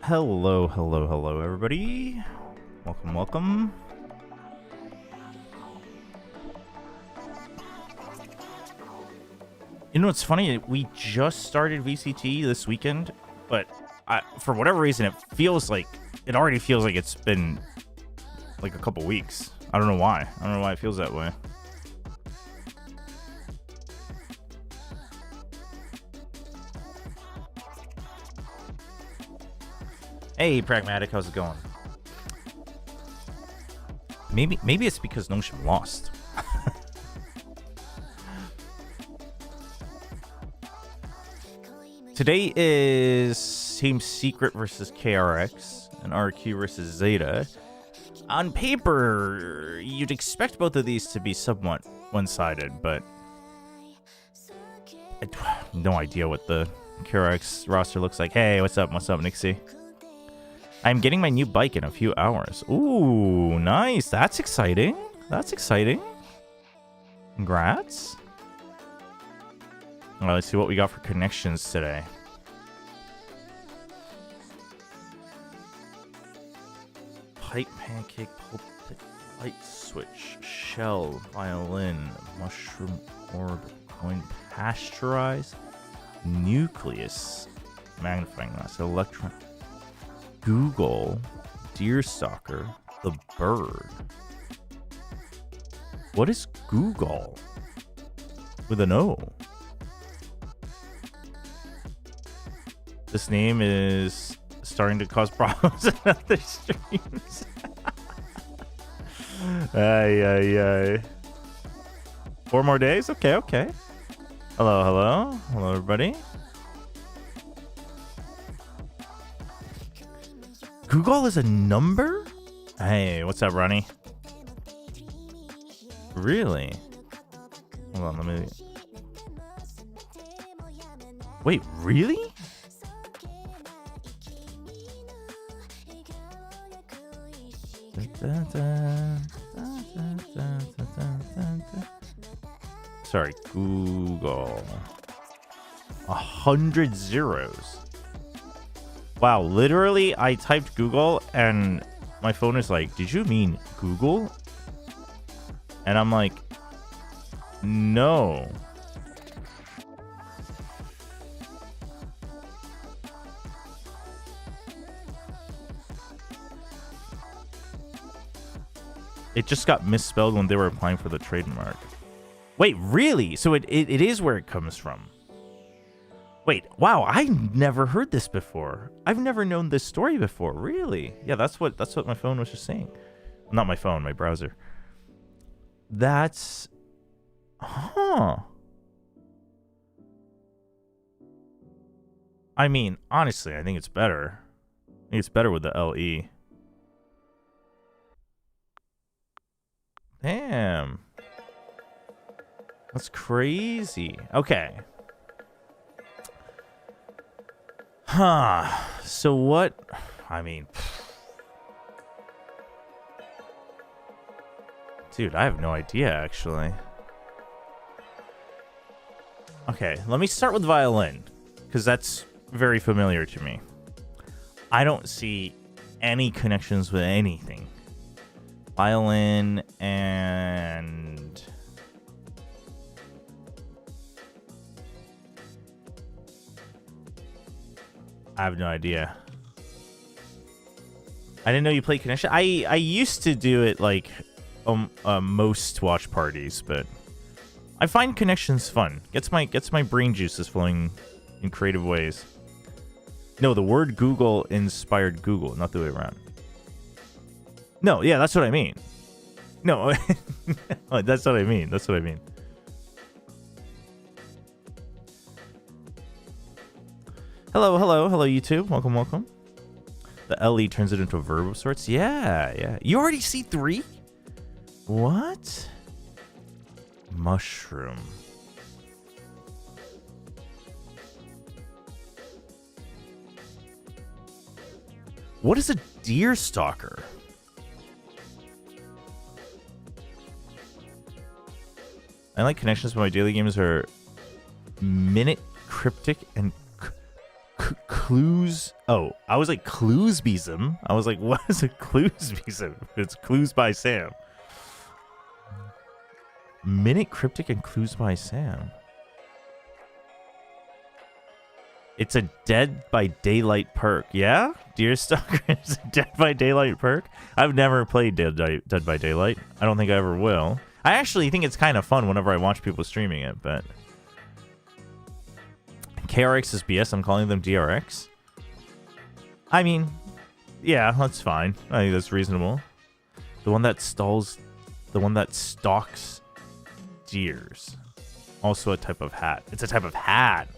Hello, hello, hello, everybody. Welcome, welcome. You know, it's funny. We just started VCT this weekend, but for whatever reason, it already feels like it's been like a couple weeks. I don't know why. I don't know why it feels that way. Hey, Pragmatic, how's it going? Maybe it's because Notion lost. Today is Team Secret versus KRX and RRQ versus ZETA. On paper, you'd expect both of these to be somewhat one-sided, but I have no idea what the KRX roster looks like. Hey, what's up? What's up, Nixie? I'm getting my new bike in a few hours. Ooh, nice. That's exciting. That's exciting. Congrats. All right, let's see what we got for connections today. Pipe, pancake, pulpit, light switch, shell, violin, mushroom orb, coin, pasteurize, nucleus, magnifying glass, electron, Google, deerstalker, the bird. What is Google? With an O. This name is starting to cause problems in other streams. Ay. 4 more days? Okay. Hello, everybody. Google is a number? Hey, what's up, Ronnie? Really? Hold on, let me... Wait, really? Sorry, Google. 100 zeros. Wow, literally, I typed Google and my phone is like, did you mean Google? And I'm like, no. It just got misspelled when they were applying for the trademark. Wait, really? So it is where it comes from. Wait, wow, I never heard this before. I've never known this story before. Really? Yeah, that's what my phone was just saying. Not my phone, my browser. That's... Huh. I mean, honestly, I think it's better. I think it's better with the LE. Damn. That's crazy. Okay. Huh. So what? I mean... Dude, I have no idea, actually. Okay, let me start with violin, because that's very familiar to me. I don't see any connections with anything. Violin and... I have no idea. I didn't know you played connection. I used to do it like most watch parties, but I find connections fun. Gets my brain juices flowing in creative ways. No, the word Google inspired Google, not the way around. No, yeah, that's what I mean. No, that's what I mean. That's what I mean. Hello, YouTube. Welcome. The LE turns it into a verb of sorts. Yeah. You already see 3? What? Mushroom. What is a deerstalker? I like connections, but my daily games are Minute, Cryptic, and clues. Oh, I was like cluesbeism. I was like, what is a cluesbeism? It's clues by Sam. Minute Cryptic and clues by Sam. It's a Dead by Daylight perk. Yeah? Deerstalker is a Dead by Daylight perk? I've never played Dead by Daylight. I don't think I ever will. I actually think it's kind of fun whenever I watch people streaming it, but... KRX is BS. I'm calling them DRX. I mean, yeah, that's fine. I think that's reasonable. The one that stalls... The one that stalks deers. Also a type of hat. It's a type of hat.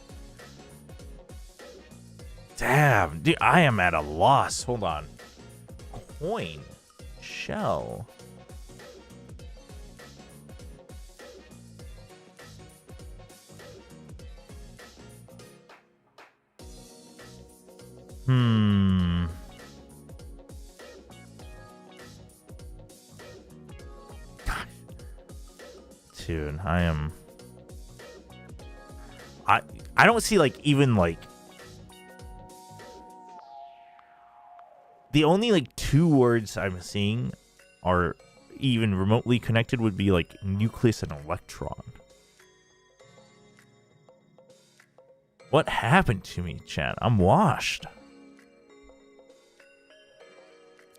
Damn, dude, I am at a loss. Hold on. Coin. Shell. Dude, I don't see like even like the only like 2 words I'm seeing are even remotely connected would be like nucleus and electron. What happened to me, chat? I'm washed.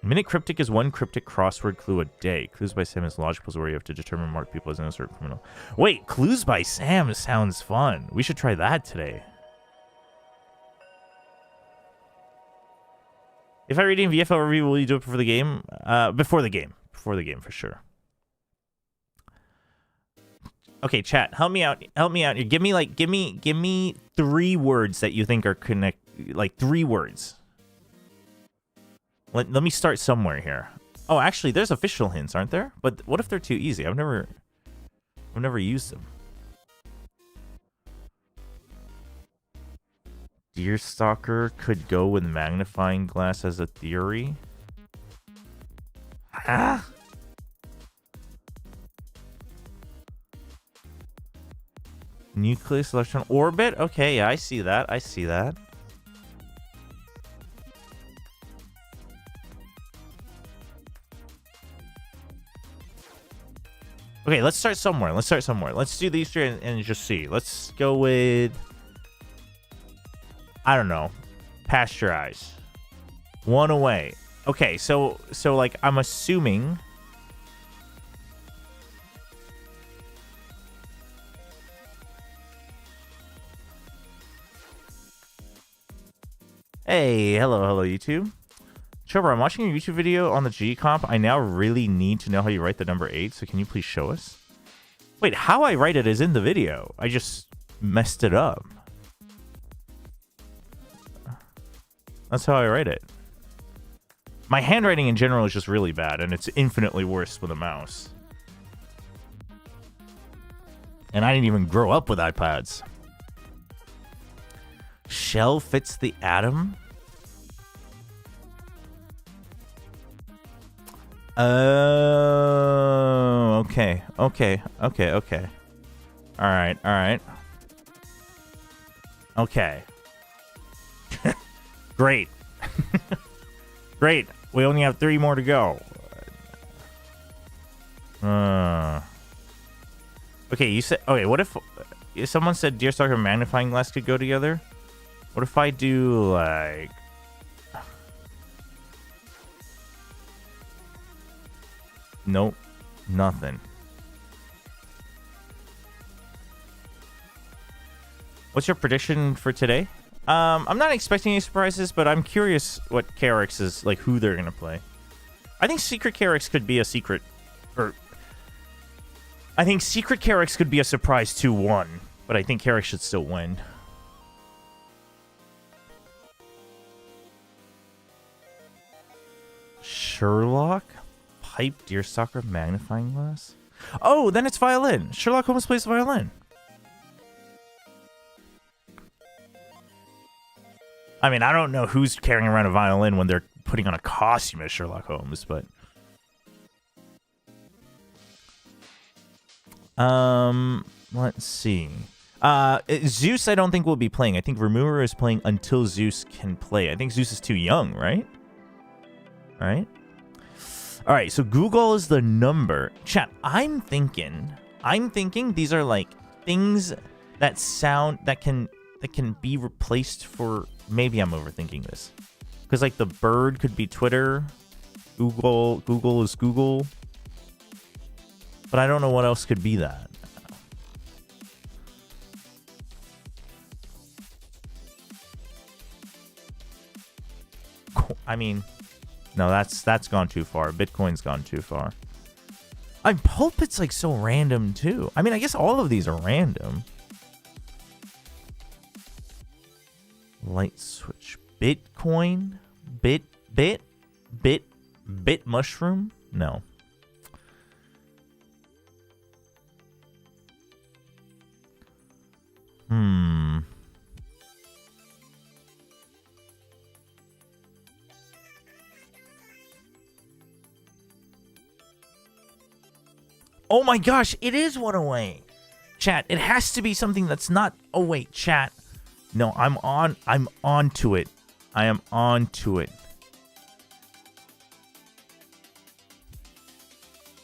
Minute Cryptic is 1 cryptic crossword clue a day. Clues by Sam is logic puzzle where you have to determine mark people as innocent or criminal. Wait, Clues by Sam sounds fun. We should try that today. If I reading VFL review, will you do it before the game? Before the game. Before the game, for sure. Okay, chat, help me out. Help me out. Give me 3 words that you think are like 3 words. Let me start somewhere here. Oh, actually, there's official hints, aren't there? But what if they're too easy? I've never used them. Deerstalker could go with magnifying glass as a theory. Ah. Nucleus, electron, orbit. Okay, yeah, I see that. I see that. Okay, let's start somewhere. Let's start somewhere. Let's do these 3 and just see. Let's go with... I don't know. Pasteurize. 1 away. Okay, so like, I'm assuming... Hey, hello YouTube. Chobra, I'm watching your YouTube video on the G comp. I now really need to know how you write the number 8, so can you please show us? Wait, how I write it is in the video. I just messed it up. That's how I write it. My handwriting in general is just really bad, and it's infinitely worse with a mouse. And I didn't even grow up with iPads. Shell fits the atom? Oh, okay. Okay. Alright. Okay. Great. Great. We only have 3 more to go. Okay, you said... Okay, what if someone said Deerstalker and magnifying glass could go together? What if I do, like... Nope. Nothing. What's your prediction for today? I'm not expecting any surprises, but I'm curious what KRX is, like, who they're going to play. I think Secret KRX could be a secret... Or... I think Secret KRX could be a surprise 2-1, but I think KRX should still win. Sherlock? Pipe, Deerstalker, magnifying glass? Oh, then it's violin. Sherlock Holmes plays violin. I mean, I don't know who's carrying around a violin when they're putting on a costume as Sherlock Holmes, but... let's see. Zeus, I don't think will be playing. I think Remura is playing until Zeus can play. I think Zeus is too young, right? All right, so Google is the number. Chat, I'm thinking these are like things that sound that can be replaced for. Maybe I'm overthinking this, because like the bird could be Twitter, Google is Google, but I don't know what else could be that. I mean, no, that's gone too far. Bitcoin's gone too far. Pulpit's like so random too. I mean, I guess all of these are random. Light switch. Bitcoin. Bit mushroom? No. Oh my gosh, it is 108. Chat, it has to be something that's not. Oh wait, chat. No, I'm on to it. I am on to it.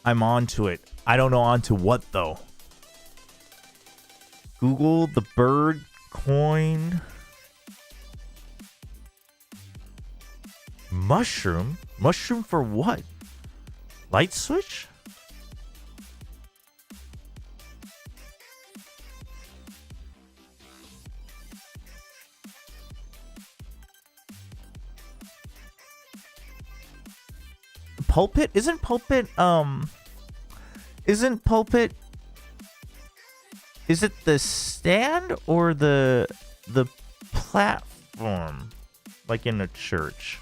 I'm on to it. I don't know on to what though. Google the bird coin. Mushroom? Mushroom for what? Light switch? Pulpit? Isn't Pulpit is it the stand or the platform, like in a church?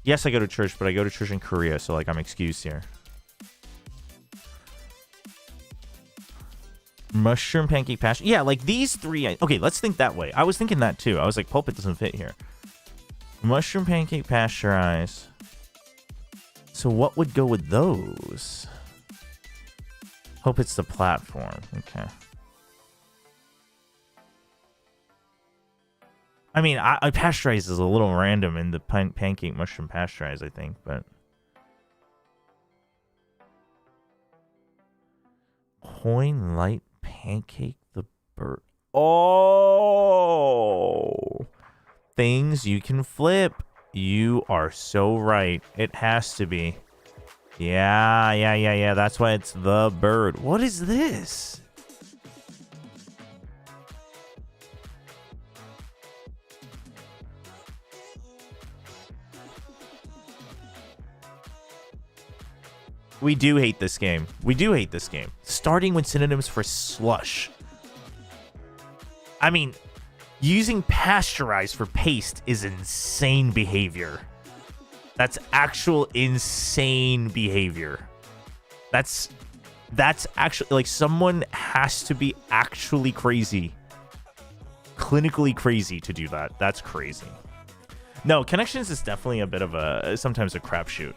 Yes, I go to church, but I go to church in Korea, so like I'm excused here. Mushroom pancake passion. Yeah, like these three. Okay, let's think that way. I was thinking that too. I was like, Pulpit doesn't fit here. Mushroom pancake pasteurize. So what would go with those? Hope it's the platform. Okay. I mean, I pasteurize is a little random in the pancake mushroom pasteurize, I think, but coin light pancake the bird. Oh, things you can flip. You are so right. It has to be. Yeah. That's why it's the bird. What is this? We do hate this game. Starting with synonyms for slush. I mean, using pasteurized for paste is insane behavior. That's actual insane behavior. That's actually, like, someone has to be actually crazy. Clinically crazy to do that. That's crazy. No, connections is definitely a bit of sometimes a crapshoot.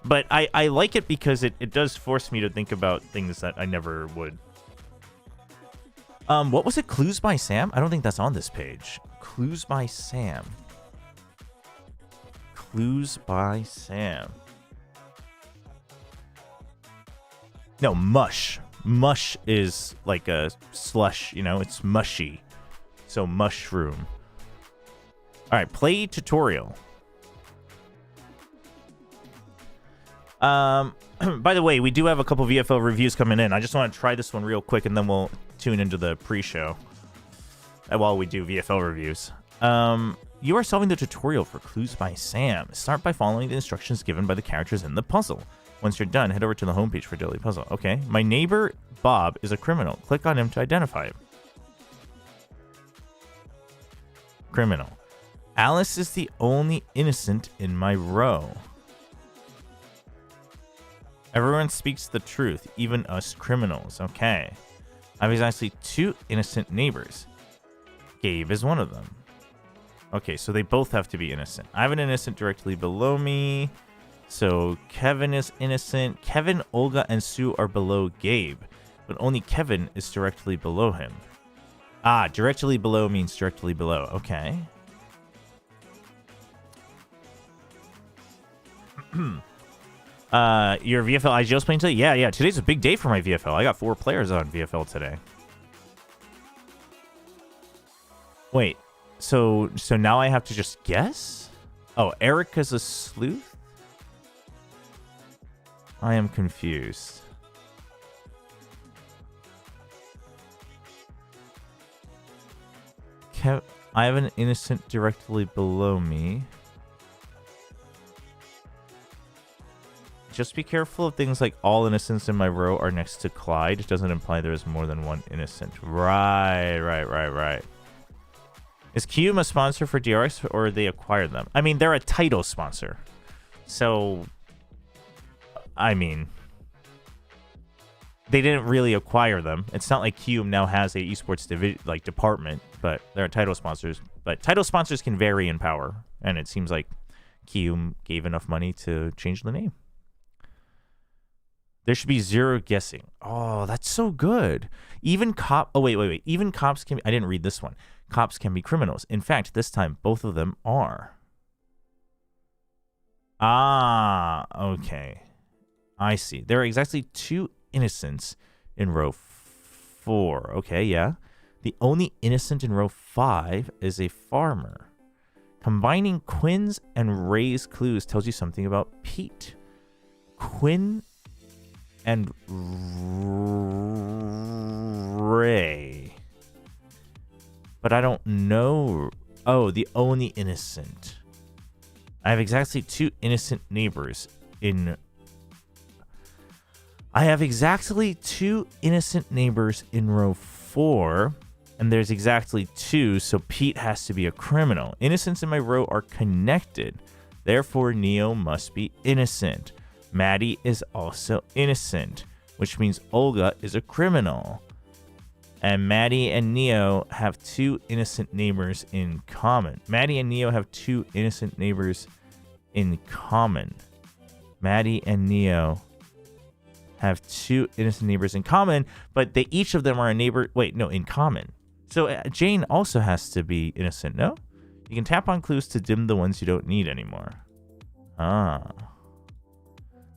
But I like it because it does force me to think about things that I never would. What was it? Clues by Sam? I don't think that's on this page. Clues by Sam. Clues by Sam. No, mush. Mush is like a slush, you know? It's mushy. So mushroom. All right, play tutorial. By the way, we do have a couple VFL reviews coming in. I just want to try this one real quick, and then we'll tune into the pre-show while we do VFL reviews. You are solving the tutorial for Clues by Sam. Start by following the instructions given by the characters in the puzzle. Once you're done, head over to the homepage for daily puzzle. Okay. My neighbor, Bob, is a criminal. Click on him to identify him. Criminal. Alice is the only innocent in my row. Everyone speaks the truth, even us criminals. Okay. I have exactly 2 innocent neighbors. Gabe is one of them. Okay, so they both have to be innocent. I have an innocent directly below me. So Kevin is innocent. Kevin, Olga, and Sue are below Gabe. but only Kevin is directly below him. Ah, directly below means directly below. Okay. Your VFL IGL's playing today? Yeah. Today's a big day for my VFL. I got 4 players on VFL today. Wait, so now I have to just guess? Oh, Eric is a sleuth? I am confused. I have an innocent directly below me. Just be careful of things like all innocents in my row are next to Clyde. It doesn't imply there is more than one innocent. Right. Is QM a sponsor for DRX or they acquired them? I mean, they're a title sponsor. So, I mean, they didn't really acquire them. It's not like QM now has a esports department, but they're title sponsors. But title sponsors can vary in power, and it seems like QM gave enough money to change the name. There should be 0 guessing. Oh, that's so good. Even Oh, wait. Even cops can I didn't read this one. Cops can be criminals. In fact, this time, both of them are. Ah, okay. I see. There are exactly 2 innocents in row 4. Okay, yeah. The only innocent in row 5 is a farmer. Combining Quinn's and Ray's clues tells you something about Pete. Quinn and Ray. But I don't know. Oh, the only innocent. I have exactly 2 innocent neighbors in... I have exactly 2 innocent neighbors in row 4. And there's exactly 2, so Pete has to be a criminal. Innocents in my row are connected. Therefore, Neo must be innocent. Maddie is also innocent, which means Olga is a criminal. And Maddie and Neo have 2 innocent neighbors in common. Maddie and Neo have 2 innocent neighbors in common. Maddie and Neo have 2 innocent neighbors in common, but each of them are a neighbor. Wait, no, in common. So Jane also has to be innocent, no? You can tap on clues to dim the ones you don't need anymore. Ah.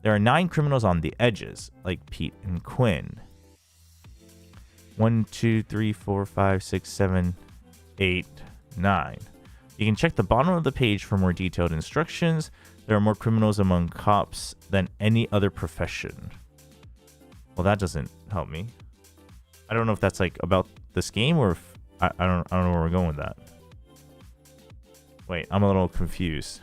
There are 9 criminals on the edges, like Pete and Quinn. 1, 2, 3, 4, 5, 6, 7, 8, 9. You can check the bottom of the page for more detailed instructions. There are more criminals among cops than any other profession. Well, that doesn't help me. I don't know if that's like about this game or if I don't know where we're going with that. Wait, I'm a little confused.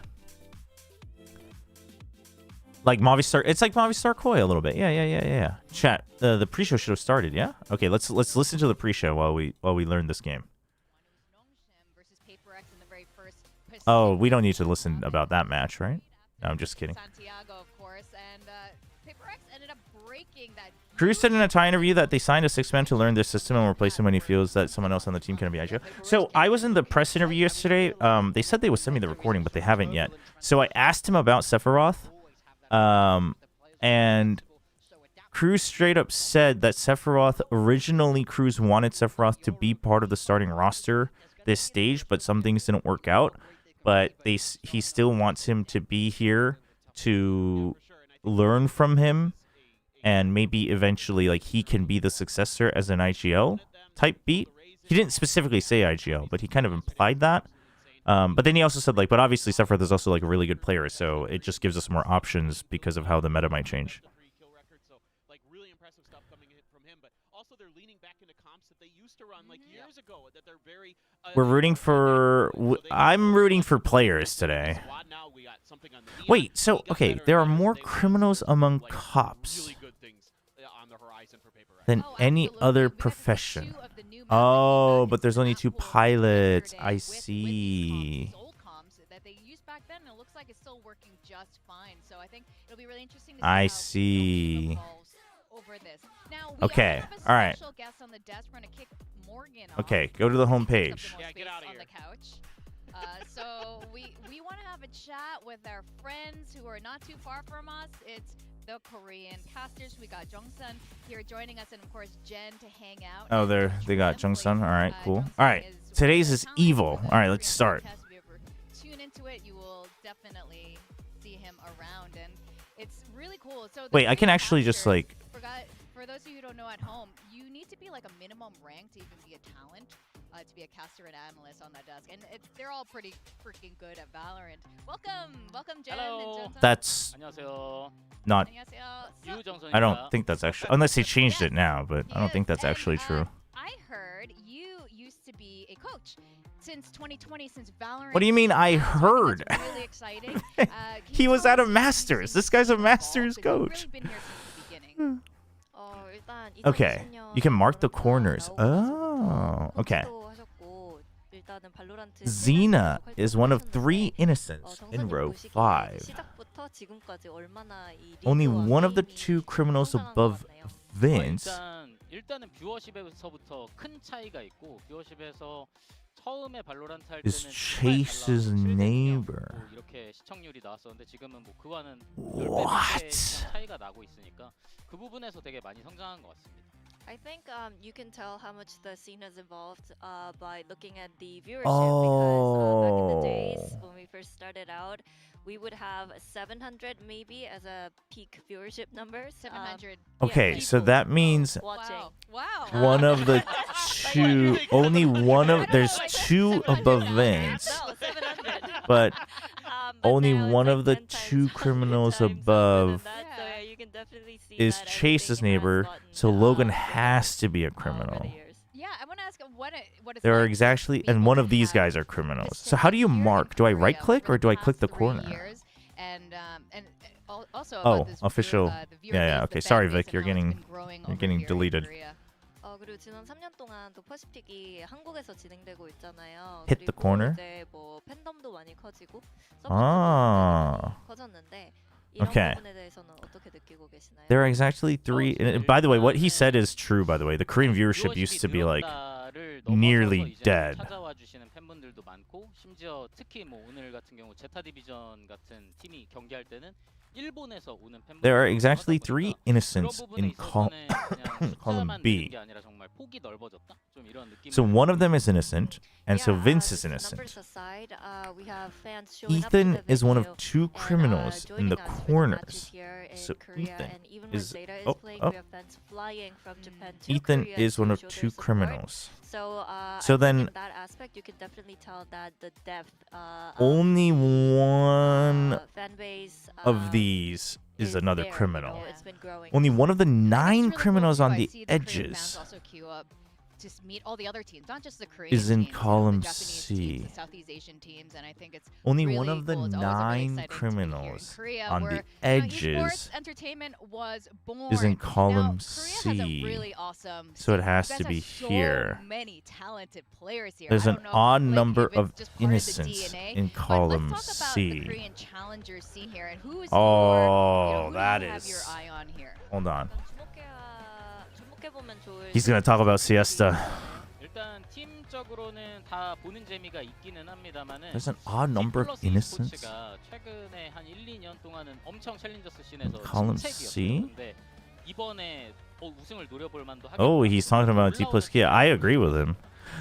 Like Movistar, it's like Movistar Koi a little bit. Yeah. Chat, the pre-show should have started. Yeah. Okay, let's listen to the pre-show while we learn this game. Oh, we don't need to listen about that match, right? No, I'm just kidding. Cruz said in a tie interview that they signed a 6-man to learn their system and replace him when he feels that someone else on the team can be IGO. So I was in the press interview yesterday. They said they would send me the recording, but they haven't yet. So I asked him about Sephiroth. And Cruz straight up said that Sephiroth, originally Cruz wanted Sephiroth to be part of the starting roster this stage, but some things didn't work out. But he still wants him to be here to learn from him, and maybe eventually like he can be the successor as an IGL type beat. He didn't specifically say IGL, but he kind of implied that. But then he also said, like, but obviously Sephiroth is also like a really good player, so it just gives us more options because of how the meta might change. We're rooting for... I'm rooting for players today. Wait, so, okay, there are more criminals among cops than any other profession. Oh, but there's only 2 pilots. I see. I see. Okay. All right. Okay, go to the home page. So we want to have a chat with our friends who are not too far from us. It's the Korean casters. We got Jungsun here joining us, and of course Jen to hang out. Oh, they got Jungsun. All right, cool. All right, today's is evil. All right, let's start. If you ever tune into it, you will definitely see him around, and it's really cool. So wait, I can actually just like. For those of you who don't know at home, you need to be like a minimum rank to even be a talent, to be a caster and analyst on that desk. And they're all pretty freaking good at Valorant. Welcome, Jen. Hello. And That's 안녕하세요. not. 안녕하세요. I don't think that's actually, unless they changed it now, but I don't think that's And, actually true. I heard you used to be a coach since 2020, since Valorant. What do you mean I heard? That's really exciting. He was at a Masters. This guy's a Masters coach. You've really been here since the beginning. Okay, you can mark the corners. Oh, okay. Xena is one of 3 innocents in row 5. Only one of the 2 criminals above Vince 일단은 뷰어십에서부터 큰 차이가 있고 뷰어십에서 처음에 발로란트 할 is 때는 Chase's neighbor. 이렇게 시청률이 나왔었는데 지금은 뭐 그와는 What? 10배 차이가 나고 있으니까 그 부분에서 되게 많이 성장한 것 같습니다. I think you can tell how much the scene has evolved by looking at the viewership because back in the days when we first started out, we would have 700 maybe as a peak viewership number. 700. Okay, so that means Watching. Wow. one of the 2, only one of, there's 2 above Vince, No, 700. but only now it's one like of the 10 times 2 criminals above that, so yeah, you can definitely see is that Chase's everything has neighbor, gotten, so Logan better has to be a over criminal. the years. Yeah, I want to ask what it's There are like exactly, to be and able one to of these have guys are this criminals. So tenure how do you in mark? Do I Korea right click for or do I the click the past 3 corner? years. And also Oh, about this official. the viewer Yeah, base, okay. the Sorry, fan Vic, base, you're and how it's getting- been growing you're over getting here in deleted. Korea. 그리고 지난 3년 동안 또 퍼시픽이 한국에서 진행되고 있잖아요. Hit the 그리고 corner? 이제 뭐 팬덤도 많이 커지고 Ah. 서포트도 커졌는데 이런 Okay. 부분에 대해서는 어떻게 느끼고 계시나요? There are exactly 3. And by the way, what he said is true. By the way, the Korean viewership used to be like nearly dead. 찾아와 주시는 팬분들도 많고 심지어 특히 뭐 오늘 같은 경우 제타 디비전 같은 팀이 경기할 때는 일본에서 오는 팬분들 There are exactly 3 innocents in column B. 게 아니라 정말 폭이 넓어졌다. 좀 이런 느낌. So one of them is innocent, and so Yeah, Vince is just innocent. numbers aside, we have fans showing up to Ethan the is one of venue 2 and, criminals in the joining us for matches corners. here in So Korea, Ethan and even is- when ZETA is oh, playing, oh. we have fans flying from Japan to Ethan Korea is to one of show 2 their support. criminals. So, So I think then- in that aspect, you can definitely tell that the depth Only one fan base of these is another there, you criminal. know, it's been growing. Only one of the I think it's 9 really cool criminals too. on I the see Korean fans edges also queue up to meet all the other teams, not just the Korean is in teams, you know, column the Japanese C. teams, the Southeast Asian teams, and I think it's Only really one of the cool. It's always very 9 exciting to be here in criminals Korea, on where, the you know, edges esports entertainment was born. is in Now, column Korea has a C. really awesome So it scene. has You to guys be have so here. many talented players here. There's I an don't know, odd like, number if it's of just part of the innocents DNA, in but column let's talk about C. the Korean challenger scene here and who is Oh, who that do you have your is- eye on here? Hold on. 주목해보면 좋을 He's gonna talk about siesta. 일단 팀적으로는 다 보는 재미가 있기는 합니다만은 There's an odd number of innocents. esports가 최근에 한 1, 2년 동안은 엄청 챌린저스 씬에서 Column 침체기였어요. C? 근데 이번에 우승을 노려볼 만도 하겠고. Oh, he's talking about D plus Kia. I agree with him.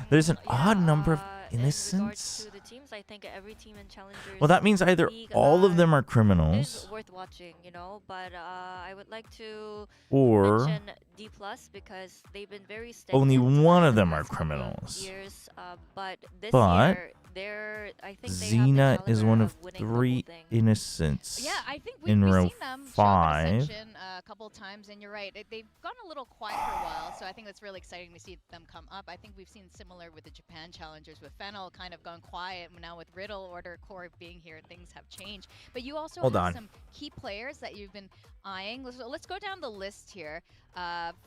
There's an odd number of in regards innocents. to the teams, I think every team in Challengers Well, that means either League all of them are is criminals worth watching, you know. But I would like to or mention D plus because they've been very steady. only for one of the them are past couple of criminals. Years, but this But year, I think Xena they have the is caliber one of winning 3 the whole thing. innocents. Yeah, I think in we've row seen them show up 5. at Ascension a couple times, and you're right. They've gone a little quiet for a while, so I think it's really exciting to see them come up. I think we've seen similar with the Japan challengers, with Fennel kind of gone quiet. Now with Riddle, Order, Core being here, things have changed. But you also Hold have on. some key players that you've been eyeing. Let's go down the list here.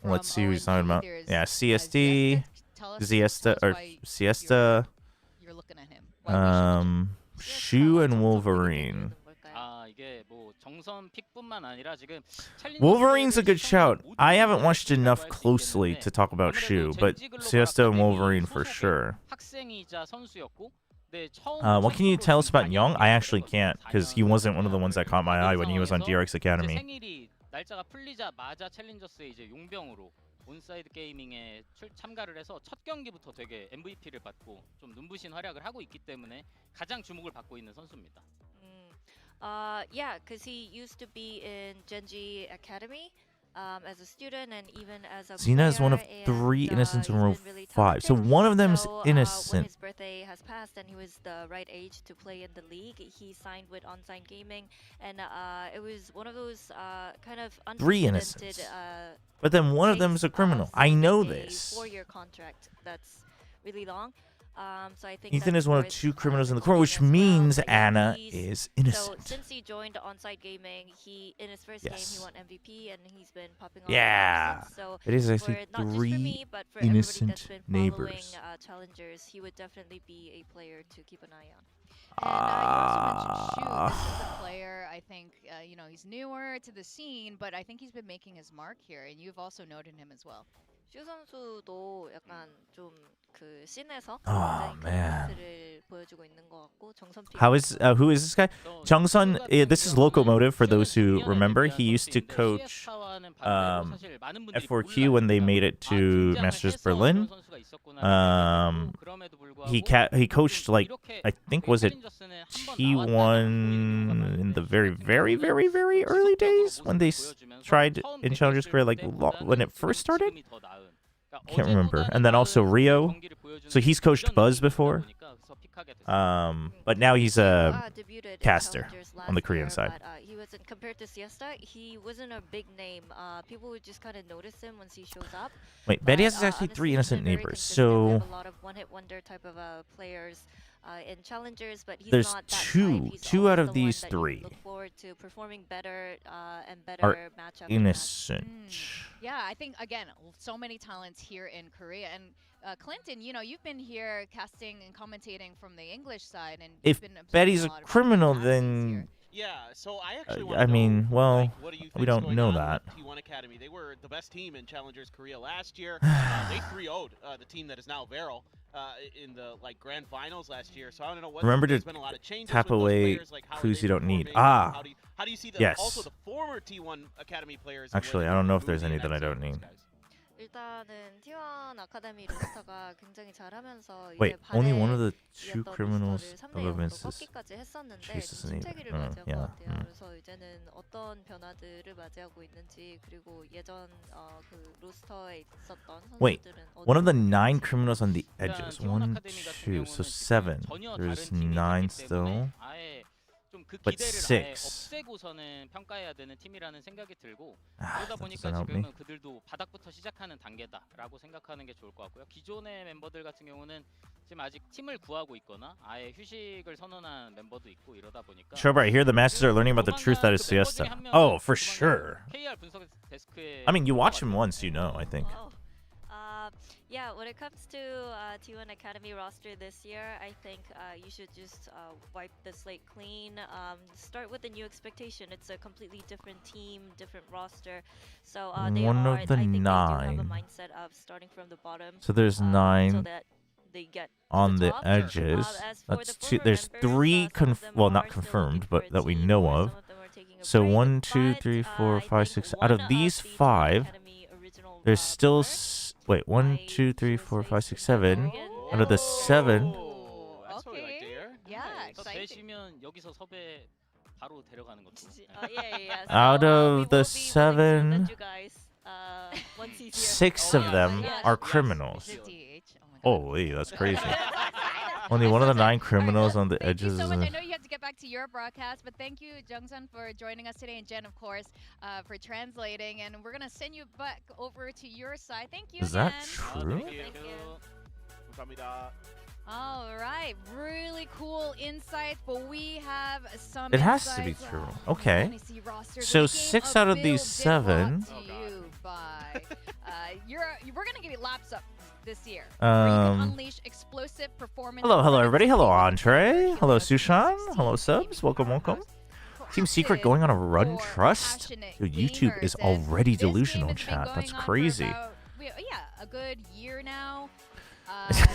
Let's see who he's from talking about. ONG. There's, Yeah, CSD, Tell us Siesta, or why Siesta, you're looking at him. Why we should watch him. Shu and Wolverine. 아, 이게 뭐 정선 픽뿐만 아니라 지금 Wolverine's a good shout. I haven't watched enough closely to talk about Shu, but Siesta and Wolverine for sure. 학생이자 선수였고 What can you tell us about Young? I actually can't, because he wasn't one of the ones that caught my eye when he was on DRX Academy. 생일이 날짜가 풀리자마자 챌린저스의 이제 용병으로 온사이드 게이밍에 참가를 해서 첫 경기부터 되게 MVP를 받고 좀 눈부신 활약을 하고 있기 때문에 가장 주목을 받고 있는 선수입니다. Yeah, because he used to be in Genji Academy as a student and even as a Xena is one of player, 3 and, innocents in he's row been really 5. So talented. one of them's So, innocent. when his birthday has passed and he was the right age to play in the league, he signed with Onside Gaming, and it was one of those kind of 3 unprecedented, innocents. But then one of them is a criminal. I know this. 4-year contract that's really long. So I think Ethan that's is one of worth, 2 criminals in the corner, which noting as well. means But yeah, Anna he's- is So innocent. since he joined Onside Gaming, he in his first game Yes. he won MVP and he's been popping off Yeah. ever since. So It is for actually not just for 3 me, but for everybody that's innocent been neighbors. following challengers, he would definitely be a player to keep an eye on. And you also mentioned Shu. This is a player, I think, you know, he's newer to the scene, but I think he's been making his mark here, and you've also noted him as well. 슈 선수도 약간 좀 그 씬에서 Oh, 굉장히 man. 큰 모습을 보여주고 있는 것 같고 정선 How is who is this guy? Jungsun, this is Locomotive for those who remember. He used to coach F4Q when they made it to Masters Berlin. He coached, like, I think, was it T1 in the very, very, very, very early days when they tried in Challengers Korea, like when it first started? Can't remember. And then also Rio. So he's coached Buzz before. But now he's a debuted in caster Challengers on the last Korean year, side. But, he wasn't compared to Siesta. He wasn't a big name. People would just kind of notice him once he shows up. Wait, But, Betty has actually honestly, 3 he's innocent been very neighbors. consistent. We So have a lot of one-hit wonder type of players in challengers, but he's there's not that two. type. He's 2 always out the of one these that you 3 look forward to performing better and are better match after match. innocent. Yeah, I think, again, so many talents here in Korea. And Clinton, you know, you've been here casting and commentating from the English side. And If you've been observing Betty's a lot of criminal, athletes then here. Yeah, so I actually I want to mean, know, well, like, what do you we think's don't going know on that. with T1 Academy? They were the best team in Challengers Korea last year. They 3-0'd the team that is now Vero in the grand finals last year. So I want to know what. Remember to there's been a lot of changes tap with those away players, like, how are clues they you don't need. performing? How do you see the Yes. also the former T1 Academy players? and where Actually, they're I don't know if there's moving any in that I scene don't with need. those guys? 일단은 T1 아카데미 로스터가 굉장히 잘하면서 Wait, 이제 only 발에 one of the 이었던 2 criminals 로스터를 3대 of 0으로 events is 꺾기까지 했었는데 Jesus' 좀 name. 침체기를 맞이한 yeah. 것 같아요. 그래서 이제는 어떤 변화들을 맞이하고 있는지 그리고 예전 그 로스터에 있었던 Wait, 선수들은 one of the 어디로 9 갔는지. criminals on the edges. 1, 2, so 7. There's 9 still. 좀그 But 기대를 아예 6. 없애고서는 평가해야 되는 팀이라는 생각이 들고 Ah, 그러다 that 보니까 doesn't help me. 지금은 그들도 바닥부터 시작하는 단계다라고 생각하는 게 좋을 것 같고요. 기존의 멤버들 같은 경우는 지금 아직 팀을 구하고 있거나 아예 휴식을 선언한 멤버도 있고 이러다 보니까 Chobra, I hear the masters are learning about the truth that is siesta. Oh, for sure. KR 분석 데스크에 I mean, you watch him once, you know, I think. Oh. Yeah, when it comes to T1 Academy roster this year, I think you should just wipe the slate clean. Start with a new expectation. It's a completely different team, different roster. So they One are, of the I think they do have a 9. mindset of starting from the bottom. So there's so 9 that they get on to the top. edges. As for That's the 2. former There's members, 3 some of them well, are not still confirmed, looking for but a that we team, know or of. some of them are taking a So break, 1, 2, but, 3, 4, I 5, think 6. Out of one these the T1 5, Academy original, there's still member, wait 1, 2, 3, 4, 5, 6, 7. Out of the 7, Oh, That's what we like to okay. hear. Yeah, Nice. 더 exciting. 되시면 여기서 섭외 바로 데려가는 거죠. yeah. Out So, of we the will be willing to 7, let you guys, once he's here. 6 Oh, of yeah. them Yes. are Yes. criminals. Is it DH? Oh my God. Holy, that's crazy. Only one of the 9 criminals on the Thank you edges. so much. I know you have to get back to your broadcast, but thank you, Jungsun, for joining us today, and Jen, of course, for translating. And we're gonna send you back over to your side. Thank you Is that again. true? Thank you. 감사합니다. All right, really cool insights, but we have some. It has to be insights. true. Okay. Fantasy roster. So The game 6 out of these Bill been 7. brought to Oh, God. you by, we're gonna give you laps up this year. Where you can unleash explosive performance. Hello, everybody. Hello, productivity with Andre. Hello, Team Sushan. Hello, Team subs. Welcome, welcome. Crafted Team Secret going on a run for trust? passionate Dude, YouTube is gamers, and already this game delusional, has been chat. That's going on for crazy. about, yeah, a good year now.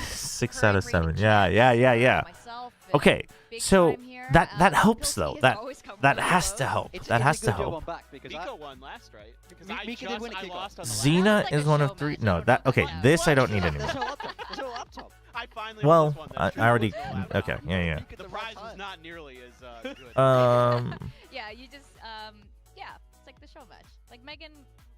6 out of current 7. rated Yeah. champs, myself, been Okay, big so time here. that helps Pilsy though. has That always come that really has to close. help. It's That a has good to job help. on back because Miko won last, right? Because Mika did win a I kickoff. lost on the Xena That was like is a one of show 3. match. I No, don't that know okay. about that. This I don't There's need no anymore. laptop. There's no laptop. I finally Well, won this one. I That already. was no laptop. Okay, yeah, The prize was not nearly as good. yeah. Yeah, you just yeah, it's like the show match. Like Megan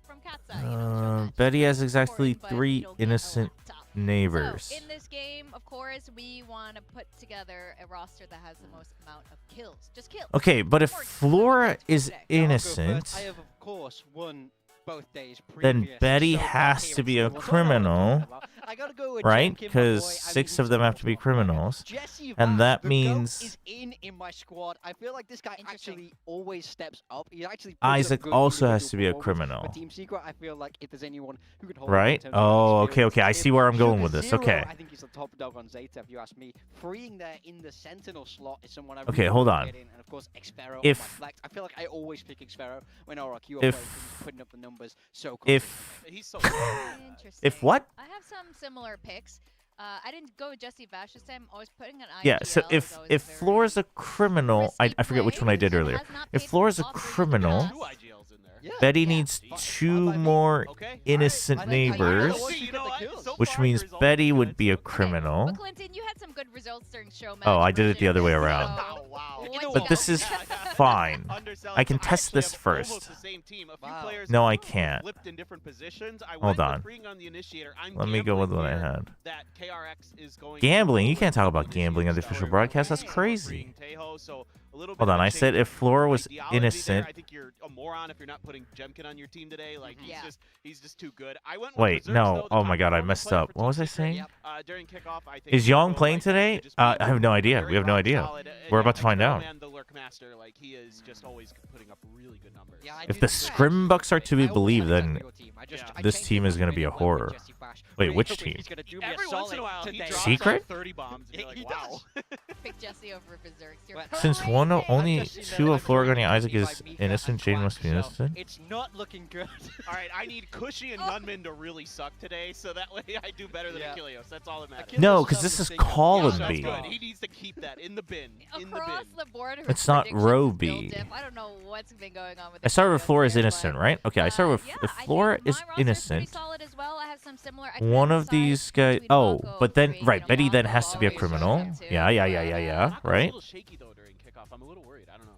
from Cat's Eye, you know, the show match. Betty has exactly Important, but 3 you'll get a innocent laptop. neighbors. So in this game, of course, we want to put together a roster that has the most amount of kills. Just kills. Okay, but if Or Flora is I'll go innocent, I have, of course, won both days then previous, Betty so has KRX to be a won. criminal, I gotta go with right? Jen Kim, my Because boy. I mean, 6 he's of them have to be awesome. criminals. Jesse And Vash, that the means- GOAT is in my squad. I feel like this guy Interesting. actually always steps up. He actually puts Isaac up good also has individual to be a performance. criminal. For Team Secret, I feel like if there's anyone who could hold Right? it in terms of Oh, okay, experience, okay. I it's see him. where I'm going Sugar with this. Zero, Okay. I think he's the top dog on Zeta, if you ask me. Freeing there in the Sentinel slot is someone I Okay, really hold wanna on. get in. And of course, Xfero If- on my flex. I feel like I always pick Xfero when RRQ are If- playing 'cause he's putting up the numbers so If He's so Interesting. if what? I have some similar picks. I didn't go with Jesse Vash this time. I was putting an IGL. Yeah, so is if always a very Flora's a criminal, I risky forget which play one I did and earlier. has not If paid Flora's a off for you in the criminal, past. two IGLs in there. Yeah. Betty Yeah. needs Fine by 2 me. more Okay. innocent I think I neighbors, know what Hey, you you know get the what? kills. So which far, means the results Betty are would good. be a Okay. criminal. But Clinton, you had some good results during show match. Oh, I did it the other way version, around. so Oh, wow. what You know you what? But got? this is fine. Underselling. I can So test actually this have first. almost the same team. A few Wow. players No, I have can't. flipped in different positions. I Hold went with on. bringing on the initiator. I'm Let me go with gambling what I here had. that KRX is going Gambling? to You go can't with talk about initiator gambling on the style. official broadcast. That's So I'm crazy. bringing Tejo, so a little bit Hold of on, a I said change if Flora in was ideology there. innocent. I think you're a moron if you're not putting Jemkin on your team today. Like Yeah. he's just too good. I went with Wait, Berserks, no. though, the Oh my top god, I performing messed player up. for What Team was I Secret. saying? During kickoff, I think Is he'll Young go playing right now today? to just I be have no idea. very We have no rock idea. solid. We're Yeah, about to find Xfero out. Man, the Lurk Master, like he is just always putting up really good numbers. Yeah, I If do the think Scrimbucks are to be I always believed, like then that team. I this changed team it is up gonna really be a well with horror. Jesse Bash. Wait, Really which hoping team? he's gonna do me Every a once in a solid while, he today. drops Secret? like 30 bombs. And Yeah, you're like, he wow. does. Pick Jesse over Berserks. You're Since crazy. one I've only just seen that 2 of I've Flora joined Guardian Isaac by is Mika innocent, and Jane must be Quack, so innocent. It's not looking good. All right, I need Cushy and Gunman to really suck today, so that way I do better than Yeah. Achilleos. That's all that matters. Achilles No, is because this is something that- call Yeah, and that's B. good. He needs to keep that in the bin. In the Across bin. the board, her It's not predictions row still B. dip. I don't know what's been going on with I started with Achilleos Flora is there, innocent, but, right? Okay, I started with yeah, if I think Flora my is roster's pretty innocent. solid as well. I have some similar. I One couldn't of decide these guys. between Oh, Mako, but then Free, right, Betty then Mako has to be a always shows criminal. up too, Yeah, yeah, yeah, but, yeah, yeah. Mako's Right. a little shaky though during kickoff. I'm a little worried. I don't know.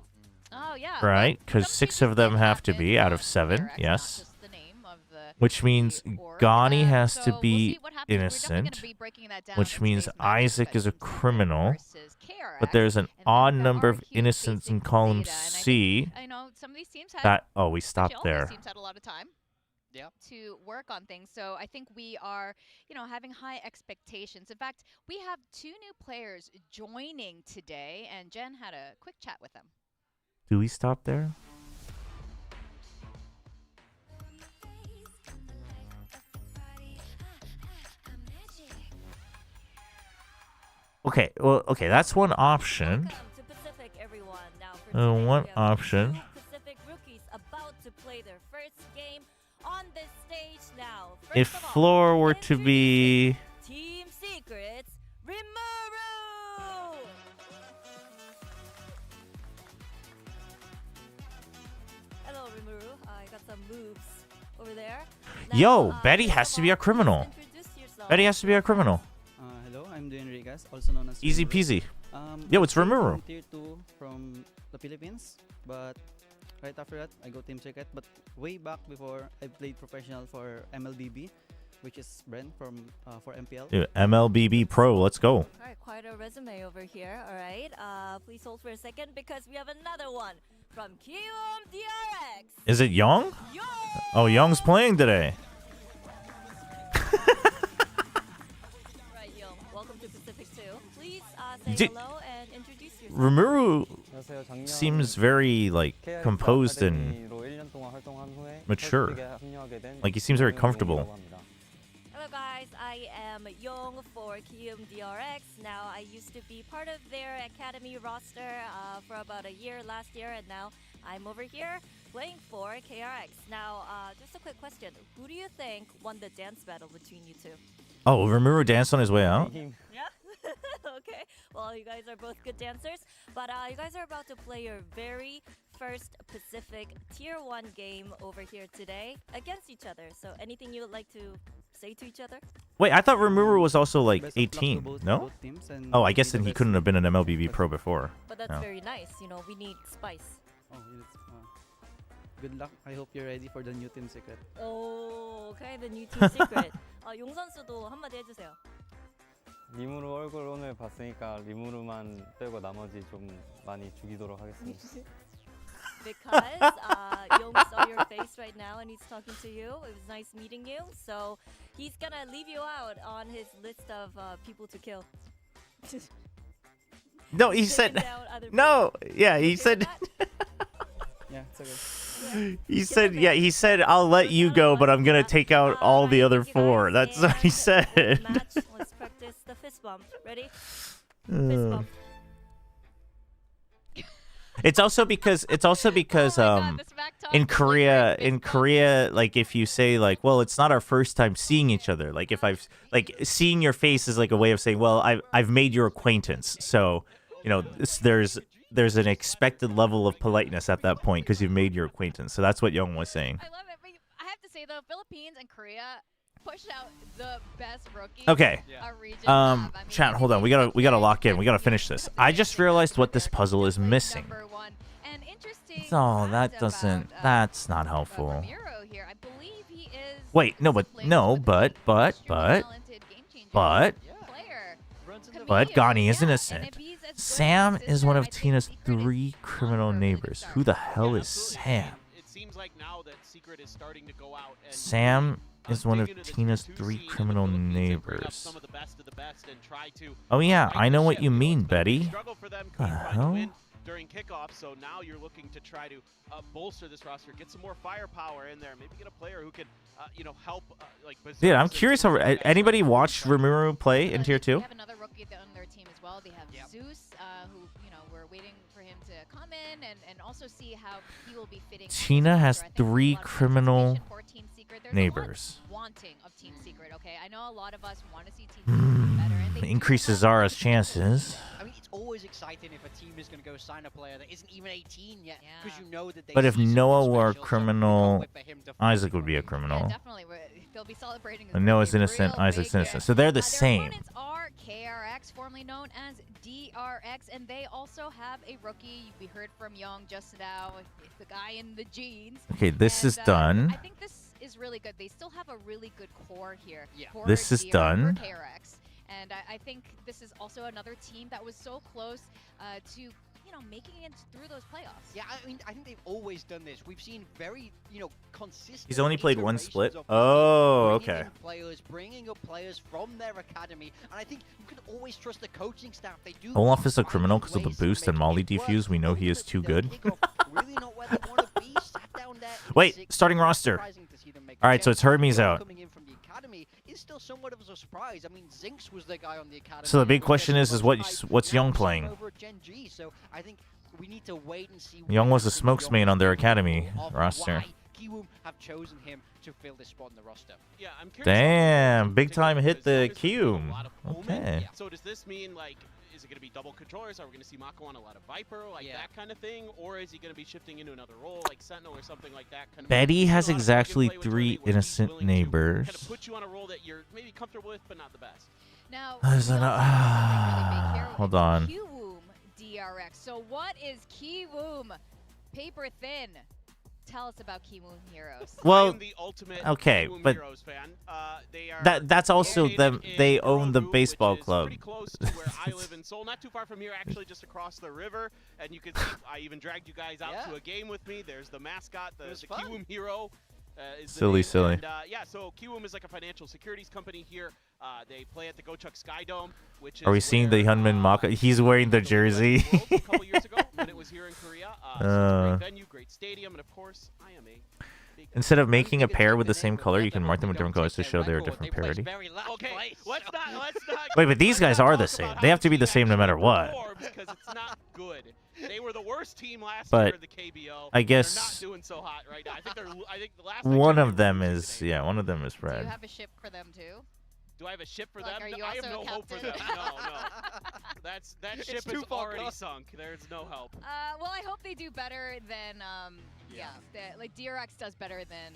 Oh yeah. Right, but because some 6 changes of them did have to happen, be out of but 7. KRX, not Yes. just the name of the Which means org. Ghani has So to we'll be see what happens. We're definitely gonna innocent, be breaking that down which in means today's matchup, Isaac is a but Xena criminal, versus KRX, but there's an and then odd the number of RRQ innocents in facing column ZETA, and I think, C. I know some of these teams had That we actually stopped all there. these teams had a lot of time Yeah. to work on things. So I think we are, having high expectations. In fact, we have 2 new players joining today, and Jen had a quick chat with them. Do we stop there? Okay, well, okay, that's one option. Welcome to Pacific, everyone. Now for today, One we have option. 2 Pacific rookies about to play their first game on this stage now. First If of all, Floor were to be... Team Secrets, Rimuru! Hello, Rimuru. I got some moves over there. Yo, Now, Betty first has of to be a all, please criminal. introduce yourself. Betty has to be a criminal. Hello, I'm Dwayne Rigas, also known as Easy Rimuru. peasy. Yo, it's I came Rimuru. from Tier 2 from the Philippines, but right after that, I go Team Secret. But way back before, I played professional for MLBB, which is Bren from for MPL. Dude, MLBB Pro, let's go. Alright, quite a resume over here. Alright, please hold for a second because we have another one from DRX. Is it Young? Yo! Oh, Young's playing today. Right, yo, welcome to Pacific 2. Please say Di- hello and introduce yourself. Rimuru seems very, like, composed and mature. Like, he seems very comfortable. Hello guys, I am Young for Kium DRX. Now I used to be part of their academy roster for about a year last year, and now I'm over here playing for KRX. Now, just a quick question: who do you think won the dance battle between you two? Oh, Rimuru danced on his way out? Yeah. Okay. Okay. Well, you guys are both good dancers, but you guys are about to play your very first Pacific Tier 1 game over here today against each other. So anything you would like to say to each other? Wait, I thought Rimuru was also like Best of luck to 18. both- No? both teams and Oh, I guess may then the he best couldn't have been an team MLBB win. pro before. But that's No. very nice. You know, we need spice. Oh, good luck. I hope you're ready for the new team secret. Oh, okay. The new team secret. 용 선수도 한마디 해주세요. 리무르 얼굴 오늘 봤으니까 리무르만 빼고 나머지 좀 많이 죽이도록 하겠습니다. Because Young saw your face right now and he's talking to you. It was nice meeting you. So he's gonna leave you out on his list of people to kill. No, he Taking said down other no. Yeah, he people. said Yeah, it's okay. he said I'll let you go, but I'm gonna take out all the other Alright, thank you four. guys, That's what he and said. match. Let's practice the fist bump. Ready? Fist bump. It's also because Oh my God, this Mac talk in is like Korea great in fist bump. Korea, like if you say like, well, it's not our first time seeing each other, like if I've like seeing your face is like a way of saying, well, I've made your acquaintance, so you know there's an expected level of politeness at that point because you've made your acquaintance. So that's what Young was saying. I love it, but I have to say though, Philippines and Korea pushed out the best rookies. Okay. Our region have. I mean, Chat, hold on. We gotta lock in. We gotta finish this. I just realized what this puzzle is missing. Number one. And interesting Oh, fact that doesn't. about, That's not about helpful. Ramiro here. I believe he is Wait, no, but playing no, with but an extremely talented game-changer but player. but Camille, Gani is yeah, innocent. and if he's as good as Sam his is sister, one of I think Tina's Secret is 3 criminal on her way to neighbors. start. Who the hell Yeah, is absolutely. Sam? It seems like now that Secret is starting to go out and Sam is one of dig into the Tina's tier 2 3 scene in the criminal Philippines and bring up neighbors. some of the best and try to, Oh yeah, right I know the what ship. you mean, It's been a big Betty. struggle for them. The Queen tried to hell? win during kickoff, so now you're looking to try to bolster this roster, get some more firepower in there, maybe get a player who can, help like. Dude, I'm berserk curious some how of these guys. anybody watched Rimuru play in Tier They 2? have another rookie on their team as well. They have Zeus, who we're waiting for him to come in and also see how he will be fitting. on this Tina roster. has I think 3 a lot of criminal anticipation for Team Secret. There's a lot neighbors. wanting of Team Secret. Okay, I know a lot of us want to see Team Secret do better, and they do Increases have Zara's some chances. I mean, it's always exciting if a team is going to go sign a player that isn't even 18 yet, because Yeah. you know that they But if see something Noah were a special, so we criminal, can't wait for him to finally Isaac would be a break. criminal. Yeah, definitely. They'll be celebrating. And Noah's innocent, real Isaac's big innocent. So they're the Their same. opponents are KRX, formerly known as DRX, and they also have a rookie. We heard from Young just now, the guy in the jeans. Okay, this And, is done. I think this is really good. They still have a really good core here. Yeah. For This is for done. KRX. And I think this is also another team that was so close to making it through those playoffs. Yeah, I mean, I think they've always done this. We've seen very, consistent. He's only played one iterations split? of Oh, bringing okay. in players, bringing up players from their academy, and I think you can always trust the coaching staff. They do. Olaf is a find criminal because of the ways to boost and make Molly it work. defuse. We know he is Those too that good. kick off really not where they want to be. Sat down there in Wait, sixth. starting roster. Surprising to see them make All the right, so it's change. Hermes Noah out. Coming in from the academy is still somewhat of a surprise. I mean, Zinx was the guy on the academy. So the big who question gets is the most what's hype. what's Now Young we're seeing playing? over at Gen G, so I think we need to wait and see. Young was a what happens with smokescreen Young on their and academy of roster. why Kiwoom have chosen him to fill this spot in the roster. Yeah, I'm curious. Damn, big particular time hit because the Young is doing Q. a lot of omen. Okay. So does this mean is it going to be double controllers? Are we going to see Mako on a lot of Viper, that kind of thing, or is he going to be shifting into another role like Sentinel or something like that? Kind of Betty has a lot of exactly plug-and-play with 3 Tourney where he's innocent willing to neighbors. Kind of put you on a role that you're maybe comfortable with, but not the best. Now, There's we an- also have something really big here hold with on. Kiwoom DRX. So what is Kiwoom? Paper thin. Tell us about Kiwoom Heroes. I Well, am the ultimate okay, Kiwoom but Heroes fan. They are that's also located them. in They own the Hirogu, baseball which is club. Pretty close to where I live in Seoul, not too far from here, actually, just across the river. And you can see, I even dragged you guys out to a game with me. There's the mascot, the Kiwoom Hero. Is the Silly, name. silly. And, so Kiwoom is like a financial securities company here. They play at the Gochuk Sky Dome, which is Are we seeing the where, Hyunmin Maka? He's wearing the jersey. World a couple years ago when it was here in Korea. So it's a great venue, great stadium, and of course, I am a big Instead of making a pair with the same color, you can mark them with different colors to show they're a different parody. Okay, let's not. Wait, but these guys are the same. They have to be the same no matter what. Because it's not good. They were the worst team last But year in the KBO. I They're guess not doing so hot right now. I think the last one of them is one of them is Do you red. have a ship for them too? Do I have a ship for Look, them? are you I have also no a hope for captain? them. No. That ship too is far already gone. sunk. There's no help. Well, I hope they do better than, Yeah. like DRX does better than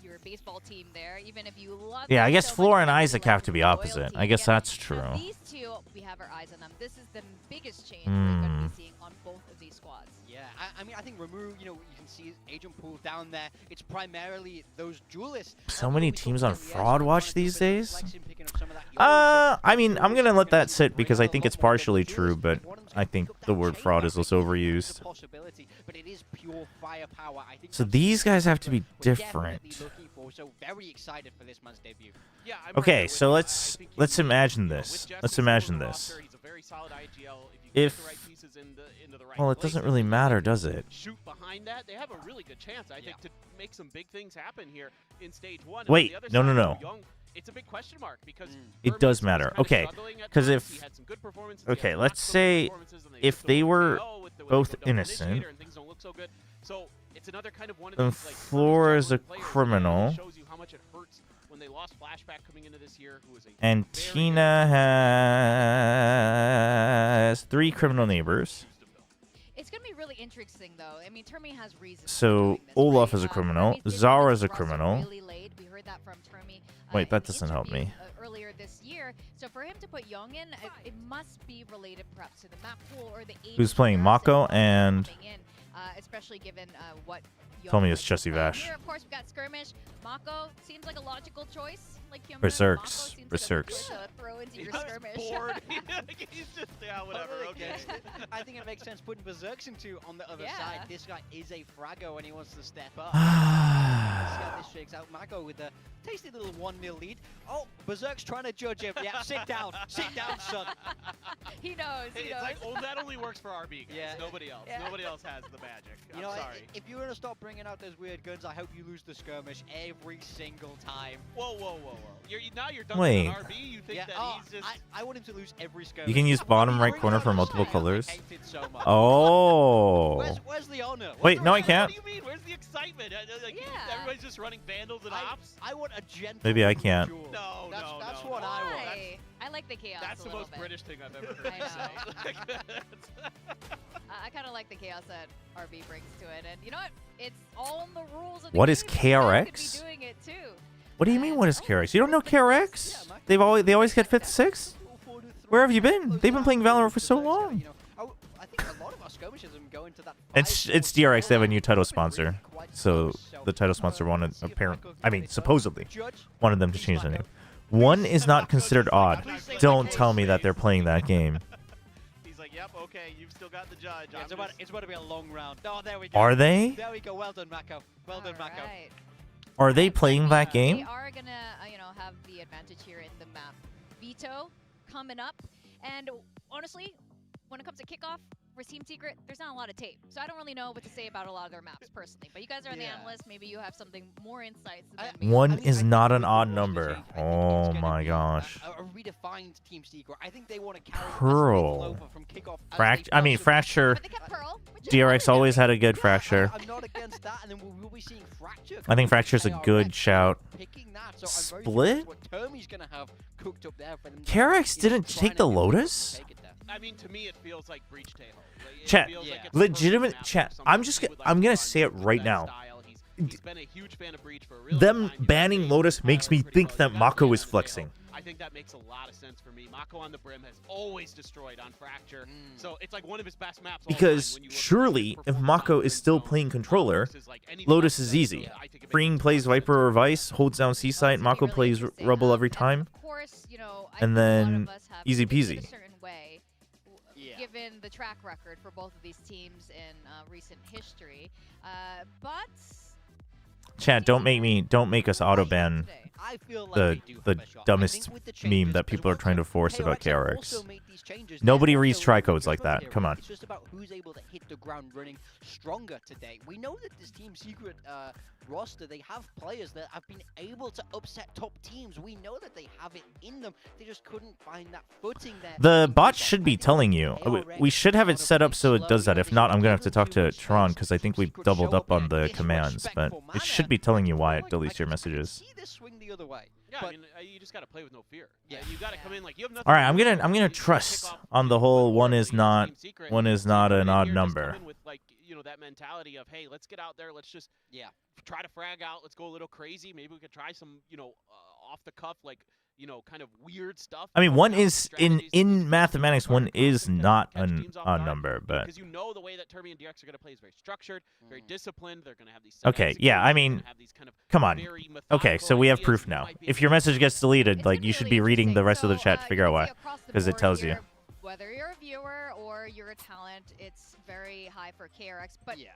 your baseball team there. Even if you love Yeah, them I guess so much, Flora and they Isaac have to be loyalty opposite. I guess again. that's true. Now, these two, we have our eyes on them. This is the biggest change we're going to be seeing on both of these squads. Yeah, I mean, I think Ramu, you can see agent pool down there. It's primarily those duelists. So many teams on Fraud Watch these days. I mean, I'm gonna let that sit because I think it's partially true, but I think the word fraud is also overused. So these guys have to be different. Yeah, I'm Okay, right so there with you. I let's think imagine with this. Jess Let's and imagine Silver this. roster, he's a very solid IGL. If- you get the right pieces into the right Well, it doesn't places, really and matter, can does it? Shoot behind that, they have a really good chance, I think, to make some big things happen here in stage 1. And on Wait, the other no, side, no. Young, it's a big question mark because It does matter. Okay, because if okay, let's say if they were both innocent, so it's another kind of one of then these, like, Floor is a players, and it criminal, shows you how much it hurts when they lost Flashback coming into this year, who was a and very Tina has 3 criminal neighbors. It's going to be really interesting, though. I mean, Termi has reasons. So, for doing this, Olaf right? is a criminal, Termi's been Zara on is a this roster criminal. Really late. We heard that from Termi. Wait, In that the doesn't help interview, me. Earlier this year. So for him to put Young in, it must be related perhaps to the map pool or the age. Who's playing, of Mako coming and- in, especially given what. Tell me Young it's was Jesse playing. Vash. Here, of course, we got Skirmish. Mako seems like a logical choice. Like Hyunbin. Berserks. Mako seems like a Berserks. good, throw into He's your just Skirmish. bored. He's just, yeah, whatever, okay. I think it makes sense putting Berserks into on the other Yeah. side. This guy is a fraggo and he wants to step up. Let's see how this shakes out. Mako with a tasty little 1-0 lead. Oh, Berserk's trying to judge him. Yeah, sit down. Sit down, son. He knows. He Hey, knows. it's like, oh, that only works for RB, guys. Yeah. Nobody else. Yeah. Nobody else has the magic. You I'm know, sorry. if you're going to stop bringing out those weird guns, I hope you lose the skirmish every single time. Whoa, whoa, whoa, whoa. Now you're done Wait. on RB? You think that he's just... I want him to lose every skirmish. You can use bottom right Bring corner out for the multiple shine. colors. I hate it so much. Oh. Where's the honor? Wait, no, I can't. What do you mean? Where's the excitement? Like, Yeah. Everybody's just running vandals and ops? I want a gentle. Maybe I can't. duel. No, That's no, that's no, what no. I want. Why? I like the chaos. That's a the little most bit. British thing I've ever heard I you say. I kind of like the chaos that RB brings to it, and you know what? It's all in the rules of the What game. is You guys could KRX? be doing it too. What do you mean, what is KRX? You don't know KRX? They always get 5th, 6th? Where have you been? They've been playing Valorant for so long. You know, I think a lot of our skirmishes go into that. It's DRX. They have a new title sponsor, so the title sponsor wanted supposedly wanted them to change the name. 1 is not considered odd. Don't tell me that they're playing that game. He's like, yep, okay, you've still got the judge. Yeah, I'm it's about just- to be a long round. Oh, there we go. Are they? There we go. Well done, Mako. Well done, Mako. Alright. Are they playing that They game? are gonna, have the advantage here in the map. Veto coming up, and honestly, when it comes to kickoff for Team Secret, there's not a lot of tape, so I don't really know what to say about a lot of their maps personally. But you guys are the Yeah. analysts. Maybe you have something more insights than me. 1 I mean, is I think not with an the odd rules number. change, I think Oh it's gonna my be gosh. A redefined Team Secret. I think they want to carry Pearl. as little over from kickoff as Fract. they I mean, possibly Fracture. But they kept Pearl, which is DRX another always good had a thing. good Yeah, Fracture. I'm not against that, and then we'll be seeing Fracture. I think coming Fracture's a from good KRX, shout. picking that, so I'm very Split? curious what Termi's gonna have cooked up there for them. KRX didn't trying take to the get Lotus? take it there. I mean, to me, it feels like Breach Tail. It Chat, feels like yeah. it's a legitimate perfect map chat, for I'm someone just who gonna- would like I'm to gonna run say it with right that now. style. He's been a huge fan of Breach for a really Them long time. He's banning been Lotus playing makes me pretty think well. that You gotta Mako ban is on the flexing. tail. I think that makes a lot of sense for me. Mako on the brim has always destroyed on Fracture, so it's like one of his best maps. all the time Because when you look at surely, his if performance Mako on is still Brimstone playing controller, versus, like, any Lotus map is that- easy. so I think it makes Freeing a plays lot of Viper or sense. Vice, holds down C site, It's Mako gonna be plays really interesting. Rubble every And time. of course, I And think a lot then of us have easy predicted peasy. a certain way, Yeah. given the track record for both of these teams in recent history. But Chat, don't make us auto ban I feel like the they do the have a shot. I dumbest think with the meme changes, that as people are well, trying to force about KRX have KRX. also made these changes. Nobody They're reads also able tricodes to like control that. here. Come on. It's just about who's able to hit the ground running stronger today. We know that this Team Secret roster, they have players that have been able to upset top teams. We know that they have it in them. They just couldn't find that footing there. The to do bot that. should I be think telling with you. KRX, We should have it set up so it does that. If not, I'm gonna have to talk to slowly Tron as because I think we Team Secret doubled show up on there, the it's commands. But respectful it should should be telling you why it deletes your I messages. see this swing the other way. Yeah, but I mean, you just gotta play with no fear. Yeah. You gotta come in like you have nothing. All right, to I'm lose. gonna You just trust kick off on the with whole one one is team not secret. one is So not you an come in odd here, just come number. in with like that mentality of, hey, let's get out there, let's just yeah, try to frag out, let's go a little crazy. Maybe we could try some off the cuff like kind of weird stuff. I mean, Throw one out is strategies in mathematics, one is to not catch an teams off odd guard, number, but because the way that Termi and DRX are going to play is very structured, very disciplined. They're going to have these set okay, yeah. I executions, they're mean, gonna have these kind of come on. very Okay, methodical so we have ideas. proof You now. might be If able your to- message gets deleted, It's like gonna you be should really be reading the interesting. rest of the So, chat to figure you out can why. see across the 'Cause it board tells you. here, whether you're a viewer or you're a talent, it's very high for KRX. But yeah.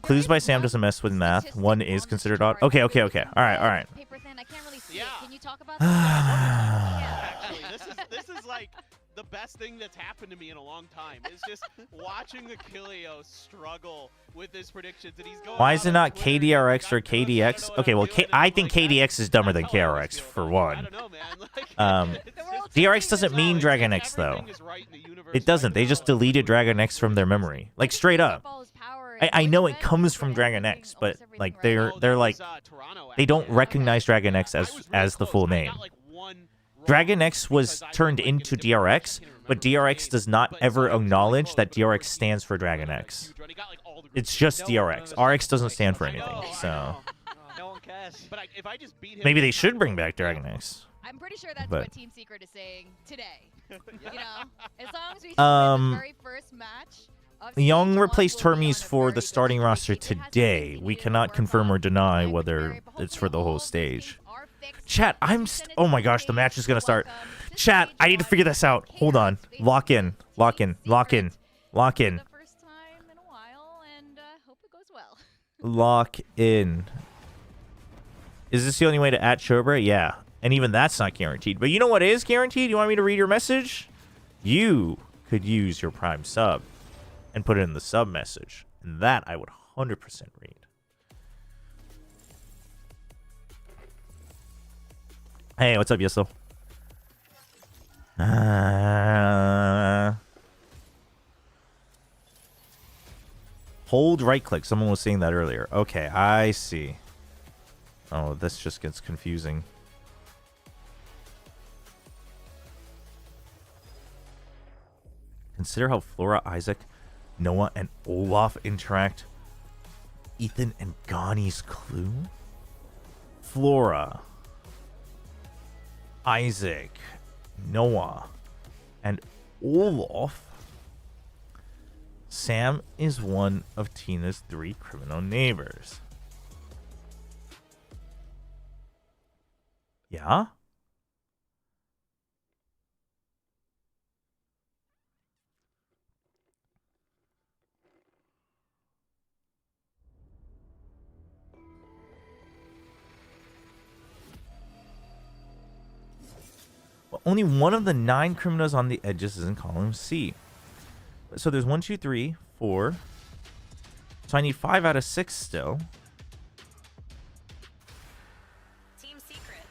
Clues by Sam doesn't mess with math. One is considered odd. Okay. All right. Paper thin. I can't really see Yeah. it. Can you talk about that? Actually, this is like the best thing that's happened to me in a long time. Is just watching Achilleo struggle with his predictions, and he's going. Why out is it on not Twitter, he's KDRX or like, I don't know KDX? what Okay, I'm well, doing, and I I'm think like, KDX is dumber than that's how I always KRX feel for about it. I one. don't know, man. Like, DRX doesn't mean Dragon X though. everything is right in the universe It doesn't. right They now. just deleted Dragon X from their memory, like straight up. I know it comes from Dragon X, but like they're like they don't recognize Dragon X as the full name. Dragon X was turned into DRX, but DRX does not ever acknowledge that DRX stands for Dragon X. It's just DRX. RX doesn't stand for anything, so No one cares. But if I just beat him, maybe they should bring back Dragon X. I'm pretty sure that's But- what Team Secret is saying today. As long as we win the very first match. Young replaced Hermes for the starting roster today. We cannot confirm or deny whether it's for the whole stage. Chat, oh my gosh, the match is gonna start. Chat, I need to figure this out. Hold on. Lock in. The first time in a while, and hope it goes well. Lock in. Is this the only way to @Chobra? Yeah. And even that's not guaranteed. But you know what is guaranteed? You want me to read your message? You could use your Prime sub and put it in the sub message. And that I would 100% read. Hey, what's up, Yesel? Hold right click. Someone was saying that earlier. Okay, I see. Oh, this just gets confusing. Consider how Flora, Isaac, Noah, and Olaf interact. Ethan and Ghani's clue? Flora, Isaac, Noah, and Olaf. Sam is one of Tina's 3 criminal neighbors. Yeah? Well, only one of the 9 criminals on the edges is in column C. So there's 1, 2, 3, 4. So I need 5 out of 6 still. Team Secret.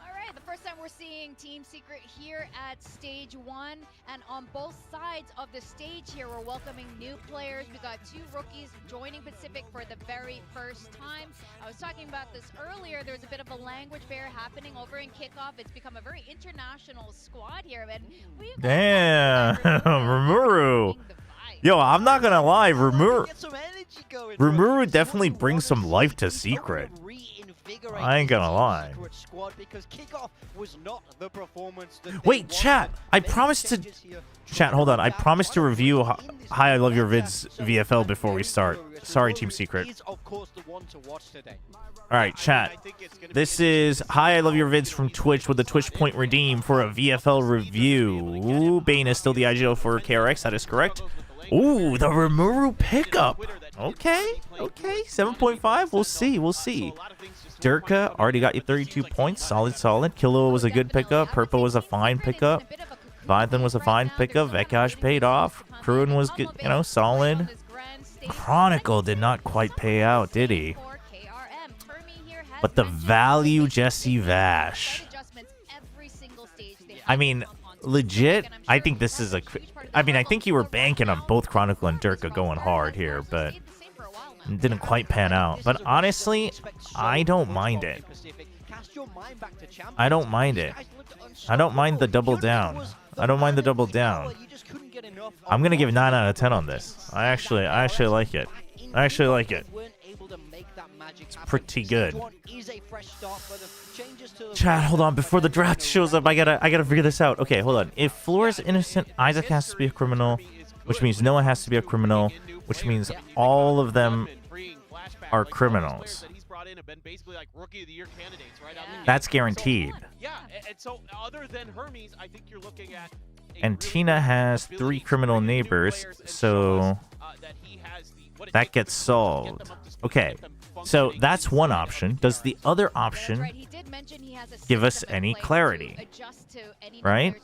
All right, the first time we're seeing Team Secret here at stage 1, and on both sides of the stage here, we're welcoming new players. We got 2 rookies joining Pacific for the very first time. I was talking about this earlier. There's a bit of a language barrier happening over in kickoff. It's become a very international squad here, and we've got Damn, Rimuru. Yo, I'm not gonna lie, Rimuru definitely brings some life to Secret. I ain't gonna lie. Wait, chat. I promised to... Chat, hold on. I promised to review Hi, I Love Your Vids VFL before we start. Sorry, Team Secret. Alright, chat. This is Hi, I Love Your Vids from Twitch with the Twitch point redeem for a VFL review. Ooh, Bane is still the IGO for KRX. That is correct. Ooh, the Rimuru pickup. Okay. 7.5. We'll see. Durka already got you 32 points. Solid. Kilo was a good pickup. Purple was a fine pickup. Vithan was a fine pickup. Vekash paid off. Kruin was good, solid. Chronicle did not quite pay out, did he? But the value Jesse Vash. I mean, legit, I think this is I think you were banking on both Chronicle and Durka going hard here, but out. didn't quite pan out. But honestly, I don't mind it. I don't mind it. I don't mind the double down. I don't mind the double down. I'm gonna give 9 out of 10 on this. I actually like it. I actually like it. It's pretty good. Chat, hold on. Before the draft shows up, I gotta figure this out. Okay, hold on. If Floor is innocent, Isaac has to be a criminal, which means Noah has to be a criminal, which means all of them are criminals. That's guaranteed. Yeah, and so other than Hermes, I think you're looking at. And Tina has 3 criminal neighbors, so that gets solved. Okay, so that's one option. Does the other option give us any clarity? Right?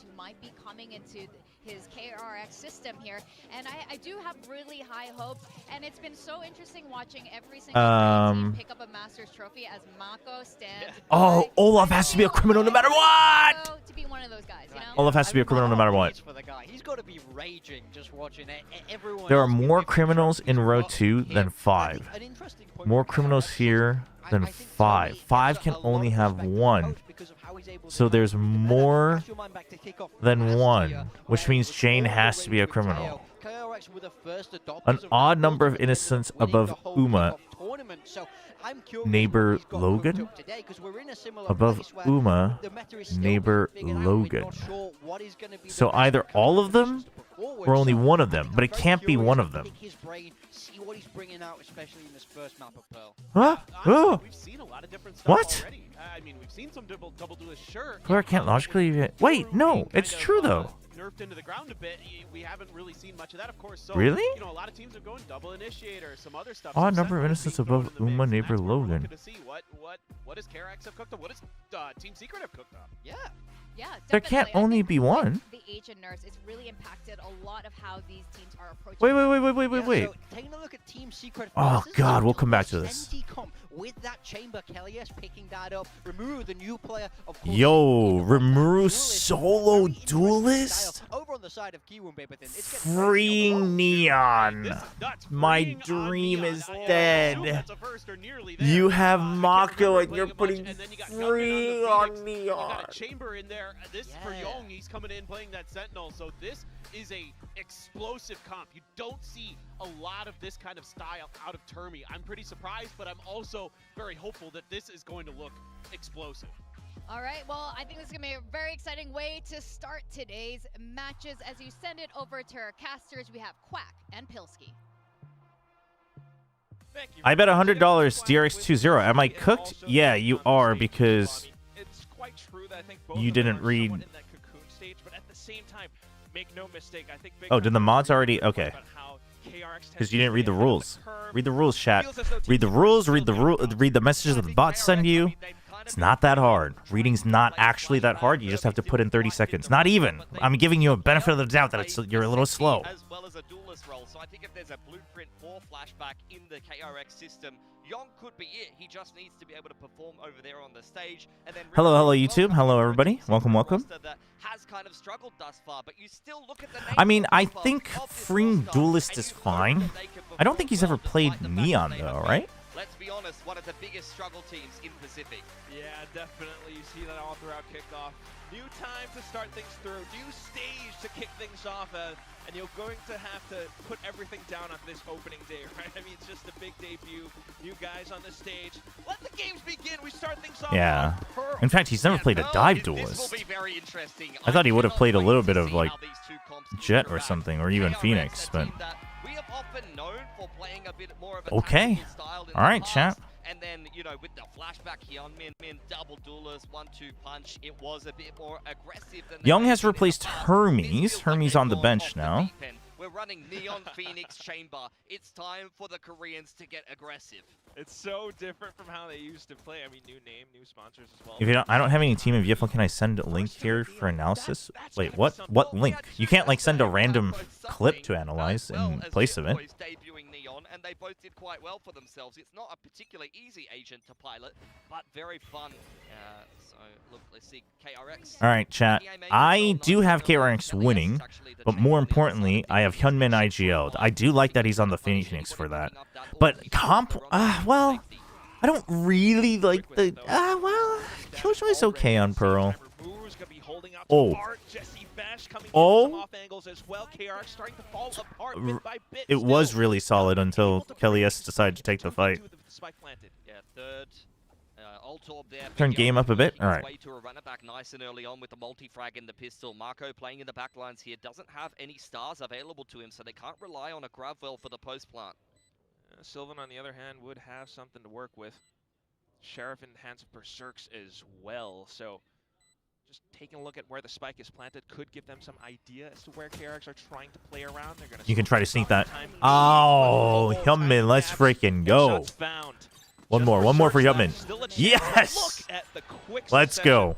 His KRX system here, and I do have really high hopes, and it's been so interesting watching every single team pick up a Masters trophy as Mako stands. Oh, Olaf has to be a criminal no matter what! To be one of those guys, you know? Olaf has to be a criminal no matter what. He's got to be raging just watching it. There are more criminals in row 2 than 5. More criminals here than 5. 5 can only have 1. So there's more than 1, which means Jane has to be a criminal. An odd number of innocents above Uma. Neighbor Logan? Above Uma, neighbor Logan. So either all of them or only one of them, but it can't be one of them. Huh? Oh! What? I mean, we've seen some double duelists, sure. Claire can't logically. Wait, no, it's true though. Nerfed into the ground a bit. We haven't really seen much of that, of course. So, really? You know, a lot of teams are going double initiator, some other stuff. Odd number of innocents above Uma, neighbor Logan. To see what does KRX have cooked up? What does Team Secret have cooked up? Yeah, there can't only be one. The agent nurse is really impacted a lot of how these teams are approaching. Wait. So, taking a look at Team Secret. Oh God, we'll come back to this. With that chamber, Kelly is picking that up. Rimuru, the new player, of course. Yo, Rimuru solo duelist? Over on the side of Kiwoom, Freeing Neon. My dream is dead. You have Mako and you're putting Freeing on Neon. You got a chamber in there. This for Young, he's coming in playing that Sentinel. So this is a explosive comp. You don't see a lot of this kind of style out of Termi. I'm pretty surprised, but I'm also very hopeful that this is going to look explosive. All right, well, I think this is going to be a very exciting way to start today's matches. As you send it over to our casters, we have Quack and Pilsky. I bet $100 DRX20. Am I cooked? Yeah, you are, because you didn't read. Oh, did the mods already? Okay. Because you didn't read the rules. Read the rules, chat. Read the rules. Read the messages that the bots send you. It's not that hard. Reading's not actually that hard. You just have to put in 30 seconds. Not even. I'm giving you a benefit of the doubt that you're a little slow. As well as a duelist role. So I think if there's a blueprint for flashback in the KRX system, Young could be it. He just needs to be able to perform over there on the stage. And then hello YouTube. Hello everybody. Welcome. Has kind of struggled thus far, but you still look at the I mean, I think Freeing Duelist is fine. I don't think he's ever played Neon though, right? Let's be honest, one of the biggest struggle teams in Pacific. Yeah, definitely. You see that all throughout kickoff. New time to start things through. New stage to kick things off. And you're going to have to put everything down on this opening day, right? I mean, it's just a big debut. New guys on the stage. Let the games begin. We start things off. Yeah. In fact, he's never played a dive duelist. This will be very interesting. I thought he would have played a little bit of like Jet or something, or even Phoenix, but. We have often known for playing a bit more of a okay. All right, chat. And then, you know, with the flashback here on Min double duelist, 1-2 punch, it was a bit more aggressive than Young has replaced Hermes. Hermes on the bench now. We're running Neon Phoenix Chamber. It's time for the Koreans to get aggressive. It's so different from how they used to play. I mean, new name, new sponsors as well. If you don't, I don't have any team of VFL. Can I send a link here for analysis? Wait, what? What link? You can't like send a random clip to analyze in place of it. Debuting Neon, and they both did quite well for themselves. It's not a particularly easy agent to pilot, but very fun. So look, let's see KRX. All right, chat. I do have KRX winning, but more importantly, I have Hyunmin IGL'd. I do like that he's on the Phoenix for that. But comp, well, I don't really like the. Well, Killjoy's okay on Pearl. Oh. Oh. It was really solid until Kelly S decided to take the fight. Turn game up a bit. All right. Way to a runner back nice and early on with the multi-frag in the pistol. Marco playing in the backlines here doesn't have any stars available to him, so they can't rely on a Gravwell for the post plant. Sylvan, on the other hand, would have something to work with. Sheriff in hands of Berserks as well, so just taking a look at where the spike is planted could give them some idea as to where KRX are trying to play around. They're gonna You can try to sneak that. Oh, Hyunmin, let's freaking go. One more for Hyunmin. Yes! Let's go.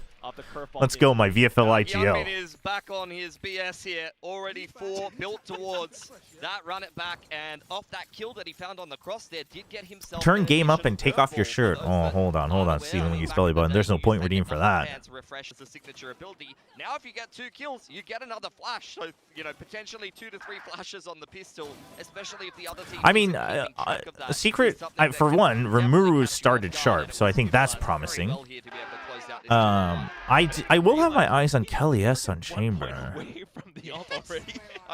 Let's go, my VFL IGL. Hyunmin is back on his BS here, already 4 built towards that run it back, and off that kill that he found on the cross there, did get himself. Turn game up and take off your shirt. Oh, hold on. Steven Lee's belly button. There's no point redeeming for that. Refresh the signature ability. Now, if you get 2 kills, you get another flash. So, you know, potentially 2 to 3 flashes on the pistol, especially if the other team. I mean, a secret. For one, Rimuru started sharp, so I think that's promising. I will have my eyes on Kelly S on Chamber. I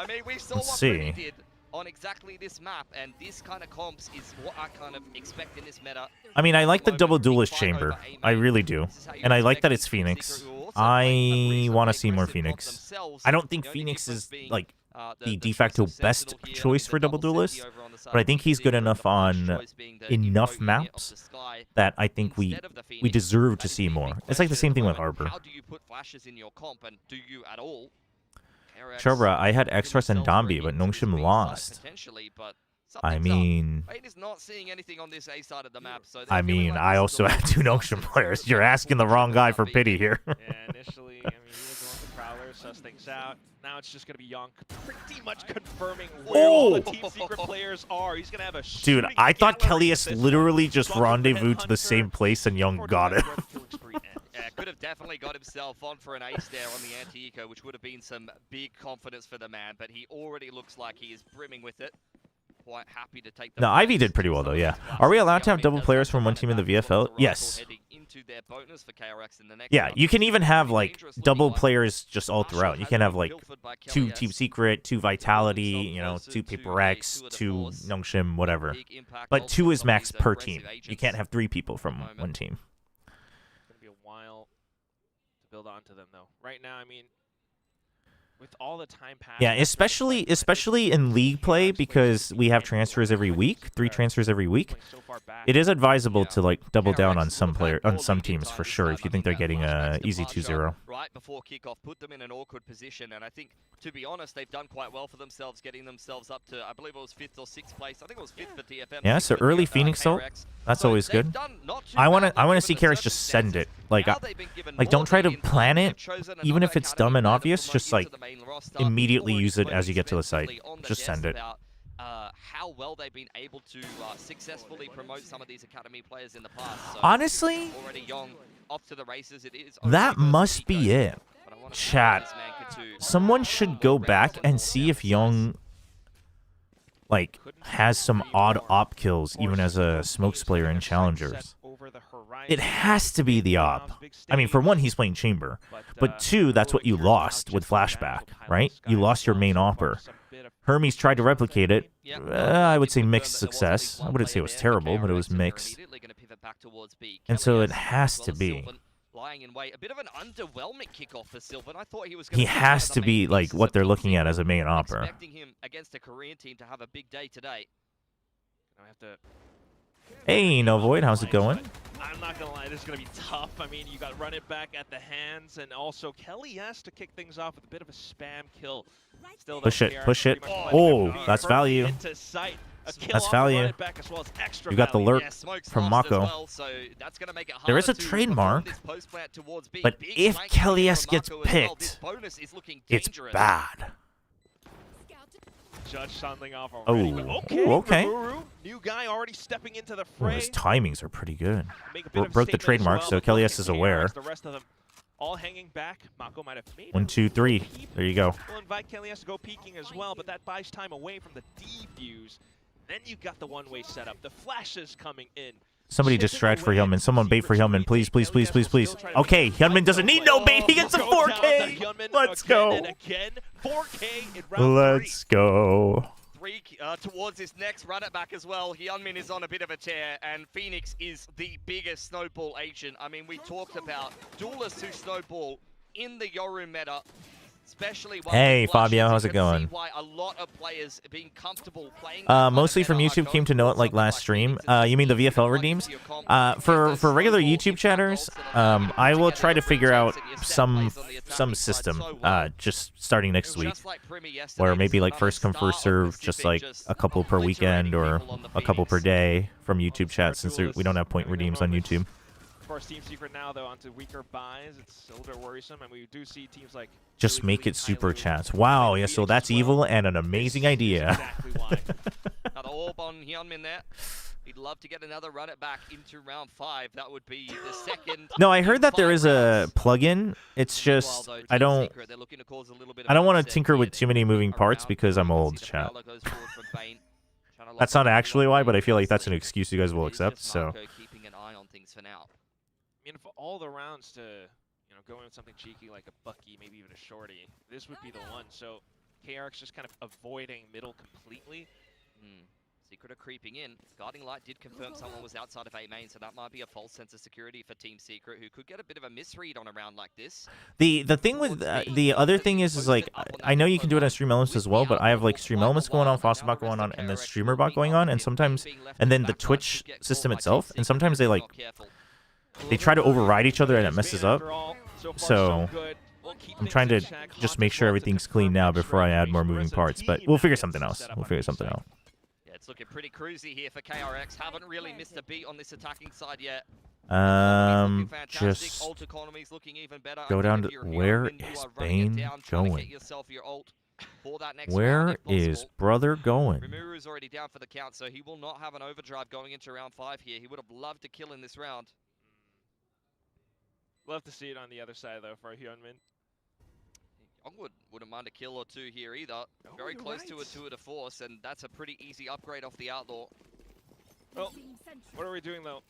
mean, we saw Let's what see. Brady did on exactly this map, and this kind of comps is what I kind of expect in this meta. I mean, I like the double duelist Chamber. I really do. And I like that it's Phoenix. I want to see more Phoenix. I don't think Phoenix is, like, the de facto best choice for double duelist, but I think he's good enough on enough maps that I think we deserve to see more. It's like the same thing with Harbor. How do you put flashes in your comp, and do you at all? Chobra, I had Express and Dombi, but Nongshim lost. I mean, I also had 2 Nongshim players. You're asking the wrong guy for pity here. Yeah, initially, I mean, he was going with the Prowler, suss things out. Now it's just going to be Yonk pretty much confirming where all the Team Secret players are. He's going to have a dude, I thought Kellyus literally just rendezvoused to the same place and Young got it. Yeah, could have definitely got himself on for an ace there on the anti-eco, which would have been some big confidence for the man, but he already looks like he is brimming with it. Quite happy to take the No, Ivy did pretty well, though, yeah. Are we allowed to have double players from one team in the VFL? Yes. Yeah, you can even have, like, double players just all throughout. You can have, like, 2 Team Secret, 2 Vitality, you know, 2 Paper X, 2 Nongshim, whatever. But 2 is max per team. You can't have 3 people from one team. It's going to be a while to build onto them, though. Right now, I mean, with all the time passed. Yeah, especially in league play, because we have transfers every week, 3 transfers every week. It is advisable to like double down on some teams for sure if you think they're getting a easy 2-0. Right before kickoff, put them in an awkward position, and I think, to be honest, they've done quite well for themselves, getting themselves up to, I believe it was 5th or 6th place. I think it was 5th for DFM. Yeah, so early Phoenix ult, that's always good. I want to see KRX just send it. Like don't try to plan it, even if it's dumb and obvious. Just like immediately use it as you get to the site. Just send it. How well they've been able to successfully promote some of these academy players in the past. So honestly, already Young off to the races. It is that must be it. Chat, someone should go back and see if Young like has some odd op kills even as a smokes player in challengers. It has to be the op. I mean, for one, he's playing Chamber, but 2, that's what you lost with Flashback, right? You lost your main opper. Hermes tried to replicate it. I would say mixed success. I wouldn't say it was terrible, but it was mixed. And so it has to be. Lying in wait. A bit of an underwhelming kickoff for Sylvan. I thought he was He has to be like what they're looking at as a main opera. Expecting him against a Korean team to have a big day today. I have to. Hey, No Void, how's it going? I'm not gonna lie, this is gonna be tough. I mean, you got run it back at the hands, and also Kelly has to kick things off with a bit of a spam kill. Still push it. Oh, that's value. That's value. You got the lurk from Mako. There is a trademark, but if Kelly S gets picked, it's bad. judge something off already. But Ooh, okay. Rimuru, new guy already stepping into the Ooh, fray. his timings are pretty good. Make a bit of a Broke the statement as trademark, well, so but Kelly look S at is aware. KRX, the rest of them all hanging back. Mako might have made 1, 2, 3. There you go. We'll invite Kelly S to go peeking as well, but that buys time away from the defuse. Then you've got the one-way setup. The flashes coming in. Somebody distract for Hyunmin. Someone bait for Hyunmin. Please, please, please, please, please. Okay, Hyunmin doesn't need no bait. He gets a 4K. Let's go. Again, 4K in round Let's go. Three towards his next run it back as well. Hyunmin is on a bit of a tear, and Phoenix is the biggest snowball agent. I mean, we talked about duelists who snowball in the Yoru meta. Especially hey Fabio, how's it going? Why a lot of players being comfortable playing mostly from YouTube, came to know it like last stream. You mean the VFL redeems? For regular YouTube chatters, I will try to figure out some system just starting next week, where maybe like first come first serve, just like a couple per weekend or a couple per day from YouTube chat, since we don't have point redeems on YouTube. As far as Team Secret now, though, onto weaker buys, it's a little bit worrisome, and we do see teams like... Just make it super chats. Wow, yeah, so that's evil and an amazing idea. Exactly why. Another orb on Hyunmin there. He'd love to get another run it back into round 5. That would be the second... No, I heard that there is a plugin. It's just, I don't want to tinker with too many moving parts because I'm old, chat. That's not actually why, but I feel like that's an excuse you guys will accept, so... Keeping an eye on things for now. I mean, for all the rounds to, go in with something cheeky like a Bucky, maybe even a Shorty, this would be the one. So KRX just kind of avoiding middle completely. Secret are creeping in. Guarding Light did confirm someone was outside of A main, so that might be a false sense of security for Team Secret, who could get a bit of a misread on a round like this. The thing with the other thing is like, I know you can do it on Stream Elements as well, but I have like Stream Elements going on, Fosterbot going on, and then StreamerBot going on, and sometimes, and then the Twitch system itself, and sometimes they like, they try to override each other and it messes up. So I'm trying to just make sure everything's clean now before I add more moving parts, but we'll figure something else. We'll figure something out. Yeah, it's looking pretty cruisy here for KRX. Haven't really missed a beat on this attacking side yet. Just ult economy's looking even better. go down to, where is Bane going? Where is brother going? Rimuru's already down for the count, so he will not have an overdrive going into round 5 here. He would have loved to kill in this round. Love to see it on the other side, though, for Hyunmin. Youngwood wouldn't mind a kill or two here either. Very close to a 2 to force, and that's a pretty easy upgrade off the Outlaw. Well, what are we doing, though?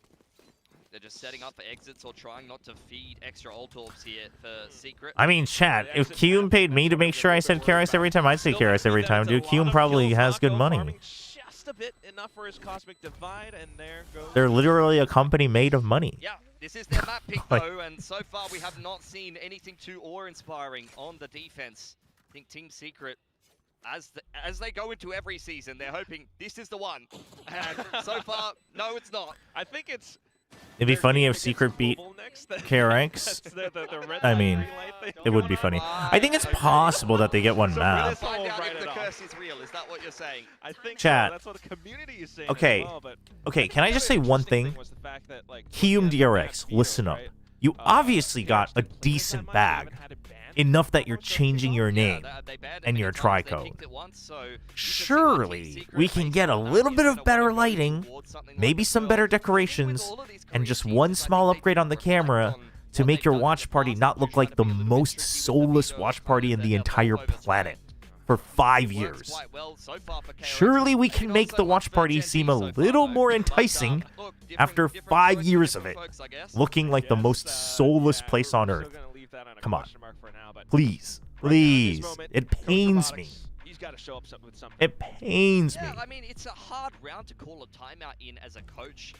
They're just setting up for exits or trying not to feed extra ult orbs here for Secret. I mean, chat, if Kium paid me to make sure I said KRX every time, I'd say KRX every time, dude. Kium probably has good money. Just a bit enough for his Cosmic Divide, and there goes... They're literally a company made of money. Yeah, this is their map pick, though, and so far we have not seen anything too awe-inspiring on the defense. I think Team Secret, as they go into every season, they're hoping this is the one. And so far, no, it's not. I think it's... It'd be funny if Secret beat KRX. I mean, it would be funny. I think it's possible that they get one map. Find out if the curse is real. Is that what you're saying? I think chat. That's what the community is saying. Okay. As well, but Okay, can I just say one thing? Kium DRX, listen up. You obviously got a decent bag. Enough that you're changing your name and your tricode. Surely we can get a little bit of better lighting, maybe some better decorations, and just one small upgrade on the camera to make your watch party not look like the most soulless watch party in the entire planet for 5 years. Surely we can make the watch party seem a little more enticing after 5 years of it, looking like the most soulless place on earth. Come on. Please. Please. It pains me. It pains me. Yeah, I mean, it's a hard round to call a timeout in as a coach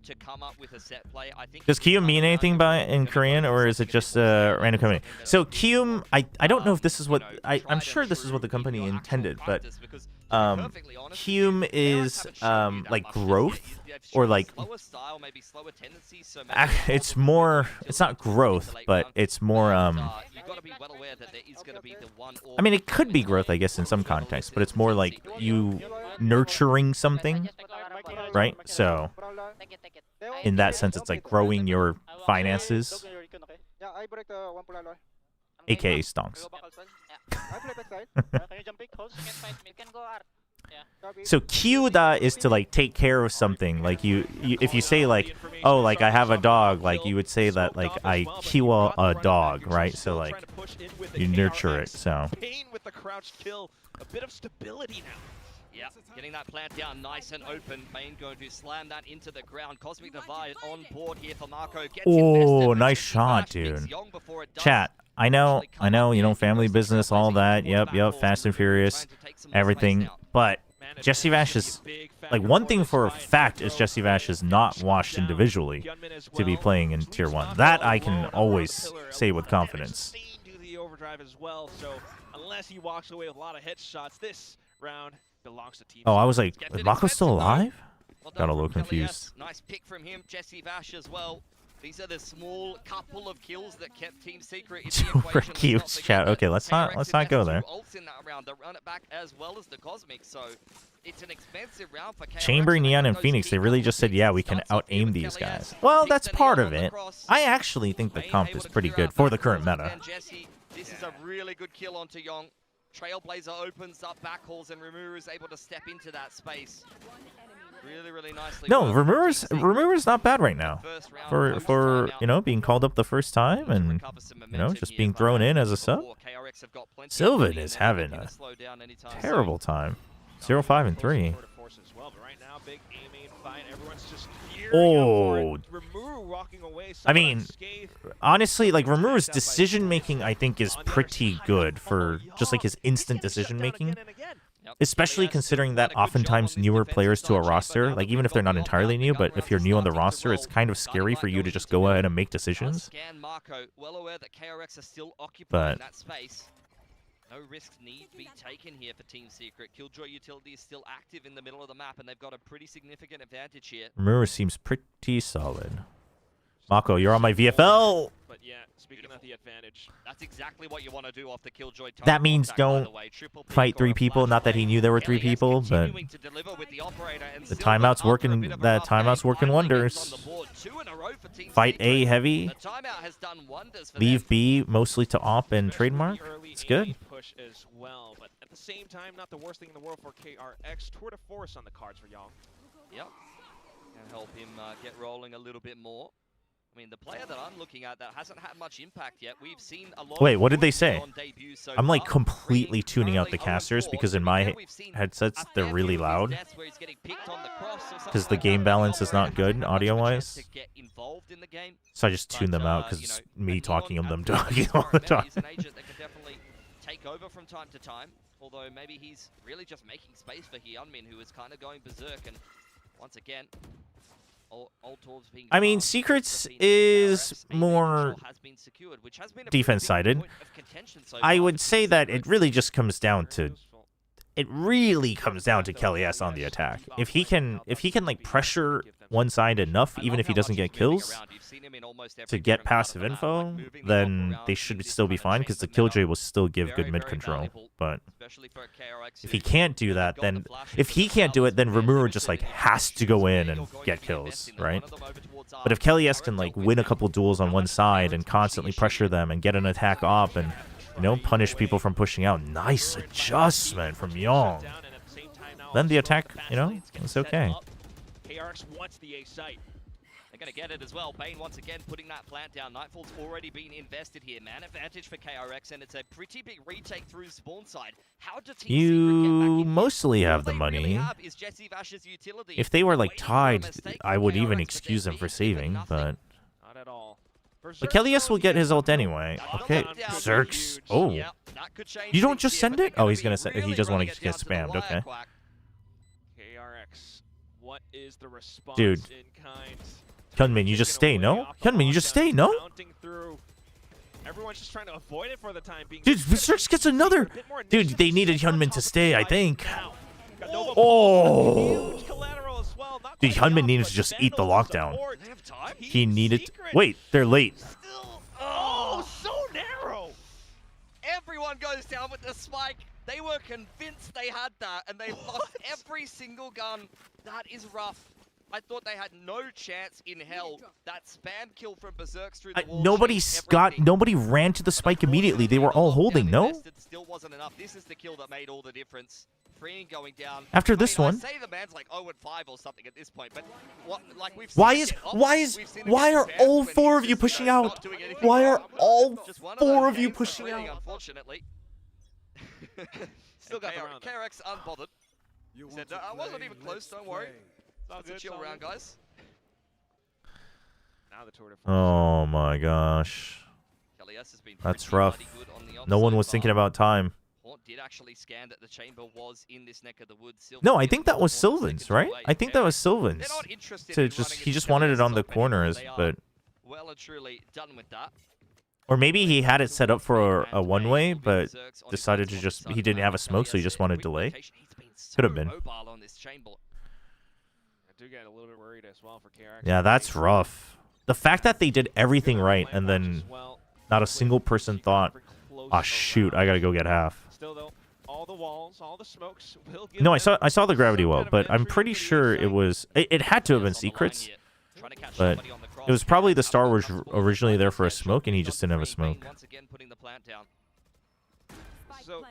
to come up with a set play. I think. Does Kium mean anything in Korean, or is it just a random company? So Kium, I don't know if this is what I'm sure this is what the company intended, but Kium is like growth, or like it's more. It's not growth, but it's more I mean, it could be growth, I guess, in some contexts, but it's more like you nurturing something, right? So in that sense, it's like growing your finances, aka stonks. So Kyuda is to like take care of something. Like you if you say like, oh, like I have a dog, like you would say that like I kill a dog, right? So like you nurture it. So Bane with the crouched kill, a bit of stability now. Yeah, getting that plant down nice and open. Bane going to slam that into the ground. Cosmic Divide on board here for Marco. Gets oh, invested. nice shot, dude. Chat. I know, you know, family business, all that. Yep, Fast and Furious, everything. But Jesse Vash is, like, one thing for a fact is Jesse Vash is not washed individually to be playing in Tier 1. That I can always say with confidence. Do the overdrive as well, so unless he walks away with a lot of headshots, this round belongs to Team. Oh, I was like, is Mako still alive? Got a little confused. Nice pick from him, Jesse Vash as well. These are the small couple of kills that kept Team Secret in the Super equation. cute chat. Okay, let's not go there. Ults in that round, the run it back as well as the Cosmic, so it's an expensive round for KRX. Chamber, Neon, and Phoenix, they really just said, yeah, we can out-aim these guys. Well, that's part of it. I actually think the comp is pretty good for the current meta. This is a really good kill onto Yong. Trailblazer opens up backhauls and Rimuru is able to step into that space. Really nicely. No, Rimura's not bad right now. For you know, being called up the first time and you know, just being thrown in as a sub. Sylvan is having a terrible time. 0-5 and 3. Oh, I mean, honestly, like Rimuru's decision making, I think, is pretty good for just like his instant decision making. Especially considering that oftentimes newer players to a roster, like even if they're not entirely new, but if you're new on the roster, it's kind of scary for you to just go ahead and make decisions. But no risks need to be taken here for Team Secret. Killjoy utility is still active in the middle of the map, and they've got a pretty significant advantage here. Rimuru seems pretty solid. Mako, you're on my VFL. But yeah, speaking of the advantage, that's exactly what you want to do off the Killjoy. That means don't fight 3 people. Not that he knew there were 3 people, but the timeout's working. That timeout's working wonders. Fight A heavy. Leave B mostly to op and trademark. It's good. Push as well, but at the same time, not the worst thing in the world for KRX. Tour de force on the cards for Yong. Yep, can help him get rolling a little bit more. I mean, the player that I'm looking at that hasn't had much impact yet. We've seen a lot. Wait, what did they say? I'm like completely tuning out the casters because in my headsets they're really loud. Because the game balance is not good audio-wise. So I just tune them out because it's me talking and them talking all the time. He's an agent that can definitely take over from time to time. Although maybe he's really just making space for Hyunmin, who is kind of going berserk. And once again, I mean, Secrets is more defense-sided. I would say that it really just comes down to Kelly S on the attack. If he can like pressure one side enough, even if he doesn't get kills, to get passive info, then they should still be fine because the Killjoy will still give good mid control. But if he can't do that, then if he can't do it, then Rimuru just like has to go in and get kills, right? But if Kelly S can like win a couple duels on one side and constantly pressure them and get an attack up and you know, punish people from pushing out. Nice adjustment from Yong. Then the attack, you know, it's okay. KRX wants the A site. They're going to get it as well. Bane once again putting that plant down. Nightfall's already been invested here. Man advantage for KRX, and it's a pretty big retake through spawn side. How do Team You mostly have the money. If they were like tied, I would even excuse them for saving, but... Not at all. But Kelly S will get his ult anyway. Okay, Zerx. Oh, you don't just send it? Oh, he's gonna send. He just want to get spammed. Okay. KRX, what is the response dude. in kind? Hyunmin, you just stay, no? Hyunmin, you just stay, no? Everyone's just trying to avoid it for the time being. Dude, Zerx gets another. Dude, they needed Hyunmin to stay, I think. Oh. Dude, Hyunmin needed to just eat the lockdown. He needed... Wait, they're late. Oh, so narrow! Everyone goes down with the spike. They were convinced they had that, and they lost every single gun. That is rough. I thought they had no chance in hell. That spam kill from Berserks through the wall. Nobody ran to the spike immediately. They were all holding, no? Still wasn't enough. This is the kill that made all the difference. Freeing going down. After this one. I say the man's like 0-5 or something at this point, but what, like we've why are all 4 of you pushing out? Why are all 4 of you pushing out? Unfortunately. Still got the round. KRX unbothered. Said, I wasn't even close, don't worry. It's a chill round, guys. Now the Tour de France. Oh my gosh. Kelly's has been That's rough. No one was thinking about time. Did actually scan that the chamber was in this neck of the woods. No, I think that was Sylvan's, right? I think that was Sylvan's. He just wanted it on the corners, but well and truly done with that. or maybe he had it set up for a one-way, but decided to he didn't have a smoke, so he just wanted delay. Could have been. I do get a little bit worried as well for KRX. Yeah, that's rough. The fact that they did everything right and then not a single person thought, "Oh shoot, I gotta go get half." Still though, all the walls, all the smokes will give No, I saw the gravity well, but I'm pretty sure it had to have been secrets. But it was probably the Star Wars originally there for a smoke, and he just didn't have a smoke. So,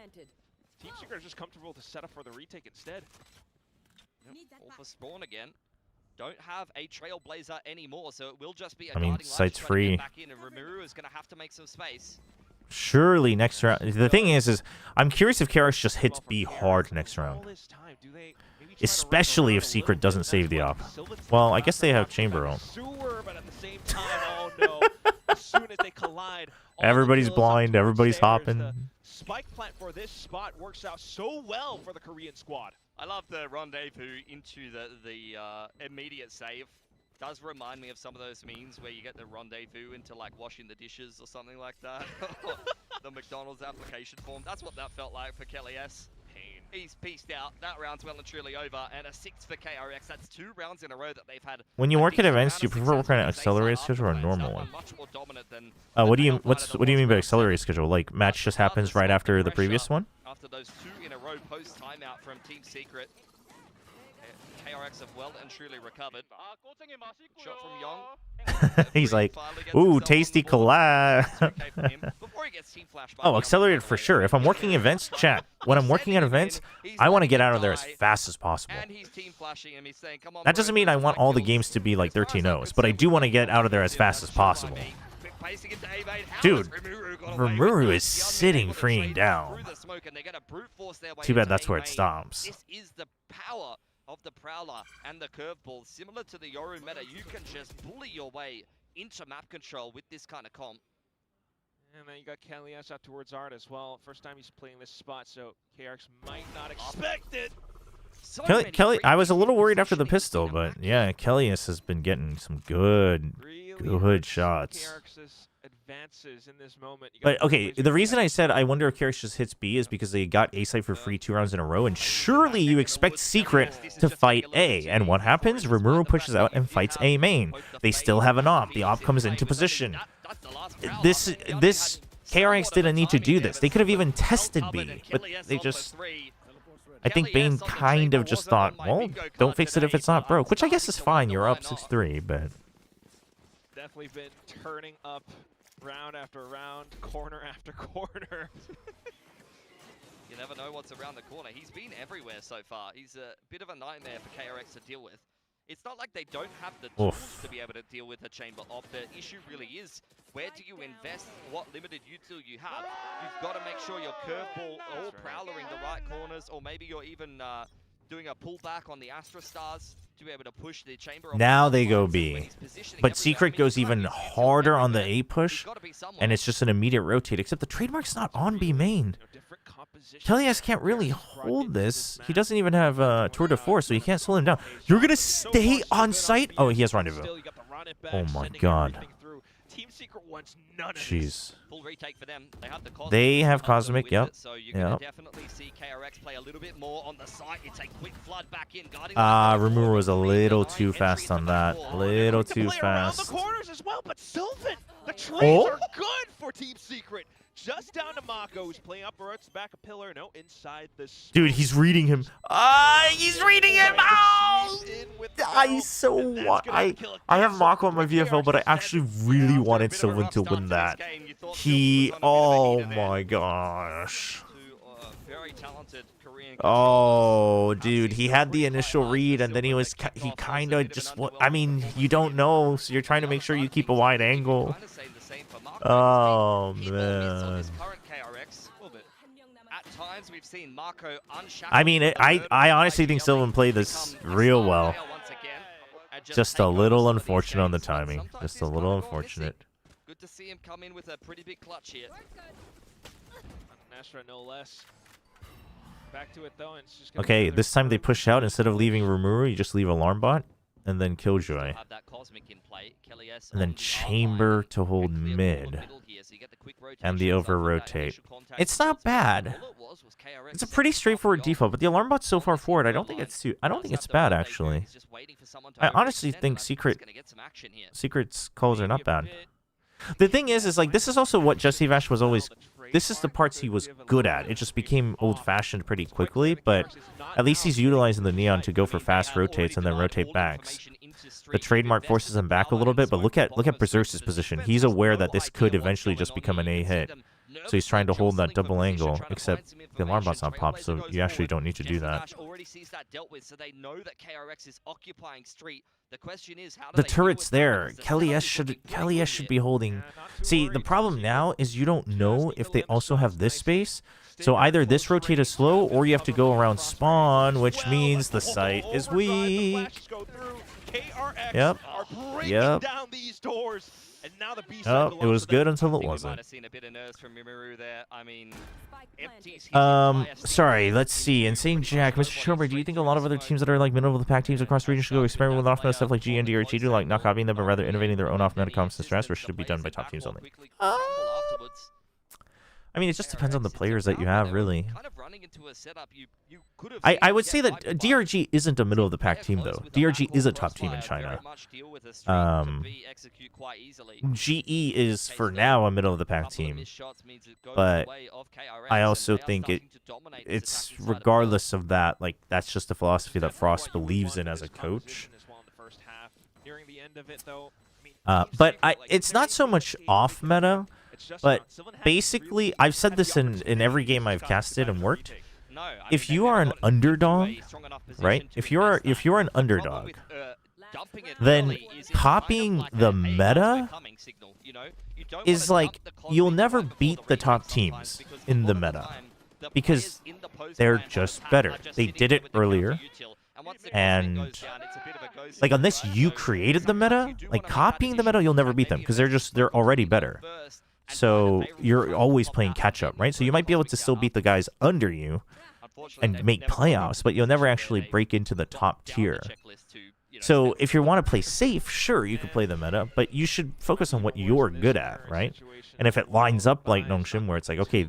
Team Secret is just comfortable to set up for the retake instead. All for spawn again. Don't have a Trailblazer anymore, so it will just be a I mean, guarding light site's trying to free. get back in, and Rimuru is going to have to make some space. Surely next round. The thing is I'm curious if KRX just hits B hard next round. Especially if Secret doesn't save the op. Well, I guess they have Chamber ult. But at the same time, oh no. As soon as they collide, Everybody's blind, everybody's hopping. Spike plant for this spot works out so well for the Korean squad. I love the rendezvous into the immediate save. Does remind me of some of those memes where you get the rendezvous into like washing the dishes or something like that. The McDonald's application form. That's what that felt like for Kelly S. Pain. He's pieced out. That round's well and truly over. And a 6 for KRX. That's 2 rounds in a row that they've had. When you work at events, do you prefer working on an accelerated schedule or a normal one? What do you mean by accelerated schedule? Like match just happens right after the previous one? After those 2 in a row post timeout from Team Secret. KRX have well and truly recovered. Shot from Young. He's like, ooh, tasty collab. Oh, accelerated for sure. If I'm working events, chat. When I'm working at events, I want to get out of there as fast as possible. That doesn't mean I want all the games to be like 13-0s, but I do want to get out of there as fast as possible. Dude, Rimuru is sitting freeing down. Too bad that's where it stops. This is the power of the Prowler and the Curveball. Similar to the Yoru meta, you can just bully your way into map control with this kind of comp. And then you got Kelly's out towards Art as well. First time he's playing this spot, so KRX might not expect it. Kelly, I was a little worried after the pistol, but yeah, Kellyus has been getting some good shots. KRX's advances in this moment. But okay, the reason I said I wonder if KRX just hits B is because they got A site for free 2 rounds in a row, and surely you expect Secret to fight A. And what happens? Rimuru pushes out and fights A main. They still have an op. The op comes into position. This KRX didn't need to do this. They could have even tested B, but they just... I think Bane kind of just thought, well, don't fix it if it's not broke, which I guess is fine. You're up 6-3, but... Definitely been turning up round after round, corner after corner. You never know what's around the corner. He's been everywhere so far. He's a bit of a nightmare for KRX to deal with. It's not like they don't have the tools to be able to deal with a chamber op. The issue really is, where do you invest what limited util you have? You've got to make sure your curveball all prowlering the right corners, or maybe you're even doing a pullback on the Astra Stars to be able to push the chamber. Now they go B. But Secret goes even harder on the A push, and it's just an immediate rotate, except the trademark's not on B main. Kellyas can't really hold this. He doesn't even have Tour de Force, so he can't slow him down. You're going to stay on site? Oh, he has Rendezvous. Oh my god. Jeez. They have Cosmic, yep. So you can definitely see KRX play a little bit more on the side. It's a quick flood back in. Rimuru was a little too fast on that. A little too fast. Around the corners as well, but Sylvan The trades Oh? are good for Team Secret. Just down to Mako, who's playing upwards, back a pillar. No, inside the Dude, he's reading him. He's reading him. Oh! I have Mako on my VFL, but I actually really wanted Sylvan to win that. Oh my gosh. Oh, dude, he had the initial read, and then he kind of just, I mean, you don't know, so you're trying to make sure you keep a wide angle. Oh, man. I mean, I honestly think Sylvan played this real well. Just a little unfortunate on the timing. Just a little unfortunate. Good to see him come in with a pretty big clutch here. Nasra, no less. Back to it though, and it's just Okay, this time they push out. Instead of leaving Rumuru, you just leave Alarm Bot and then Killjoy. And then Chamber to hold mid. And the over rotate. It's not bad. It's a pretty straightforward default, but the Alarm Bot's so far forward, I don't think it's bad actually. I honestly think Secret's calls are not bad. The thing is like this is also what Jesse Vash was always. This is the parts he was good at. It just became old-fashioned pretty quickly, but at least he's utilizing the Neon to go for fast rotates and then rotate backs. The trademark forces him back a little bit, but look at Berserk's position. He's aware that this could eventually just become an A hit. So he's trying to hold that double angle, except the alarm bot's not popped, so you actually don't need to do that. The turret's there. Kelly S should be holding. See, the problem now is you don't know if they also have this space. So either this rotate is slow, or you have to go around spawn, which means the site is weak. Yep. Yep. Oh, it was good until it wasn't. Sorry, let's see. Insane Jack, Mr. Chobra, do you think a lot of other teams that are like middle of the pack teams across the region should go experiment with off-meta stuff like G and DRT, like not copying them, but rather innovating their own off-meta comps and stress, or should it be done by top teams only? I mean, it just depends on the players that you have, really. I would say that DRG isn't a middle-of-the-pack team, though. DRG is a top team in China. GE is, for now, a middle-of-the-pack team. But I also think it's regardless of that, like, that's just the philosophy that Frost believes in as a coach. But it's not so much off-meta. But basically, I've said this in every game I've casted and worked. If you are an underdog, right? If you're an underdog, then copying the meta is like you'll never beat the top teams in the meta because they're just better. They did it earlier, and like unless you created the meta, like copying the meta, you'll never beat them because they're already better. So you're always playing catch up, right? So you might be able to still beat the guys under you and make playoffs, but you'll never actually break into the top tier. So if you want to play safe, sure, you could play the meta, but you should focus on what you're good at, right? And if it lines up like Nongshim, where it's like, okay,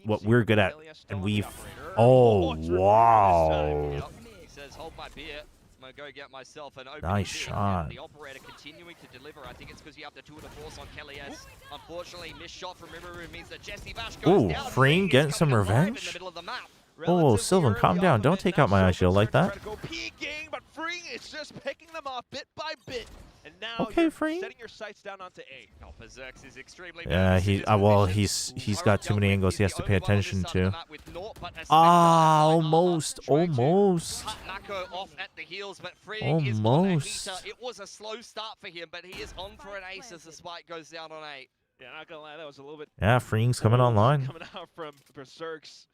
what we're good at, and we've... Oh, wow. Go get myself an nice shot. The operator continuing to deliver. I think it's because you have the 2 to force on Kelly S. Unfortunately, missed shot from Rimaru means that Jesse Vash goes down. Freeing getting some revenge. Oh, Sylvan, calm down. Don't take out my eye shield like that. Okay, Freeing. Yeah, he's got too many angles he has to pay attention to. Ah, almost. Almost. It was a slow start for him, but he is on for an ace as the spike goes down on 8. Yeah, not gonna lie, that was a little bit. Yeah, Freeing's coming online. Coming out from Berserks.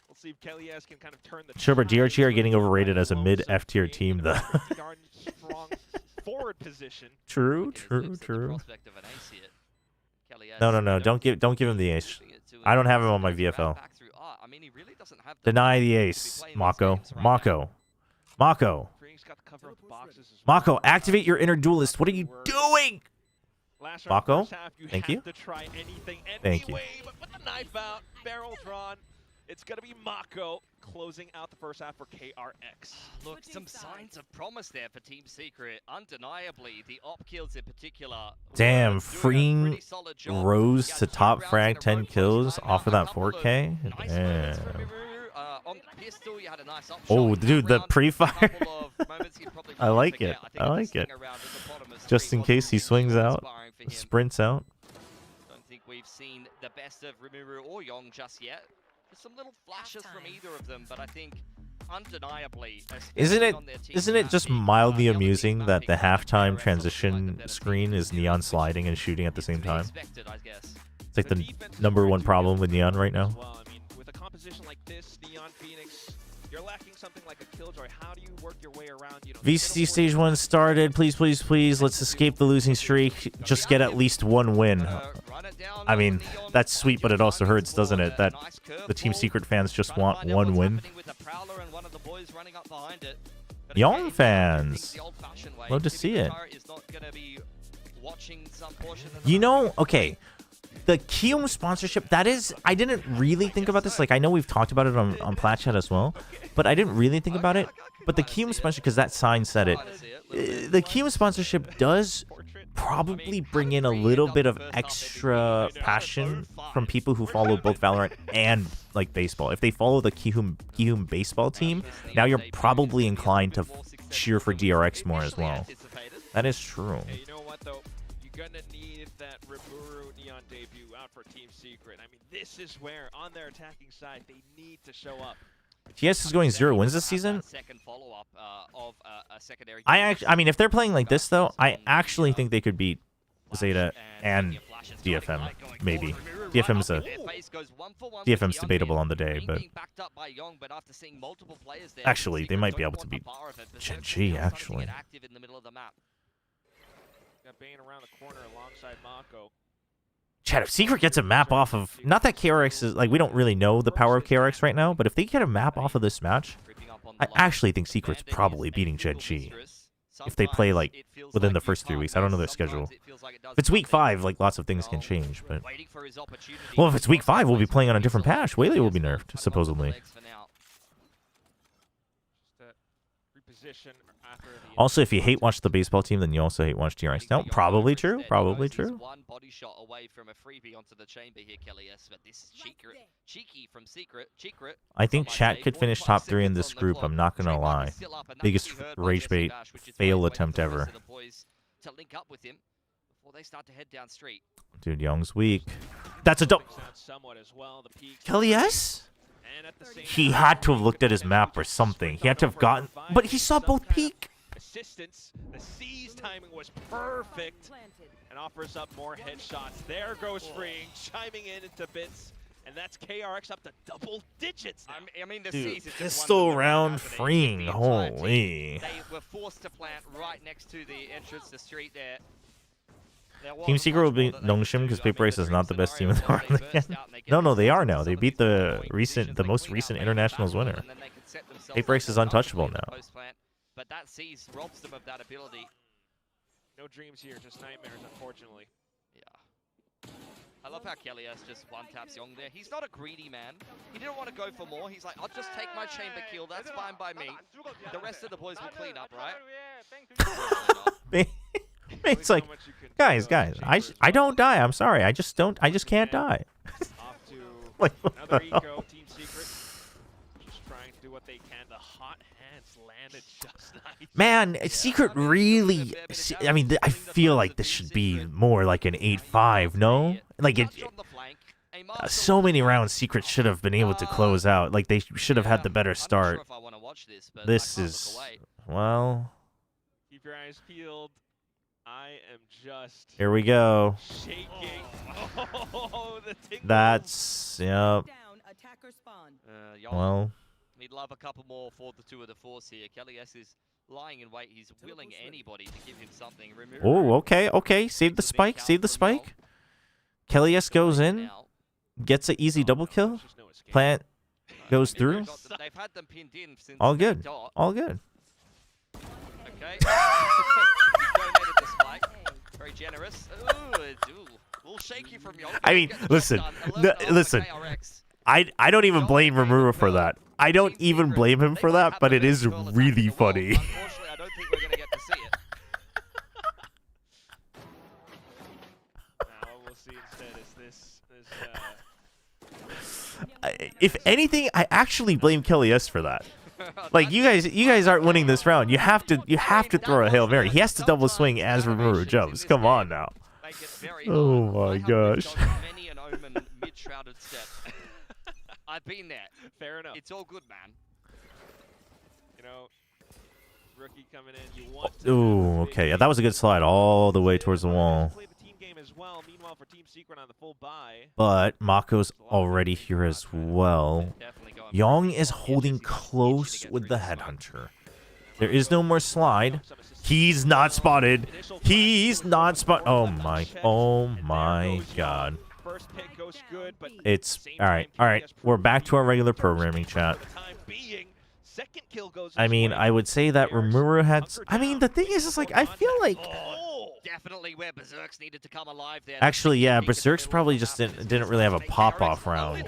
We'll see if Kelly S can kind of turn the. Chobra DRG are getting overrated as a mid F tier team, though. Darn strong forward position. True. No. Don't give him the ace. I don't have him on my VFL. Deny the ace, Mako. Mako, activate your inner duelist. What are you doing? Mako, thank you. Thank you. It's going to be Mako closing out the first half for KRX. Look, some signs of promise there for Team Secret. Undeniably, the op kills in particular. Damn, doing a freeing pretty solid job. Rose Yeah, to 2 top rounds frag in a 10 row, kills closing off of time that out. A couple of 4K. nice moments from Damn. Rimuru. On pistol, you had a nice up Oh, shot in dude, that the round. pre-fire. A couple of moments he'd probably I really like forget. it. I think I the like it. stinger round at the bottom of Just three in was case he swings really out, inspiring for him. sprints out. Don't think we've seen the best of Rimuru or Yong just yet. There's some little flashes from either of them, but I think undeniably, Isn't especially it on their team isn't it map just being, mildly the other team amusing that the mapping, I think halftime KRX looks like the transition better screen team. is Neon sliding and shooting at the same To be time? expected, I guess. It's like the defense is number very one problem with Neon right now. Well, I mean, with a composition like this, Neon Phoenix, you're lacking something like a Killjoy. How do you work your way around, you know, the VCT middle stage 1 started. Please, please, please. Let's escape the losing streak. Just get at least one win. I mean, that's sweet, but it also hurts, doesn't it? That the Team Secret fans just want one win. Young fans. Love to see it. You know, okay. The Kium sponsorship, that is, I didn't really think about this. Like, I know we've talked about it on Plat Chat as well, but I didn't really think about it. But the Kium sponsorship, because that sign said it, the Kium sponsorship does probably bring in a little bit of extra passion from people who follow both Valorant and, like, baseball. If they follow the Kium baseball team, now you're probably inclined to cheer for DRX more as well. That is true. Hey, you know what, though? You're going to need that Rimuru Neon debut out for Team Secret. I mean, this is where, on their attacking side, they need to show up. TS is going 0 wins this season. I mean, if they're playing like this, though, I actually think they could beat ZETA and DFM, maybe. DFM's debatable on the day, but actually, they might be able to beat Gen G, actually. Got Bane around the corner alongside Mako. Chat, if Secret gets a map off of... Not that KRX is... Like, we don't really know the power of KRX right now, but if they get a map off of this match, I actually think Secret's probably beating Gen G. If they play, like, within the first 3 weeks. I don't know their schedule. If it's week 5, like, lots of things can change, but... Well, if it's week 5, we'll be playing on a different patch. Waylay will be nerfed, supposedly. Also, if you hate watch the baseball team, then you also hate watch TRX. No, probably true. Probably true. One body shot away from a freebie onto the chamber here, Kelly S. But this is cheeky from Secret. I think chat could finish top 3 in this group. I'm not gonna lie. Biggest rage bait fail attempt ever. To link up with him before they start to head down street. Dude, Young's weak. That's a dope. Kelly S? He had to have looked at his map or something. He had to have gotten... But he saw both peak. Assistance. The C's timing was perfect. And offers up more headshots. There goes Freeing, chiming in into bits. And that's KRX up to double digits now. I mean, the Dude, C's is just pistol one round happening. Freeing. The entire team, Holy. They were forced to plant right next to the entrance, the street there. Team Secret will be Nongshim because Paper Race is not the best team in the world again. No, they are now. They beat the most recent internationals winner. Paper Race is untouchable now. But that sees robs them of that ability. No dreams here, just nightmares, unfortunately. Yeah. I love how Kelly S just one-taps Young there. He's not a greedy man. He didn't want to go for more. He's like, I'll just take my chamber kill. That's fine by me. The rest of the boys will clean up, right? It's like, guys, I don't die. I'm sorry. I just can't die. Off to Like, another eco, Team Secret. Just trying to do what they can. The hot hands landed just nice. Man, Secret really... I mean, I feel like this should be more like an 8-5, no? Like, so many rounds Secret should have been able to close out. Like, they should have had the better start. This is... Well... Keep your eyes peeled. I am just... Here we go. Shaking. Oh, the tingle. That's... Yep. Well... We'd love a couple more for the two of the force here. Kelly S is lying in wait. He's willing anybody to give him something. Oh, okay. Save the spike. Kelly S goes in. Gets an easy double kill. Plant goes through. All good. All good. Okay. Donated the spike. Very generous. Ooh, a little shaky from Young. I mean, listen. Listen. I don't even blame Rimuru for that. I don't even blame him for that, but it is really funny. Unfortunately, I don't think we're going to get to see it. Now what we'll see instead is this. If anything, I actually blame Kelly S for that. Like you guys aren't winning this round. You have to throw a Hail Mary. He has to double swing as Rimuru jumps. Come on now. Oh my gosh. Many an Omen mid-shrouded step. I've been there. Fair enough. It's all good, man. You know, rookie coming in. You want to Ooh, okay. Yeah, that was a good slide all the way towards the wall. play the team game as well. Meanwhile, for Team Secret on the full buy. But Mako's already here as well. Yong is holding close with the Headhunter. There is no more slide. He's not spotted. He's not spot. Oh my god. First pick goes good, but It's all right. We're back to our regular programming, chat. second kill goes I mean, I would say that Rimuru had. I mean, the thing is like I feel like. Definitely where Berserks needed to come alive there. Actually, yeah, Berserk's probably just didn't really have a pop-off round.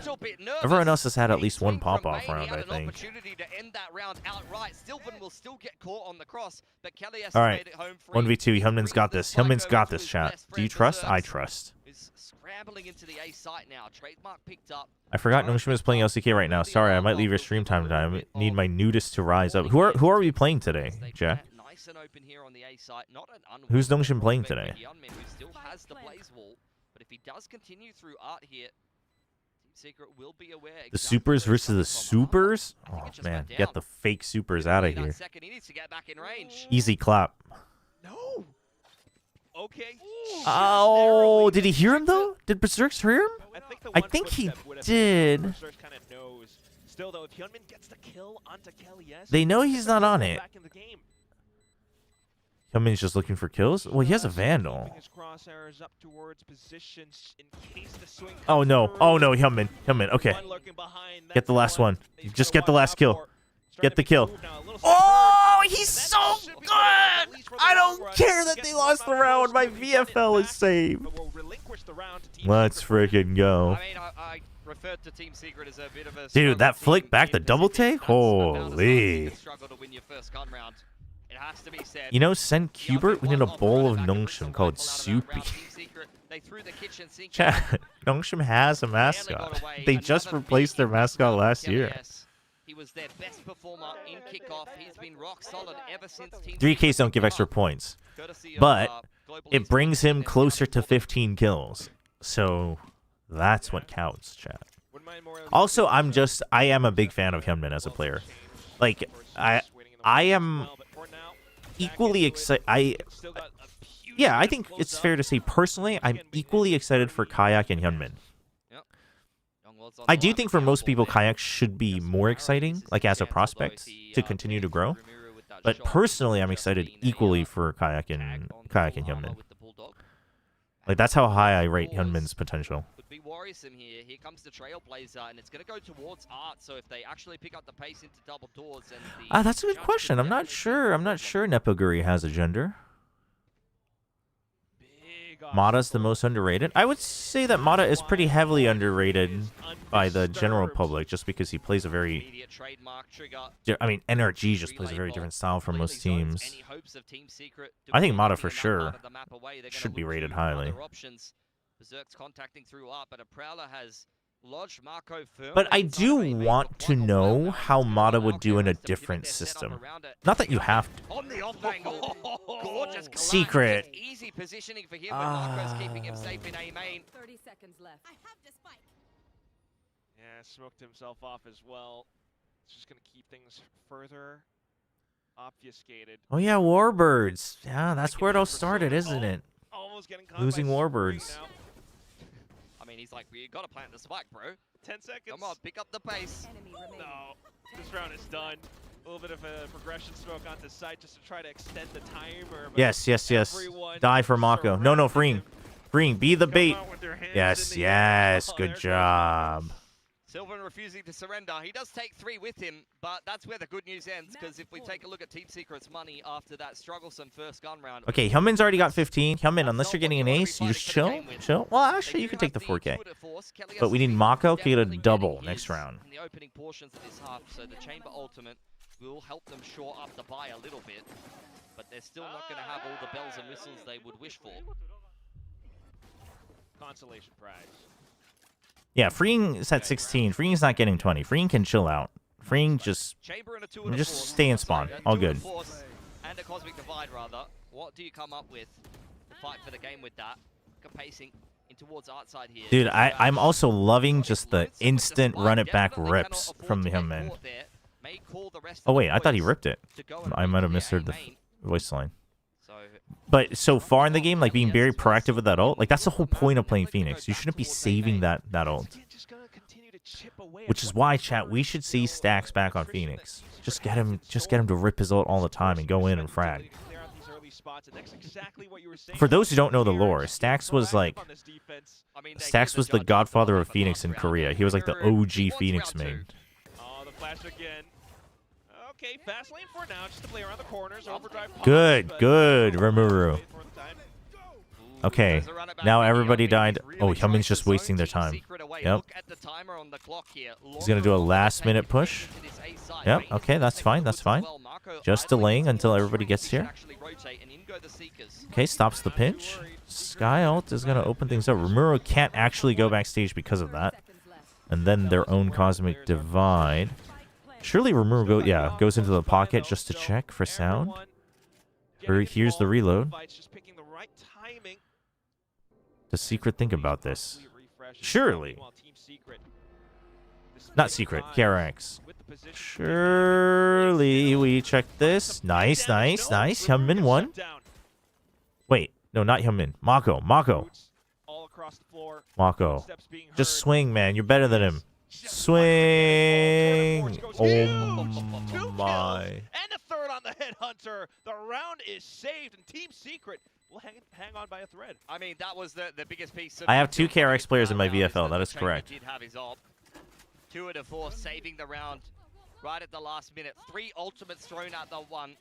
Everyone else has had at least one pop-off round, I think. Opportunity to end that round outright. Sylvan will still get caught on the cross, but Kelly has All made right, it home free. 1v2. Hyunmin's got this. Hyunmin's got this, chat. Do you trust? I trust. Is scrambling into the A site now. Trademark picked up. I forgot Nongshim is playing LCK right now. Sorry, I might leave your stream time. I need my nudist to rise up. Who are we playing today, Jack? Nice and open here on the A site. Not an Who's Nongshim playing today? Who still has the blaze wall, but if he does continue through art here, Team Secret will be aware. The supers versus the supers? Oh man, get the fake supers out of here. He needs to get back in range. Easy clap. No. Okay. Oh, did he hear him though? Did Berserks hear him? I think he did. Berserks kind of knows. Still though, if Hyunmin gets the kill onto Kelly S, They know he's not on it. back in the game. Hyunmin's just looking for kills? Well, he has a Vandal. His crosshairs up towards positions in case the swing Oh comes no. through. Oh no, Hyunmin. Okay. One lurking behind, Get that's the last one. They've Just gotta get the watch last out kill. for. Starting Get to the be kill. moved now, a little Oh, step he's forward. so That should be at least good! for the I long don't run. care that Gets they one lost the up round. My close, get it VFL is back, saved. but will relinquish the round to Team Let's Secret. freaking go. I mean, I referred to Team Secret as a bit of a Dude, that struggle flick team back, the in double Pacific. take? That's about as hard as Holy. you can struggle to win your first gun round. It has to be said. You know, send Cubert. We need a bowl of Nongshim called Soupy. They threw the kitchen sink. Chat, Nongshim has a mascot. They just replaced their mascot last year. He was their best performer in kickoff. He's been rock solid ever since Team 3Ks don't give extra points, Courtesy of, but Global it Esports brings him and closer to National 15 kills. So that's what counts, chat. Wouldn't mind more of Also, I am a big fan of Hyunmin as a player. Like, I am equally excited. Yeah, I think it's fair to say personally, I'm equally excited for Kayak and Hyunmin. I do think for most people, Kayak should be more exciting, like as a prospect, to continue to grow. But personally, I'm excited equally for Kayak and Hyunmin. Like that's how high I rate Hyunmin's potential. Would be worrisome here. Here comes the Trailblazer, and it's going to go towards Art. So if they actually pick up the pace into double doors, and That's a good question. I'm not sure Nepoguri has a gender. Mata's the most underrated. I would say that Mata is pretty heavily underrated by the general public just because he plays a very... I mean, NRG just plays a very different style from most teams. I think Mata for sure should be rated highly. But I do want to know how Mata would do in a different system. Not that you have to. On the off angle. Gorgeous collapse. Secret. Easy positioning for him, but Marco's keeping him safe in A main. 30 seconds left. I have the spike. Yeah, smoked himself off as well. It's just going to keep things further obfuscated. Oh yeah, Warbirds. Yeah, that's where it all started, isn't it? Almost getting caught Losing by Warbirds. Spring now. I mean, he's like, you got to plant the spike, bro. 10 seconds. Come on, pick up the pace. No, this round is done. A little bit of a progression smoke onto site just to try to extend the timer. but Yes. everyone Die for Mako. No, surrounding freeing. him. Freeing, be the Come bait. out with their hands Yes, in the air. yes, Oh, good there goes job. Sylvan refusing to surrender. He does take 3 with him, but that's where the good news ends, because if we take a look at Team Secret's money after that strugglesome first gun round... Okay, Hyunmin's already got 15. Hyunmin, unless you're getting an ace, you just chill. Chill. Well, actually, you can take the 4K. But we need Mako to get a double next round. In the opening portions of this half, so the Chamber Ultimate will help them shore up the buy a little bit, but they're still not going to have all the bells and whistles they would wish for. Consolation prize. Yeah, Freeing is at 16. Freeing's not getting 20. Freeing can chill out. Freeing just stay in spawn. All good. And a Cosmic Divide, rather. What do you come up with to fight for the game with that? Pacing in towards outside here. Dude, I'm also loving just the instant run it back rips from the Hyunmin. Oh wait, I thought he ripped it. I might have misheard the voice line. But so far in the game, like being very proactive with that ult, like that's the whole point of playing Phoenix. You shouldn't be saving that ult. Which is why, chat, we should see Stacks back on Phoenix. Just get him to rip his ult all the time and go in and frag. For those who don't know the lore, Stacks was the godfather of Phoenix in Korea. He was like the OG Phoenix main. Oh, the flash again. Okay, fast lane for now, just to play around the corners. Overdrive. Good, Rimuru. Okay, now everybody died. Oh, Hyunmin's just wasting their time. Yep. He's gonna do a last-minute push. Yep. Okay, that's fine. That's fine. Just delaying until everybody gets here. Okay, stops the pinch. Sky ult is gonna open things up. Rimuru can't actually go backstage because of that. And then their own Cosmic Divide. Surely Rimuru goes into the pocket just to check for sound. Or here's the reload. Does Secret think about this? Surely. Not Secret, KRX. Surely we check this. Nice. Hyunmin won. Wait, no, not Hyunmin. Mako. Just swing, man. You're better than him. Swing. Oh my. And a third on the Headhunter. The round is saved, and Team Secret will hang on by a thread. I mean, that was the biggest piece of... I have 2 KRX players in my VFL. That is correct. Did have his ult. 2 out of 4 saving the round right at the last minute. 3 ultimates thrown at the one.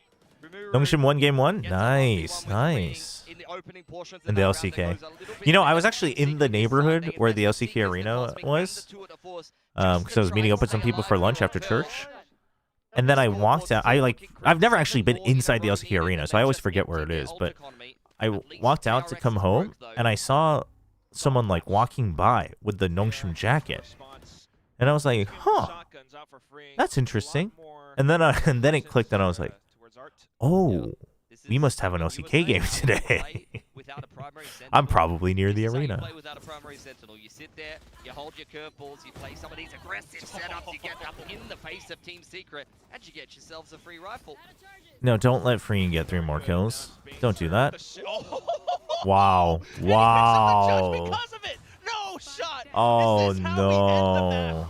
Dongshim won game 1. Nice. In the LCK. You know, I was actually in the neighborhood where the LCK arena was. Because I was meeting up with some people for lunch after church. And then I walked out. I've never actually been inside the LCK arena, so I always forget where it is. But I walked out to come home, and I saw someone like walking by with the Dongshim jacket. And I was like, huh, that's interesting. And then it clicked, and I was like, oh, we must have an LCK game today. I'm probably near the arena. Without a primary sentinel, you sit there, you hold your curveballs, you play some of these aggressive setups, you get up in the face of Team Secret, and you get yourselves a free rifle. No, don't let Freeing get 3 more kills. Don't do that. Wow. Oh no.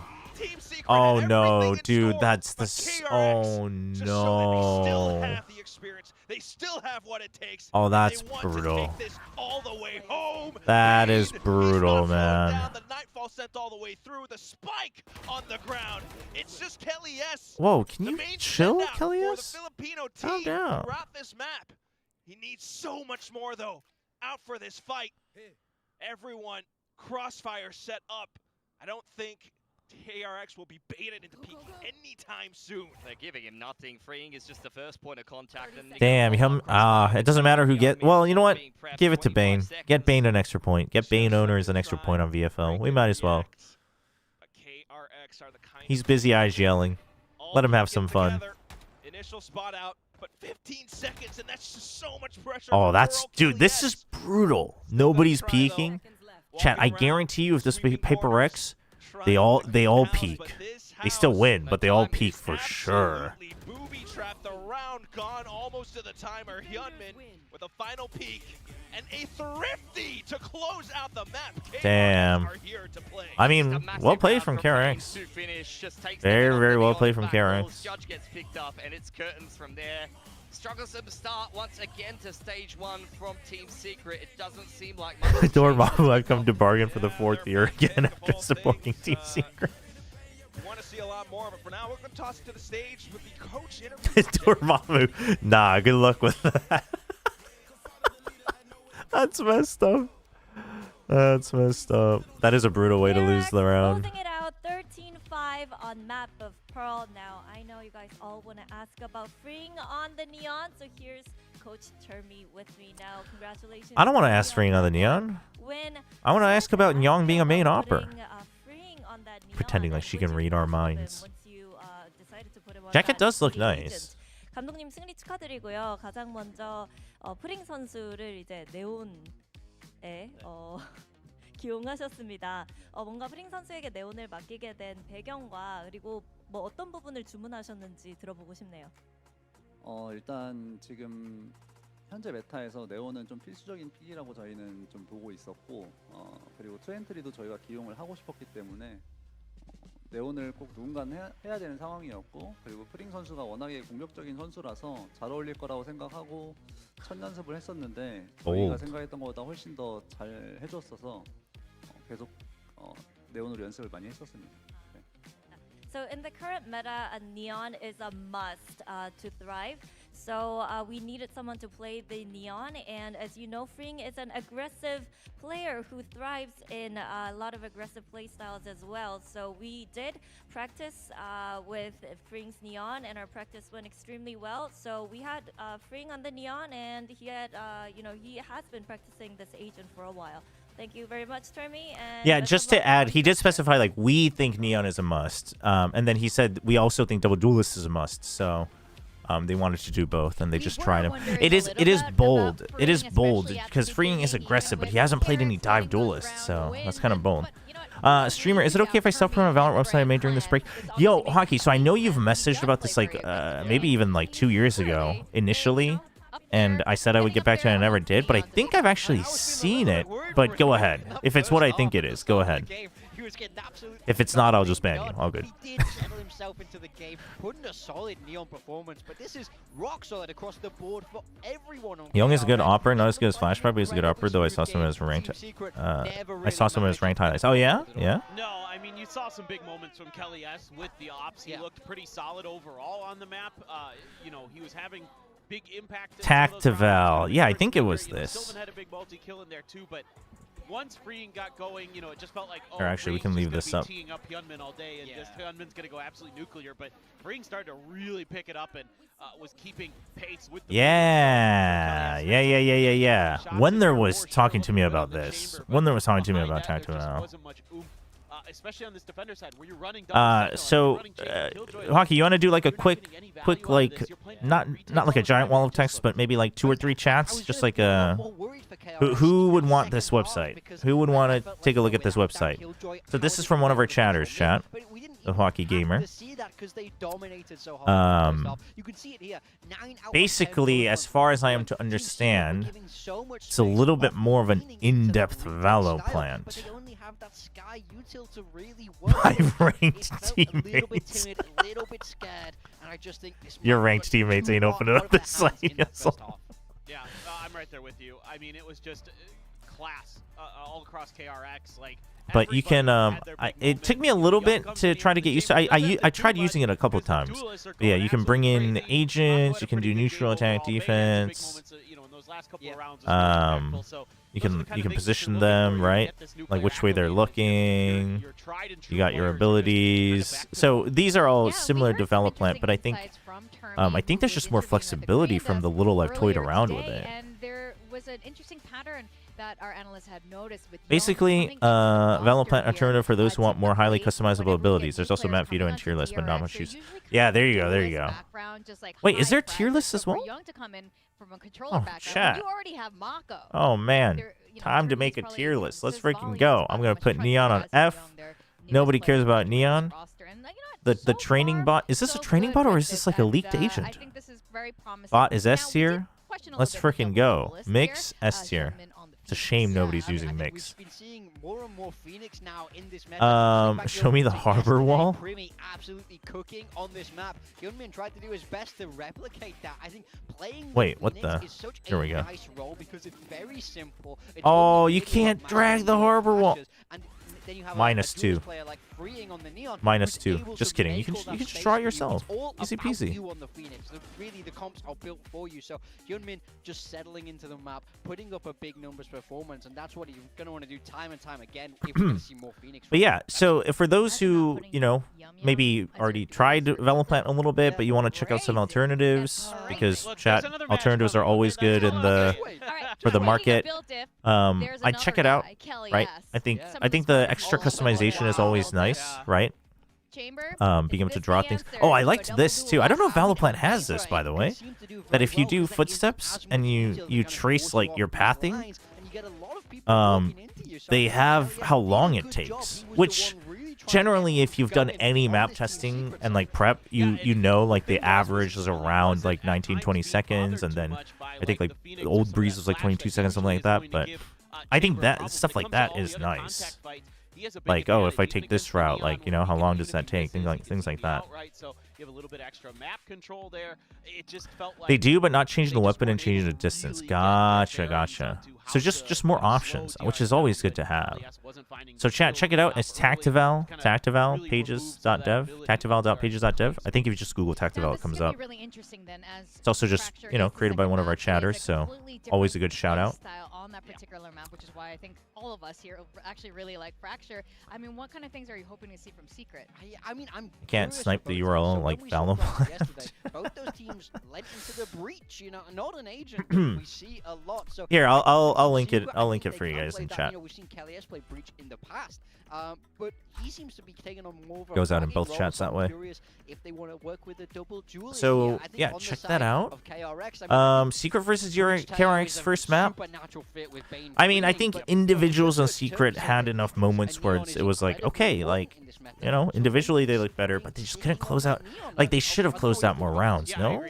Oh no, dude, that's the... Oh no. They still have what it takes. Oh, that's brutal. That is brutal, man. The Nightfall sent all the way through. The spike on the ground. It's just Kelly S. Whoa, can you chill, Kelly S? Calm down. Throughout this map. He needs so much more, though. Out for this fight. Everyone, crossfire set up. I don't think KRX will be baited into peak anytime soon. They're giving him nothing. Freeing is just the first point of contact. And damn, it doesn't matter who get... Well, you know what? Give it to Bane. Get Bane an extra point. Get Bane owners an extra point on VFL. We might as well. He's busy eyes yelling. Let him have some fun. Initial spot out, but 15 seconds, and that's just so much pressure. Oh, that's... Dude, this is brutal. Nobody's peeking. Chat, I guarantee you if this Paper X... They all peak. They still win, but they all peak for sure. Booby trap, the round gone almost to the timer. Hyunmin with a final peak and a thrifty to close out the map. Damn. I mean, well played from KRX. Very, very well played from KRX. Judge gets picked up, and it's curtains from there. Strugglesome start once again to stage 1 from Team Secret. It doesn't seem like much. Dormammu, I've come to bargain for the 4th year again after supporting Team Secret. Want to see a lot more, but for now, we're going to toss it to the stage with the coach interview. Dormammu. Nah, good luck with that. That's messed up. That's messed up. That is a brutal way to lose the round. Closing it out, 13-5 on map of Pearl. Now, I know you guys all want to ask about freeing on the Neon, so here's Coach Termi with me now. Congratulations. I don't want to ask freeing on the Neon. I want to ask about Nyong being a main opper. Pretending like she can read our minds. Jacket does look nice. 감독님 승리 축하드리고요. 가장 먼저 프링 선수를 이제 네온에 기용하셨습니다. 뭔가 프링 선수에게 네온을 맡기게 된 배경과 그리고 뭐 어떤 부분을 주문하셨는지 들어보고 싶네요. 일단 지금 현재 메타에서 네온은 좀 필수적인 픽이라고 저희는 좀 보고 있었고 그리고 투엔트리도 저희가 기용을 하고 싶었기 때문에 네온을 꼭 누군가는 해야 되는 상황이었고 그리고 프링 선수가 워낙에 공격적인 선수라서 잘 어울릴 거라고 생각하고 첫 연습을 했었는데 저희가 생각했던 것보다 훨씬 더 잘 해줬어서 계속 네온으로 연습을 많이 했었습니다. 네. So in the current meta, a Neon is a must to thrive. So we needed someone to play the Neon, and as you know, Freeing is an aggressive player who thrives in a lot of aggressive play styles as well. So we did practice with Freeing's Neon, and our practice went extremely well. So we had Freeing on the Neon, and he had, he has been practicing this agent for a while. Thank you very much, Termi. And yeah, just to add, he did specify like we think Neon is a must, and then he said we also think Double Duelist is a must. So they wanted to do both, and they just tried him. It is bold. It is bold because Freeing is aggressive, but he hasn't played any dive duelists, so that's kind of bold. Streamer, is it okay if I self-promote a Valorant website I made during this break? Yo, Hockey, so I know you've messaged about this like maybe even like 2 years ago initially. And I said I would get back to it, and I never did. But I think I've actually seen it. But go ahead. If it's what I think it is, go ahead. If it's not, I'll just ban you. All good. He did settle himself into the game, putting a solid Neon performance. But this is rock solid across the board for everyone. Young is a good opper, not as good as Flashback, but he's a good opper. Though I saw some of his ranked. I saw some of his ranked highlights. Oh yeah, yeah. No, I mean you saw some big moments from Kelly S with the ops. He looked pretty solid overall on the map. He was having big impact. Tactival. Yeah, I think it was this. Sylvan had a big multi-kill in there too, but once Freeing got going, it just felt like, or actually, we can leave this up. Teeing up Hyunmin all day, and this Hyunmin's going to go absolutely nuclear, but Freeing started to really pick it up and was keeping pace with the yeah. Wonder was talking to me about this. Wonder was talking to me about Tactival. Especially on this defender side where you're running Hockey, you want to do like a quick like not like a giant wall of text, but maybe like 2 or 3 chats, just like who would want this website? Who would want to take a look at this website? So this is from one of our chatters, chat, the Hockey Gamer. Basically, as far as I am to understand, it's a little bit more of an in-depth Valo plant. My ranked teammates. Your ranked teammates ain't opening up this site. Yeah, I'm right there with you. I mean, it was just class all across KRX. Like, but you can. It took me a little bit to try to get used to. I tried using it a couple times. But yeah, you can bring in agents. You can do neutral attack, defense. You can position them right, like which way they're looking. You got your abilities. So these are all similar development, but I think there's just more flexibility from the little I've toyed around with it. And there was an interesting pattern that our analysts had noticed with basically Valoplant alternative for those who want more highly customizable abilities. There's also map veto and tier list, but not much use. Yeah, there you go. Wait, is there tier list as well? Oh, chat. Oh man, time to make a tier list. Let's freaking go. I'm gonna put Neon on F. Nobody cares about Neon. The training bot. Is this a training bot or is this like a leaked agent? Bot is S tier. Let's freaking go. Mix S tier. It's a shame nobody's using Mix. Show me the harbor wall. Wait, what the? Here we go. Oh, you can't drag the harbor wall. -2. agreeing on the Neon. -2. Just kidding. You can just draw it yourself. Easy peasy. You on the Phoenix. Really, the comps are built for you. So Hyunmin just settling into the map, putting up a big numbers performance, and that's what you're gonna want to do time and time again if we're gonna see more Phoenix. But yeah, so for those who, you know, maybe already tried development a little bit, but you want to check out some alternatives, because chat alternatives are always good in the for the market. I'd check it out, right? I think the extra customization is always nice, right? Being able to draw things. Oh, I liked this too. I don't know if Valoplant has this, by the way. That if you do footsteps and you trace like your pathing, they have how long it takes, which generally, if you've done any map testing and like prep, you know like the average is around like 19-20 seconds, and then I think like Old Breeze was like 22 seconds, something like that. But I think that stuff like that is nice. Like, oh, if I take this route, like, you know, how long does that take? Things like that. You have a little bit extra map control there. It just felt like they do, but not changing the weapon and changing the distance. Gotcha. So just more options, which is always good to have. So chat, check it out. It's Tactival pages.dev, tactival.pages.dev. I think if you just Google Tactival, it comes up. It's also just, you know, created by one of our chatters, so always a good shout out. On that particular map, which is why I think all of us here actually really like Fracture. I mean, what kind of things are you hoping to see from Secret? I mean, I'm can't snipe the URL like Valoplant. Both those teams led into the breach, you know, not an agent. We see a lot. So here, I'll link it. I'll link it for you guys in chat. You know, we've seen Kelly S play breach in the past, but he seems to be taking on more of a goes out in both chats that way. If they want to work with a double duel. So yeah, check that out. Secret versus your KRX first map. I mean, I think individuals on Secret had enough moments where it was like, okay, like, you know, individually they look better, but they just couldn't close out. Like, they should have closed out more rounds. No,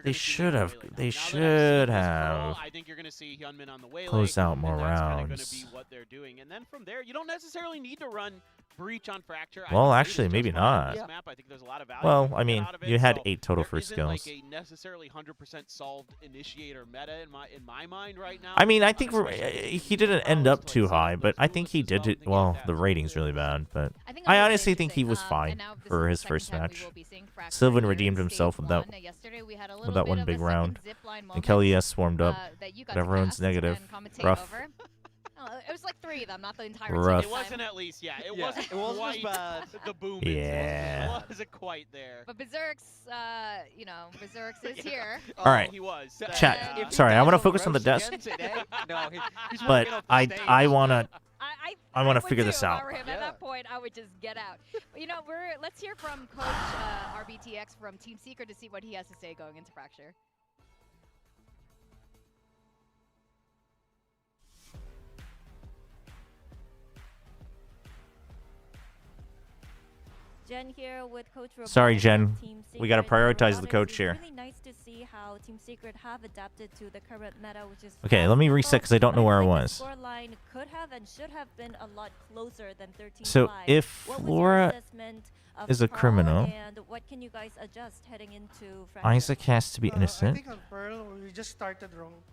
they should have. They should have closed out more rounds. And then from there, you don't necessarily need to run breach on Fracture. Well, actually, maybe not. Well, I mean, you had 8 total for skills. Like a necessarily 100% solved initiator meta in my mind right now. I mean, I think he didn't end up too high, but I think he did it. Well, the rating's really bad, but I honestly think he was fine for his first match. Sylvan redeemed himself with that one big round, and Kelly S swarmed up, but everyone's negative. Rough. It was like 3 of them, not the entire Rough. team. It wasn't at least, it wasn't quite the boom. Yeah. It wasn't quite there. But Berserk's, you know, Berserk's is here. All right. He was. Chat. Sorry, I want to focus on the desk, but I want to figure this out. At that point, I would just get out. But, you know, let's hear from Coach RBTX from Team Secret to see what he has to say going into Fracture. Jen here with Coach Robot. Sorry, Jen. Team We got to Secret. prioritize the coach here. It's really nice to see how Team Secret have adapted to the current meta, which is Okay, let me reset because I don't know where I was. Scoreline could have and should have been a lot closer than 13-5. So if Flora is a criminal, and what can you guys adjust heading into Isaac has to be innocent. I think on Pearl, we just started wrong.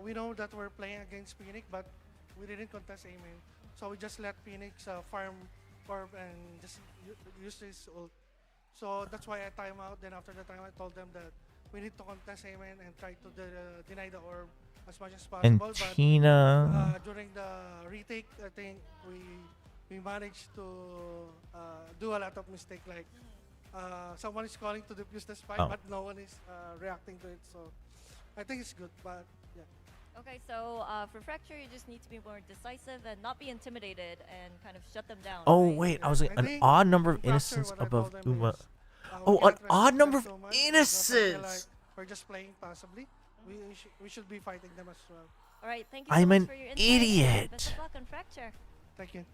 We know that we're playing against Phoenix, but we didn't contest aiming. So we just let Phoenix farm orb and just use his ult. So that's why I time out. Then after the time, I told them that we need to contest aiming and try to deny the orb as much as possible. And but Tina. during the retake, I think we managed to do a lot of mistake. Like someone is calling to defuse the spike, but no one is reacting to it. So I think it's good, but yeah. Okay, so for Fracture, you just need to be more decisive and not be intimidated and kind of shut them down. Oh, right? wait, I was like, an odd number of innocents above Uma. Oh, an odd number of innocents! We're just playing passively. We should be fighting them as well. All right, thank you I'm so much an for your insight. idiot. Best of luck on Fracture. Thank you.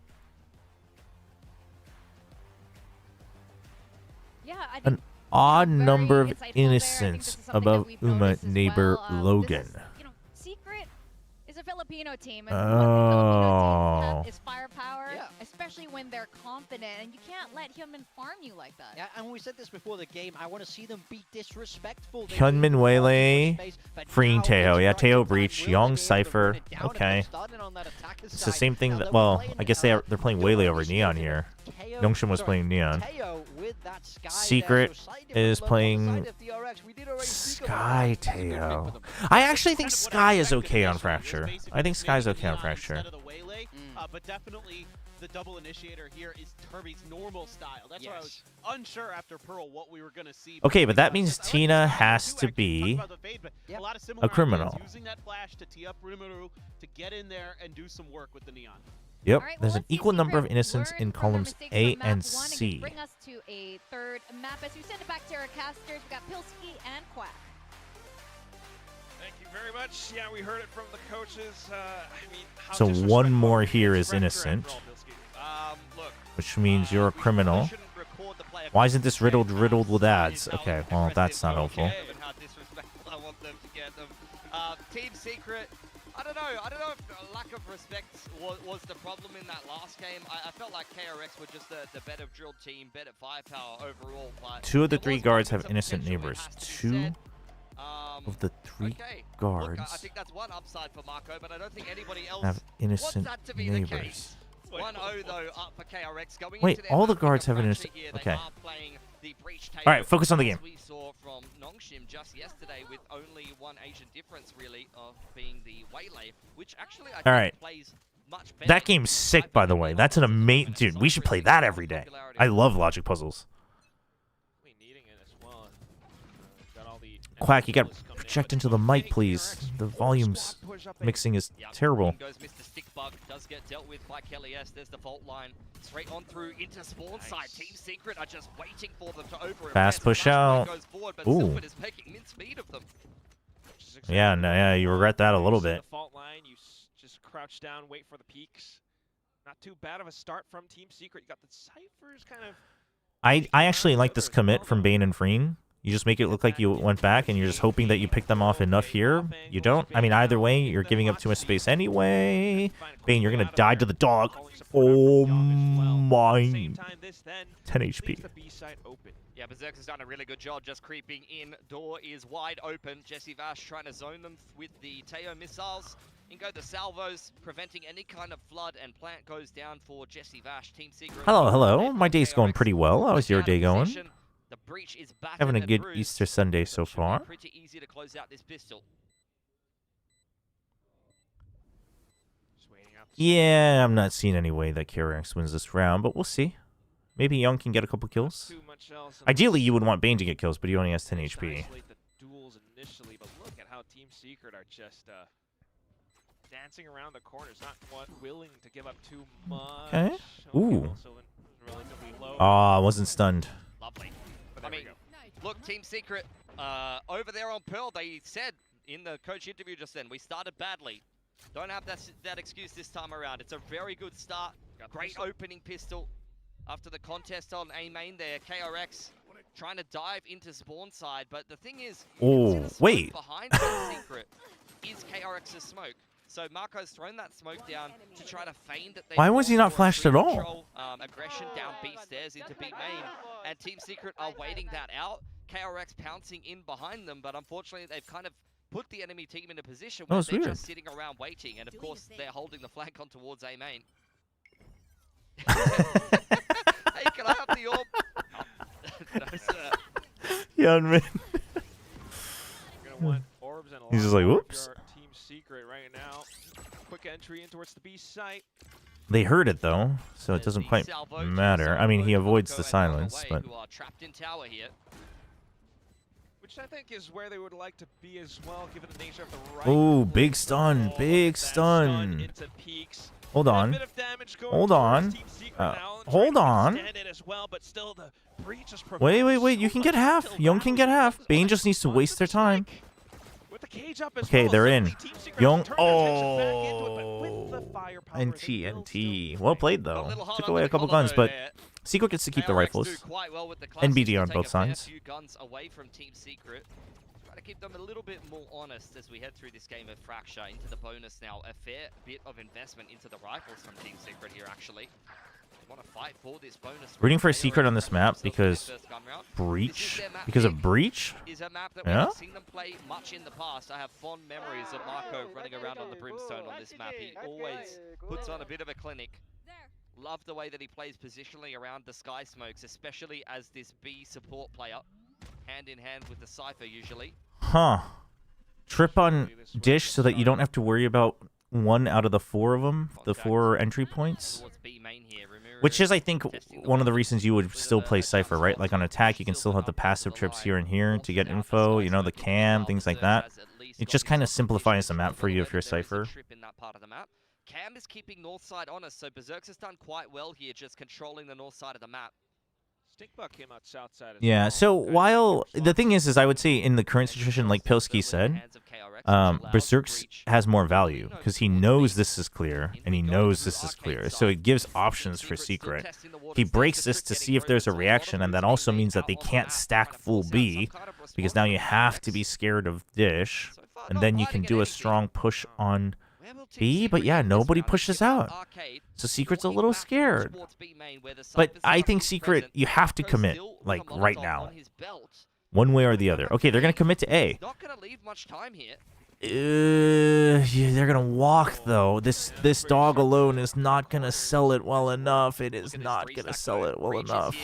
Yeah, I think An odd very number of insightful there. I think innocents this is something that above we've Uma noticed as neighbor well. Logan. This is, you know, Secret is a Filipino team, and one thing Filipino teams have is firepower, especially when they're confident, and you can't let Hyunmin farm you like that. Yeah, and we said this before the game. I want to see them be disrespectful. Hyunmin Wele, freeing Teo. Yeah, Teo breach, Young Cypher. Okay. It's the same thing that, well, I guess they're playing Wele over Neon here. Yongshin was playing Neon. Secret is playing Sky Teo. I actually think Sky is okay on Fracture. I think Sky's okay on Fracture. But definitely the double initiator here is Kirby's normal style. That's why I was unsure after Pearl what we were going to see. Okay, but that means Tina has to be a criminal. Using that flash to tee up Rimuru to get in there and do some work with the Neon. Yep, there's an equal number of innocents in columns A and C. Bring us to a third map as we send it back to our casters. We got Pilsky and Quack. Thank you very much. Yeah, we heard it from the coaches. So one more here is innocent, which means you're a criminal. Why isn't this riddled with ads? Okay, well, that's not helpful. Team Secret, I don't know if lack of respect was the problem in that last game. I felt like KRX were just the better drilled team, better firepower overall. But 2 of the 3 guards have innocent neighbors. 2 of the 3 guards I think that's one upside for Marco, but I don't think anybody else have innocent wants that to be neighbors. The case. 1-0 though up for KRX. Going Wait, into all the their guards have an fracture innocent. here, they Okay. are playing the breach All right, focus on the as game. we saw from Nongshim just yesterday, with only one Asian difference really of being the Waylay, which actually I think right. plays much better. That game's sick, by the way. That's an amazing... Dude, we should play that every day. I love logic puzzles. Quack, you got to project into the mic, please. The volumes mixing is terrible. Goes Mr. Stickbug, does get dealt with by Kelly S. There's the fault line. Straight on through into spawn side. Team Secret are just waiting for them to over. Fast push out. Ooh. Is making mincemeat of them. Yeah, no, yeah, you regret that a little bit. The fault line, you just crouch down, wait for the peaks. Not too bad of a start from Team Secret. You got the ciphers kind of. I actually like this commit from Bane and Freen. You just make it look like you went back, and you're just hoping that you pick them off enough here. You don't. I mean, either way, you're giving up too much space anyway. Bane, you're gonna die to the dog. Oh my! 10 HP. Yeah, Berserker's done a really good job just creeping in. Door is wide open. Jesse Vash trying to zone them with the Teo missiles. In go the salvos, preventing any kind of flood, and plant goes down for Jesse Vash. Team Secret. Hello. My day's going pretty well. How's your day going? The breach is back. Having a good Easter Sunday so far. Pretty easy to close out this pistol. Yeah, I'm not seeing any way that KRX wins this round, but we'll see. Maybe Young can get a couple kills. Ideally, you would want Bane to get kills, but he only has 10 HP. The duels initially, but look at how Team Secret are just dancing around the corners, not willing to give up too much. Okay. Ooh. I wasn't stunned. Lovely. I mean, look, Team Secret, over there on Pearl, they said in the coach interview just then, we started badly. Don't have that excuse this time around. It's a very good start. Great opening pistol. After the contest on A main there, KRX trying to dive into spawn side, but the thing is, wait. Behind Team Secret is KRX's smoke. So Marco's thrown that smoke down to try to feign that they. Why was he not flashed at all? Aggression down B stairs into B main, and Team Secret are waiting that out. KRX pouncing in behind them, but unfortunately they've kind of put the enemy team in a position where they're just sitting around waiting, and of course they're holding the flank on towards A main. Hey, can I have the orb? No, sir. Young man. He's just like, whoops. Team Secret right now. Quick entry in towards the B site. They heard it though, so it doesn't quite matter. I mean, he avoids the silence, but. Trapped in tower here. Which I think is where they would like to be as well, given the nature of the right. Ooh, big stun, big stun. Hold on. Hold on. Hold on. Wait. You can get half. Young can get half. Bane just needs to waste their time. Okay, they're in. Young. Oh. NT. Well played, though. Took away a couple guns, but Secret gets to keep the rifles. And BD on both sides. A few guns away from Team Secret. Try to keep them a little bit more honest as we head through this game of Fracture into the bonus now. A fair bit of investment into the rifles from Team Secret here, actually. They want to fight for this bonus. Rooting for a Secret on this map because Breach. Because of Breach? Is a map that we have seen them play much in the past. I have fond memories of Marco running around on the Brimstone on this map. He always puts on a bit of a clinic. Love the way that he plays positionally around the Sky Smokes, especially as this B support player, hand in hand with the Cypher usually. Huh. Trip on Dish so that you don't have to worry about one out of the four of them, the 4 entry points. Which is, I think, one of the reasons you would still play Cypher, right? Like on attack, you can still have the passive trips here and here to get info, you know, the cam, things like that. It just kind of simplifies the map for you if you're Cypher. Cam is keeping north side honest, so Berserks has done quite well here, just controlling the north side of the map. Stinkbug came out south side as Yeah, well. so while the thing is I would say in the current situation, like Pilsky said, Berserks has more value because he knows this is clear and he knows this is clear, so it gives options for Secret. He breaks this to see if there's a reaction, and that also means that they can't stack full B because now you have to be scared of Dish, and then you can do a strong push on B, but yeah, nobody pushes out. So Secret's a little scared. But I think Secret, you have to commit, like, right now. One way or the other. Okay, they're going to commit to A. Not going to leave much time here. Yeah, they're going to walk, though. This dog alone is not going to sell it well enough. It is not going to sell it well enough.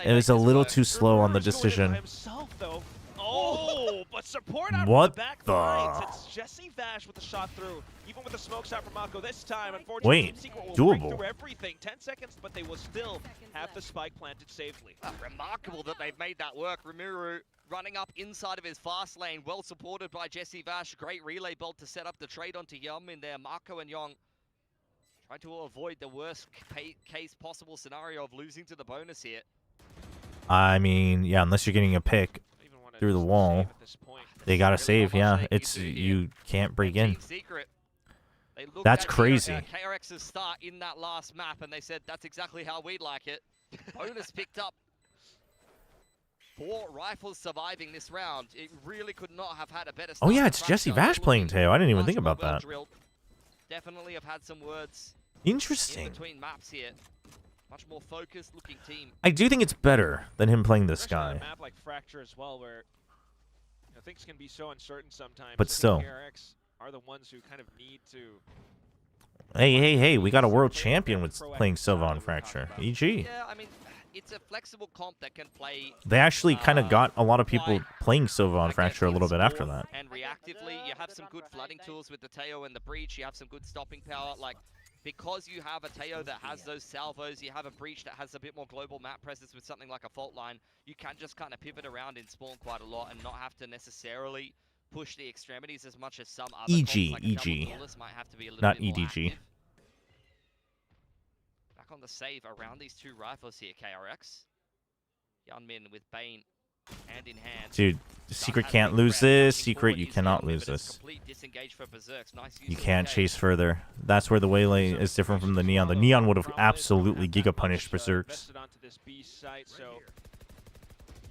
It was a little too slow on the decision. Oh, but support out What from the back the? lines. It's Jesse Vash with the shot through. Even with the smokes out from Mako this time, unfortunately, Wait, Team Secret will break doable. through everything. 10 seconds, but they will still have the spike planted safely. Remarkable that they've made that work. Rimuru running up inside of his fast lane, well supported by Jesse Vash. Great relay bolt to set up the trade onto Yum in there. Mako and Yong trying to avoid the worst case possible scenario of losing to the bonus here. I mean, yeah, unless you're getting a pick through the wall, they gotta save. Yeah, it's you can't break in. That's crazy. KRX's start in that last map, and they said that's exactly how we'd like it. Bonus picked up 4 rifles surviving this round. It really could not have had a better start. Oh yeah, it's Jesse Vash playing Teo. I didn't even think about that. Definitely have had some words. Interesting. In between maps here. Much more focused looking team. I do think it's better than him playing this Especially on guy. a map like Fracture as well, where things can be so uncertain sometimes. But still. KRX are the ones who kind of need to. Hey, we got a world champion with playing Silva on Fracture. EG. Yeah, I mean, it's a flexible comp that can play. They actually kind of got a lot of people playing Silva on Fracture a little bit after that. And reactively, you have some good flooding tools with the Teo and the Breach. You have some good stopping power. Like, because you have a Teo that has those salvos, you have a Breach that has a bit more global map presence with something like a Fault Line, you can just kind of pivot around in spawn quite a lot and not have to necessarily push the extremities as much as some other comps, like EG, might have to be a little not bit more EDG. active. Back on the save around these 2 rifles here, KRX. Yunmin with Bane hand in hand. Dude, Secret can't lose this. Secret, you cannot lose this. You can't chase further. That's where the Waylay is different from the Neon. The Neon would have absolutely Giga punished Berserks.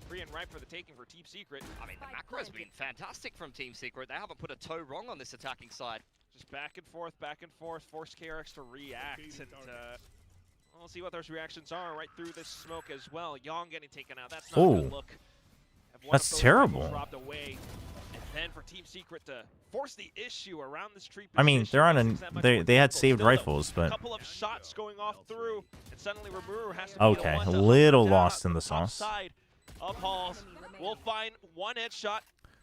Free and right for the taking for Team Secret. I mean, the macro has been fantastic from Team Secret. They haven't put a toe wrong on this attacking side. Just back and forth, force KRX to react. And we'll see what those reactions are right through this smoke as well. Yong getting taken out. That's not a good look. That's terrible. Dropped away. And then for Team Secret to force the issue around this tree I mean, they're on a they had saved rifles, a but couple of shots going off through, and suddenly Rimuru has to okay, a little lost in the sauce. side of Halls. We'll find one headshot.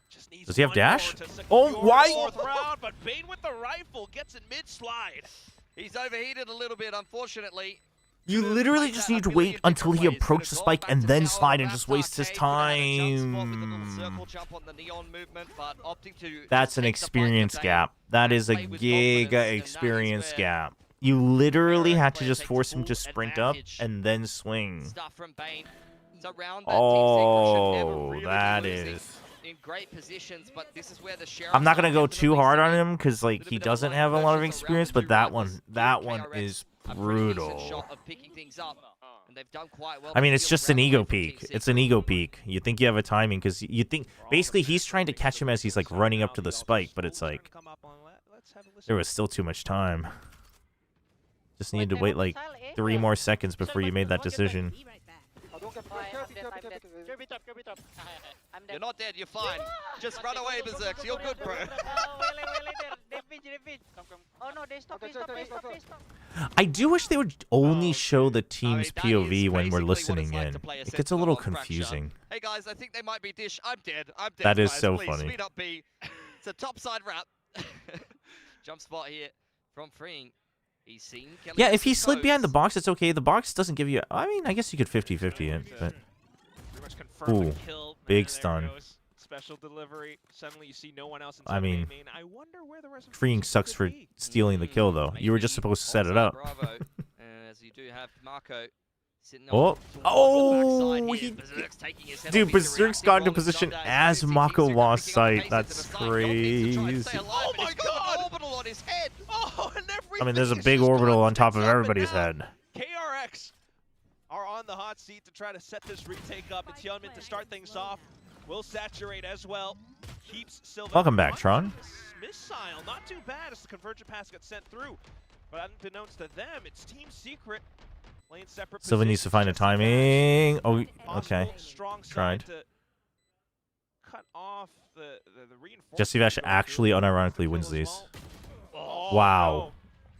Just needs Does he have one dash? more to Oh, secure why? the 4th round, but Bane with the rifle gets in mid-slide. He's overheated a little bit, unfortunately. You literally just need to wait until he approaches the spike and then slide and just waste his time. That's an experience gap. That is a giga experience gap. You literally had to just force him to sprint up and then swing. Oh, that is... in great positions, but this is where the I'm not gonna go too hard on him because like he doesn't have a lot of experience, but that one is brutal. I mean, it's just an ego peak. It's an ego peak. You think you have a timing because you think basically he's trying to catch him as he's like running up to the spike, but it's like there was still too much time. Just needed to wait like 3 more seconds before you made that decision. You're not dead, you're fine. Just run away, Berserk. You're good, bro. Oh no, they stop. I do wish they would only show the team's POV when we're listening in. It gets a little confusing. Hey guys, I think they might be dish. I'm dead. That is guys. so Please, funny. Speed up B. It's a topside wrap. Jump spot here from Freeing. He's seen Kelly. Yeah, if he slid behind the box, it's okay. The box doesn't give you... I mean, I guess you could 50-50 it, but... Ooh, big stun. Special delivery. Suddenly you see no one else. I mean, I wonder where the rest of Freeing sucks for stealing the kill, though. You were just supposed to set it up. Bravo. As you do have Marco sitting Oh, dude, Berserk's got into position as Mako lost sight. That's crazy. Oh my god! Orbital on his head. Oh, and I mean, there's a big orbital on top of everybody's head. KRX are on the hot seat to try to set this retake up. It's Yeonmin to start things off. Will saturate as well. Keeps Sylvan. Welcome back, Tron. Missile, not too bad as the convergent pass gets sent through. But unbeknownst to them, it's Team Secret playing separate. Sylvan needs to find a timing. Oh, okay. Strong Tried. to cut off the reinforcement. Jesse Vash actually unironically wins these. Oh, Wow. no.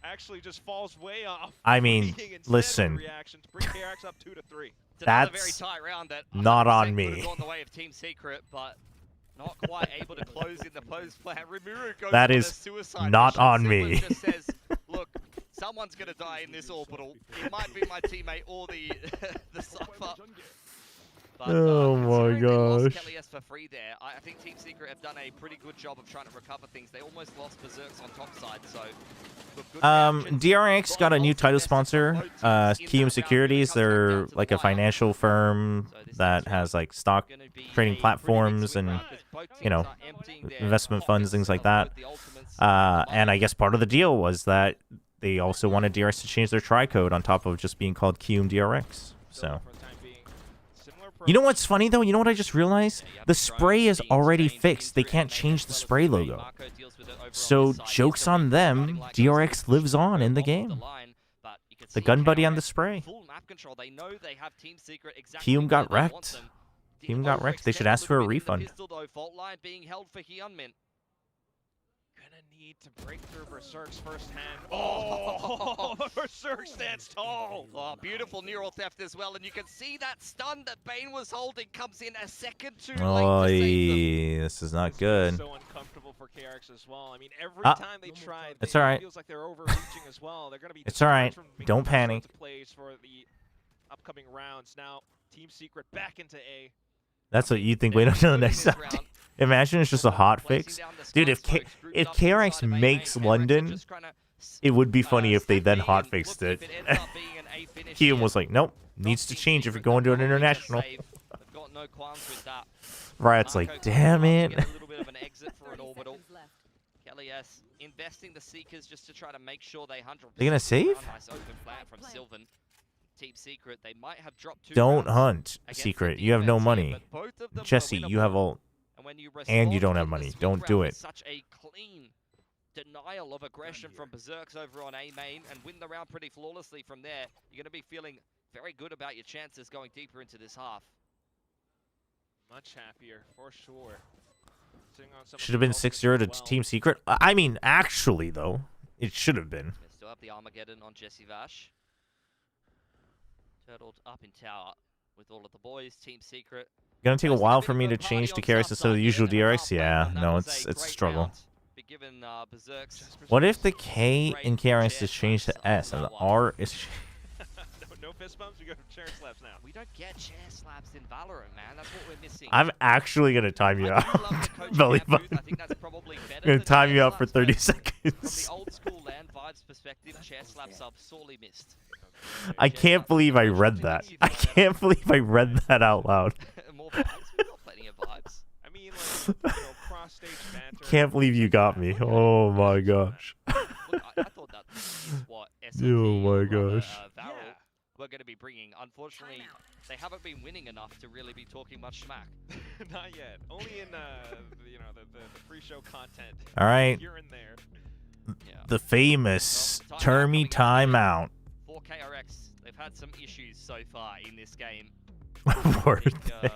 Actually just falls way off. I mean, listen. To bring KRX up 2-3. That's very tight round that not on 100% me. would've gone the way of Team Secret, but not quite able to close in the post plan. Rimuru goes That for is the suicide not mission. on Sylvan me. Just says, look, someone's gonna die in this orbital. It might be my teammate or the the Cypher. But, Oh my considering they lost gosh. Kelly S for free there, I think Team Secret have done a pretty good job of trying to recover things. They almost lost Berserks on top side, so look, good reaction. DRX got a new title sponsor, Kium Securities. They're like a financial firm that has like stock trading platforms and, you know, investment funds, things like that. And I guess part of the deal was that they also wanted DRX to change their tri-code on top of just being called Kium DRX. So, you know what's funny though? You know what I just realized? The spray is already fixed. They can't change the spray logo. So, joke's on them. DRX lives on in the game. The gun buddy on the spray. Kium got wrecked. Kium got wrecked. They should ask for a refund. Gonna need to break through Berserk's first hand. Oh, Berserk stands tall. Oh, beautiful neural theft as well, and you can see that stun that Bane was holding comes in a second too late Oh, to save them. this is not good. So uncomfortable for KRX as well. I mean, every time they try, It's all right. it feels like they're overreaching as well. They're gonna be. It's all right. from making Don't these panic. sorts of plays for the upcoming rounds. Now, Team Secret back into A. That's what you think. Wait until the next time. Imagine it's just a hot fix. Dude, if KRX makes London, it would be funny if they then hot fixed it. Kium was like, nope, needs to change if you're going to an international. Riot's like, damn it. Kelly S investing the Seekers just to try to make sure they 100%. They gonna save? Nice open flat from Sylvan. Team Secret, they might have dropped 2 Don't rounds hunt, against Secret. the You have no defense money. here, but both of them were Jesse, you have winnable. all... And you And you respond don't have in money. this Don't fifth do round it. with Such a clean denial of aggression from Berserks over on A main and win the round pretty flawlessly from there. You're going to be feeling very good about your chances going deeper into this half. Much happier, for sure. Should have been 6-0 to Team Secret. I mean, actually, though, it should have been. They still have the Armageddon on Jesse Vash. Turtled up in tower with all of the boys. Team Secret. Gonna take a while for me to change to KRX instead of the usual DRX. Yeah, no, it's a struggle. What if the K in KRX is changed to S and the R is... no fist bumps, we go to chair slaps now. We don't get chair slaps in Valorant, man. That's what we're missing. I'm actually gonna time you out. Belly button. Gonna time you out for 30 seconds. From the old school land vibes perspective, chair slaps are sorely missed. I can't believe I read that. I can't believe I read that out loud. More vibes? We've got plenty of vibes. I mean, like, cross-stage banter. Can't believe you got me. Oh my gosh. Look, I thought that is what Oh my gosh. Varel were going to be bringing. Unfortunately, they haven't been winning enough to really be talking much smack. Not yet. Only in the pre-show content. All right. Here and there. The famous Termy timeout. For KRX, they've had some issues so far in this game. Worth think,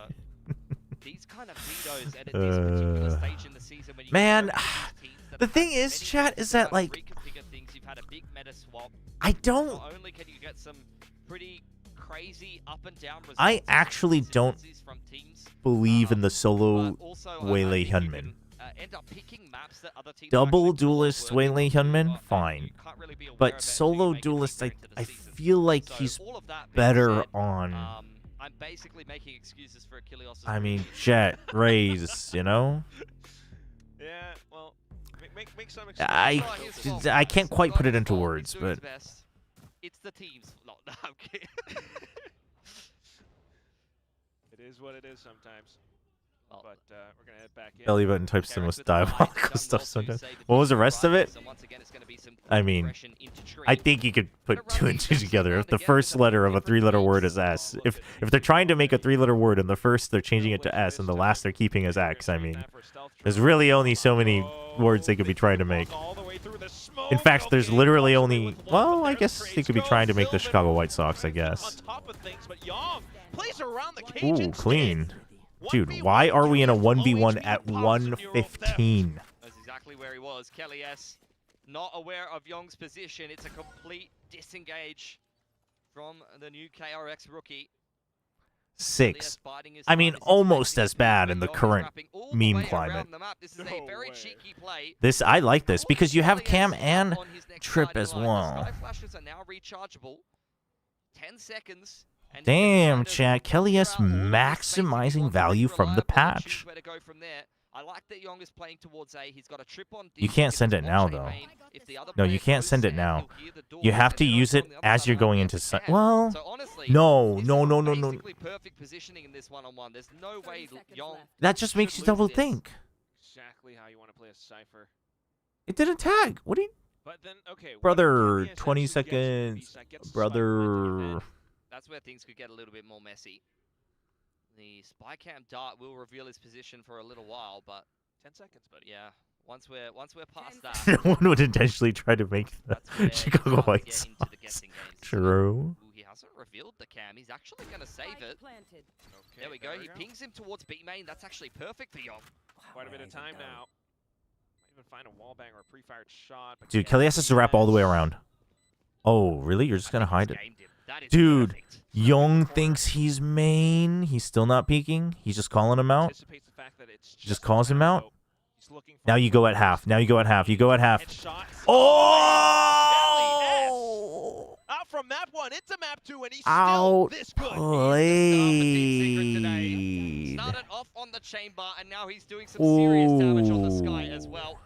these kind of vetoes and at this particular stage in the season when you Man, get teams that the have thing had is, many chat, chances is to that, kind of like, reconfigure things, you've had a big meta swap. I don't Not only can you get some pretty crazy up and down results, I actually don't consistencies from teams, believe in the but solo also Waylay think you Hyunmin. can, end up picking maps that other teams Double actually duelist worthy Waylay of to, Hyunmin, and fine. you can't really be aware of But it until solo you make it duelist, deeper into the I season. feel like So he's all of that being better said, on. I'm basically making excuses for Achilles. I mean, Jet, Raze, you know? Yeah, well, make some I can't quite put it into words, but it's the team's fault. No, I'm kidding. It is what it is sometimes. But we're gonna head back in. belly button types the most diabolical stuff sometimes. What was the rest of it? I mean, I think you could put 2 and 2 together. If the first letter of a 3-letter word is S, if they're trying to make a 3-letter word and the first they're changing it to S and the last they're keeping as X, I mean, there's really only so many words they could be trying to make. In fact, there's literally only, well, I guess they could be trying to make the Chicago White Sox, I guess. Ooh, clean. Dude, why are we in a 1v1 at 1:15? That's exactly where he was. Kelly S. not aware of Young's position. It's a complete disengage from the new KRX rookie. 6. I mean, almost as bad in the current meme climate. This is a very cheeky play. This, I like this, because you have Cam and Trip as well. Sky flashes are now rechargeable. 10 seconds. Damn, chat. Kelly S maximizing value from the patch. I like that Young is playing towards A. He's got a trip on D. You can't send it now, though. No, you can't send it now. You have to use it as you're going into... Well, no. Perfect positioning in this one-on-one. There's no way Young... That just makes you double think. Exactly how you want to play a Cypher. It didn't tag. What do you... But then, okay, brother, 20 seconds. Brother... That's where things could get a little bit more messy. The spy cam dart will reveal his position for a little while, but 10 seconds, buddy. Yeah, once we're past that, no one would intentionally try to make the Chicago White Sox. True. Ooh, he hasn't revealed the cam. He's actually going to save it. There we go. He pings him towards B main. That's actually perfect for Young. Quite a bit of time now. Might even find a wallbang or a pre-fired shot. Dude, Kelly has to wrap all the way around. Oh, really? You're just going to hide it? Dude, Young thinks he's main. He's still not peeking. He's just calling him out. He just calls him out. Now you go at half. Now you go at half. You go at half. Oh! Out from map 1 into map 2, and he's still this good. Outplayed. Started off on the chamber, and now he's doing some serious damage on the sky as well.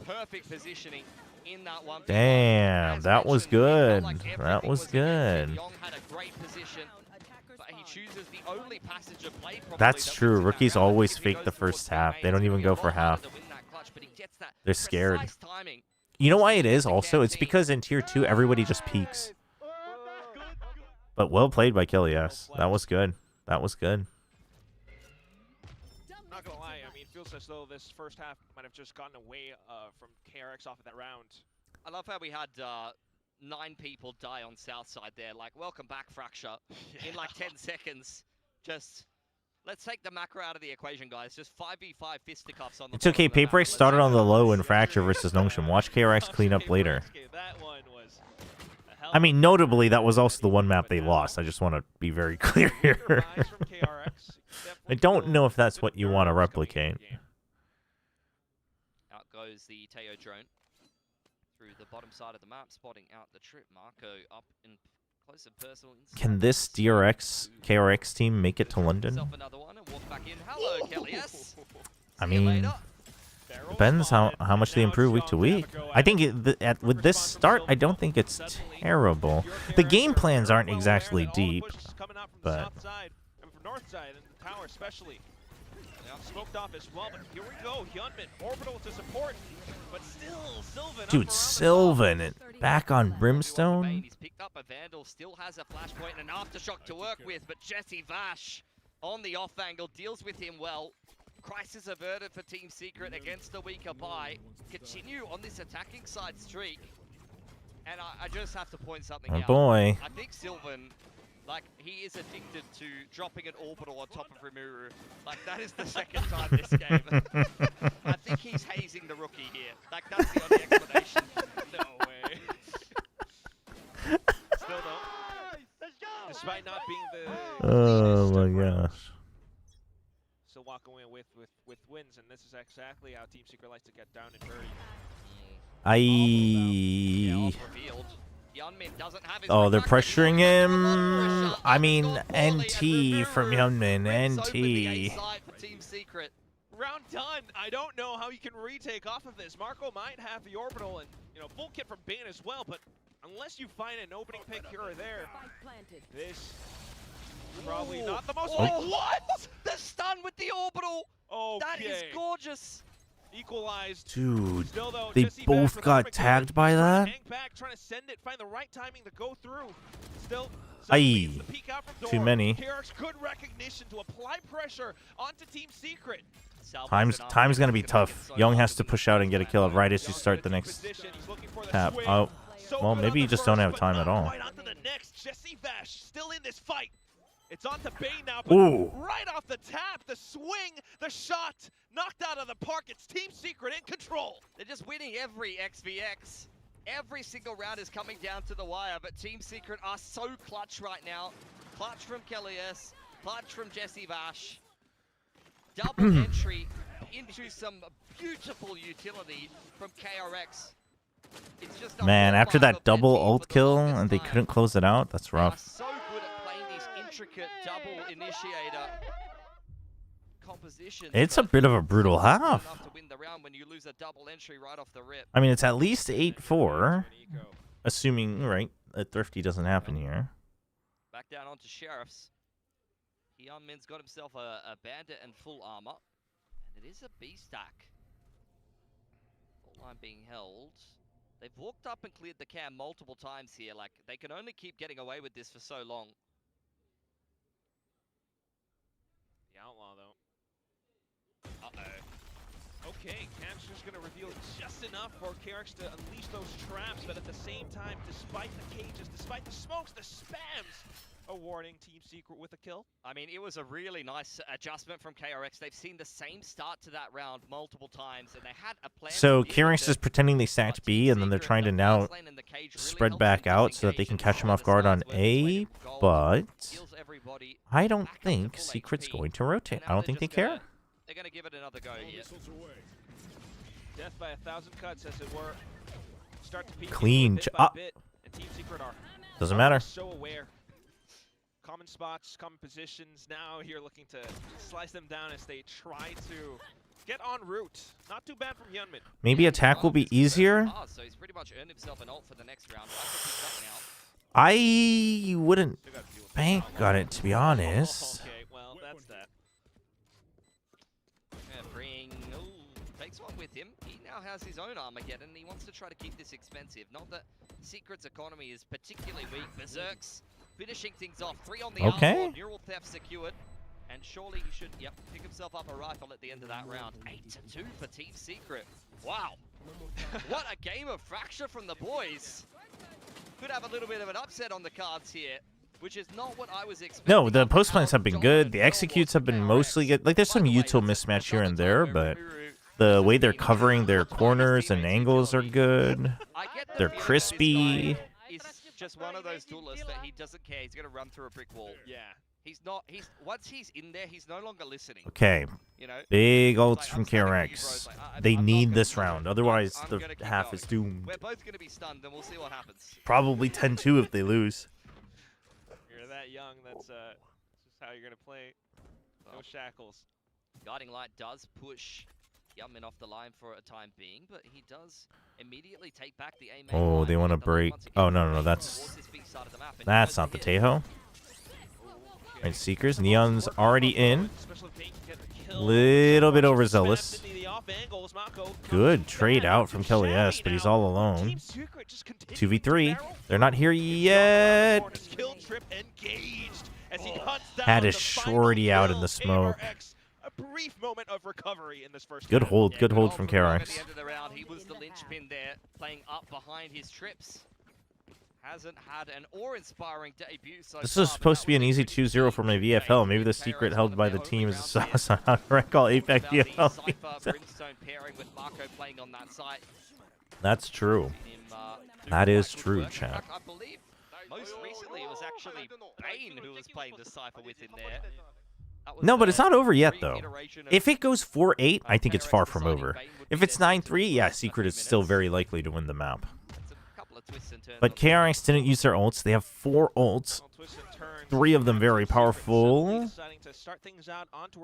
Perfect positioning. In that one. Damn, that was good. That was good. Young had a great position, but he chooses the only passage of play. That's true. Rookies always fake the first half. They don't even go for half. They're scared. You know why it is also? It's because in Tier 2, everybody just peeks. But well played by Kelly S. That was good. That was good. Not gonna lie, I mean, it feels as though this first half might have just gotten away from KRX off of that round. I love how we had 9 people die on Southside there. Like, welcome back, Fracture. In like 10 seconds. Just, let's take the macro out of the equation, guys. Just 5v5 fisticuffs on the It's okay. Paper X started on the low in Fracture versus Nongshan. Watch KRX clean up later. I mean, notably, that was also the one map they lost. I just want to be very clear here. I don't know if that's what you want to replicate. Out goes the Teo drone through the bottom side of the map, spotting out the trip. Marco up in close and personal. Can this DRX KRX team make it to London? Another one and walk back in. Hello, Kelly. Yes. I mean, depends how much they improve week to week. I think with this start, I don't think it's terrible. The game plans aren't exactly deep, but. North side and the tower especially. Smoked off as well, but here we go. Hyunmin, orbital to support, but still Sylvan. Dude, Sylvan back on Brimstone. He's picked up a Vandal, still has a flashpoint and an aftershock to work with, but Jesse Vash on the off angle deals with him well. Crisis averted for Team Secret against the weaker buy. Continue on this attacking side streak. And I just have to point something out. Oh boy. I think Sylvan Like, he is addicted to dropping an orbital on top of Rimuru. Like, that is the second time this game. I think he's hazing the rookie here. Like, that's the only explanation. No way. Still though, despite not being the Oh my cleanest of rounds, gosh. still walk away with wins, and this is exactly how Team Secret likes to get down and dirty. Oh, they're pressuring him. I mean, NT from Hyunmin. NT. Round done. I don't know how you can retake off of this. Marco might have the orbital and, you know, full kit from Bane as well, but unless you find an opening pick here or there, this is probably not the most. Oh, what? The stun with the orbital. Okay. That is gorgeous. Equalized. Dude, Still, though, they Jesse both Bash got tagged by that? hang back, trying to send it, find the right timing to go through. Still, Aye. the peek out from Too door. many. KRX, good recognition to apply pressure onto Team Secret. Time's gonna be tough. Young has to push out and get a kill right as you start the next tap. Oh, well, maybe you just don't have time at all. Right onto the next. Jesse Bash still in this fight. It's on to Bane now, but Ooh. right off the tap, the swing, the shot, knocked out of the park. It's Team Secret in control. They're just winning every XVX. Every single round is coming down to the wire, but Team Secret are so clutch right now. Clutch from KRX, clutch from Jesse Bash. Double entry into some beautiful utility from KRX. It's just a Man, after hallmark that of their double team ult for the kill longest and they time. couldn't close it out, that's They are rough. so good at playing these intricate double initiator compositions. It's a but bit of a brutal not half. enough to win the round when you lose a double entry right off the rip. I mean, it's at least 8-4, assuming, right, that Thrifty doesn't happen here. Back down onto Sheriffs. Hyunmin's got himself a bandit and full armor. And it is a B stack. Full line being held. They've walked up and cleared the cam multiple times here. Like, they can only keep getting away with this for so long. The Outlaw, though. Uh-oh. Okay, Cam's just going to reveal just enough for KRX to unleash those traps, but at the same time, despite the cages, despite the smokes, the spams, awarding Team Secret with a kill. I mean, it was a really nice adjustment from KRX. They've seen the same start to that round multiple times, and they had a plan. So KRX is pretending they sacked B, and then they're trying to now spread back out so that they can catch him off guard on A, but I don't think Secret's going to rotate. I don't think they care. They're going to give it another go here. Death by 1,000 cuts, as it were. Start to peek Clean. bit by bit, and Team Secret are Doesn't matter. so aware. Common spots, common positions. Now here looking to slice them down as they try to get en route. Not too bad from Hyunmin. Maybe attack will be easier. So he's pretty much earned himself an ult for the next round. Now. I wouldn't bank on it, to be honest. Okay, well, that's that. Takes one with him. He now has his own Armageddon, and he wants to try to keep this expensive. Not that Secret's economy is particularly weak. Berserks finishing things off. 3 on the Okay. outboard. Neural theft secured. And surely he should, pick himself up a rifle at the end of that round. 8-2 for Team Secret. Wow. What a game of Fracture from the boys. Could have a little bit of an upset on the cards here, which is not what I was expecting. No, the post plans have been good. The executes have been mostly good. Like, there's some util mismatch here and there, but the way they're covering their corners and angles are good. They're crispy. He's just one of those duelists that he doesn't care. He's going to run through a brick wall. Yeah. Once he's in there, he's no longer listening. Okay. You know? Big ults from KRX. They need this round. Otherwise, the half is doomed. We're both going to be stunned, and we'll see what happens. Probably 10-2 if they lose. You're that young, that's just how you're going to play. No shackles. Guiding Light does push Hyunmin off the line for a time being, but he does immediately take back the A main Oh, line. they want to break. Oh, no, that's not the Tejo. Right, Seekers. Neon's already in. Little bit overzealous. Good trade out from Kelly S, but he's all alone. 2v3. They're not here yet. Had his shorty out in the smoke. A brief moment of recovery in this first Good round. hold, good hold from At the KRX. end of the round, he was the linchpin there, playing up behind his trips. hasn't had an awe-inspiring debut so This far, is but supposed to that be an was a easy pretty 2-0 for my big VFL. Maybe with the KRX secret one held of by their the only team is a rounds sauce here. on how to call APEC About the VFL. Cypher Brimstone pairing with Marco playing on that side. That's true. Him, do That is quite good true, work. In chat. fact, I believe most recently it was actually Bane who was playing the Cypher with in there. That was No, but it's the not over yet, though. reiteration of If it goes 4-8, I think it's KRX far from deciding over. Bane would If be it's their 9-3, yeah, for a Secret few is still minutes. very likely to win the map. It's a couple of twists and turns But on the KRX didn't use their ults. They have 4 ults. 3 of them very powerful.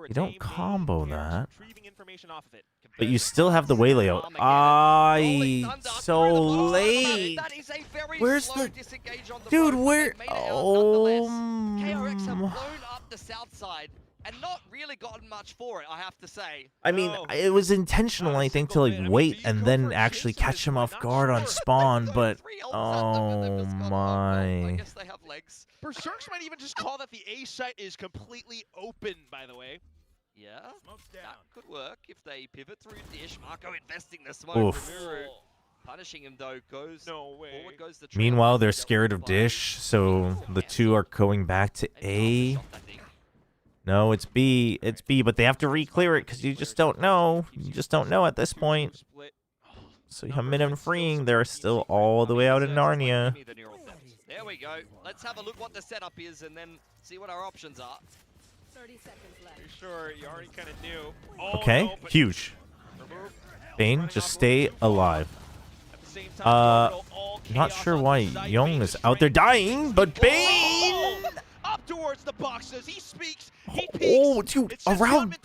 You don't combo that. But you still have the way layout. So late. That is a very Where's slow the... disengage on the Dude, road, but where... they've made it out nonetheless. Oh... KRX have blown up the south side and not really gotten much for it, I have to say. I mean, it was intentional, I think, to like wait and then actually catch him off guard on spawn, but oh my. guess they have legs. Berserks might even just call that the A site is completely open, by the way. Yeah, that could work if they pivot through Dish. Marco investing the smoke. Oof. Rimuru punishing him though, goes forward, goes the Meanwhile, they're scared of Dish, so the two are going back to A. No, it's B. It's B, but they have to re-clear it because you just don't know. You just don't know at this point. So Yamin and Freeing, they're still all the way out in Narnia. There we go. Let's have a look what the setup is and then see what our options are. 30 seconds left. Pretty sure you already kind of knew. Okay, huge. Bane, just stay alive. Not sure why Young is out there dying, but Bane! Up towards the boxes, he speaks, he peeks. Oh, dude, around...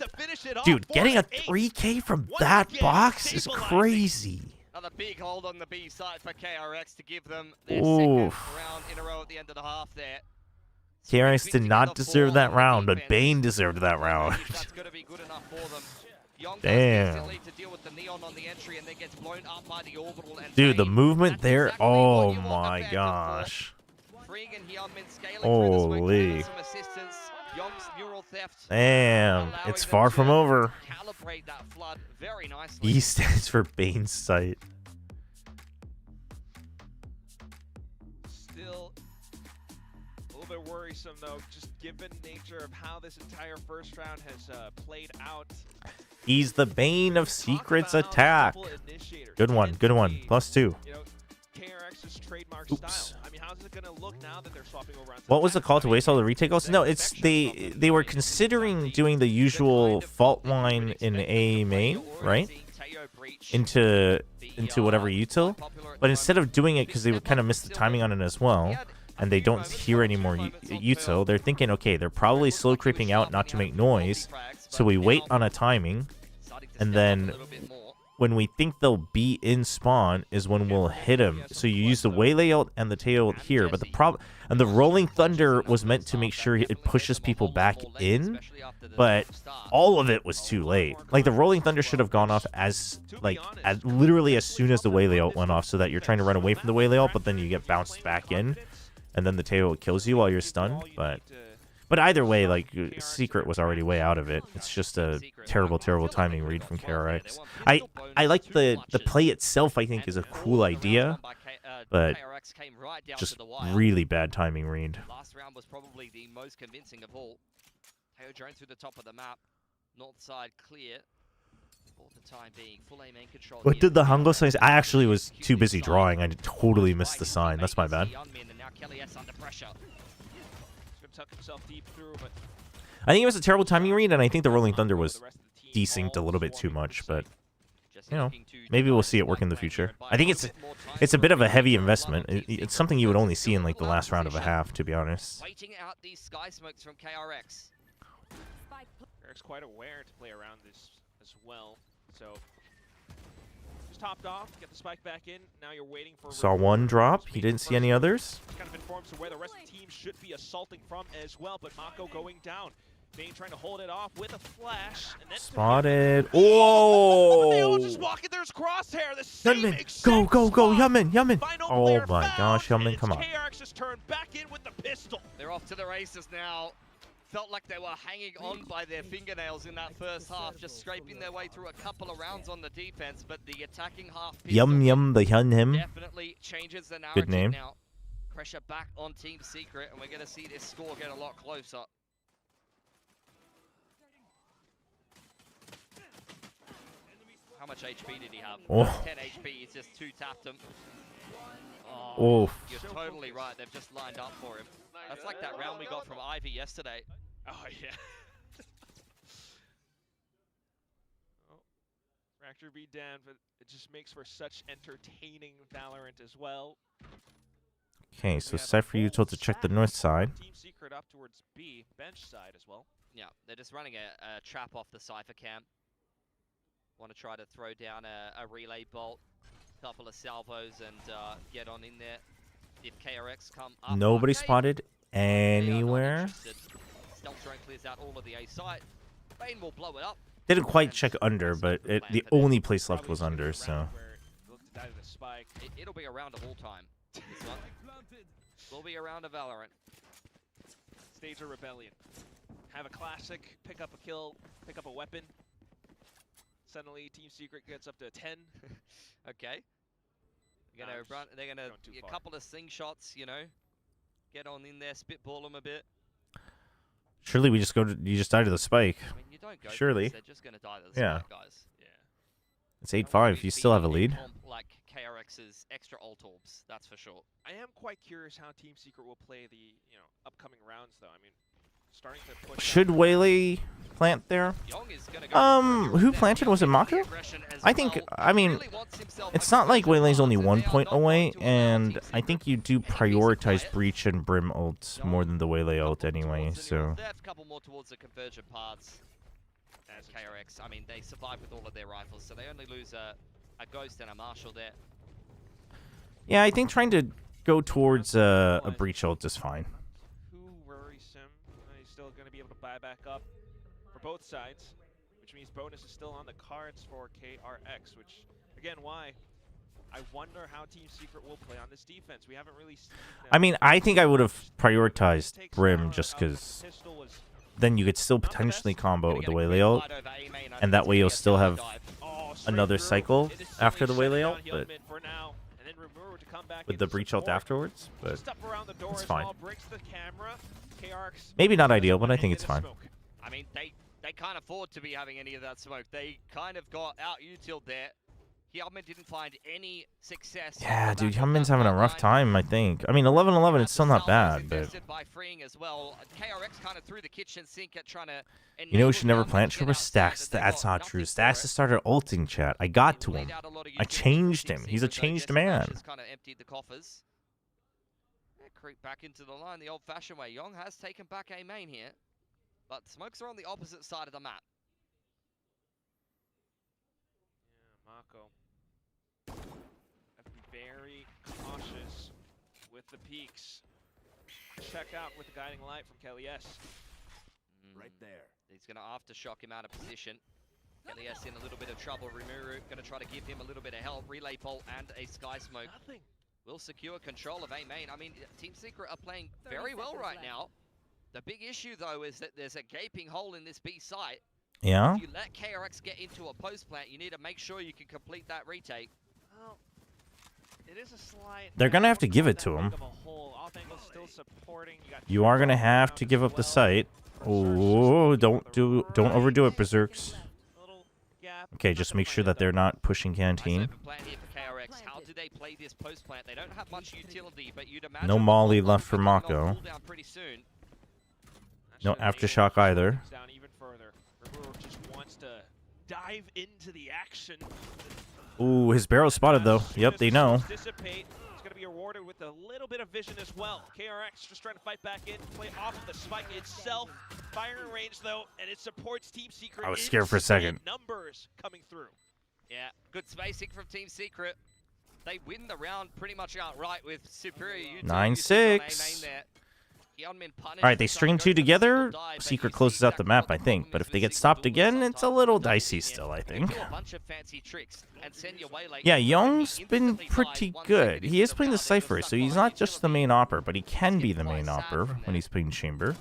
Dude, getting a 3K from that box is crazy. Another big hold on the B side for KRX to give them their second round in a row at the end of the half there. KRX did not deserve that round, but Bane deserved that round. That's going to be good enough for them. Young Damn. to deal with the neon on the entry and then gets blown up by the orbital and Dude, the movement there, oh my gosh. Holy. Damn, it's far from over. E stands for Bane's sight. Still a little bit worrisome though, just given nature of how this entire first round has played out. He's the Bane of Secret's attack. Good one, good one. +2. You know, KRX's trademark style. I mean, how's it gonna look now that they're swapping over? What was the call to waste all the retake ults? No, it's they were considering doing the usual fault line in A main, right? Into whatever util, but instead of doing it because they would kind of miss the timing on it as well, and they don't hear any more util, they're thinking, okay, they're probably slow creeping out not to make noise, so we wait on a timing, and then when we think they'll be in spawn is when we'll hit him. So you use the waylay ult and the tail ult here, but the problem and the rolling thunder was meant to make sure it pushes people back in, but all of it was too late. Like the rolling thunder should have gone off as literally as soon as the waylay ult went off, so that you're trying to run away from the waylay ult, but then you get bounced back in, and then the tail ult kills you while you're stunned. But either way, like, Secret was already way out of it. It's just a terrible, terrible timing read from KRX. I like the play itself, I think, is a cool idea, but just really bad timing read. Last round was probably the most convincing of all. Teo drone through the top of the map. North side clear. For the time being, full aim and control. What did the Hango sign say? I actually was too busy drawing. I totally missed the sign. That's my bad. Tuck himself deep through, but I think it was a terrible timing read, and I think the Rolling Thunder was desynced a little bit too much, but you know, maybe we'll see it work in the future. I think it's a bit of a heavy investment. It's something you would only see in like the last round of a half, to be honest. Waiting out these sky smokes from KRX. KRX quite aware to play around this as well. So just topped off, get the spike back in. Now you're waiting for. Saw one drop. He didn't see any others. Kind of informs of where the rest of the team should be assaulting from as well, but Mako going down. Bane trying to hold it off with a flash. And then Spotted. Oh! They all just walking. There's Crosshair. The same Yamin, go, Yamin. Oh my gosh, Yamin, come on. KRX just turned back in with the pistol. They're off to the races now. Felt like they were hanging on by their fingernails in that first half, just scraping their way through a couple of rounds on the defense, but the attacking half Yum, the Hyun him. definitely changes the narrative Good name. now. Pressure back on Team Secret, and we're going to see this score get a lot closer. How much HP did he have? Oh. 10 HP, he's just 2-tapped him. Oh. You're totally right, they've just lined up for him. That's like that round we got from Ivy yesterday. Oh, yeah. Fracture beat down, but it just makes for such entertaining Valorant as well. Okay, so Cypher, you told to check the north side. Team Secret up towards B, bench side as well. Yeah, they're just running a trap off the Cypher camp. Want to try to throw down a relay bolt, couple of salvos, and get on in there. If KRX come up, Nobody okay, spotted anywhere. Stealth drone clears out all of the A site. Bane will blow it up. Didn't quite check under, but the only place left was under, so. It'll be a round of all time. This one will be a round of Valorant. Stage a rebellion. Have a classic, pick up a kill, pick up a weapon. Suddenly, Team Secret gets up to 10. Okay. They're gonna run. They're gonna a couple of sling shots, you know. Get on in there, spitball them a bit. Surely we just go to, you just die to the spike. I mean, you don't go Surely. they're just gonna die to the Yeah. spike, guys. Yeah. It's 8-5. You still have a lead. Like KRX's extra ult orbs, that's for sure. I am quite curious how Team Secret will play the upcoming rounds, though. I mean, starting to push. Should Waylay plant there? Young is gonna go Who planted? Was it Mako? I think, I mean, it's not like Waylay's only 1 point away, and I think you do prioritize Breach and Brim ults more than the Waylay ult anyway, so. They have a couple more towards the convergent paths. As KRX, I mean, they survive with all of their rifles, so they only lose a Ghost and a Marshal there. Yeah, I think trying to go towards a Breach ult is fine. Who worries him? He's still going to be able to buy back up for both sides, which means bonus is still on the cards for KRX, which, again, why? I wonder how Team Secret will play on this defense. We haven't really seen them. I mean, I think I would have prioritized Brim just because then you could still potentially combo it with the Waylay ult, and that way you'll still have another cycle after the Waylay ult, but with the Breach ult afterwards, but it's fine. Maybe not ideal, but I think it's fine. I mean, they can't afford to be having any of that smoke. They kind of got out-utiled there. Hyunmin didn't find any success. Yeah, dude, Hyunmin's having a rough time, I think. I mean, 11-11, it's still not bad, but... By freeing as well. KRX kind of threw the kitchen sink at trying to... You know who should never plant Chobra? Stacks. That's not true. Stacks has started ulting, chat. I got to him. I changed him. He's a changed man. Kind of emptied the coffers. Creep back into the line the old-fashioned way. Young has taken back a main here, but smokes are on the opposite side of the map. Yeah, Mako. Have to be very cautious with the peaks. Check out with the guiding light from Kelly S. Right there. He's going to aftershock him out of position. Kelly S in a little bit of trouble. Rimuru going to try to give him a little bit of help. Relay bolt and a sky smoke. Nothing. Will secure control of A main. I mean, Team Secret are playing very well right now. The big issue, though, is that there's a gaping hole in this B site. Yeah? If you let KRX get into a post plant, you need to make sure you can complete that retake. Well, it is a slight... They're going to have to give it to him. You are going to have to give up the site. Oh, don't overdo it, Berserks. Okay, just make sure that they're not pushing Canteen. How do they play this post plant? They don't have much utility, but you'd imagine No Molly left for Mako. No Aftershock either. Down even further. Rimuru just wants to dive into the action. Ooh, his barrel spotted though. Yep, they know. Dissipate. It's going to be rewarded with a little bit of vision as well. KRX just trying to fight back in, play off of the spike itself. Firing range though, and it supports Team Secret. I was scared for a second. Numbers coming through. Yeah, good spacing from Team Secret. They win the round pretty much outright with superior utility. 9-6. Alright, they string two together. Secret closes out the map, I think. But if they get stopped again, it's a little dicey still, I think. Yeah, Young's been pretty good. He is playing the Cypher, so he's not just the main opper, but he can be the main opper when he's playing Chamber.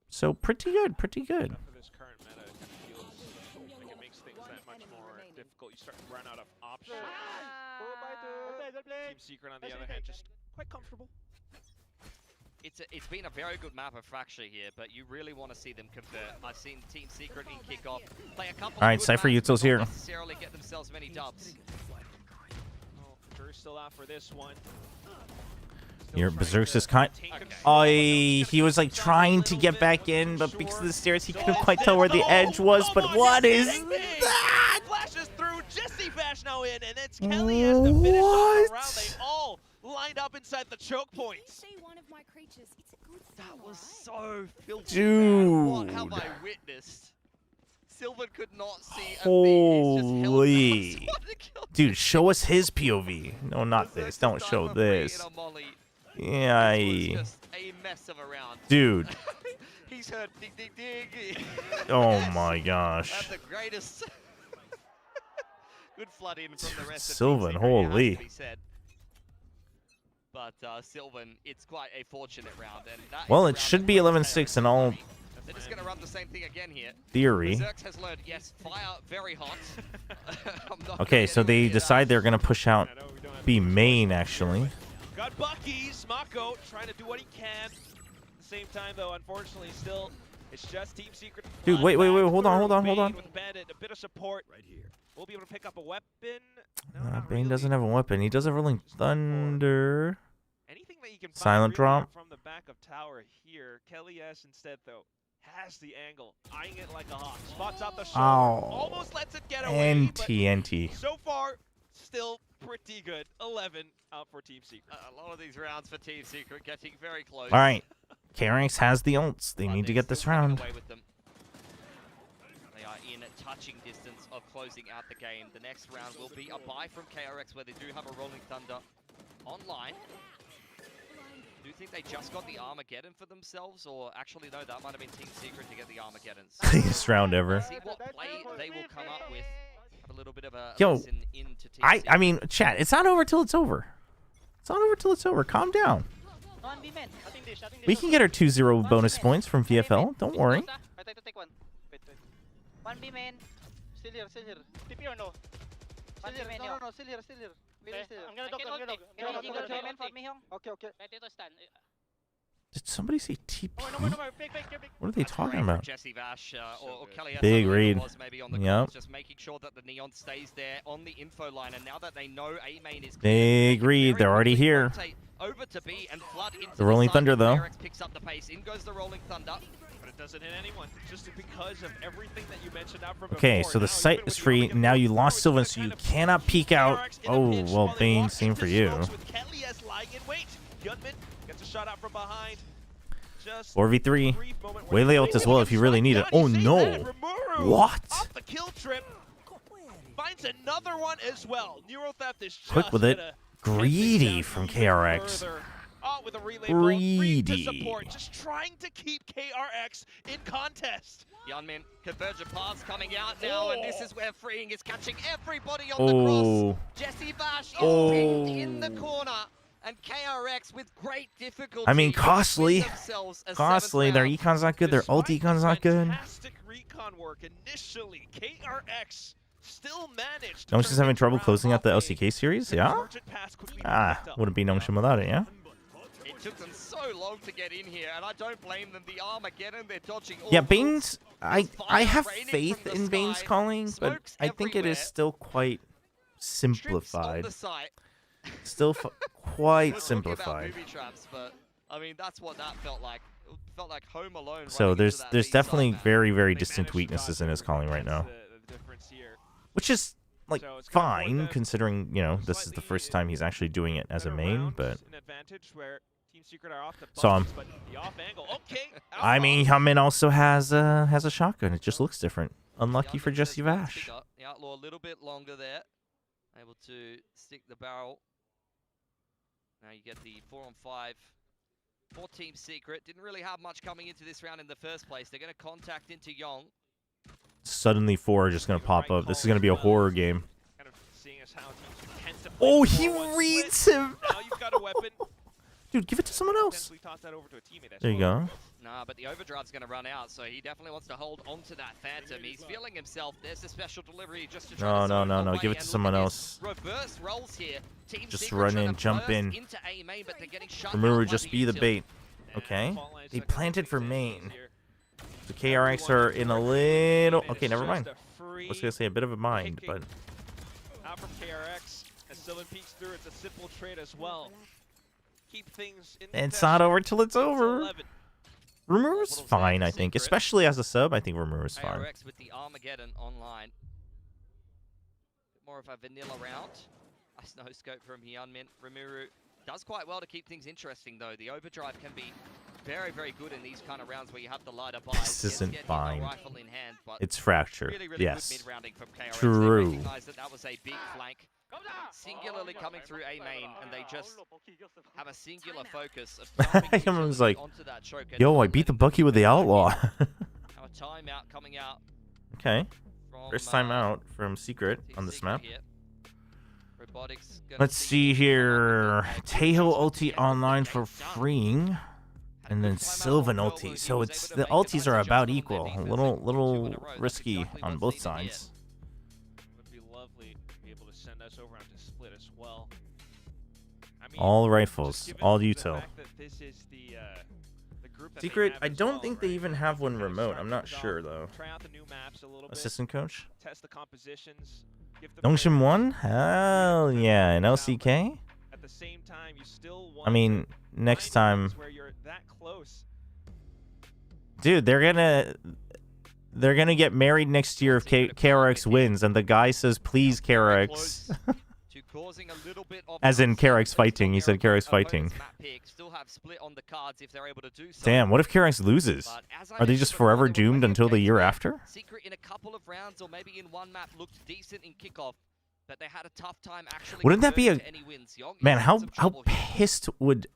So pretty good, pretty good. Team Secret, on the other hand, just quite comfortable. It's been a very good map of Fracture here, but you really want to see them convert. I've seen Team Secret in kickoff play a couple. All right, Cypher Utils here. Not necessarily get themselves many dubs. Oh, Berserk's still out for this one. Your Berserk's is kind. Oh, he was like trying to get back in, but because of the stairs, he couldn't quite tell where the edge was. But what is that? Flashes through. Jesse Vash now in, and it's Kelly has to finish off the round. They all lined up inside the choke points. That was so filthy. Dude. What have I witnessed? Sylvan could not see a Holy. Dude, show us his POV. No, not this. Don't show this. Yeah. Just a mess of a round. Dude. He's heard ding ding ding. Oh my gosh. That's the greatest. Good flood in from the rest Sylvan, of Team Secret, holy. has to be said. But Sylvan, it's quite a fortunate round. And that Well, is a it round should that be goes 11-6 in all They're just going to run the same thing again here. theory. Berserk has learned, yes, fire very hot. I'm not Okay, gonna so get they anywhere near decide that. they're going to push out B main, actually. Got Bucky's Mako trying to do what he can. At the same time, though, unfortunately, still it's just Team Secret. Dude, wait, hold on. With Bandit, a bit of support right here. We'll be able to pick up a weapon. Bane doesn't have a weapon. He does have Rolling Thunder. Anything that you can find Silent drop. from the back of tower here. Kelly S instead, though, has the angle, eyeing it like a hawk. Spots out the shoulder. Ow. Almost lets it get away. NT. So far, still pretty good. 11 out for Team Secret. A lot of these rounds for Team Secret getting very close. All right. KRX has the ults. They need to get this round. Away with them. They are in touching distance of closing out the game. The next round will be a buy from KRX where they do have a Rolling Thunder online. Do you think they just got the Armageddon for themselves, or actually no, that might have been Team Secret to get the Armageddons? Biggest round ever. See what play they will come up with. Have a little bit of a Yo, listen into Team I Secret. mean, chat, it's not over till it's over. It's not over till it's over. Calm down. We can get our 2-0 bonus points from VFL. Don't worry. I try to take one. Wait. 1B main. Still here. TP or no? Still here. No. Still here. I'm gonna dog. For me, Hyung. Okay. Did somebody say TP? No. What are they talking about? Jesse Vash or Kelly S, Big whoever it read. was, maybe on the Yep. calls, just making sure that the Neon stays there on the info line, and now that they know A main is clear, Big read. They're already here. over to B and flood into The Rolling side. Thunder, though. KRX picks up the pace. In goes the Rolling Thunder. But it doesn't hit anyone, just because of everything that you mentioned out from Okay, before. so the Now, site even is with free. Rolling Now you Thunder, lost Sylvan, it's so you kind of cannot peek out. KRX in a Oh, pinch well, while they Bane, walk same into for you. smokes with Kelly S lying in wait. Yunman gets a shot out from behind. Just 4v3. brief moment where Waylay ult as well if you really need it. Oh, no. What? Off the kill trip. Finds another one as well. Neuro Theft is just Quick with it. gonna Greedy from KRX. further. Oh, with a relay ball. Free to Greedy. support. Just trying to keep KRX in contest. Yunmin, convergent pass coming out now, and this is where freeing is catching everybody on Oh. the cross. Jesse Vash is Oh. pinned in the corner, and KRX with great difficulty. I mean, costly. win themselves a Costly. seventh Their round. econ's not good. Their ult econ's not good. Fantastic recon work initially. KRX still managed. No one's just having trouble closing out the LCK series? Yeah? Convergent pass quickly Ah, picked up. wouldn't be Nongshan without it, yeah? It took them so long to get in here, and I don't blame them. The Armageddon, they're dodging all Yeah, moves. Bane's... I Fire have raining faith from the in Bane's sky, calling, but smokes I think it is everywhere. still quite Trips on simplified. the site. Still quite We're talking about simplified. booby traps, but I mean that's what that felt like. It felt like Home Alone. So running there's into that there's B definitely side, man. very, very They distinct managed to weaknesses dodge in his over. calling right That's now. the difference here. Which is, like, So it's kind of more fine, than considering, you know, this is the first time he's actually doing it as a better main, round, but... an advantage where Team Secret are off the So, bunches, but the off angle. Okay. I mean, Hyunmin also has a shotgun. It just looks different. Unlucky Yunmin for says Jesse let's Vash. pick up The Outlaw a little bit longer there. Able to stick the barrel. Now you get the 4-on-5 for Team Secret. Didn't really have much coming into this round in the first place. They're going to contact into Yong. Suddenly 4 are just going to pop up. This is going to be a horror game. Kind of seeing as how teams tend to play Oh, he for one reads split. him! Now you've got a weapon. Dude, give it to someone else. Potentially toss that over to a teammate. I There you suppose. go. Nah, but the overdrive's going to run out, so he definitely wants to hold onto that Phantom. He's feeling himself. There's a special delivery just to try No, to no, zone no, no. away, Give it and to look someone at else. this. Reverse rolls here. Team Just Secret run trying in, to jump burst in. into A main, but they're getting shut Remember, down by just the be the util. bait. Okay. They planted for main. The KRX are in a little. Okay, never mind. I was gonna say a bit of a mind, but Out from KRX, as Sylvan peeks through, it's a simple trade as well. Keep things in it's not over till it's over. 11. Rumor's fine, I think, especially as a sub. I think Rumor's fine. KRX with the Armageddon online. Bit more of a vanilla round. Nice no scope from Hyunmin. Rimuru does quite well to keep things interesting, though. The overdrive can be very, very good in these kind of rounds where you have the light up eyes. This isn't fine. Rifle in hand, but It's fracture. really, really Yes. good mid-rounding from KRX. True. They recognize that that was a big flank. Singularly coming through A main, and they just have a singular focus of Everyone's like, onto that choke. And yo, I beat the Bucky with the Outlaw. have a timeout coming out. Okay. From, First time out from Secret Team on this Secret map. here. Robotics gonna Let's see here. Tejo ulti online for freeing. And then Sylvan ulti. So it's the ultis are about equal. A little risky on both sides. Would be lovely to be able to send us over onto split as well. I mean, All just rifles, given all the util. fact that this is the group that they Secret, have I as don't well, think they right? even They have can one kind of remote. start I'm not things sure off, though. Try out the new maps a little bit. Assistant coach? Test the compositions. Give the Dongshim players 1? Hell yeah. And LCK? At the same time, you still want I mean, next time. where you're that close. Dude, they're gonna get married next year if KRX wins, and the guy says, "Please, KRX." To causing a little bit of As in uncertainty KRX fighting. He said KRX fighting. opponent's map pick. Still have split on the cards if they're able to do so. Damn, what if KRX loses? But as I Are they mentioned just before, forever there were doomed plenty of until the games year where after? Secret in a couple of rounds or maybe in one map looked decent in kickoff, but they had a tough time actually. Wouldn't that be a converting to any wins. Young man? is in How some trouble here. pissed would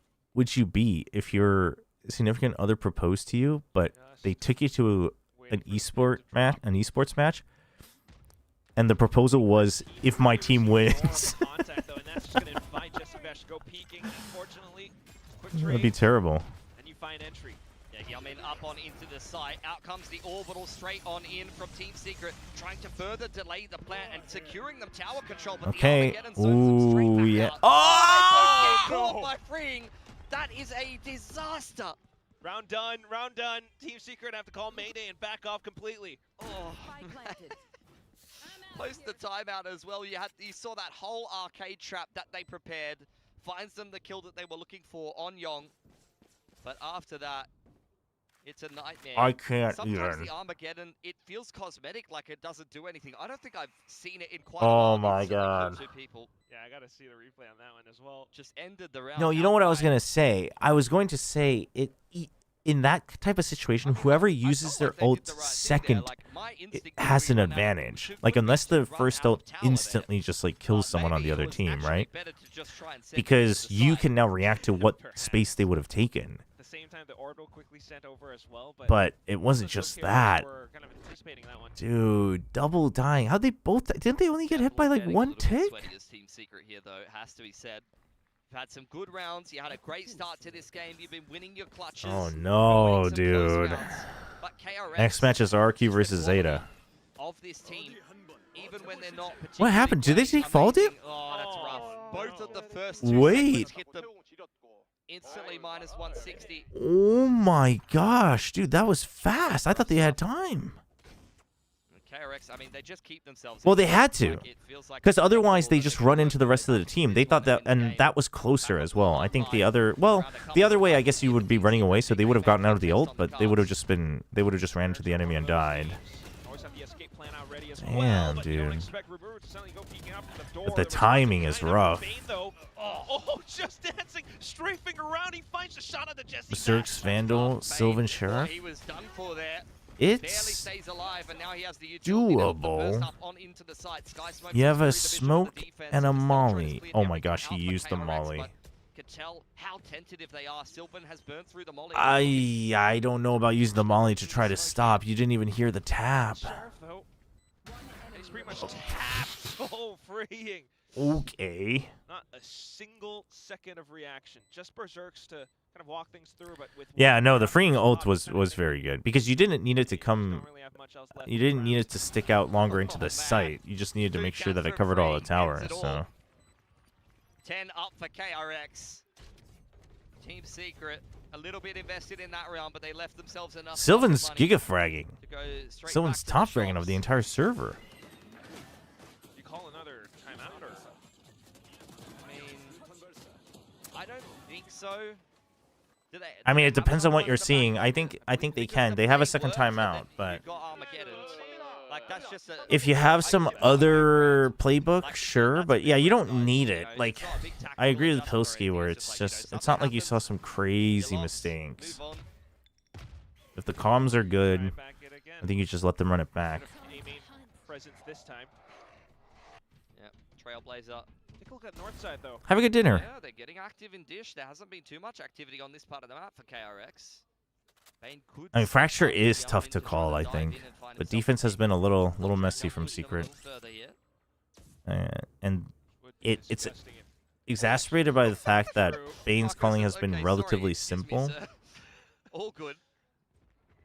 you be if your significant other proposed to you, but they took you to an esports match, and the proposal was if my team wins? Contact, though, and that's just going to invite Jesse Vesh to go peeking. Unfortunately, quick That'd be trade, terrible. and you find entry. Yeah, Yamin up on into the site. Out comes the orbital straight on in from Team Secret, trying to further delay the plan and securing them tower control. But Okay. the Armageddon zones them straight Ooh, back yeah. out. Oh! They both get caught by freeing. That is a disaster. Round done, round done. Team Secret have to call Mayday and back off completely. Oh, man. Post the timeout as well. You saw that whole arcade trap that they prepared. Finds them the kill that they were looking for on Yong. But after that, it's a nightmare. I can't Sometimes even. the Armageddon, it feels cosmetic, like it doesn't do anything. I don't think I've seen it in quite a while. Oh my Instantly God. kill two people. Yeah, I got to see the replay on that one as well. Just ended the round. No, you know what I was outright. gonna say? I was going to say in that type of situation, whoever uses their ult second it has an advantage. Like unless the first ult instantly just like kills someone on the other team, right? Because you can now react to what space they would have taken. At the same time, the orbital quickly sent over as well. But it wasn't Those just carriers that. were kind of anticipating that one. Dude, double dying. How'd they both? Didn't they only get hit by like Getting a one little bit tick? sweaty as Team Secret here, though, it has to be said. You've had some good rounds. You had a great start to this game. You've been winning your clutches. Oh no, winning some close dude. rounds. But KRX Next match is RRQ versus ZETA. of this team, even when they're not What happened? Did they take fall dip? Oh, that's rough. Both of the first two Wait. segments hit them instantly minus 160. Oh my gosh, dude, that was fast. I thought they had time. KRX, I mean, they just keep themselves. Well, in they the had game. to, Like, it feels like because it's otherwise they inevitable just that run they into the rest of the team. They thought that, and that was closer as well. I think the other, well, the other way, I guess you would be running away, so they would have gotten out of the ult, but they would have just ran into the enemy and died. Always have the escape plan out ready as Damn, well, but you don't dude. expect Rimuru to suddenly go peeking out from the door. But the There was timing nothing is behind him. rough. Bane, though, oh, just dancing, strafing around. He finds the shot of the Jesse. Berserk's Vandal, Sylvan Well, Sheriff. he was done for there. It's Barely stays alive, and now he has the utility to burst doable. up on into the site. Sky Smoke You have through a the vision of the smoke defense, and a is still trying to molly. split Oh my everything gosh, he out for used the KRX, molly. but could tell how tentative they are. Sylvan has burned through the molly. I don't know about using the molly to try to stop. You didn't even hear the tap. Sheriff, though, and he's pretty much tapped. So freeing. Okay. Not a single second of reaction. Just berserks to kind of walk things through, but with Yeah, no, the freeing ult was very good because you didn't need it to come. You didn't need it to stick out longer into the site. You just needed to make sure that it covered all the towers. So 10 up for KRX. Team Secret a little bit invested in that round, but they left themselves enough. Sylvan's giga-fragging. To go straight Sylvan's back to the top-fragging of the entire server. You call another timeout, or? I mean, I don't think so. Do they, I mean, it have depends on what someone you're in the seeing. back? I think they Because can. the They have a play second works, and timeout, then but you've got Armageddon. Like, that's just a, if you have some other playbook, sure. But yeah, you don't need it. Like, I agree with Pilsky where it's just, it's not like you saw some crazy mistakes. If the comms are good, I think you just let them run it back. Presence this time. Yeah, Trailblazer. Take a look at north side though. Have a good dinner. Yeah, they're getting active in Dish. There hasn't been too much activity on this part of the map for KRX. I mean, Fracture is tough to call, I think, but defense has been a little messy from Secret, and it's exacerbated by the fact that Bane's calling has been relatively simple. All good.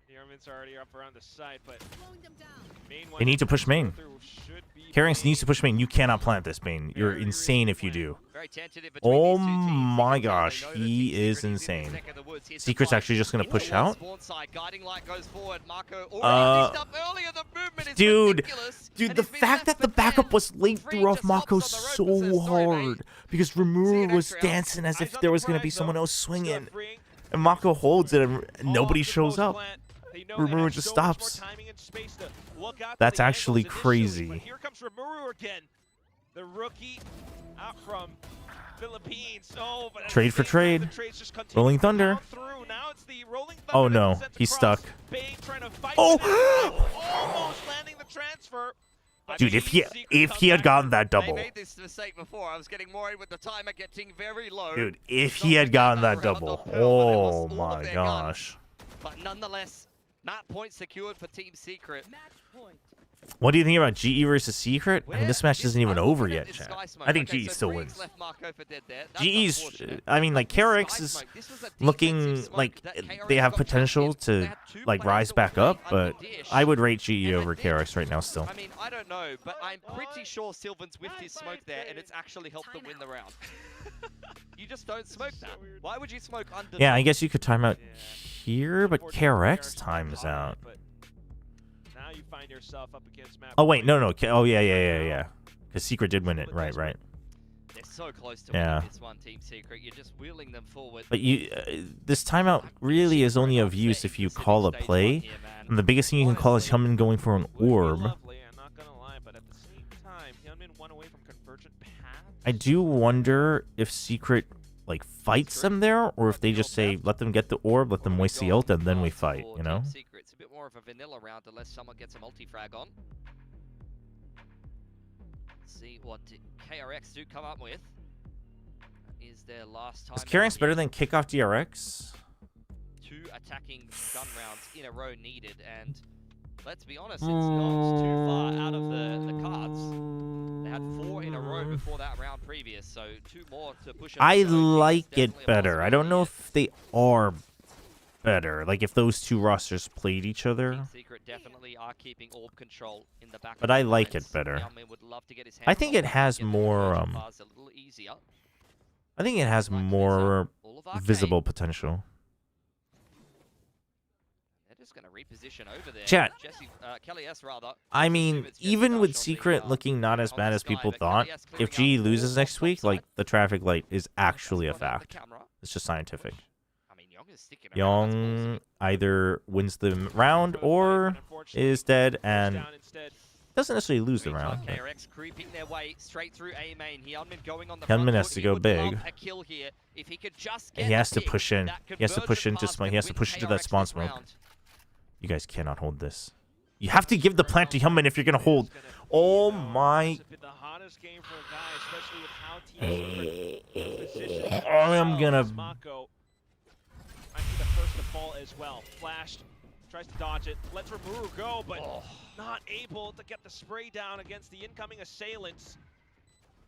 The armaments are already up around the side, but They need to push main. KRX needs to push main. You cannot plant this main. You're insane if you do. Oh my gosh, he is insane. Secret's actually just gonna push out. Dude, the fact that the backup was late threw off Mako so hard because Rimuru was dancing as if there was gonna be someone else swinging, and Mako holds it and nobody shows up. Rimuru just stops. That's actually crazy. Here comes Rimuru again. The rookie out from Philippines. Oh, but Trade for trade. Rolling Thunder. Now it's the Rolling Thunder. Oh no, he's stuck. Oh! Almost landing the transfer. Dude, if he had gotten that double. I made this mistake before. I was getting worried with the timer getting very low. Dude, if he had gotten that double. Oh my gosh. But nonetheless, map point secured for Team Secret. What do you think about GE versus Secret? I mean, this match isn't even over yet, chat. I think GE still wins. GE's, I mean, like, KRX is looking like they have potential to, like, rise back up, but I would rate GE over KRX right now still. I mean, I don't know, but I'm pretty sure Sylvan's whiffed his smoke there, and it's actually helped them win the round. You just don't smoke that. Why would you smoke under? Yeah, I guess you could time out here, but KRX times out. Now you find yourself up against map. Oh wait, no. Oh yeah. Because Secret did win it, right. They're so close to Yeah. winning this one, Team Secret. You're just wheeling them forward. But this timeout really is only of use if you call a play, and the biggest thing you can call is Hyunmin going for an orb. Lovely, I'm not gonna lie, but at the same time, Hyunmin won away from convergent paths. I do wonder if Secret like fights them there, or if they just say let them get the orb, let them waste the ult, and then we fight. You know? It's a bit more of a vanilla round unless someone gets a multi-frag on. Let's see what KRX do come up with. Is their last time. Is KRX better than Kickoff DRX? 2 attacking gun rounds in a row needed, and let's be honest, it's not too far out of the cards. They had 4 in a row before that round previous, so 2 more to push. I like it better. I don't know if they are better. Like if those two rosters played each other. Secret definitely are keeping orb control in the back. But I like it better. I think it has more I think it has more visible potential. They're just gonna reposition over there. Chat. Kelly S rather. I mean, even with Secret looking not as bad as people thought, if GE loses next week, like the traffic light is actually a fact. It's just scientific. Young either wins the round or is dead and doesn't necessarily lose the round. KRX creeping their way straight through A main. Hyunmin has to go big. He has to push in. He has to push into that spawn smoke. You guys cannot hold this. You have to give the plant to Hyunmin if you're gonna hold. Oh my! I'm gonna. Might be the first to fall as well. Flashed, tries to dodge it, lets Rimuru go, but not able to get the spray down against the incoming assailants.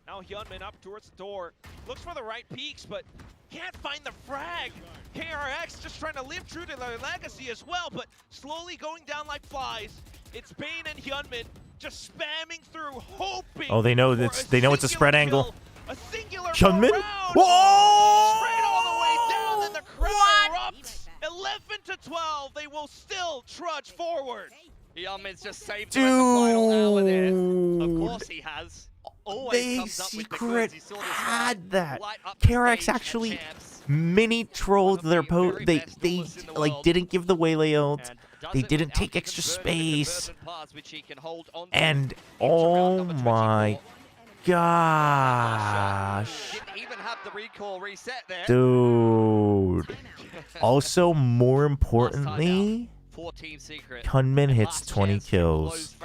Now Hyunmin up towards the door. Looks for the right peaks, but can't find the frag. KRX just trying to live true to their legacy as well, but slowly going down like flies. It's Bane and Hyunmin just spamming through, hoping. Oh, they know it's a spread angle. A singular Hyunmin? round. Whoa! Straight all the way down, and the crowd erupts. 11-12. They will still trudge forward. Hyunmin's just saved the final hour there. Of course he has. They secret had that. KRX actually mini trolled their They like didn't give the way layout. They didn't take extra space. And oh my gosh. Dude. Also, more importantly, Hyunmin hits 20 kills.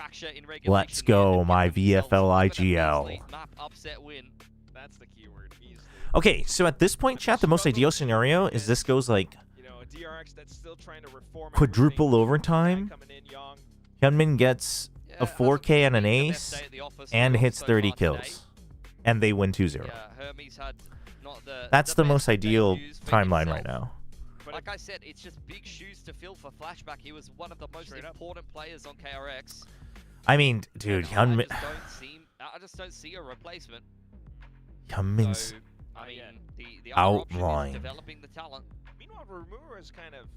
Let's go, my VFL-IGL. Okay, so at this point, chat, the most ideal scenario is this goes like quadruple overtime. Hyunmin gets a 4K and an ace and hits 30 kills. And they win 2-0. That's the most ideal timeline right now. Like I said, it's just big shoes to fill for Flashback. He was one of the most important players on KRX. I mean, dude, Hyunmin. I just don't see a replacement. Hyunmin's the outline. Developing the talent. Meanwhile, Rumura has kind of,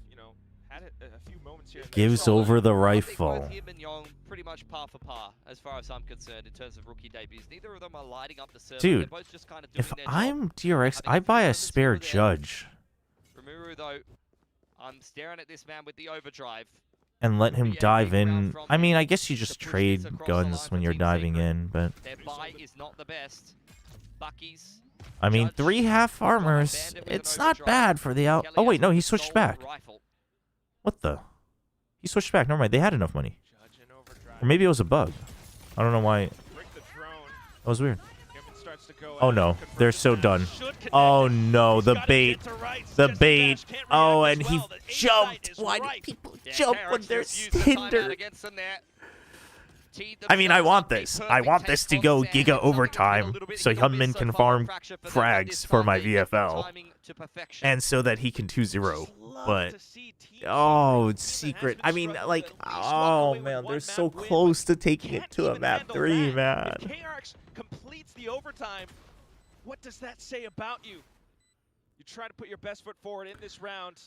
had a few moments here. Gives over the rifle. Both him and Yong pretty much par for par, as far as I'm concerned, in terms of rookie debuts. Neither of them are lighting up the server. Dude, they're both just kind of doing if their I'm job. DRX, I buy a spare judge. Rumuru, though, I'm staring at this man with the overdrive. And let him dive in. I mean, I guess you just trade guns when you're diving in, but Their buy is not the best. Bucky's. I mean, 3 half armors. It's not bad for the out. Oh wait, no, he switched back. What the? He switched back. Never mind. They had enough money. Or maybe it was a bug. I don't know why. That was weird. Oh no, they're so done. Oh no, the bait. The bait. Oh, and he jumped. Why do people jump when they're hindered? I mean, I want this. I want this to go Giga overtime so Hyunmin can farm frags for my VFL. And so that he can 2-0. But, oh, it's secret. I mean, like, oh man, they're so close to taking it to a map 3, man. KRX completes the overtime. What does that say about you? You try to put your best foot forward in this round.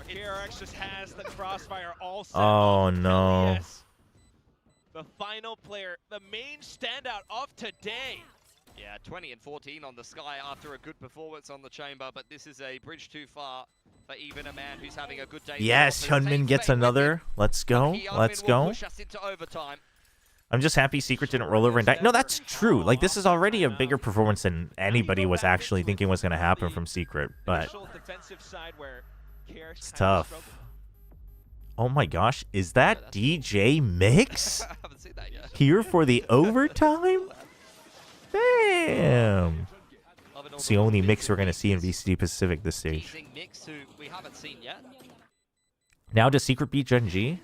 KRX just has the crossfire all set. Oh no. The final player, the main standout of today. Yeah, 20 and 14 on the Sky after a good performance on the Chamber, but this is a bridge too far for even a man who's having a good day. Yes, Hyunmin gets another. Let's go. Let's go. I'm just happy Secret didn't roll over and die. No, that's true. Like, this is already a bigger performance than anybody was actually thinking was going to happen from Secret, but it's tough. Oh my gosh, is that DJ Mix here for the overtime? Damn. It's the only Mix we're going to see in VCT Pacific this stage. Now does Secret beat Gen G?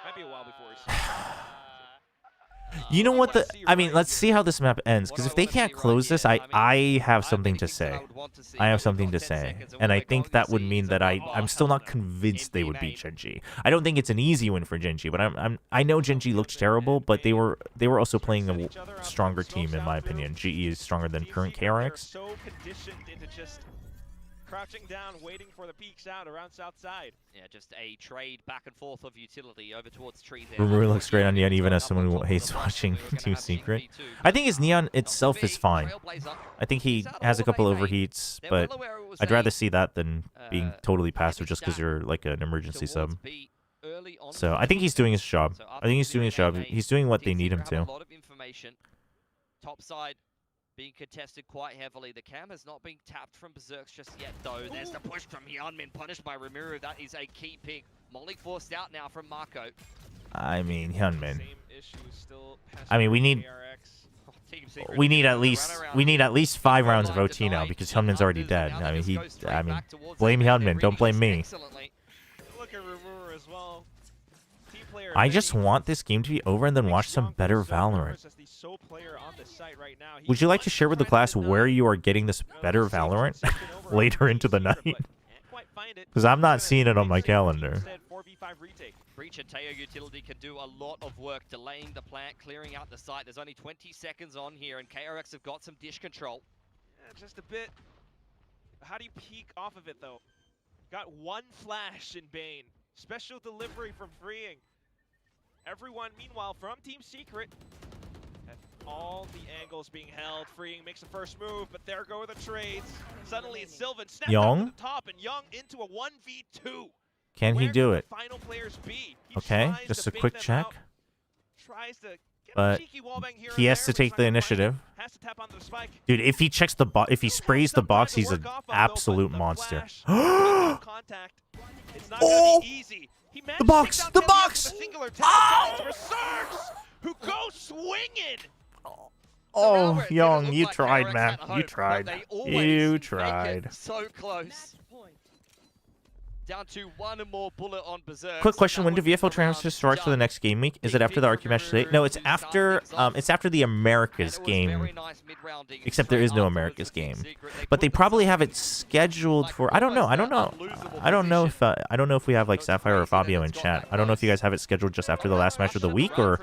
Might be a while before You know what I mean, let's see how this map ends, because if they can't close this, I have something to say. I have something to say. And I think that would mean that I'm still not convinced they would beat Gen G. I don't think it's an easy win for Gen G, but I know Gen G looked terrible, but they were also playing a stronger team in my opinion. GE is stronger than current KRX. So conditioned into just crouching down, waiting for the peaks out around south side. Yeah, just a trade back and forth of utility over towards tree there. Rumor looks great on Neon, even as someone who hates watching Team Secret. I think his Neon itself is fine. I think he has a couple overheats, but I'd rather see that than being topally passive just because you're like an emergency sub. So I think he's doing his job. I think he's doing his job. He's doing what they need him to. Top side being contested quite heavily. The cam has not been tapped from Berserks just yet, though. There's the push from Hyunmin, punished by Rimuru. That is a key pick. Molly forced out now from Marco. I mean, Hyunmin. I mean, we need at least 5 rounds of OT now because Hyunmin's already dead. I mean, blame Hyunmin. Don't blame me. Look at Rimuru as well. Team player I just Benny want this game to be over and then watch some better Valorant. as the sole player on the site right now. He Would you like to wants share with the try to class deny where you are getting this better Valorant later into the night? Because I'm not seeing it on my calendar. Breach and Teo utility can do a lot of work delaying the plant, clearing out the site. There's only 20 seconds on here, and KRX have got some dish control. Yeah, just a bit. How do you peek off of it, though? Got one flash in Bane. Special delivery from Freeing. Everyone, meanwhile, from Team Secret. And all the angles being held. Freeing makes the first move, but there go the trades. Suddenly it's Sylvan snapped out Young? to the top, and Young into a 1v2. Can he do it? Final players be? He Okay, tries just to a bait quick them check. out, tries to get a But cheeky wallbang here he and has there, to take but the Simon initiative. has to tap onto the spike. Dude, if he checks the box, if he sprays the box, he's an absolute monster. Oh! The box! The box! Oh! Who goes swinging? Oh, Young, you tried, man. You tried. You tried. So close. Down to one more bullet on Berserk. Quick question: when do VFL transfers start for the next game week? Is it after the RRQ match today? No, it's after. It's after the Americas game. Except there is no Americas game, but they probably have it scheduled for. I don't know. I don't know. I don't know if. I don't know if we have like Sapphire or Fabio in chat. I don't know if you guys have it scheduled just after the last match of the week, or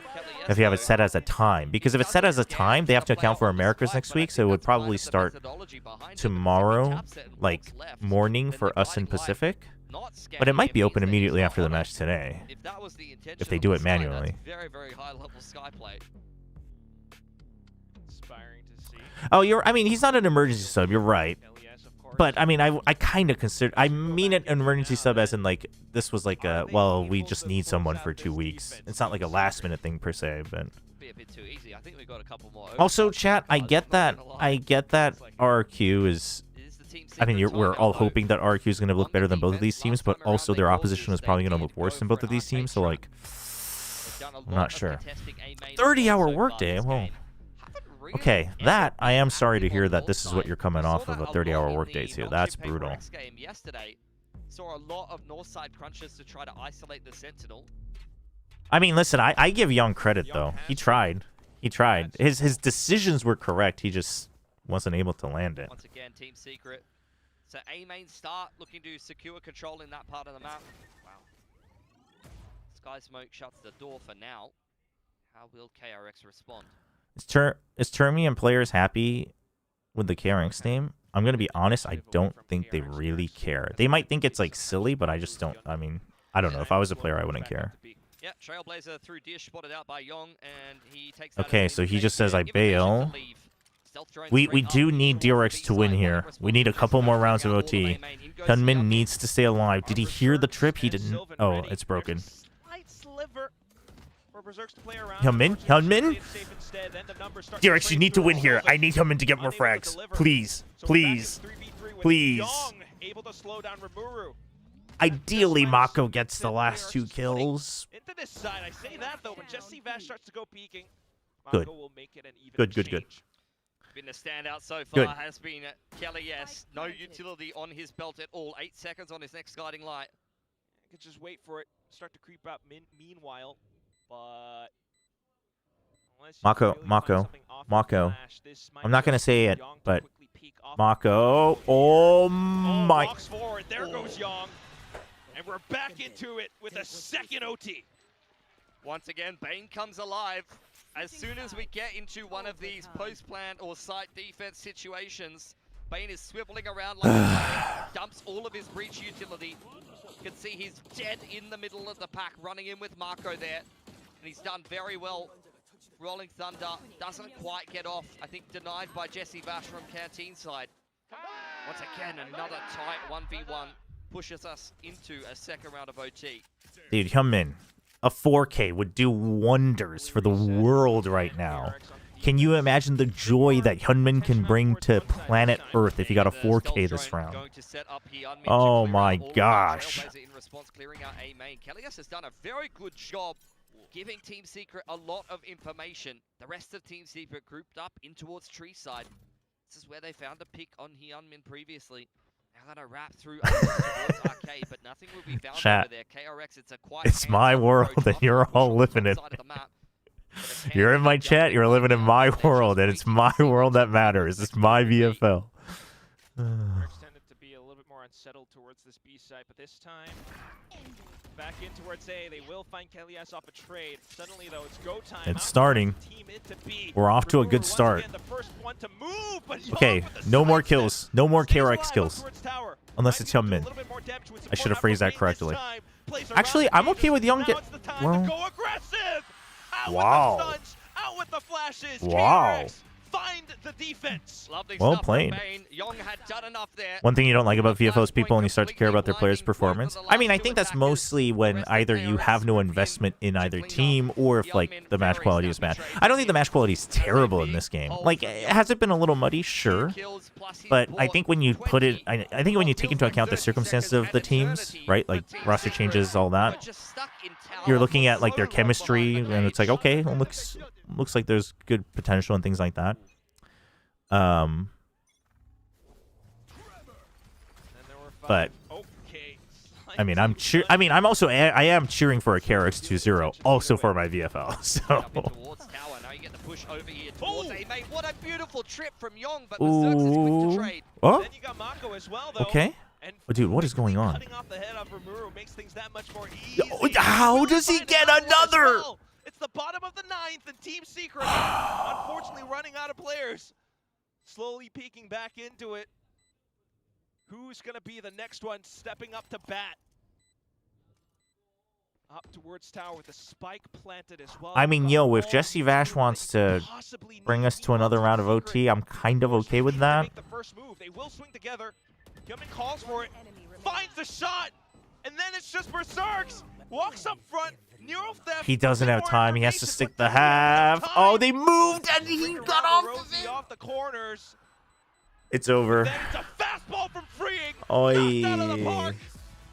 if you have it set as a time. Because if it's set as a time, they have to account for Americas next week, so it would probably start tomorrow, like morning for us in Pacific. But it might be open immediately after the match today, if they do it manually. Very, very high level Skyplay. Oh, I mean, he's not an emergency sub. You're right. But I mean, I kind of consider. I mean an emergency sub as in like this was like a well, we just need someone for 2 weeks. It's not like a last minute thing per se, but. Also, chat, I get that. I get that RRQ is. I mean, we're all hoping that RRQ is going to look better than both of these teams, but also their opposition is probably going to look worse than both of these teams. So like, I'm not sure. 30-hour workday. Well, okay, that I am sorry to hear that this is what you're coming off of a 30-hour workday too. That's brutal. Saw a lot of Northside crunches to try to isolate the Sentinel. I mean, listen, I give Young credit though. He tried. He tried. His decisions were correct. He just wasn't able to land it. Once again, Team Secret. So A main start looking to secure control in that part of the map. Wow. Sky Smoke shuts the door for now. How will KRX respond? Is Termi and players happy with the KRX name? I'm gonna be honest, I don't think they really care. They might think it's like silly, but I just don't. I mean, I don't know. If I was a player, I wouldn't care. Yeah, Trailblazer through Dish spotted out by Yong, and he takes. Okay, so he just says I bail. We do need DRX to win here. We need a couple more rounds of OT. Hyunmin needs to stay alive. Did he hear the trip? He didn't. Oh, it's broken. Hyunmin? Hyunmin? DRX, you need to win here. I need Hyunmin to get more frags. Please. Please. Please. Ideally, Mako gets the last 2 kills. Into this side, I say that though, when Jesse Vash starts to go peeking, Good. Mako will make it an even Good. exchange. Been a standout so far Good. has been Kelly, yes. No utility on his belt at all. 8 seconds on his next guiding light. I could just wait for it, start to creep up meanwhile, but... Mako. I'm not going to say it, but Mako. Oh my. Walks forward. There goes Young. And we're back into it with a second OT. Once again, Bane comes alive. As soon as we get into one of these post-plant or site defense situations, Bane is swiveling around like a dumps all of his breach utility. You can see he's dead in the middle of the pack, running in with Marco there. And he's done very well. Rolling Thunder doesn't quite get off. I think denied by Jesse Vash from Canteen side. Once again, another tight 1v1 pushes us into a second round of OT. Dude, Hyunmin, a 4K would do wonders for the world right now. Can you imagine the joy that Hyunmin can bring to planet Earth if he got a 4K this round? Oh my gosh. In response, clearing out A main. Kellyus has done a very good job giving Team Secret a lot of information. The rest of Team Secret grouped up in towards tree side. This is where they found a pick on Hyunmin previously. Now gonna wrap through towards Arcade, but nothing will be found Chat. over there. KRX, it's a quite It's my world and you're all living in it. You're in my chat, you're living in my world, and it's my world that matters. It's my VFL. Tended to be a little bit more unsettled towards this B side, but this time back in towards A. They will find Kelias off a trade. Suddenly though, it's go time. It's starting. We're off to a good start. Okay, no more kills. No more KRX kills. Unless it's Young Min. I should have phrased that correctly. Actually, I'm okay with Young get... Well... Wow. Out with the flashes. Wow. KRX find the defense. Well played. One thing you don't like about VFL is people only start to care about their players' performance. I mean, I think that's mostly when either you have no investment in either team or if, like, the match quality is bad. I don't think the match quality is terrible in this game. Like, has it been a little muddy? Sure. But I think when you put it... I think when you take into account the circumstances of the teams, right? Like, roster changes, all that. You're looking at, like, their chemistry, and it's like, okay, well, looks like there's good potential and things like that. But I mean, I'm also I am cheering for a KRX 2-0, also for my VFL. So. What a beautiful trip from Young, but Berserks is quick to trade. Oh. Then you got Mako as well, though. Okay. Oh, dude, what is going on? Cutting off the head of Rimuru makes things that much more easy. How does he get another? It's the bottom of the 9th, and Team Secret, unfortunately, running out of players. Slowly peeking back into it. Who's going to be the next one stepping up to bat? Up towards tower with the spike planted as well. I mean, yo, if Jesse Vash wants to bring us to another round of OT, I'm kind of okay with that. Make the first move. They will swing together. Gilman calls for it, finds the shot, and then it's just Berserks. Walks up front. Neural theft. He doesn't have time. He has to stick the half. Oh, they moved and he got off the corners. It's over. Then it's a fastball from Freeing. Oi. Knocked out of the park.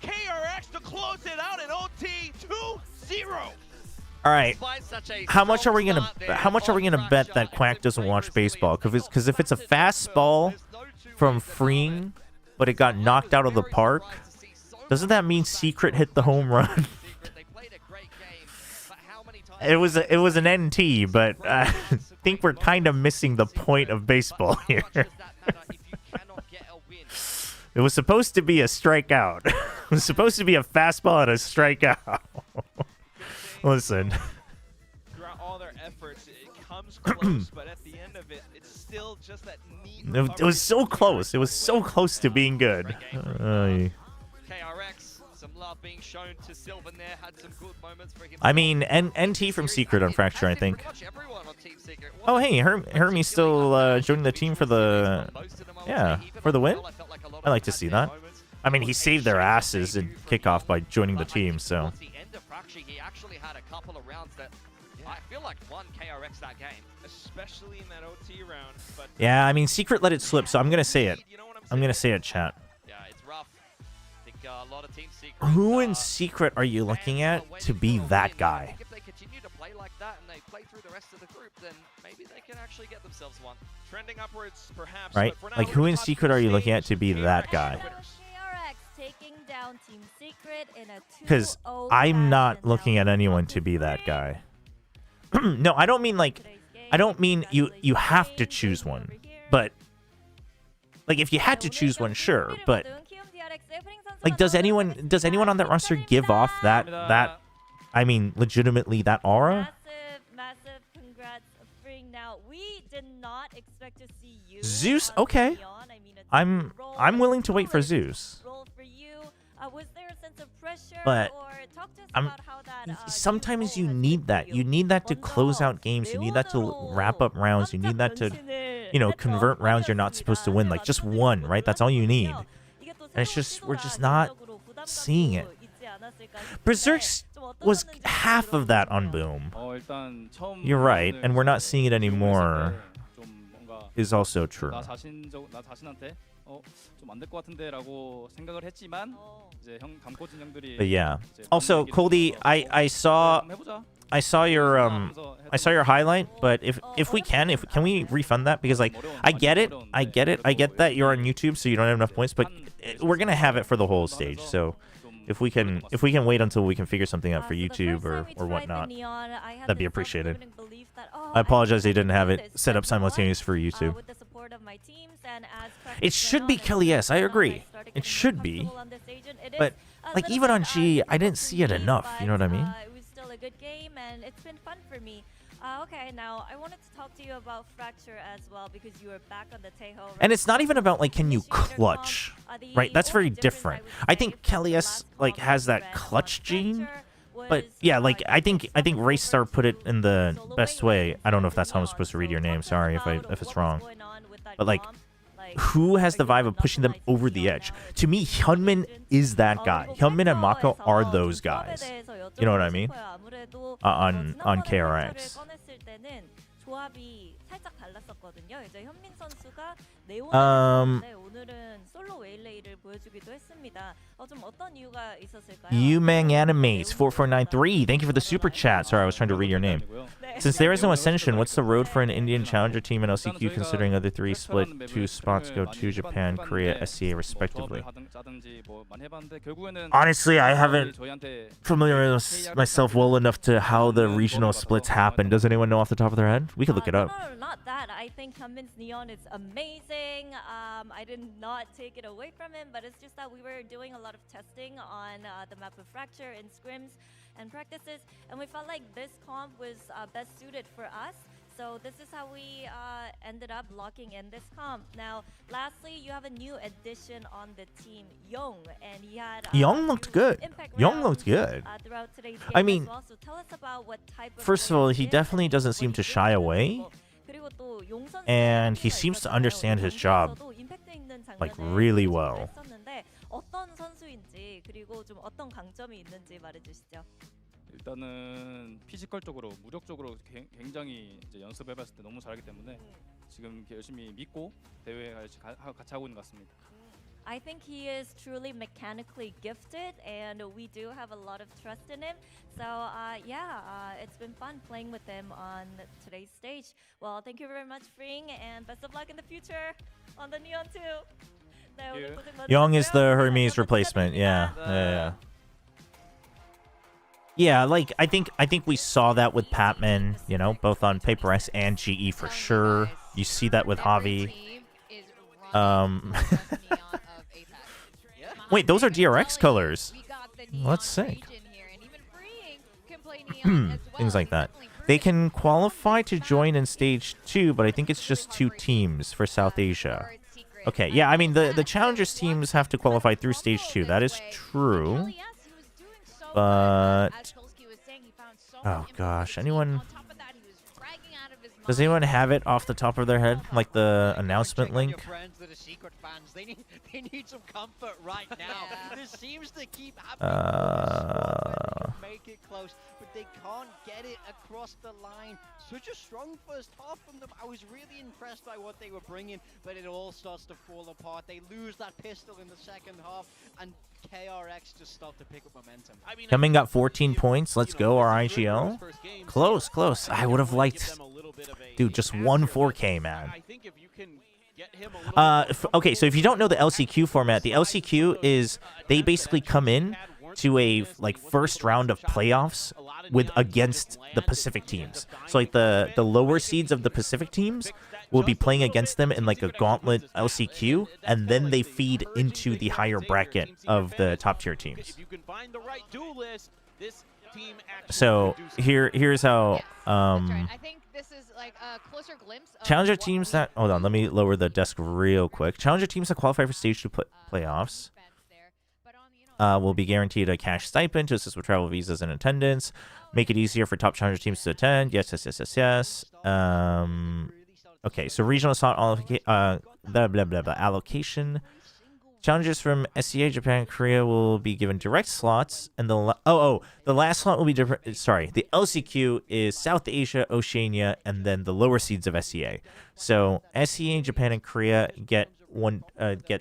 KRX to close it out in OT 2-0. All right. How much are we gonna bet that Quack doesn't watch baseball? Because if it's a fastball from Freeing, but it got knocked out of the park, doesn't that mean Secret hit the home run? It was an NT, but I think we're kind of missing the point of baseball here. It was supposed to be a strikeout. It was supposed to be a fastball and a strikeout. Listen. Throughout all their efforts, it comes close, but at the end of it, it's still just that neat. It was so close. It was so close to being good. KRX, some love being shown to Sylvan there, had some good moments for him. I mean, NT from Secret on Fracture, I think. Oh, hey, Hermie's still joining the team for the... Yeah, for the win? I like to see that. I mean, he saved their asses in kickoff by joining the team, so... He actually had a couple of rounds that I feel like won KRX that game. Especially in that OT round. But yeah, I mean, Secret let it slip, so I'm going to say it. I'm going to say it, chat. Yeah, it's rough. I think a lot of Team Secret... Who in Secret are you looking at to be that guy? If they continue to play like that and they play through the rest of the group, then maybe they can actually get themselves one. Trending upwards, perhaps. Right? Like, who in Secret are you looking at to be that guy? Because I'm not looking at anyone to be that guy. No, I don't mean like... I don't mean you have to choose one. But... Like, if you had to choose one, sure. But... Like, does anyone on that roster give off that... I mean, legitimately, that aura? Massive congrats, Freeing. Now, we did not expect to see you. Zeus? Okay. I'm willing to wait for Zeus. Was there a sense of pressure, but or talk to us about how that, sometimes you need that. You need that to close out games. You need that to wrap up rounds. You need that to, you know, convert rounds you're not supposed to win. Like, just one, right? That's all you need. And it's just, we're just not seeing it. Berserks was half of that on Boom. You're right, and we're not seeing it anymore. Is also true. But yeah. Also, Coldy, I saw I saw your highlight, but if we can we refund that, because like I get it, I get that you're on YouTube, so you don't have enough points, but we're gonna have it for the whole stage, so if we can wait until we can figure something out for YouTube or whatnot, that'd be appreciated. I apologize they didn't have it set up simultaneous for YouTube. It should be Kelly S. I agree. It should be, but like even on G, I didn't see it enough. You know what I mean? It was still a good game, and it's been fun for me. Okay, now I wanted to talk to you about Fracture as well, because you are back on the Tejo. And it's not even about like can you clutch, right? That's very different. I think Kelly S like has that clutch gene, but yeah, like I think Raystar put it in the best way. I don't know if that's how I'm supposed to read your name. Sorry if it's wrong, but like, who has the vibe of pushing them over the edge? To me, Hyunmin is that guy. Hyunmin and Mako are those guys. You know what I mean? On KRX. Yumeng Animates 4493. Thank you for the super chat. Sorry, I was trying to read your name. Since there is no Ascension, what's the road for an Indian challenger team in LCQ, considering other three split 2 spots go to Japan, Korea, SCA respectively? Honestly, I haven't familiarized myself well enough to how the regional splits happen. Does anyone know off the top of their head? We could look it up. No, not that. I think Hyunmin's Neon is amazing. I did not take it away from him, but it's just that we were doing a lot of testing on the map of Fracture and scrims and practices, and we felt like this comp was best suited for us. So this is how we ended up locking in this comp. Now, lastly, you have a new addition on the team, Young, and he had Young looked good. Young looked good. Throughout today's game I mean, as well. So tell us about what type of first of all, he definitely doesn't seem to shy away, and he seems to understand his job like really well. 어떤 선수인지, 그리고 좀 어떤 강점이 있는지 말해주시죠. 일단은 피지컬적으로 무력적으로 굉장히 이제 연습해봤을 때 너무 잘하기 때문에 지금 이렇게 열심히 믿고 대회 같이 하고 있는 것 같습니다. I think he is truly mechanically gifted, and we do have a lot of trust in him. So it's been fun playing with him on today's stage. Well, thank you very much, Fring, and best of luck in the future on the Neon 2. Young is the Hermes replacement. Yeah. Yeah, like I think we saw that with Patman, you know, both on Paper S and GE for sure. You see that with Javi. Wait, those are DRX colors. Let's see. Things like that. They can qualify to join in stage 2, but I think it's just 2 teams for South Asia. Okay, yeah, I mean the challengers teams have to qualify through stage 2. That is true. But oh gosh, does anyone have it off the top of their head, like the announcement link? They need some comfort right now. This seems to keep happening. Make it close, but they can't get it across the line. Such a strong first half from them. I was really impressed by what they were bringing, but it all starts to fall apart. They lose that pistol in the second half, and KRX just start to pick up momentum. Coming got 14 points. Let's go, our IGL. Close. I would have liked, dude, just 1 4K, man. Okay, so if you don't know the LCQ format, the LCQ is they basically come in to a like first round of playoffs against the Pacific teams. So like the lower seeds of the Pacific teams will be playing against them in like a gauntlet LCQ, and then they feed into the higher bracket of the top tier teams. So here's how I think this is like a closer glimpse of challenger teams that hold on, let me lower the desk real quick. Challenger teams that qualify for stage 2 playoffs will be guaranteed a cash stipend to assist with travel visas and attendance, make it easier for top challenger teams to attend. Yes. Okay, so regional slot allocation. Challengers from SCA, Japan, Korea will be given direct slots, and the last slot will be different. Sorry, the LCQ is South Asia, Oceania, and then the lower seeds of SCA. So SCA, Japan, and Korea get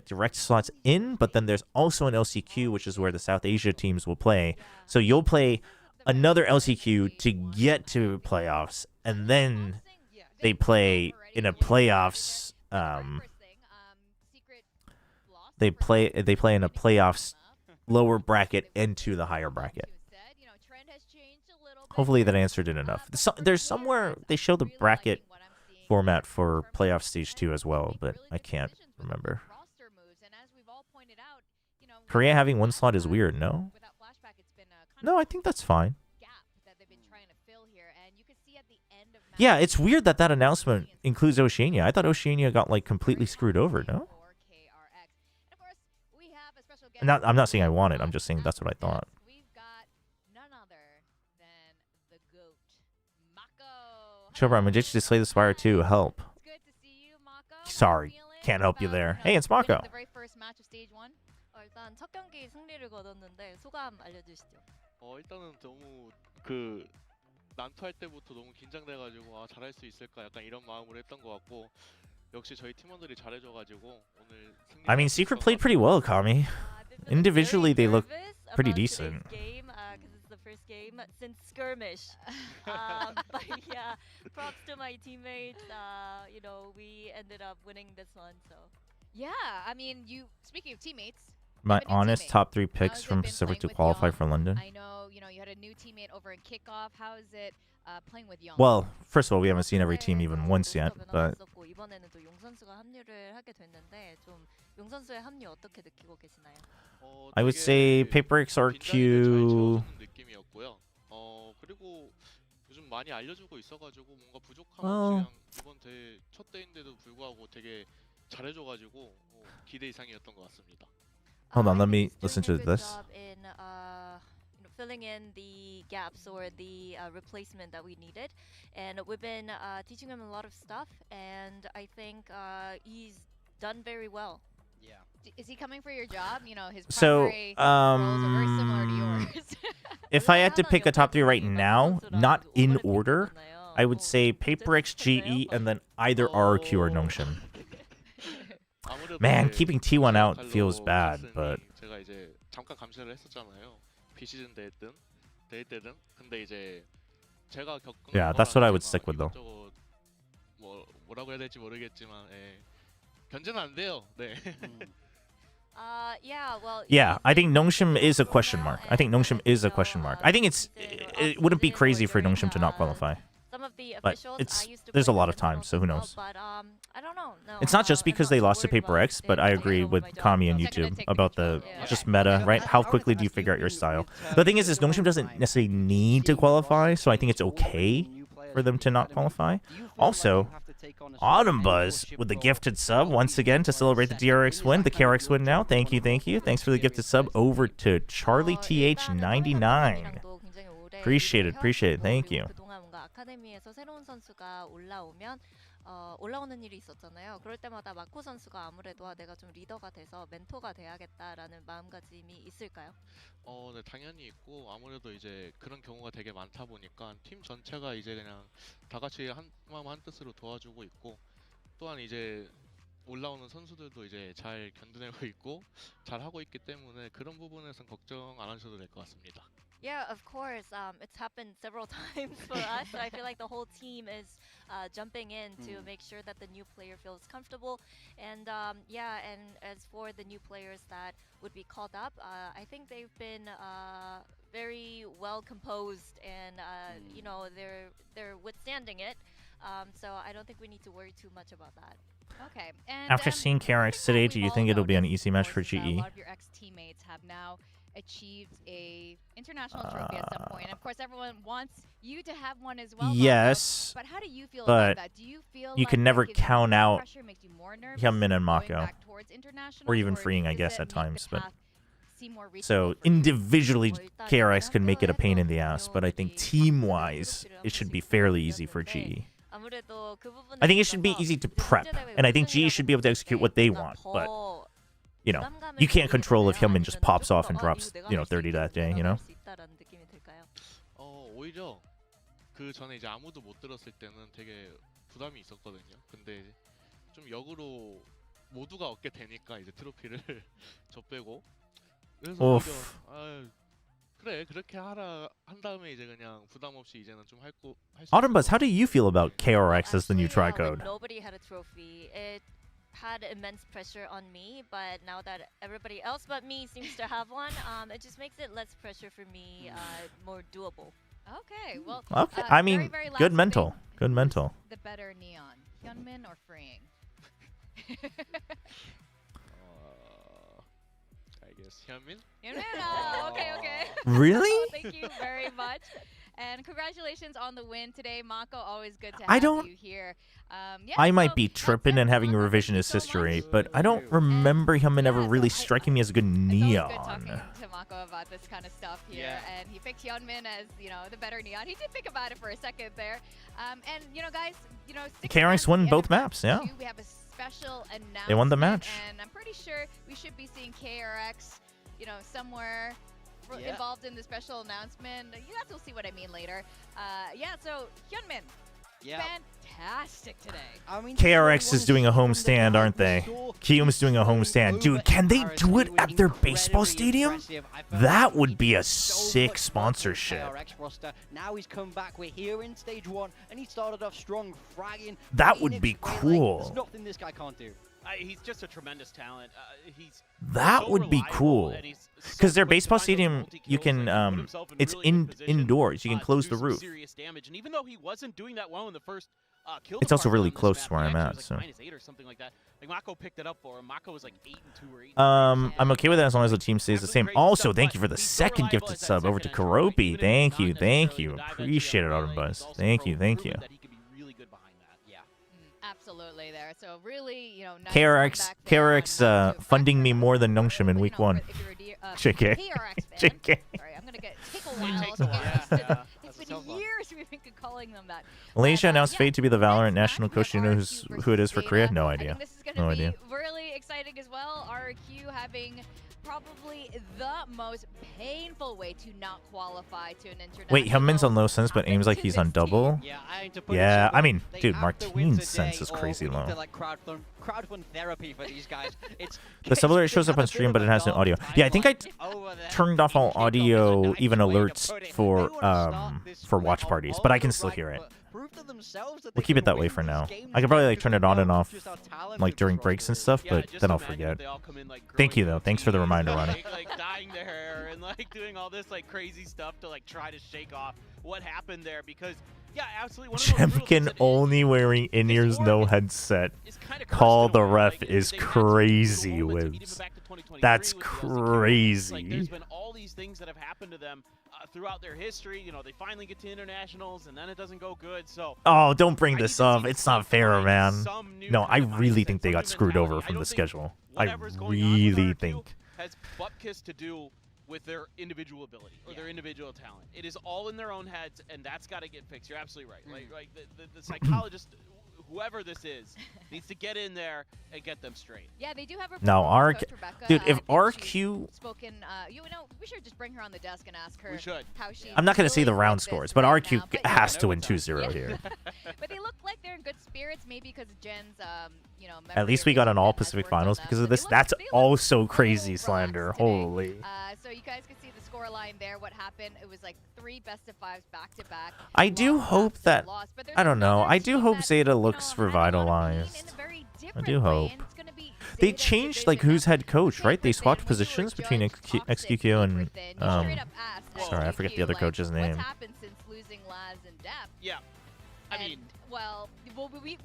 direct slots in, but then there's also an LCQ, which is where the South Asia teams will play. So you'll play another LCQ to get to playoffs, and then they play in a playoffs. They play in a playoffs lower bracket into the higher bracket. Hopefully that answered it enough. There's somewhere they show the bracket format for playoff stage 2 as well, but I can't remember. Korea having one slot is weird, no? No, I think that's fine. Yeah, it's weird that announcement includes Oceania. I thought Oceania got like completely screwed over, no? I'm not saying I want it. I'm just saying that's what I thought. Chobra, I'm addicted to Slay the Spire too. Help. Sorry, can't help you there. Hey, it's Mako. 일단 첫 경기 승리를 거뒀는데 소감 알려주시죠. 일단은 너무 난투할 때부터 너무 긴장돼가지고 잘할 수 있을까 약간 이런 마음으로 했던 것 같고 역시 저희 팀원들이 잘해줘가지고 오늘 승리. I mean, Secret played pretty well, Kami. Individually, they look pretty decent. First game since skirmish. But yeah, props to my teammates. You know, we ended up winning this one. So yeah, I mean, speaking of teammates. My honest top 3 picks from Pacific to qualify for London. I know, you had a new teammate over in kickoff. How is it playing with Young? Well, first of all, we haven't seen every team even once yet, but 이번에는 또 용 선수가 합류를 하게 됐는데 좀 용 선수의 합류 어떻게 느끼고 계시나요? I would say PaperX RQ. 느낌이었고요. 그리고 요즘 많이 알려주고 있어가지고 뭔가 부족함 없이 이번 대회 첫 대회인데도 불구하고 되게 잘해줘가지고 기대 이상이었던 것 같습니다. Hold on, let me listen to this. In, filling in the gaps or the replacement that we needed, and we've been teaching him a lot of stuff, and I think he's done very well. Yeah. Is he coming for your job? His So, primary roles are very similar to yours. If I had to pick a top 3 right now, not in order, I would say PaperX, GE, and then either RRQ or Nongshim. Man, keeping T1 out feels bad, but 제가 이제 잠깐 감시를 했었잖아요. 비시즌 대회 때든. 근데 이제 제가 겪은 yeah, that's what I would stick with though. 뭐라고 해야 될지 모르겠지만 견제는 안 돼요. 네. Yeah, I think Nongshim is a question mark. I think it wouldn't be crazy for Nongshim to not qualify. But there's a lot of time, so who knows? But I don't know. No, it's not just because they lost to PaperX, but I agree with Kami and YouTube about the just meta, right? How quickly do you figure out your style? The thing is Nongshim doesn't necessarily need to qualify, so I think it's okay for them to not qualify. Also, Autumn Buzz with the gifted sub once again to celebrate the DRX win, the KRX win now. Thank you. Thanks for the gifted sub over to Charlie TH99. Appreciate it. Thank you. 아카데미에서 새로운 선수가 올라오는 일이 있었잖아요. 그럴 때마다 마코 선수가 아무래도 내가 좀 리더가 돼서 멘토가 돼야겠다라는 마음가짐이 있을까요? 네, 당연히 있고 아무래도 이제 그런 경우가 되게 많다 보니까 팀 전체가 이제 그냥 다 같이 한 마음 한 뜻으로 도와주고 있고 또한 이제 올라오는 선수들도 이제 잘 견뎌내고 있고 잘 하고 있기 때문에 그런 부분에선 걱정 안 하셔도 될 것 같습니다. Yeah, of course. It's happened several times for us. So I feel like the whole team is jumping in to make sure that the new player feels comfortable. And and as for the new players that would be called up, I think they've been very well composed and they're withstanding it. So I don't think we need to worry too much about that. Okay. And after seeing KRX today, do you think it'll be an easy match for GE? A lot of your ex-teammates have now achieved a international trophy at some point. And of course, everyone wants you to have one as well. Yes, but how do you feel about that? Do you feel you can never count out Hyunmin and Mako, Mako, or even Freeing, I guess, at times. But so individually, KRX can make it a pain in the ass, but I think team-wise, it should be fairly easy for GE. I think it should be easy to prep, and I think GE should be able to execute what they want, but you can't control if Hyunmin just pops off and drops, 30 that day, 오히려 그 전에 이제 아무도 못 들었을 때는 되게 부담이 있었거든요. 근데 좀 역으로 모두가 얻게 되니까 이제 트로피를 저 빼고 그래서 오히려 그래 그렇게 한 다음에 이제 그냥 부담 없이 이제는 좀 할 수 Autumn Buzz, how do you feel about KRX as the new Actually, tri-code? when nobody had a trophy. It had immense pressure on me, but now that everybody else but me seems to have one, it just makes it less pressure for me, more doable. Okay, well. Okay, I mean, very good last mental. thing. Good mental. The better Neon, Hyunmin or Freeing? I guess 현민? Hyunmin. Oh, okay. Really? Oh, thank you very much. And congratulations on the win today, Mako. Always good to I have don't- you here. Yeah, I might so be that's tripping and having everyone. revisionist Thank you so history, much. but I don't remember him ever really striking me as a good It's always good talking neon. to Mako about this kind of stuff here, Yeah. and he picked Hyunmin as the better neon. He did think about it for a second there, and guys, 6 KRX months, won the end both of round maps, yeah. 2, we have a special announcement. They won the match. And I'm pretty sure we should be seeing KRX, somewhere Yeah. involved in the special announcement. You guys will see what I mean later. So Hyunmin, Yeah. fantastic today. I mean, KRX is doing a home stand, aren't they? Kiyoom's doing a home stand. Dude, can they do it at their baseball stadium? That would be a sick sponsorship. KRX roster. Now he's come back. We're here in stage 1, and he started off strong, fragging. That would be Phoenix, cool. There's nothing this guy can't do. He's just a tremendous talent. He's That so would be reliable, cool. and he's so Because their quick to baseball find those stadium, multi-kills you can, and put himself in it's really good position, indoors. You can to close do the some roof. serious damage. And even though he wasn't doing that well in the first kill It's also department really on this close map, to where he I'm actually at, was so. like -8 or something like that. Like Mako picked it up for him. Mako was like 8-2 or 8. I'm okay with that as long as the team stays the same. Also, thank you for the second gifted sub over to Karopi. Thank you. Appreciate it, Autumn Buzz. Thank you. That he could be really good behind that. Yeah. Absolutely there. So really, nice KRX, comeback there KRX funding me more than Nongshim in week 1. JK. KRX fan. JK. Sorry, I'm gonna take a It while takes to a get while. used to Yeah. It's been years we've been calling them that. Malaysia announced yeah, Fade to be the Valorant national next match, coach. we Do you know have who it is for RRQ Korea? versus No ZETA. I idea. think this is gonna No be idea. really exciting as well. RRQ having probably the most painful way to not qualify to an international. Wait, Hyunmin's on low sense, but aims like he's on double? Yeah, I ain't to put it Yeah, simply, I mean, they dude, have to win Martine's today, sense is or crazy we need low. to, like, crowdfund therapy for these guys. It's The sub alert shows up on stream, but it has no audio. Yeah, I think I turned off all audio, even alerts for watch parties, but I can still hear it. We'll keep it that way for now. I could probably like turn it on and off, like during breaks and stuff, but then I'll forget. Thank you though. Thanks for the reminder, Ronnie. Like dyeing their hair and like doing all this like crazy stuff to like try to shake off what happened there, because yeah, absolutely one of those rules Chemkin is that only wearing in-ears, no headset. Call the ref is crazy, Wibbs. That's Like, crazy. there's been all these things that have happened to them throughout their history. They finally get to internationals and then it doesn't go good. So Oh, don't bring this up. It's not fair, man. No, I really think they got screwed over from the schedule. I really think. has butt kiss to do with their individual ability or their individual talent. It is all in their own heads, and that's got to get fixed. You're absolutely right. Like the psychologist, whoever this is, needs to get in there and get them straight. Yeah, they do have a No, coach, RRQ Rebecca. dude, I if think RRQ she's spoken, we should just bring her on the desk and ask her We should. how she. I'm not going to say the feels round with this scores, but right RRQ now, but has to win 2-0 Yeah. here. But they look like they're in good spirits, maybe because of Jen's, At least we got an all Pacific Finals because of this. That's also crazy slander. Holy. So you guys can see the score line there. What happened? It was like 3 best-of-5s back-to-back. I do hope that, I don't know, I do hope Zeta looks revitalized. I do hope. They changed like who's head coach, right? They swapped positions between XQQ and sorry, I forget the other coach's name. What's happened since losing Laz and Depp? Yeah. I mean, well,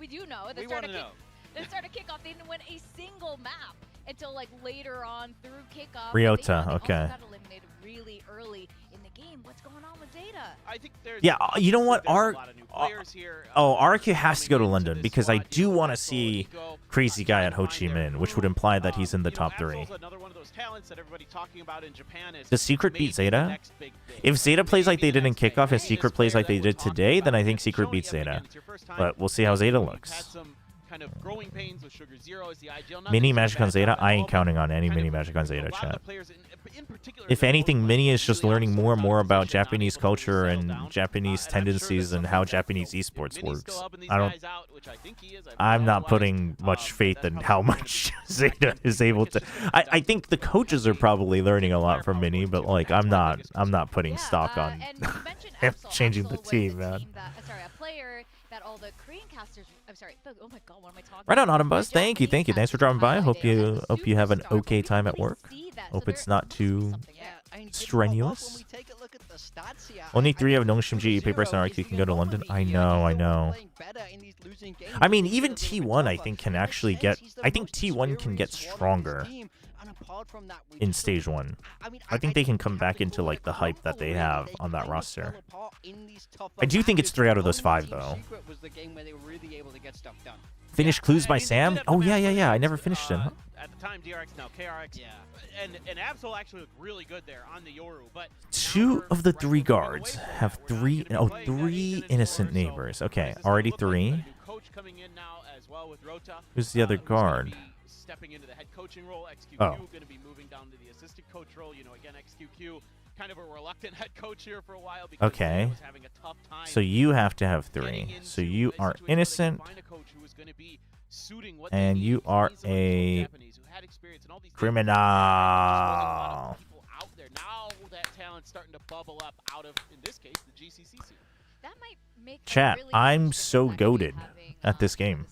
we do know. We want to know. The start of kickoff, they didn't win a single map until like later on through kickoff. Ryota, They okay. also got eliminated really early in the game. What's going on with Zeta? I think there's Yeah, you know what? there's a lot of new players here. RRQ has to go to London because I do want to see Crazy Guy at Ho Chi Minh, which would imply that he's in the top 3. Another one of those talents that everybody's talking about in Japan is Does Secret beat Zeta? If Zeta plays like they did in kickoff and Secret plays like they did today, then I think Secret beats Zeta. But we'll see how Zeta looks. Kind of growing pains with Sugar Zero as the IGL. Mini Magic on Zeta? I ain't counting on any mini Magic on Zeta, chat. If anything, Mini is just learning more and more about Japanese culture and Japanese tendencies and how Japanese esports works. I'm not putting much faith in how much Zeta is able to. I think the coaches are probably learning a lot from Mini, but like I'm not putting stock on him changing the team, man. A player that all the Korean casters. I'm sorry. Oh my God, what am I talking? Right on, Autumn Buzz. Thank you. Thanks for dropping by. Hope you have an okay time at work. Hope it's not too strenuous. Only 3 of Nongshim GE papers and RRQ can go to London. I know. I mean, even T1 I think can actually get. I think T1 can get stronger in stage 1. I think they can come back into like the hype that they have on that roster. I do think it's 3 out of those 5 though. Finish clues by Sam? Oh yeah. I never finished him. At the time, DRX, now KRX. Yeah. And Absol actually looked really good there on the Yoru, but 2 of the 3 guards have 3 innocent neighbors. Okay, already 3. Who's the other guard? Stepping into the head coaching role, XQQ going to be moving down to the assistant coach role. You know, again, XQQ kind of a reluctant head coach here for a while because he was having a tough time. So you have to have 3. So you are innocent, and you are a criminal. Now that talent's starting to bubble up out of, in this case, the GCCC. That might make Chat, I'm so goated at this game.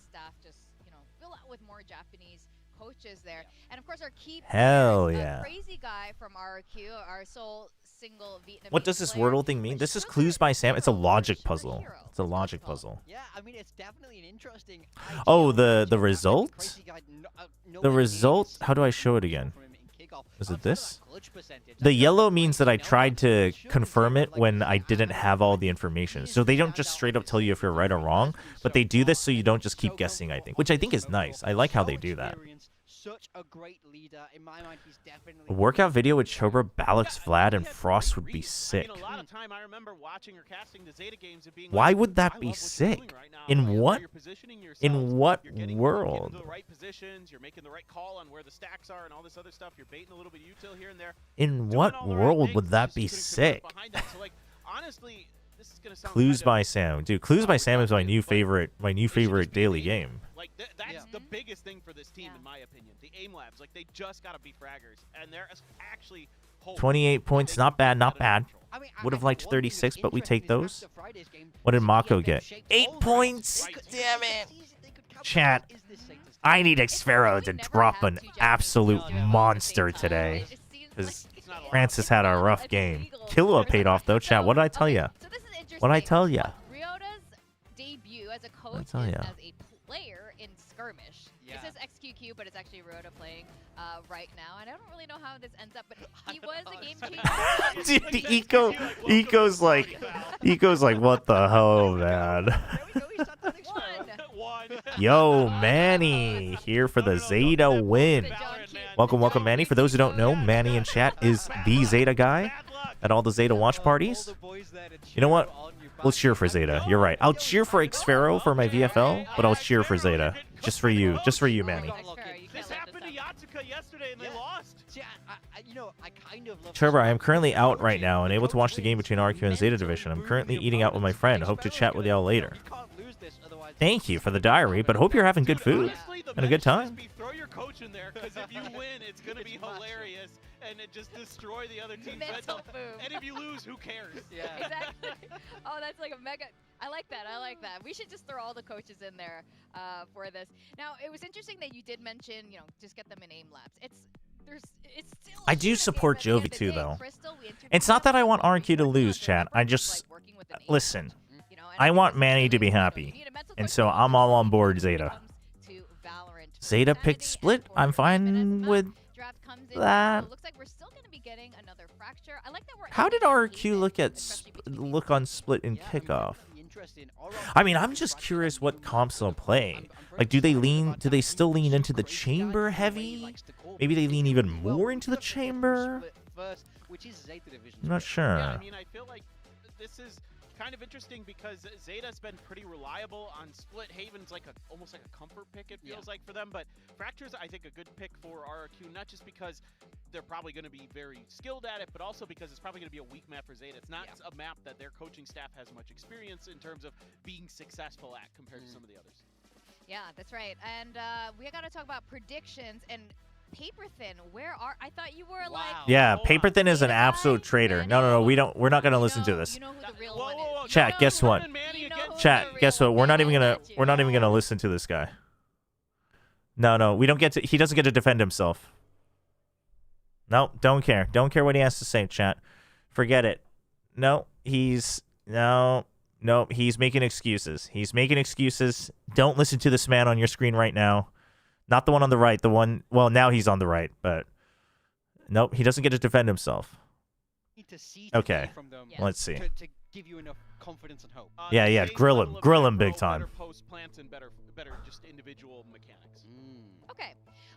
Coaches there, and of course our key Hell yeah. Crazy guy from RRQ, our sole single Vietnamese. What does this Wordle thing mean? This is clues by Sam. It's a logic puzzle. It's a logic puzzle. Yeah, I mean it's definitely an interesting. Oh, the result? The result? How do I show it again? Is it this? The yellow means that I tried to confirm it when I didn't have all the information. So they don't just straight up tell you if you're right or wrong, but they do this so you don't just keep guessing, I think. Which I think is nice. I like how they do that. Such a great leader. In my mind, he's definitely A workout video with Chobra, Balix, Vlad, and Frost would be sick. Why would that be sick? In what? In what world? In what world would that be sick? Clues by Sam, dude. Clues by Sam is my new favorite daily game. Like that's the biggest thing for this team, in my opinion. The aim labs, like they just gotta be fraggers, and they're actually 28 points, not bad. Would have liked 36, but we take those. What did Mako get? 8 points. Damn it. Chat, I need Xfero to drop an absolute monster today, because Francis had a rough game. Killua paid off though. Chat, what did I tell ya? What did I tell ya? Ryota's debut as a coach as a player in skirmish. It says XQQ, but it's actually Ryota playing right now, and I don't really know how this ends up, but he was a game changer. Dude, Eco's like, what the hell, man? Yo, Manny, here for the Zeta win. Welcome, Manny. For those who don't know, Manny in chat is the Zeta guy at all the Zeta watch parties. You know what? We'll cheer for Zeta. You're right. I'll cheer for Xfero for my VFL, but I'll cheer for Zeta. Just for you, Manny. This happened to Yatsuka yesterday and they lost. Chobra, I am currently out right now and able to watch the game between RRQ and Zeta Division. I'm currently eating out with my friend. Hope to chat with y'all later. Thank you for the diary, but hope you're having good food and a good time. Throw your coach in there, because if you win, it's going to be hilarious and it just destroy the other team's mental. And if you lose, who cares? Yeah. Exactly. Oh, that's like a mega. I like that. We should just throw all the coaches in there for this. Now, it was interesting that you did mention, just get them in aim labs. It's still. I do support Jovi too, though. It's not that I want RRQ to lose, chat. I just listen. I want Manny to be happy, and so I'm all on board Zeta. Zeta picked Split. I'm fine with that. How did RRQ look on Split in kickoff? I mean, I'm just curious what comps they'll play. Like, do they still lean into the chamber heavy? Maybe they lean even more into the chamber? I'm not sure. Yeah, I mean, I feel like this is kind of interesting because Zeta's been pretty reliable on split. Haven's like almost like a comfort pick, it feels like, for them. But Fracture's, I think, a good pick for RRQ, not just because they're probably going to be very skilled at it, but also because it's probably going to be a weak map for Zeta. It's not a map that their coaching staff has much experience in terms of being successful at compared to some of the others. Yeah, that's right. And we got to talk about predictions and Paper Thin. I thought you were like. Yeah, Paper Thin is an absolute traitor. No, we're not gonna listen to this. You know who the real one is. Chat, guess what? Chat, guess what? We're not even gonna listen to this guy. No, we don't get to. He doesn't get to defend himself. No, don't care. Don't care what he has to say, chat. Forget it. No, he's making excuses. He's making excuses. Don't listen to this man on your screen right now. Not the one on the right. The one. Well, now he's on the right, but nope, he doesn't get to defend himself. Okay, let's see. To give you enough confidence and hope. Yeah, grill him big time. Better post plants and better just individual mechanics. Okay,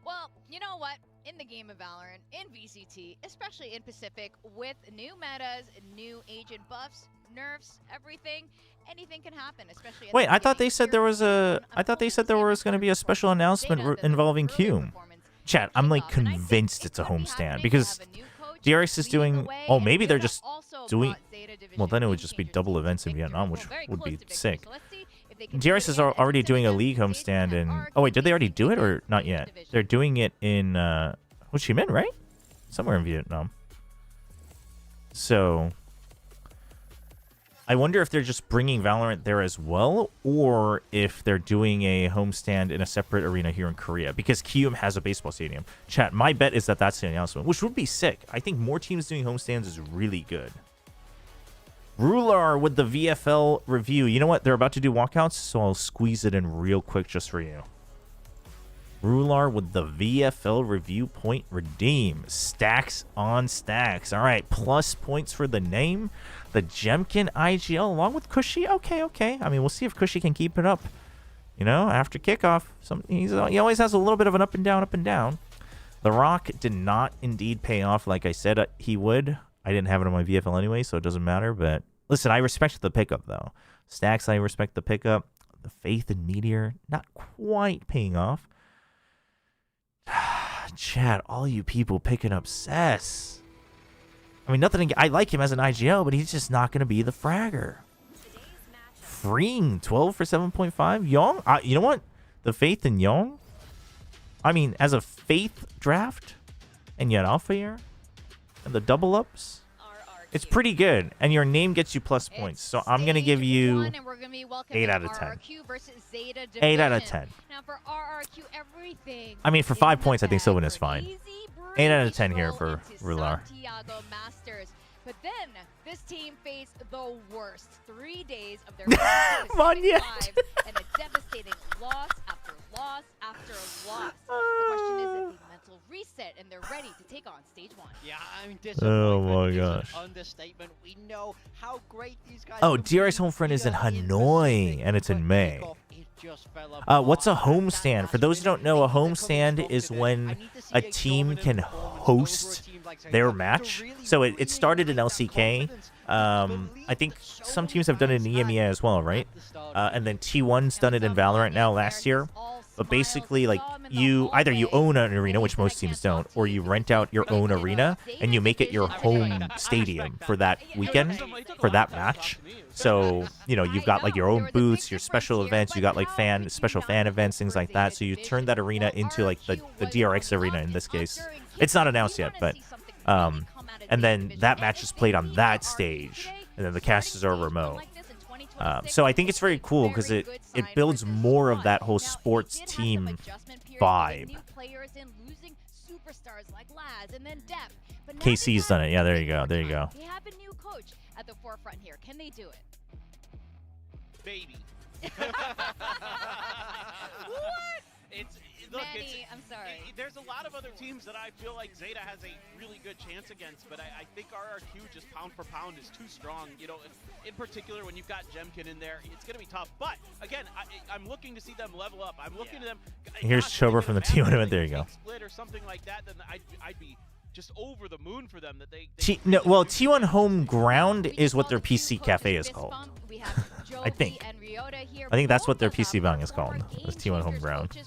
well, you know what? In the game of Valorant, in VCT, especially in Pacific, with new metas, new agent buffs, nerfs, everything, anything can happen. Especially. Wait, I thought they said there was going to be a special announcement involving Hume. Chat, I'm like convinced it's a homestand because DRX is doing. Oh, maybe they're just doing. Well, then it would just be double events in Vietnam, which would be sick. DRX is already doing a league homestand in. Oh wait, did they already do it or not yet? They're doing it in Ho Chi Minh, right? Somewhere in Vietnam. So I wonder if they're just bringing Valorant there as well, or if they're doing a homestand in a separate arena here in Korea, because Kium has a baseball stadium. Chat, my bet is that that's the announcement, which would be sick. I think more teams doing homestands is really good. Rular with the VFL review. You know what? They're about to do walkouts, so I'll squeeze it in real quick just for you. Rular with the VFL review point redeem. Stacks on stacks. All right, plus points for the name. The Jemkin IGL along with Cushy. Okay. I mean, we'll see if Cushy can keep it up. You know, after kickoff. He always has a little bit of an up and down. The Rock did not indeed pay off like I said he would. I didn't have it on my VFL anyway, so it doesn't matter. But listen, I respect the pickup, though. Stacks, I respect the pickup. The Faith in Meteor, not quite paying off. Chat, all you people picking up Cess. I mean, nothing. I like him as an IGL, but he's just not going to be the fragger. Freeing 12 for 7.5. Young, you know what? The Faith in Young. I mean, as a Faith draft, and yet Alpha year, and the double ups, it's pretty good. And your name gets you plus points. So I'm going to give you 8 out of 10. 8 out of 10. Now for RRQ, everything. I mean, for 5 points, I think Sylvan is fine. 8 out of 10 here for Rular. But then this team faced the worst 3 days of their lives and a devastating loss after loss after loss. The question is if the mental reset and they're ready to take on stage 1. Yeah, I mean, oh my gosh. Understatement. We know how great these guys. Oh, DRX Homefront is in Hanoi and it's in May. What's a homestand? For those who don't know, a homestand is when a team can host their match. So it started in LCK. I think some teams have done it in EMEA as well, right? And then T1's done it in Valorant now last year. But basically, like, either you own an arena, which most teams don't, or you rent out your own arena and you make it your home stadium for that weekend, for that match. So, you know, you've got like your own booths, your special events, you got like special fan events, things like that. So you turn that arena into like the DRX arena in this case. It's not announced yet, but and then that match is played on that stage, and then the casters are remote. So I think it's very cool because it builds more of that whole sports team vibe. KC's done it. Yeah, there you go. There you go. They have a new coach at the forefront here. Can they do it? Baby. What? I'm sorry. There's a lot of other teams that I feel like Zeta has a really good chance against, but I think RRQ just pound for pound is too strong. You know, in particular when you've got Jemkin in there, it's going to be tough. But again, I'm looking to see them level up. I'm looking to them. Here's Chobra from the T1 event. There you go. Split or something like that, then I'd be just over the moon for them that they well, T1 Home Ground is what their PC cafe is called. I think that's what their PC bang is called. Is T1 Home Ground.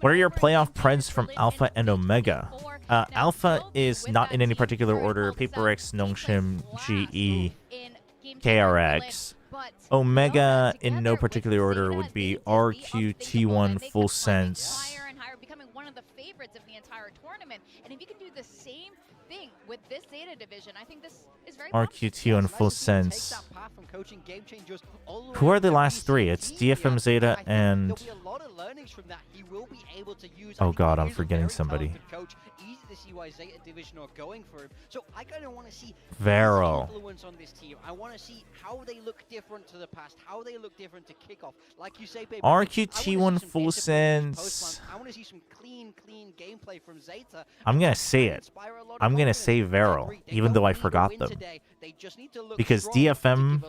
What are your playoff preds from Alpha and Omega? Alpha is not in any particular order. PaperX, Nongshim, GE, KRX. Omega in no particular order would be RQ, T1, Full Sense. Of the entire tournament, and if you can do the same thing with this ZETA division, I think this is very RQ on Full Sense. Who are the last three? It's DFM, ZETA, and oh god, I'm forgetting somebody. Vero. I want to see how they look different to the past, how they look different to kickoff. Like you say, baby, RQT1 Full Sense. I want to see some clean gameplay from ZETA. I'm gonna say it. I'm gonna say Vero, even though I forgot them. Because DFM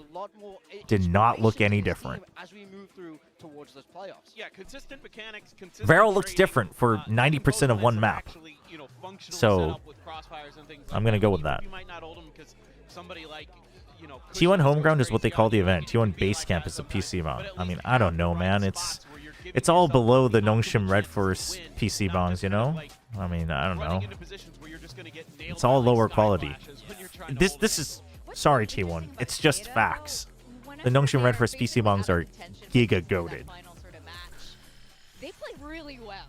did not look any different. As we move through towards those playoffs. Yeah, consistent mechanics, consistent Vero looks different for 90% of one map. So I'm gonna go with that. T1 Home Ground is what they call the event. T1 Base Camp is a PC bang. I mean, I don't know, man. It's all below the Nongshim Red Force PC bangs, you know? I mean, I don't know. It's all lower quality. This is... Sorry, T1. It's just facts. The Nongshim Red Force PC bangs are giga-goated. They play really well.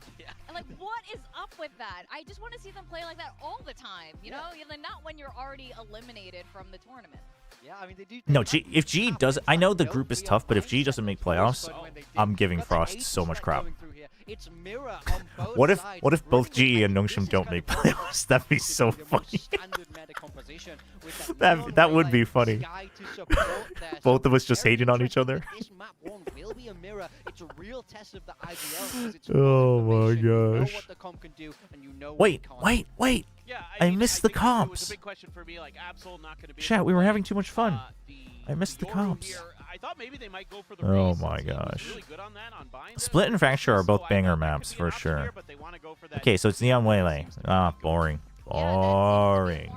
And like, what is up with that? I just want to see them play like that all the time, you know? Not when you're already eliminated from the tournament. Yeah, I mean, they do. No, if G does, I know the group is tough, but if G doesn't make playoffs, I'm giving Frost so much crap. What if both GE and Nongshim don't make playoffs? That'd be so funny. that would be funny. Both of us just hating on each other. Oh my gosh. Wait. I missed the comps. Chat, we were having too much fun. I missed the comps. Oh my gosh. Split and Fracture are both banger maps for sure. Okay, so it's Neon Waylay. Ah, boring. Boring.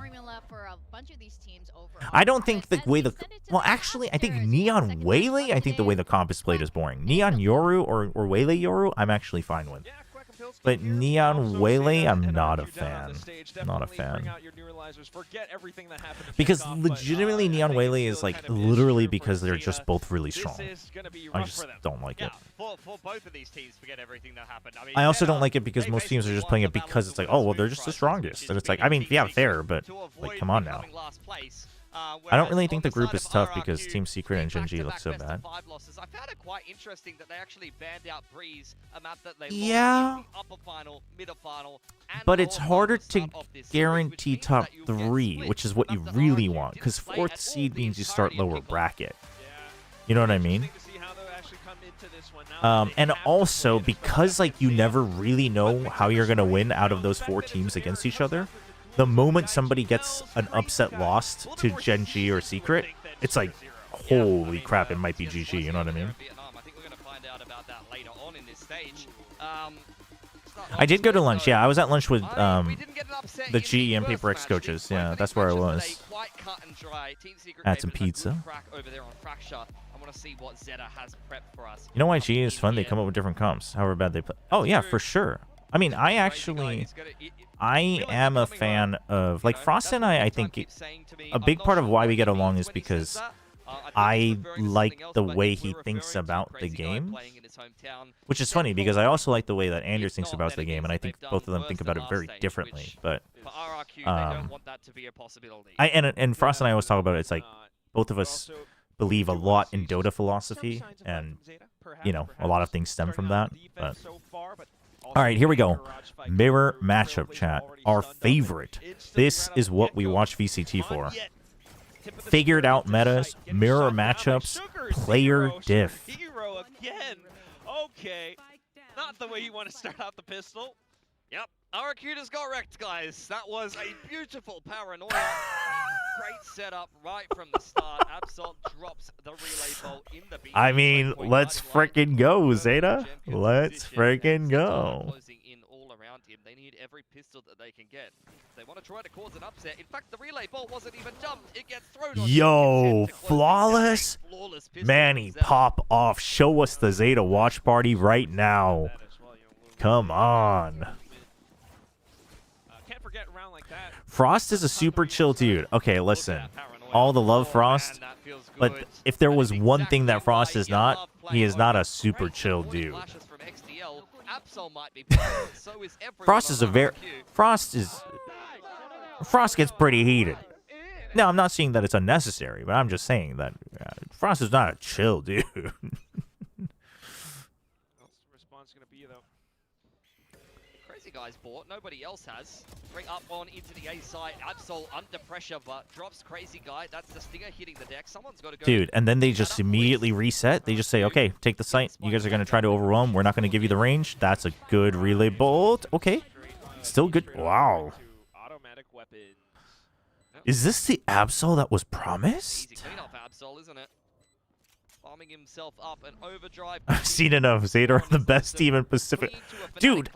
I don't think the way the... Well, actually, I think Neon Waylay, I think the way the comp is played is boring. Neon Yoru or Waylay Yoru, I'm actually fine with. But Neon Waylay, I'm not a fan. Not a fan. Because legitimately Neon Waylay is like literally because they're just both really strong. I just don't like it. I also don't like it because most teams are just playing it because it's like, oh, well, they're just the strongest. And it's like, I mean, yeah, fair, but like, come on now. I don't really think the group is tough because Team Secret and Gen G look so bad. I found it quite interesting that they actually banned out Breeze, a map that they yeah, lost in the upper final, middle final, and but it's harder to guarantee top 3, which is what you really want, because 4th seed means you start lower bracket. You know what I mean? And also, because like you never really know how you're going to win out of those 4 teams against each other, the moment somebody gets an upset lost to Gen G or Secret, it's like, holy crap, it might be GG, you know what I mean? I did go to lunch, yeah, I was at lunch with the GE and PaperX coaches, yeah, that's where I was. Had some pizza. You know why GE is fun? They come up with different comps, however bad they play. Oh yeah, for sure. I mean, I am a fan of, like, Frost and I think a big part of why we get along is because I like the way he thinks about the game, which is funny because I also like the way that Anders thinks about the game, and I think both of them think about it very differently. But and Frost and I always talk about it. It's like both of us believe a lot in Dota philosophy, and you know, a lot of things stem from that. But all right, here we go. Mirror matchup chat. Our favorite. This is what we watch VCT for. Figured out metas, mirror matchups, player diff. Hero again. Okay. Not the way you want to start out the pistol. Yep. RRQ just got wrecked, guys. That was a beautiful paranoia. Great setup right from the start. Absol drops the relay bolt in the beat. I mean, let's freaking go, ZETA. Let's freaking go. around him. They need every pistol that they can get. They want to try to cause an upset. In fact, the relay ball wasn't even jumped. It gets thrown on. Yo, flawless. Manny, pop off. Show us the Zeta watch party right now. Come on. Can't forget around like that. Frost is a super chill dude. Okay, listen. All the love, Frost. But if there was one thing that Frost is not, he is not a super chill dude. Frost is a Frost gets pretty heated. No, I'm not saying that it's unnecessary, but I'm just saying that Frost is not a chill dude. What's the response going to be, though? Crazy Guy's bought. Nobody else has. Bring up on into the A side. Absol under pressure, but drops Crazy Guy. That's the stinger hitting the deck. Someone's got to go. Dude, and then they just immediately reset. They just say, okay, take the site. You guys are going to try to overwhelm. We're not going to give you the range. That's a good relay bolt. Okay. Still good. Wow. Automatic weapons. Is this the Absol that was promised? Easy clean up Absol, isn't it? Farming himself up an overdrive. I've seen enough. Zeta are the best team in Pacific. Dude,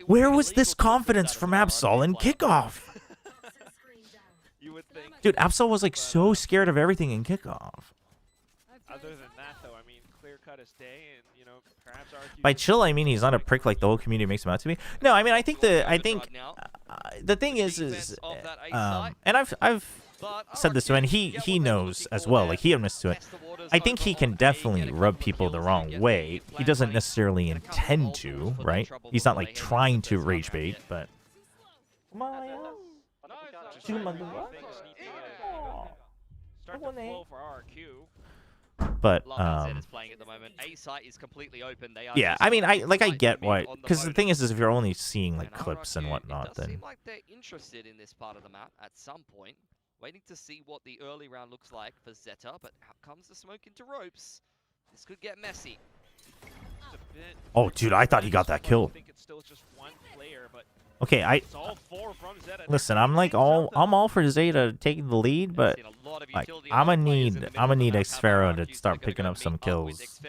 where was this confidence from Absol in kickoff? You would think. Dude, Absol was like so scared of everything in kickoff. Other than that, though, I mean, clear cut as day, and you know, perhaps RRQ. By chill, I mean he's not a prick like the whole community makes him out to be. No, I mean I think the thing is and I've said this to him, and he knows as well. Like he admits to it. I think he can definitely rub people the wrong way. He doesn't necessarily intend to, right? He's not like trying to rage bait, but. Start to flow for RRQ. But is playing at the moment. A site is completely open. They are yeah, I mean, I get why, because the thing is if you're only seeing like clips and whatnot, it does then seem like they're interested in this part of the map at some point, waiting to see what the early round looks like for Zeta. But out comes the smoke into ropes. This could get messy. oh, dude, I thought he got that kill. Okay, listen. I'm all for Zeta taking the lead, but like I'm gonna need Xfero to start picking up some kills.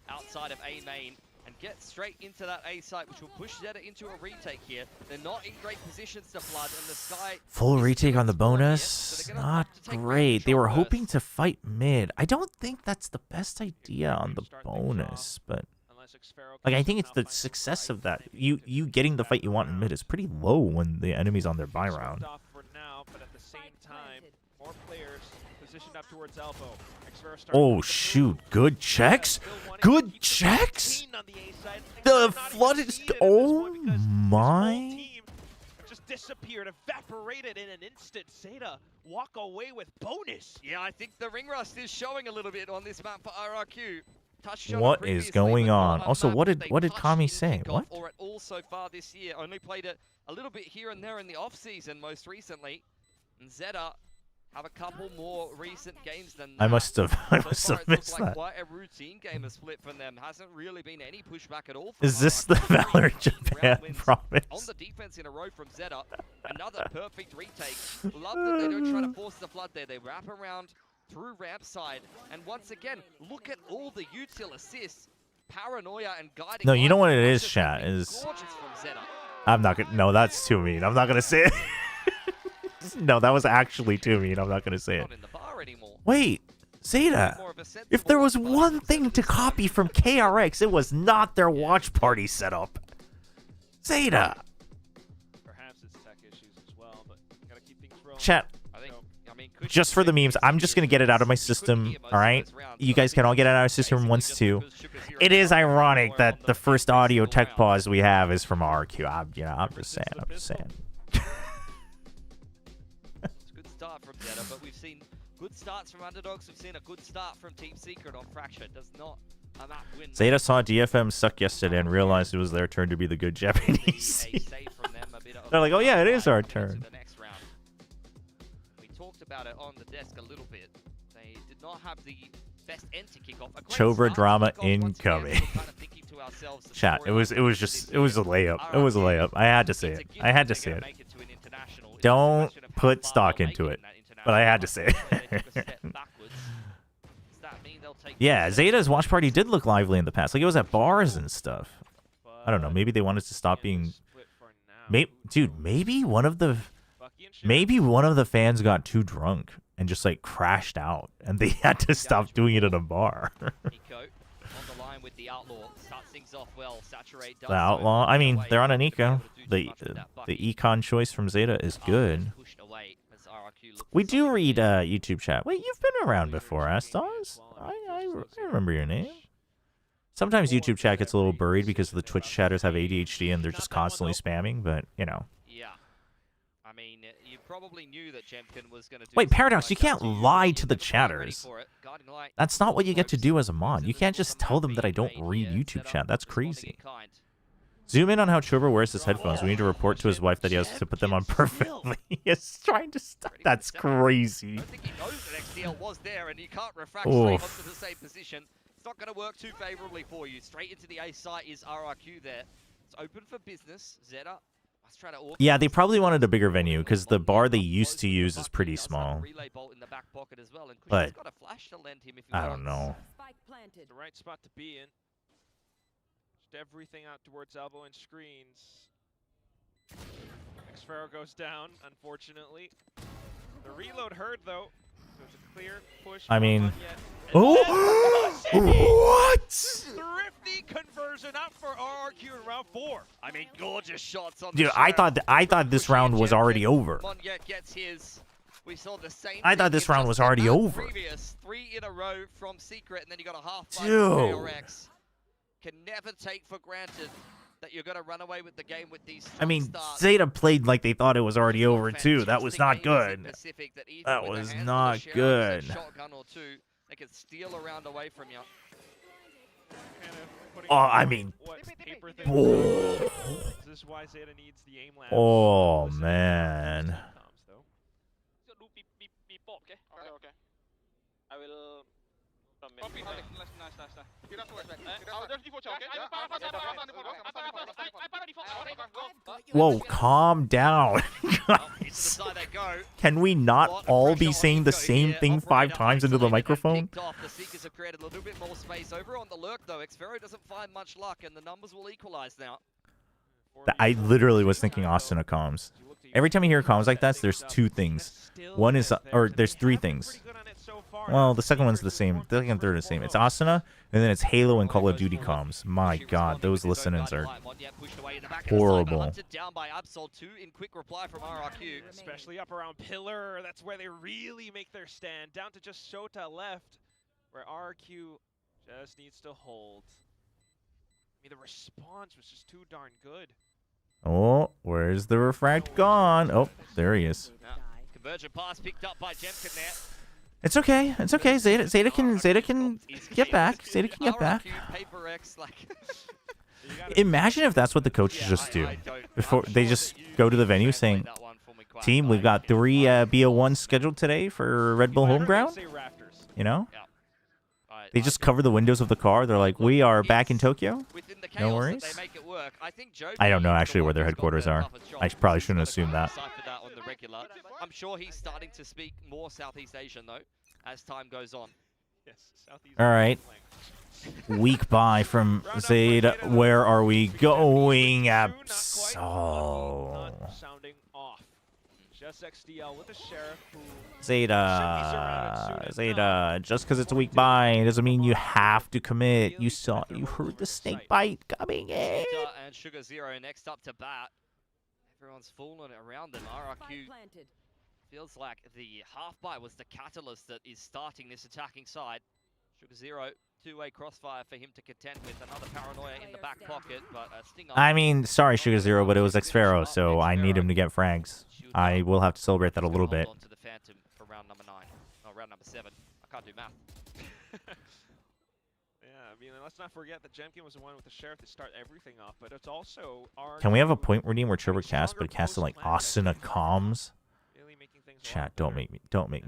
Outside of A main and get straight into that A site, which will push Zeta into a retake here. They're not in great positions to flood, and the sky Full retake on the bonus, not great. They were hoping to fight mid. I don't think that's the best idea on the bonus, but. Like, I think it's the success of that. You getting the fight you want in mid is pretty low when the enemy's on their buy round. Oh, shoot. Good checks? Good checks? The flood is... Oh, my... Just disappeared, evaporated in an instant. Zeta walk away with bonus. Yeah, I think the ring rust is showing a little bit on this map for RRQ. What is going on? Also, what did Kami say? What? Or at all so far this year. Only played it a little bit here and there in the off season most recently. And Zeta have a couple more recent games than that. I must have missed like that. Quite a routine game of split from them. Hasn't really been any pushback at all. Is this the Valor Japan promise? On the defense in a row from Zeta. Another perfect retake. Love that they don't try to force the flood there. They wrap around through ramp side, and once again, look at all the util assists, paranoia and guiding. No, you know what it is, chat, is... I'm not gonna... No, that's too mean. I'm not gonna say it. No, that was actually too mean. I'm not gonna say it. Wait, Zeta, if there was one thing to copy from KRX, it was not their watch party setup. Zeta. Perhaps it's tech issues as well, but gotta keep things rolling. Chat. Just for the memes, I'm just going to get it out of my system, alright? You guys can all get it out of our system once too. It is ironic that the first audio tech pause we have is from RRQ. I'm just saying. It's a good start from Zeta, but we've seen good starts from underdogs. We've seen a good start from Team Secret on Fracture. Does not a map win. Zeta saw DFM suck yesterday and realized it was their turn to be the good Japanese. They're like, oh yeah, it is our turn. About it on the desk a little bit. They did not have the best end to kick off. Chobra drama incoming. Chat, it was a layup. It was a layup. I had to say it. Don't put stock into it. But I had to say it. Yeah, Zeta's watch party did look lively in the past. Like it was at bars and stuff. I don't know. Maybe they wanted to stop being. Maybe one of the fans got too drunk and just like crashed out, and they had to stop doing it at a bar. The outlaw. I mean, they're on an eco. The econ choice from Zeta is good. We do read YouTube chat. Wait, you've been around before, Astos. I remember your name. Sometimes YouTube chat gets a little buried because the Twitch chatters have ADHD and they're just constantly spamming, but, you know. Yeah. I mean, you probably knew that Jemkin was going to do. Wait, Paradox, you can't lie to the chatters. That's not what you get to do as a mod. You can't just tell them that I don't read YouTube chat. That's crazy. Zoom in on how Chobra wears his headphones. We need to report to his wife that he has to put them on perfectly. He's trying to stop. That's crazy. I think he knows that XDL was there and you can't refract straight onto the same position. It's not going to work too favorably for you. Straight into the A site is RRQ there. It's open for business. ZETA. Yeah, they probably wanted a bigger venue because the bar they used to use is pretty small. But I don't know. The right spot to be in. Just everything out towards elbow and screens. Xfero goes down, unfortunately. The reload hurt though. So it's a clear push. I mean, what? Thrifty conversion up for RRQ in round 4. I mean, gorgeous shots on Dude, I thought this round was already over. Gets his. We saw the same. I thought this round was already over. Previous 3 in a row from Secret, and then you got a half fight Dude. from KRX. Can never take for granted that you're going to run away with the game with these. I mean, Zeta played like they thought it was already over too. That was not good. That was not good. Shotgun or two, they can steal a round away from you. Oh, I mean, oh man. I will. Whoa, calm down. Guys. Can we not all be saying the same thing 5 times into the microphone? The Seekers have created a little bit more space over on the lurk though. Xfero doesn't find much luck and the numbers will equalize now. I literally was thinking Austin comms. Every time you hear comms like that, there's 2 things. One is, or there's 3 things. Well, the second one's the same. The second and third are the same. It's Asuna, and then it's Halo and Call of Duty comms. My God, those listen-ins are horrible. Down by Absol, 2 in quick reply from RRQ. Especially up around Pillar, that's where they really make their stand. Down to just Shota left, where RRQ just needs to hold. I mean, the response was just too darn good. Oh, where's the refract gone? Oh, there he is. Convergent pass picked up by Jemkin there. It's okay. It's okay. Zeta can get back. Zeta can get back. Imagine if that's what the coaches just do. Before they just go to the venue saying, "Team, we've got 3 BO1 scheduled today for Red Bull home ground." You know? They just cover the windows of the car. They're like, "We are back in Tokyo. No worries." I don't know actually where their headquarters are. I probably shouldn't assume that. I'm sure he's starting to speak more Southeast Asian though, as time goes on. All right. Weak buy from Zeta. Where are we going? Absol. Just XDL with the Sheriff who Zeta, just because it's a weak buy doesn't mean you have to commit. You heard the snake bite coming in. And Sugar Zero next up to bat. Everyone's falling around them. RRQ feels like the half bite was the catalyst that is starting this attacking side. Sugar Zero, 2-way crossfire for him to contend with. Another paranoia in the back pocket, but a stinger. I mean, sorry, Sugar Zero, but it was Xfero, so I need him to get frags. I will have to celebrate that a little bit. To the Phantom for round number 9. No, round number 7. I can't do math. Yeah, I mean, let's not forget that Jemkin was the one with the Sheriff to start everything off, but it's also our. Can we have a point redeem where Chobra casts, but casts like Asuna comms? Chat, don't make me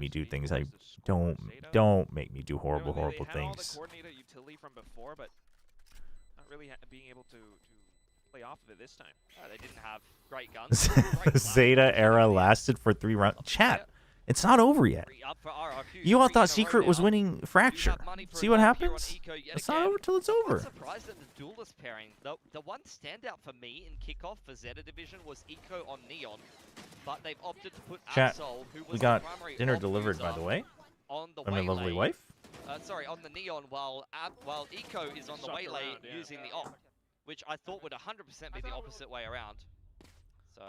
do things. Don't make me do horrible things. Coordinated utility from before, but not really being able to play off of it this time. They didn't have great guns. Zeta era lasted for 3 rounds. Chat, It's not over yet. Up for RRQ, You all 3 in a thought row Secret was now. winning Fracture. money for See a what knock here on happens? Eco yet It's not again. over till it's I'm over. surprised at the duelist pairing. The one standout for me in kickoff for ZETA Division was Eco on Neon, but they've opted to put Chat, Absol, who was we the got primary dinner op delivered, by user, the way. on the By my lovely waylay. wife. Sorry, on the Neon, while Eco is on the Swapped waylay around, yeah. using the op, which I thought would 100% be the opposite way around. So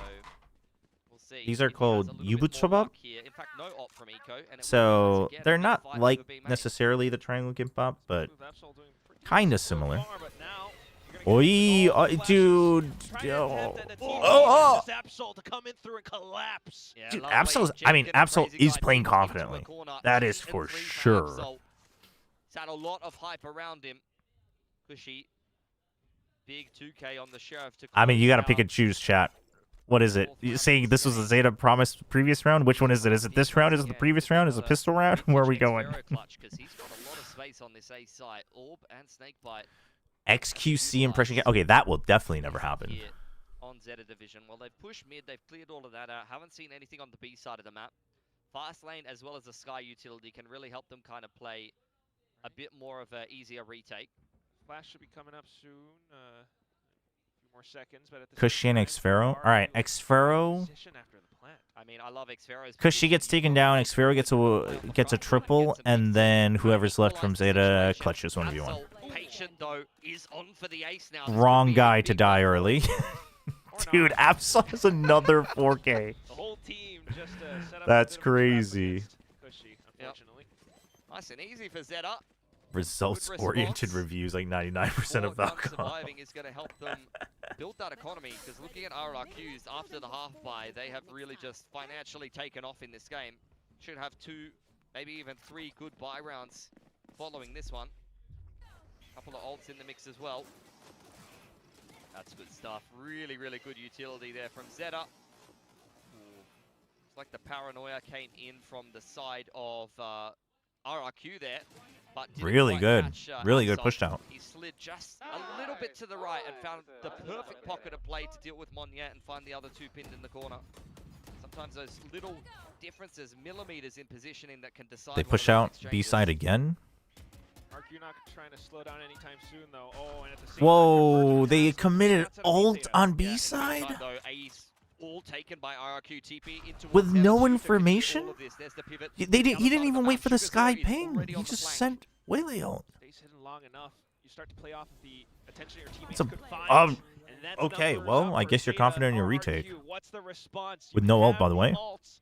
we'll see. These are if he has a called little bit more WillChobra. luck here. In fact, no op from Eco, and it will So once again they're be not fight like over B main. necessarily the triangle gimp pop, but kind of similar. Oi, dude. Yo. Oh, Absol to come in through and collapse. Yeah, dude, lovely. Absol's. I mean, Jake getting Absol crazy is guy playing into a confidently. corner. That 3 is and for 3 sure. Absol. He's had a lot of hype around him. Cushy. Big 2K on the Sheriff to I mean, you close gotta pick out. and choose, chat. What is it? You saying this was a ZETA promised previous round? Which one is it? Is it this round? Is it the previous round? Is it pistol round? Where are we going? Clutch, 'cause he's got a lot of space on this A site. Orb and Snakebite XQC impression. Okay, that will definitely never happen. here on ZETA Division. Well, they've pushed mid. They've cleared all of that out. Haven't seen anything on the B side of the map. Fast lane as well as the Sky utility can really help them kind of play a bit more of an easier retake. Flash should be coming up soon. A few more seconds, but at the Cushion Xfero. All right, Xfero. I mean, I love Xfero's. Cushy gets taken down. Xfero gets a triple, and then whoever's left from ZETA clutches 1v1. Patient though is on for the ace now. Wrong guy to die early. Dude, Absol has another 4K. The whole team just set up That's a bit of a trap crazy. against Cushy, unfortunately. Nice and easy for ZETA. Results-oriented reviews, like 99% of Valcom. Surviving is going to help them build that economy, because looking at RRQs after the half buy, they have really just financially taken off in this game. Should have 2, maybe even 3 good buy rounds following this one. Couple of ults in the mix as well. That's good stuff. Really, really good utility there from ZETA. It's like the paranoia came in from the side of RRQ there. But Really good. Really good pushed out. He slid just a little bit to the right and found the perfect pocket of play to deal with Monyet and find the other 2 pinned in the corner. Sometimes those little differences, millimeters in positioning, that can decide. They push out B side again. RRQ not trying to slow down anytime soon, though. Oh, and at the same Whoa, they committed ult on B side? All taken by RRQ. TP into With no information? all of this. There's the pivot. He didn't even wait for the Sky ping. He just sent Waylay ult. Stays hidden long enough. You start to play off of the attention your teammates It's a, could find. And that's okay, numbers well, up I for guess you're ZETA. confident in your RRQ, retake. What's the response? With You no ult, have by the way. ults,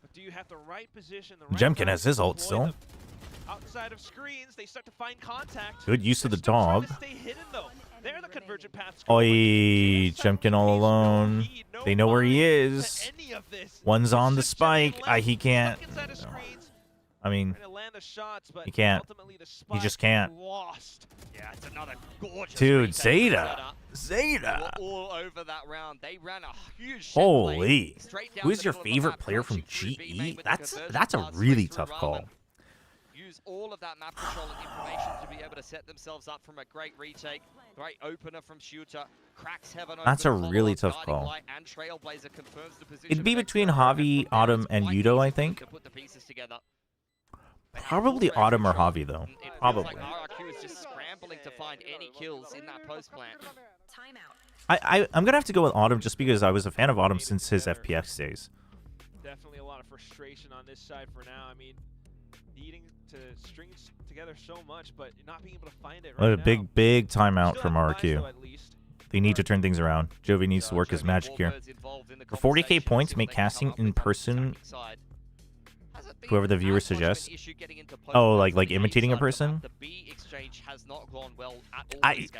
but do you have the right position, the right Jemkin time has to his ult deploy still. them? Outside of screens, they start to find contact. Good use of the They're still trying dog. to stay hidden, though. They're the convergent paths. Oi, Jemkin all alone. They know where he is. One's on the spike. He can't. I mean, he can't. He just can't. Yeah, it's another gorgeous Dude, retake ZETA. from ZETA. They were all over that round. They ran a huge shot Holy. play straight down Who's the your middle of the favorite map, player from crunching through B main GE? with the conversion That's a paths really through tough Realm call. and use all of that map control and information to be able to set themselves up from a great retake. Great opener from Shooter. Cracks heaven open. That's a follow really up, tough Guiding call. Light and Trailblazer confirms the position It'd be of between Xfero, Javi, and from there Autumn, it's and quite Yudo, easy I to think. put the pieces together. Probably Autumn or Javi, though. It feels Probably. like RRQ is just scrambling to find any kills in that post plant. I'm going to have to go with Autumn just because I was a fan of Autumn since his FPX days. Definitely a lot of frustration on this side for now. I mean, needing to string together so much, but not being able to find it right A now. big timeout from Still have buys, RRQ. though, at least. They need to turn things around. Jovi needs to work his magic here. For 40k points, make casting in person whoever the viewer suggests. Oh, like imitating a person?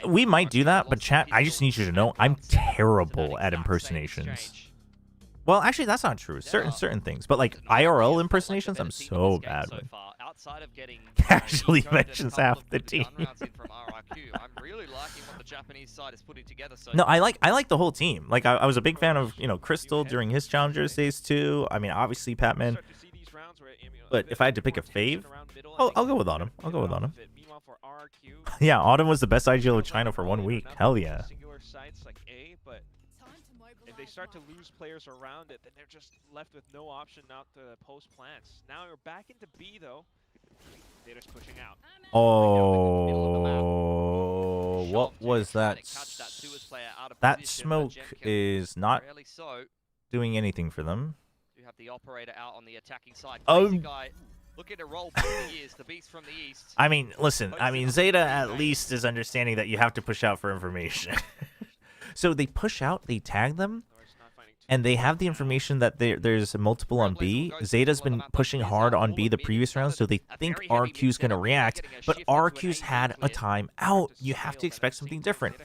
We might do that, but chat, I just need you to know I'm terrible at impersonations. Well, actually, that's not true. Certain things, but like IRL impersonations, I'm so bad with. Actually mentions half the team. No, I like the whole team. Like I was a big fan of Crystal during his Challengers days too. I mean, obviously Patman. But if I had to pick a fave, I'll go with Autumn. I'll go with Autumn. Yeah, Autumn was the best IGL of China for 1 week. Hell yeah. If they start to lose players around it, then they're just left with no option out to post plants. Now we're back into B though. ZETA's pushing out. Oh, what was that? That smoke is not doing anything for them. You have the operator out on the attacking side. Oh. Crazy guy looking to roll back the years, the beast from the east. I mean, listen, ZETA at least is understanding that you have to push out for information. So they push out, they tag them, and they have the information that there's multiple on B. ZETA's been pushing hard on B the previous round, so they think RRQ's going to react, but RRQ's had a time out. You have to expect something different.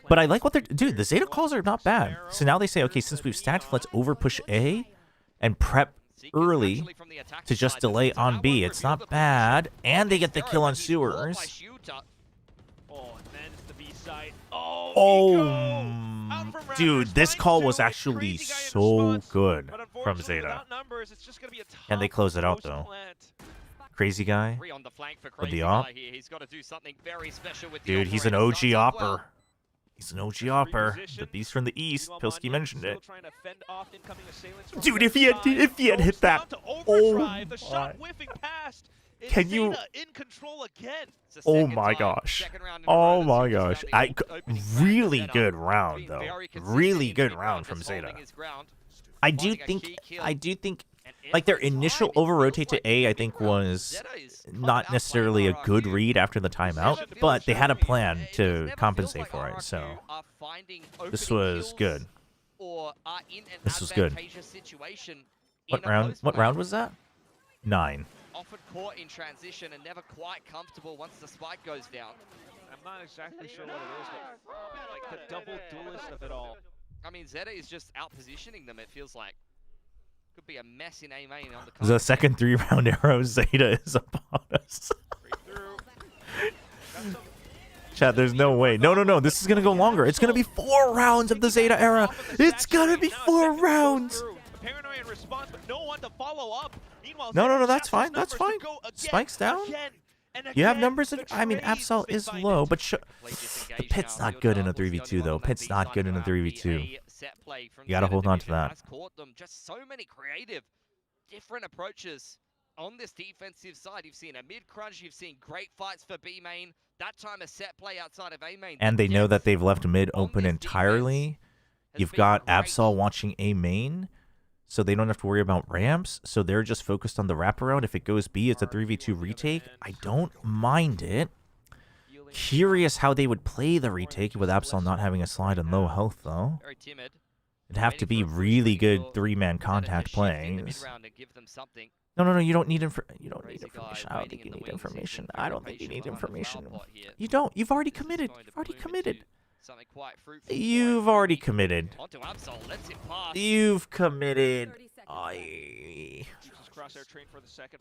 But I like what they're... Dude, the ZETA calls are not bad. So now they say, okay, since we've stacked, let's overpush A and prep early to just delay on B. It's not bad. And they get the kill on sewers. Oh, dude, this call was actually so good from ZETA. And they close it out, though. Crazy guy with the op. Dude, he's an OG opper. He's an OG opper. The beast from the east. Pilsky mentioned it. Dude, if he had hit that, oh my. Can you? Oh my gosh. Oh my gosh. Really good round though. Really good round from ZETA. I do think like their initial over rotate to A I think was not necessarily a good read after the timeout, but they had a plan to compensate for it. So this was good. This was good. What round was that? 9. Often caught in transition and never quite comfortable once the spike goes down. I'm not exactly sure what it is, but like the double duelist of it all. I mean, ZETA is just out-positioning them, it feels like. Could be a mess in A main on the The second 3-round arrow, ZETA is upon us. Chat, there's no way. No. This is going to go longer. It's going to be 4 rounds of the ZETA era. It's going to be 4 rounds. Paranoid response, but no one to follow up. No, that's fine. That's fine. Spikes down. You have numbers. I mean, Absol is low, but the pit's not good in a 3v2, though. Pit's not good in a 3v2. You gotta hold on to that. Just so many creative, different approaches on this defensive side. You've seen a mid crunch. You've seen great fights for B main. That time a set play outside of A main. And they know that they've left mid open entirely. You've got Absol watching A main. So they don't have to worry about ramps. So they're just focused on the wraparound. If it goes B, it's a 3v2 retake. I don't mind it. Curious how they would play the retake with Absol not having a slide and low health, though. It'd have to be really good 3-man contact plays. No, you don't need information. I don't think you need information. I don't think you need information. You don't. You've already committed. You've already committed. You've committed.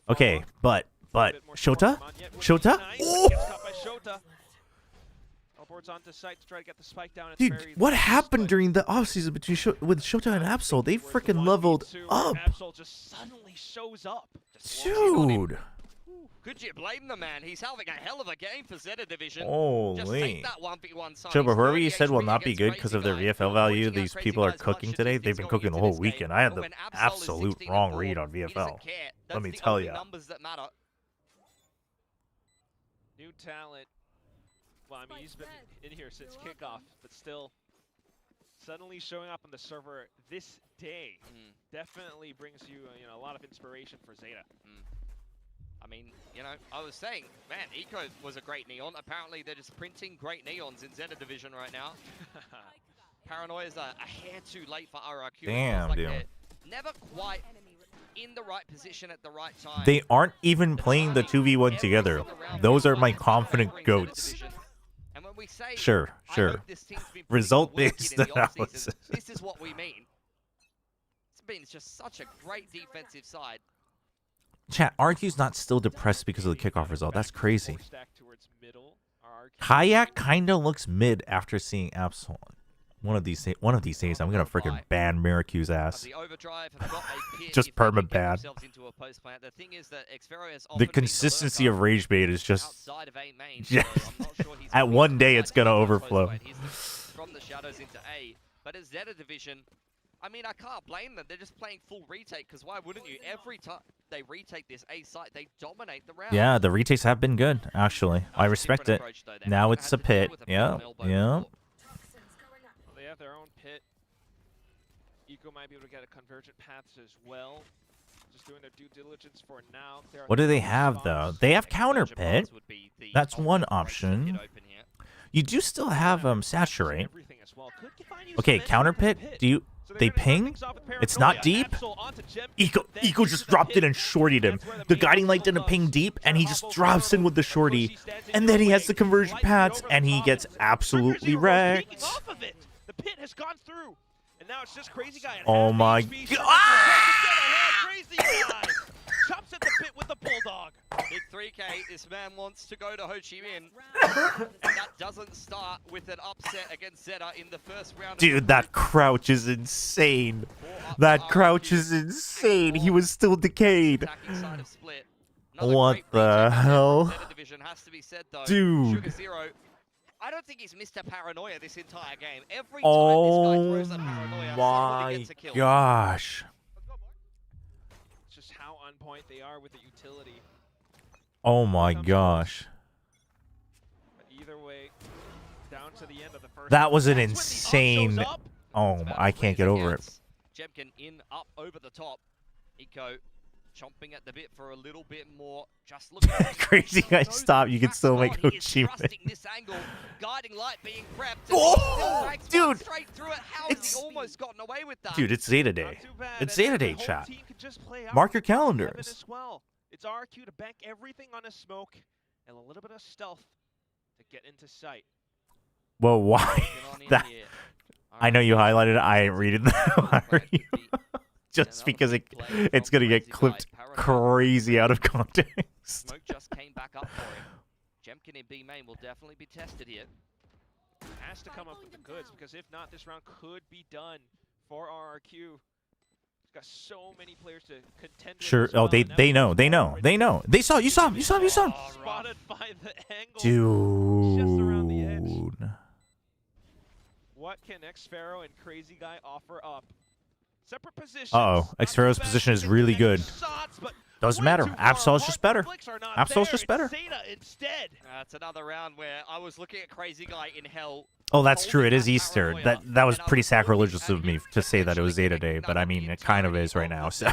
Okay, but Shota? Oh! Dude, what happened during the offseason between with Shota and Absol? They freaking leveled up. Absol just suddenly shows up. Dude. Could you blame the man? He's having a hell of a game for ZETA Division. Holy. Just take that 1v1 side. Chobra, whoever you said will not be good because of their VFL value, these people are cooking today. They've been cooking the whole weekend. I had the absolute wrong read on VFL. Let me tell you. New talent. Well, I mean, he's been in here since kickoff, but still suddenly showing up on the server this day definitely brings you, a lot of inspiration for ZETA. I mean, I was saying, man, Eco was a great neon. Apparently, they're just printing great neons in ZETA Division right now. Paranoia is a hair too late for RRQ. Damn, like dude. Never quite in the right position at the right time. They aren't even playing the 2v1 together. Those are my confident goats. And when we say, Sure. Result-based analysis. This is what we mean. It's been just such a great defensive side. Chat, RQ's not still depressed because of the kickoff result. That's crazy. Kayak kind of looks mid after seeing Absol. One of these days, I'm gonna freaking ban Miracu's ass. Just perma-ban. The consistency of rage bait is just at one day it's gonna overflow. From the shadows into A. But at ZETA Division, I mean, I can't blame them. They're just playing full retake, because why wouldn't you? Every time they retake this A site, they dominate the round. Yeah, the retakes have been good, actually. I respect it. Now it's a pit. Yep, yep. Well, they have their own pit. Eco might be able to get a convergent paths as well. Just doing their due diligence for now. What do they have, though? They have counter pit. That's one option. You do still have saturate. Okay, counter pit. They ping? It's not deep? Eco just dropped in and shortied him. The guiding light didn't ping deep, and he just drops in with the shorty. And then he has the conversion paths, and he gets absolutely wrecked. The pit has gone through. And now it's just Crazy Guy. Oh my god! Crazy Guy chops at the pit with the bulldog. Big 3K, this man wants to go to Ho Chi Minh. And that doesn't start with an upset against ZETA in the first round. Dude, that crouch is insane. That crouch is insane. He was still decayed. What the hell? Dude. I don't think he's Mr. Paranoia this entire game. Every time this guy throws a paranoia, somebody gets a kill. Gosh. It's just how on point they are with the utility. Oh my gosh. But either way, down to the end of the first. That was an insane. Oh, I can't get over it. Jemkin in up over the top. Eco chomping at the bit for a little bit more. Just look at Crazy Guy, stop. You can still make Ho Chi Minh. This angle, guiding light being prepped. Oh, dude. Straight through it. How has he almost gotten away with that? Dude, it's Zeta Day. It's Zeta Day, chat. Mark your calendars. It's RRQ to bank everything on a smoke and a little bit of stealth to get into sight. Well, why? That, I know you highlighted it. I ain't reading that. Why are you? Just because it's going to get clipped crazy out of context. Smoke just came back up for him. Jemkin in B main will definitely be tested here. Has to come up with the goods, because if not, this round could be done for RRQ. He's got so many players to contend with. Sure. Oh, they know. They know. They know. They saw. You saw him. You saw him. You saw him. Spotted by the angle. Dude. Just around the edge. What can X-Pharaoh and Crazy Guy offer up? Separate positions. Uh-oh. X-Pharaoh's position is really good. Doesn't matter. Absol's just better. Absol's just better. That's another round where I was looking at Crazy Guy in hell. Oh, that's true. It is Easter. That was pretty sacrilegious of me to say that it was Zeta Day, but I mean, it kind of is right now, so.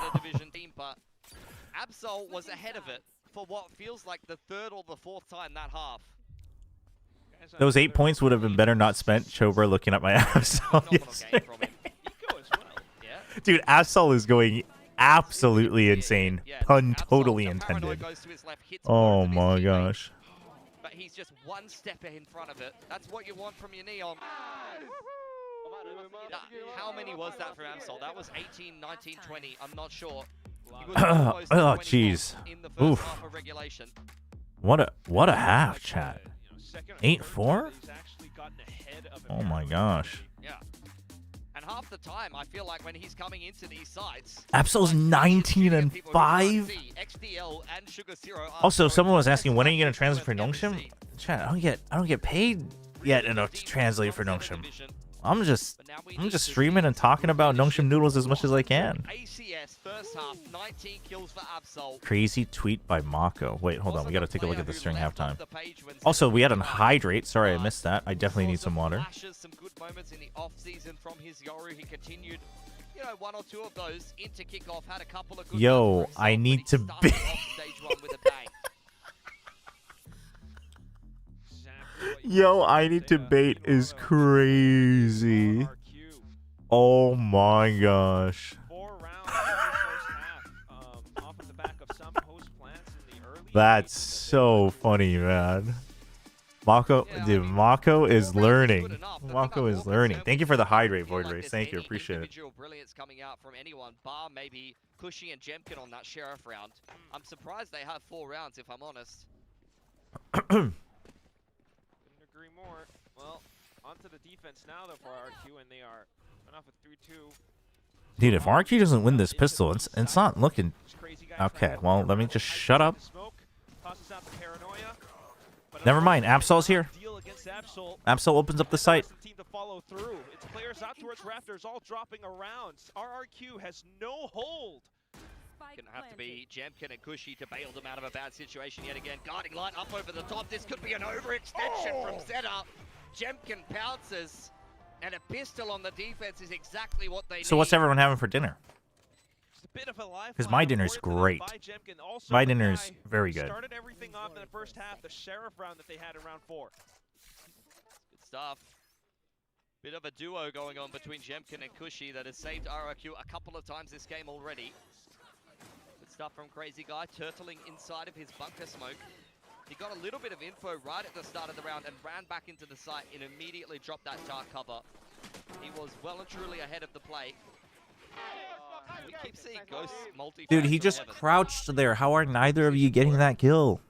Absol was ahead of it for what feels like the third or the fourth time that half. Those 8 points would have been better not spent. Chobra looking at my Absol yesterday. Dude, Absol is going absolutely insane. Pun totally intended. Oh my gosh. But he's just one step in front of it. That's what you want from your Neon. How many was that from Absol? That was 18, 19, 20. I'm not sure. Oh, jeez. Oof. What a half, chat. 8-4? Oh my gosh. Yeah. And half the time, I feel like when he's coming into these sites, Absol's 19-5. Also, someone was asking, when are you gonna translate for Nongshim? Chat, I don't get paid yet enough to translate for Nongshim. I'm just streaming and talking about Nongshim noodles as much as I can. ACS first half, 19 kills for Absol. Crazy tweet by Mako. Wait, hold on. We gotta take a look at this during halftime. Also, we had an hydrate. Sorry, I missed that. I definitely need some water. Some good moments in the off season from his Yoru. He continued, you know, one or two of those into kickoff. Had a couple of good. Yo, I need to be. Yo, I need to bait is crazy. Oh my gosh. That's so funny, man. Mako, dude, Mako is learning. Mako is learning. Thank you for the hydrate, Void Race. Thank you, appreciate it. Brilliance coming out from anyone, bar maybe Cushy and Jemkin on that Sheriff round. I'm surprised they have 4 rounds, if I'm honest. Couldn't agree more. Well, onto the defense now though for RRQ, and they are off a 3-2. Dude, if RRQ doesn't win this pistol, it's not looking. Okay, well, let me just shut up. Never mind, Absol's here. It's Absol. Absol opens up the site. Team to follow through. It's players out towards Raptors, all dropping around. RRQ has no hold. Gonna have to be Jemkin and Cushy to bail them out of a bad situation yet again. Guarding light up over the top. This could be an overextension from ZETA. Jemkin pounces, and a pistol on the defense is exactly what they need. So what's everyone having for dinner? Because my dinner's great. My dinner's very good. Started everything off in the first half, the sheriff round that they had in round 4. Good stuff. Bit of a duo going on between Jemkin and Cushy that has saved RRQ a couple of times this game already. Good stuff from Crazy Guy, turtling inside of his bunker smoke. He got a little bit of info right at the start of the round and ran back into the site and immediately dropped that dark cover. He was well and truly ahead of the play. We keep seeing ghosts multi. Dude, he just crouched there. How are neither of you getting that kill?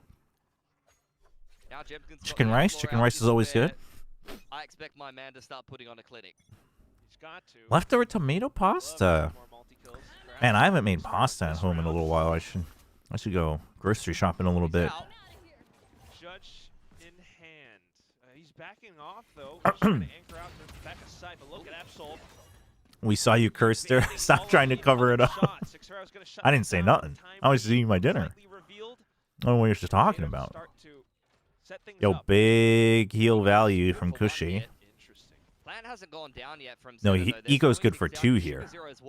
Now Jemkin's Chicken rice? Chicken rice is always good. I expect my man to start putting on a clinic. He's got to. Leftover tomato pasta. Man, I haven't made pasta at home in a little while. I should go grocery shopping a little bit. Judge in hand. He's backing off though. He's trying to anchor out to the back of sight, but look at Absol. We saw you curse there. Stop trying to cover it up. I didn't say nothing. I was eating my dinner. I don't know what you're talking about. Yo, big heal value from Cushy. Plan hasn't gone down yet from No, ZETA, though. Eco's good for 2 here.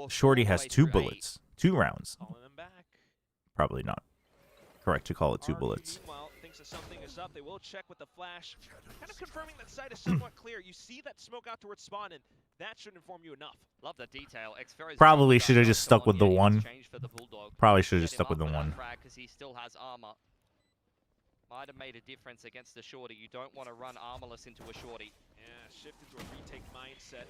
Shorty has 2 bullets. 2 rounds. Probably not correct to call it 2 bullets. Thinks that something is up. They will check with the flash. Kind of confirming that site is somewhat clear. You see that smoke out towards spawn, and that should inform you enough. Love the detail. Probably should have just stuck with the 1. Probably should have just stuck with the 1. Because he still has armor. Might have made a difference against the shorty. You don't want to run armorless into a shorty. Yeah, shift into a retake mindset.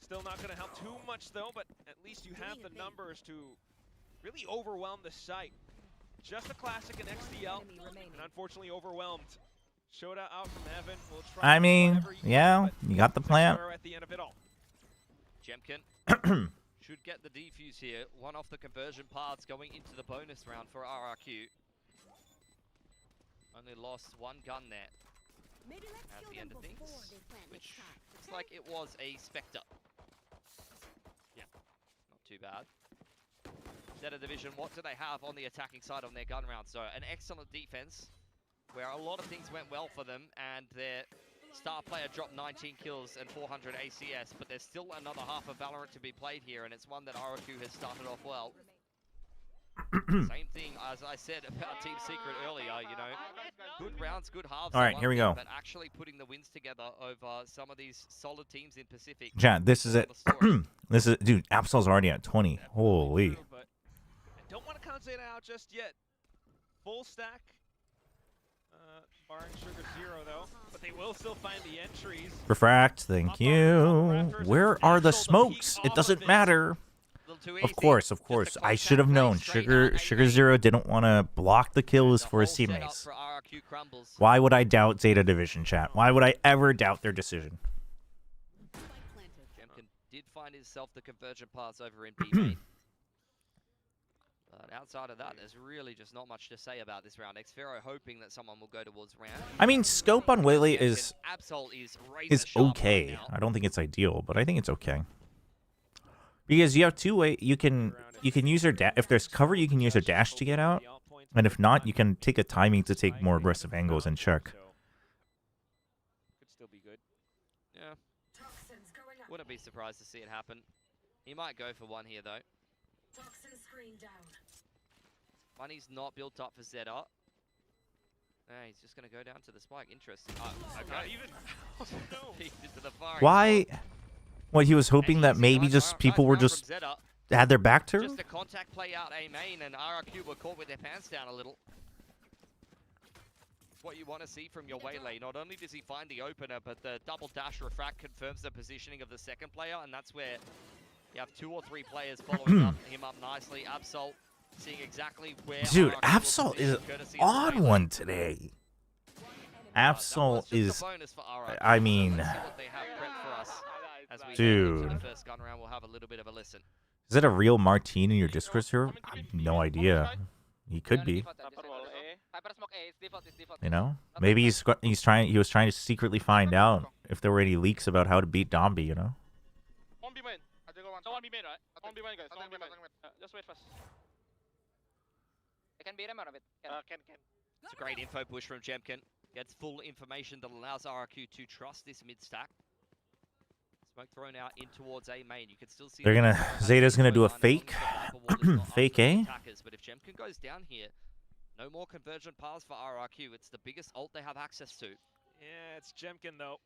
Still not going to help too much though, but at least you have the numbers to really overwhelm the site. Just a classic in XDL, and unfortunately overwhelmed. Shoda out from heaven. We'll try I mean, yeah, you got the plant. At the end of it all. Jemkin should get the defuse here. 1 off the conversion paths going into the bonus round for RRQ. Only lost 1 gun there at the end of things, which looks like it was a Spectre. Yeah, not too bad. ZETA Division, what do they have on the attacking side on their gun round? So an excellent defense, where a lot of things went well for them, and their star player dropped 19 kills and 400 ACS, but there's still another half of Valorant to be played here, and it's one that RRQ has started off well. Same thing as I said about Team Secret earlier, you know, good rounds, good halves. All right, here we go. But actually putting the wins together over some of these solid teams in Pacific. Chat, this is it. This is, dude, Absol's already at 20. Holy. I don't want to count Zeta out just yet. Full stack. Barring Sugar 0 though, but they will still find the entries. Refract, thank you. Where are the smokes? It doesn't matter. Of course. I should have known. Sugar 0 didn't want to block the kills for his teammates. Why would I doubt Zeta Division, chat? Why would I ever doubt their decision? Jemkin did find himself the conversion paths over in B main. But outside of that, there's really just not much to say about this round. Xfero hoping that someone will go towards round. I mean, scope on Willie is razor sharp okay. right now. I don't think it's ideal, but I think it's okay. Because you have 2 ways. You can use your if there's cover, you can use your dash to get out, and if not, you can take a timing to take more aggressive angles and check. Could still be good. Yeah. Wouldn't be surprised to see it happen. He might go for 1 here though. Money's not built up for ZETA. He's just going to go down to the spike. Interesting. Okay. Why? What, he was hoping that maybe just people were just had their back to him? Just a contact play out A main, and RRQ were caught with their pants down a little. What you want to see from your waylay. Not only does he find the opener, but the double dash refract confirms the positioning of the second player, and that's where you have 2 or 3 players following him up nicely. Absol seeing exactly where. Dude, Absol is on one today. Absol is. I mean. Dude. The first gun round, we'll have a little bit of a listen. Is that a real Martine in your Discord server? I have no idea. He could be. You know, maybe he was trying to secretly find out if there were any leaks about how to beat Dombi. You know. 1B main. So 1B main, right? 1B main, guys. 1B main. Just wait first. I can beat him out of it. Can. It's a great info push from Jemkin. Gets full information that allows RRQ to trust this mid stack. Smoke thrown out in towards A main. You can still see They're gonna Zeta's gonna do a fake fake A. But if Jemkin goes down here, no more convergent paths for RRQ. It's the biggest ult they have access to. Yeah, it's Jemkin though.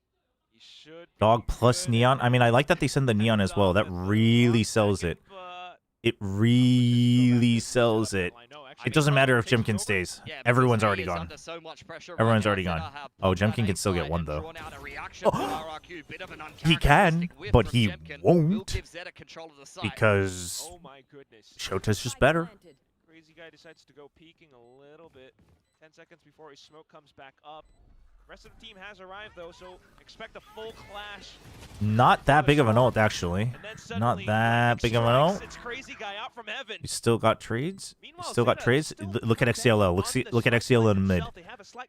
He should Dog plus neon. I mean, I like that they send the neon as well. That really sells it. It really sells it. It doesn't matter if Jemkin stays. Everyone's already gone. Everyone's already gone. Oh, Jemkin can still get one though. Oh, he can, but he won't because Shota's just better. Crazy guy decides to go peeking a little bit. 10 seconds before his smoke comes back up. Rest of the team has arrived though, so expect a full clash. Not that big of an ult, actually. Not that big of an ult. It's crazy guy out from heaven. You still got trades? You still got trades? Look at XCLO. Look at XCLO in mid.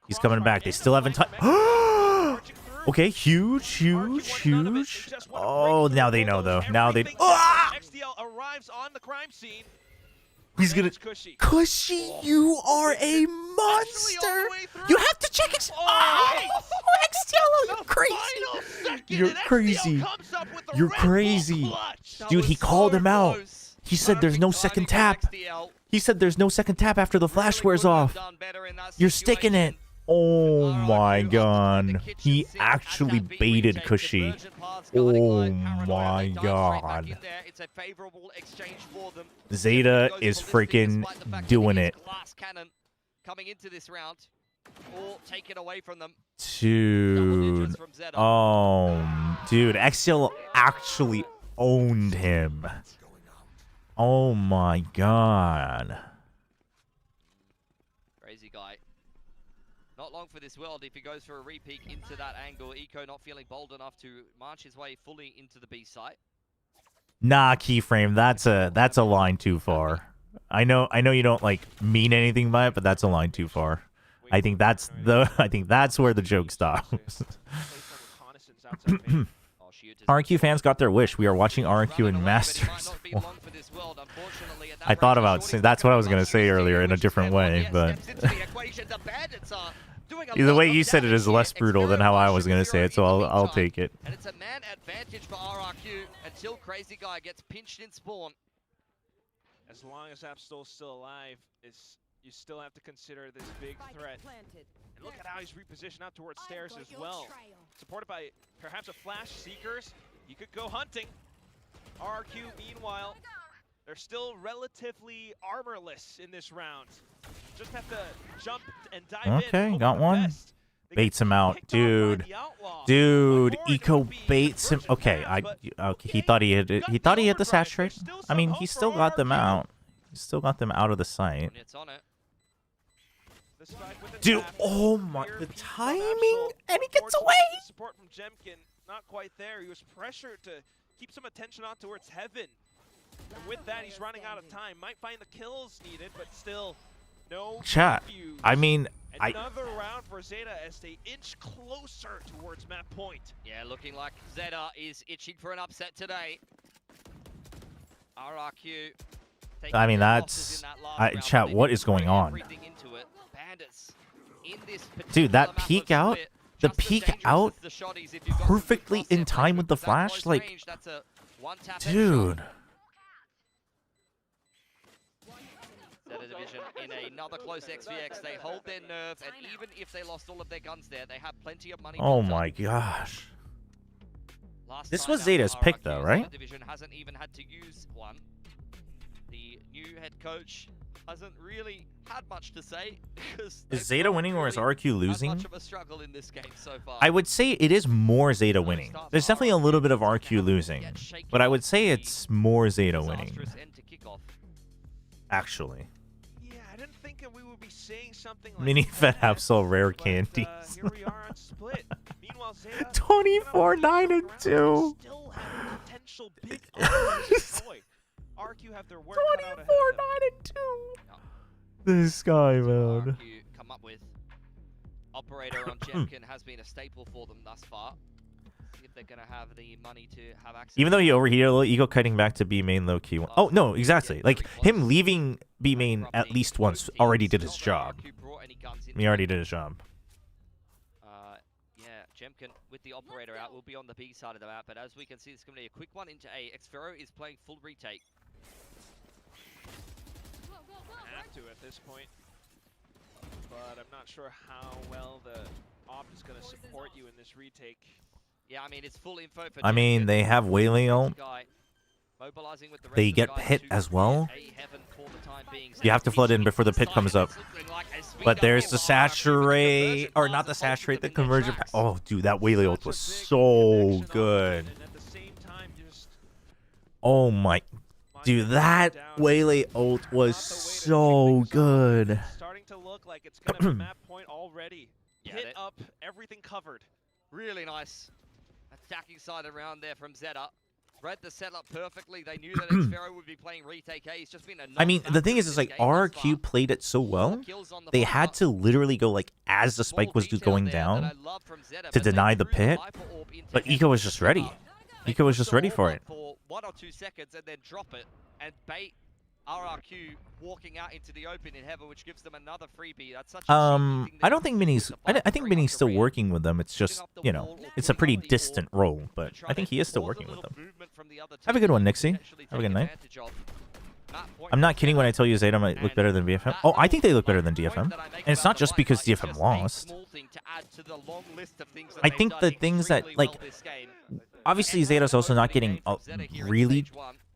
He's coming back. They still haven't touched. Okay, huge. Oh, now they know though. Now they. XDL arrives on the crime scene. He's gonna. Cushy, you are a monster. You have to check it. XTLO, you're crazy. You're crazy. You're crazy. Dude, he called him out. He said there's no second tap. He said there's no second tap after the flash wears off. You're sticking it. Oh my god. He actually baited Cushy. Oh my god. Zeta is freaking doing it. Coming into this round, or taken away from them. Dude. Oh, dude. XL actually owned him. Oh my god. Crazy guy. Not long for this world if he goes for a repeat into that angle. Eco not feeling bold enough to march his way fully into the B site. Nah, Keyframe, that's a line too far. I know you don't like mean anything by it, but that's a line too far. I think that's where the joke stops. RRQ fans got their wish. We are watching RRQ in Masters. I thought about that's what I was gonna say earlier in a different way, but the way you said it is less brutal than how I was gonna say it, so I'll take it. And it's a man advantage for RRQ until Crazy Guy gets pinched in spawn. As long as Absol's still alive, you still have to consider this big threat. And look at how he's repositioned out towards stairs as well. Supported by perhaps a flash seekers. He could go hunting. RRQ, meanwhile, they're still relatively armorless in this round. Just have to jump and dive in. Okay, got one. Baits him out, dude. Dude, Eco baits him. Okay, he thought he hit it. He thought he hit the saturate. I mean, he still got them out. He still got them out of the site. Dude, oh my, the timing, and he gets away. Support from Jemkin, not quite there. He was pressured to keep some attention on towards Heaven. And with that, he's running out of time. Might find the kills needed, but still no. Chat. I mean, another round for Zeta as they inch closer towards map point. Yeah, looking like Zeta is itching for an upset today. RRQ. I mean, that's. Chat, what is going on? Dude, that peek out. The peek out perfectly in time with the flash. Like, dude. Zeta Division in another close XVX. They hold their nerve, and even if they lost all of their guns there, they have plenty of money. Oh my gosh. This was Zeta's pick, though, right? Zeta Division hasn't even had to use one. The new head coach hasn't really had much to say. Is Zeta winning or is RRQ losing? Much of a struggle in this game so far. I would say it is more Zeta winning. There's definitely a little bit of RRQ losing, but I would say it's more Zeta winning. Actually. Yeah, I didn't think we would be saying something like Mini Fed Absol rare candies. Here we are on split. Meanwhile, Zeta 24, 9, and 2. Still have potential big boy. RQ have their work 24, 9, and 2. This guy, man. Come up with Operator on Jemkin has been a staple for them thus far. See if they're going to have the money to have access. Even though he overheated a little, Ego cutting back to B main low key. Oh no, exactly. Like him leaving B main at least once already did his job. He already did his job. Yeah, Jemkin with the operator out will be on the B side of the map, but as we can see, it's going to be a quick one into A. Xfero is playing full retake. Have to at this point, but I'm not sure how well the op is going to support you in this retake. Yeah, I mean, it's full info for I mean, they have Waylay ult. They get pit as well. You have to flood in before the pit comes up. But there's the saturate, or not the saturate, the conversion. Oh, dude, that Waylay ult was so good. Oh my, dude, that Waylay ult was so good. Starting to look like it's going to be map point already. Hit up, everything covered. Really nice attacking side around there from ZETA. Read the setup perfectly. They knew that Xfero would be playing retake A. He's just been a I mean, the thing is like RRQ played it so well, they had to literally go like as the spike was going down to deny the pit, but Eco was just ready. Eco was just ready for it. For 1 or 2 seconds and then drop it and bait RRQ walking out into the open in heaven, which gives them another freebie. That's such a I don't think Mini's. I think Mini's still working with them. It's just, you know, it's a pretty distant role, but I think he is still working with them. Have a good one, Nixie. Have a good night. I'm not kidding when I tell you Zeta might look better than DFM. Oh, I think they look better than DFM, and it's not just because DFM lost. I think the things that like, obviously Zeta's also not getting really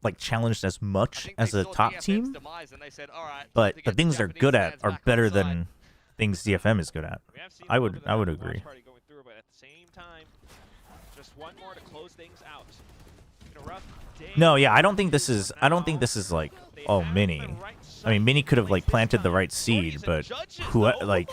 like challenged as much as a top team, but the things they're good at are better than things DFM is good at. I would agree. No, yeah, I don't think this is like, oh, Mini. I mean, Mini could have like planted the right seed, but who like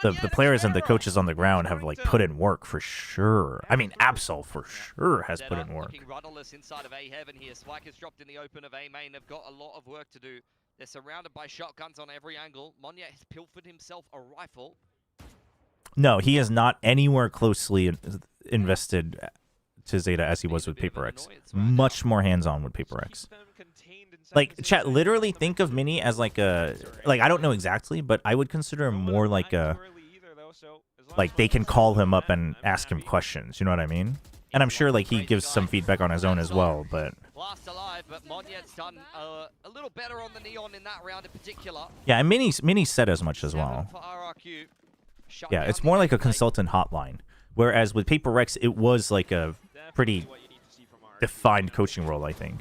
the players and the coaches on the ground have like put in work for sure. I mean, Absol for sure has put in work. Rudderless inside of A heaven here. Spike is dropped in the open of A main. They've got a lot of work to do. They're surrounded by shotguns on every angle. Monya has pilfered himself a rifle. No, he is not anywhere closely invested to Zeta as he was with PaperX. Much more hands-on with PaperX. Like, chat, literally think of Mini as like a, like, I don't know exactly, but I would consider him more like a, like, they can call him up and ask him questions, you know what I mean? And I'm sure, like, he gives some feedback on his own as well, but... Last alive, but Monyet's done a little better on the Neon in that round in particular. Yeah, and Mini said as much as well. Yeah, it's more like a consultant hotline, whereas with PaperX, it was like a pretty defined coaching role, I think.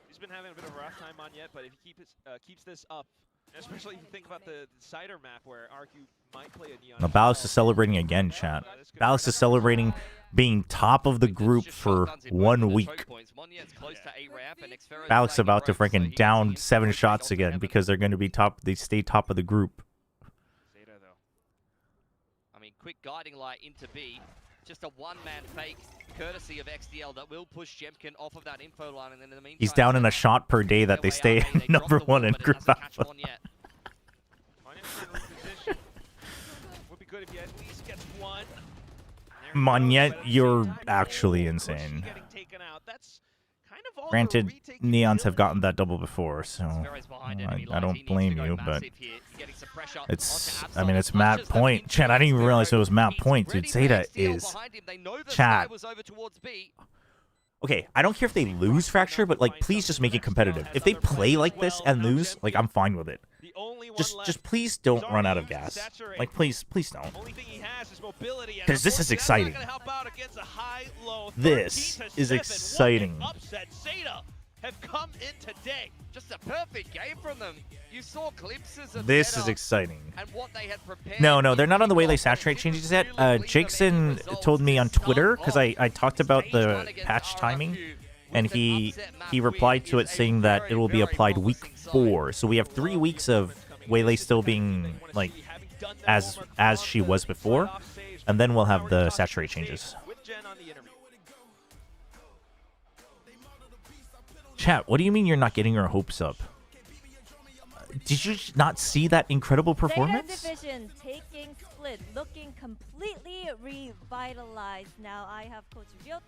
He's been having a bit of a rough time on yet, but if he keeps this up, especially if you think about the Cider map where RQ might play a Neon. Now, Ballas is celebrating again, chat. Ballas is celebrating being top of the group for 1 week. Ballas about to freaking down 7 shots again because they're going to be top. They stay top of the group. I mean, quick guiding light into B. Just a one-man fake, courtesy of XDL, that will push Jemkin off of that info line. And then in the meantime, He's down in a shot per day that they stay #1 in group alpha. Would be good if you at least gets one. Monyet, you're actually insane. Granted, Neons have gotten that double before, so I don't blame you, but it's, I mean, it's Matt Point. Chat, I didn't even realize it was Matt Point, dude. Zeta is, chat. Okay, I don't care if they lose Fracture, but, like, please just make it competitive. If they play like this and lose, like, I'm fine with it. Just please don't run out of gas. Like, please don't. Because this is exciting. This is exciting. Have come in today. Just a perfect game from them. You saw glimpses of this is exciting. And what they had prepared. No, they're not on the Waylay Saturate changes yet. Jakeson told me on Twitter, because I talked about the patch timing, and he replied to it saying that it will be applied week 4. So we have 3 weeks of Waylay still being like as she was before, and then we'll have the Saturate changes. Chat, what do you mean you're not getting your hopes up? Did you not see that incredible performance? ZETA division taking split, looking completely revitalized. Now I have Coach Ryota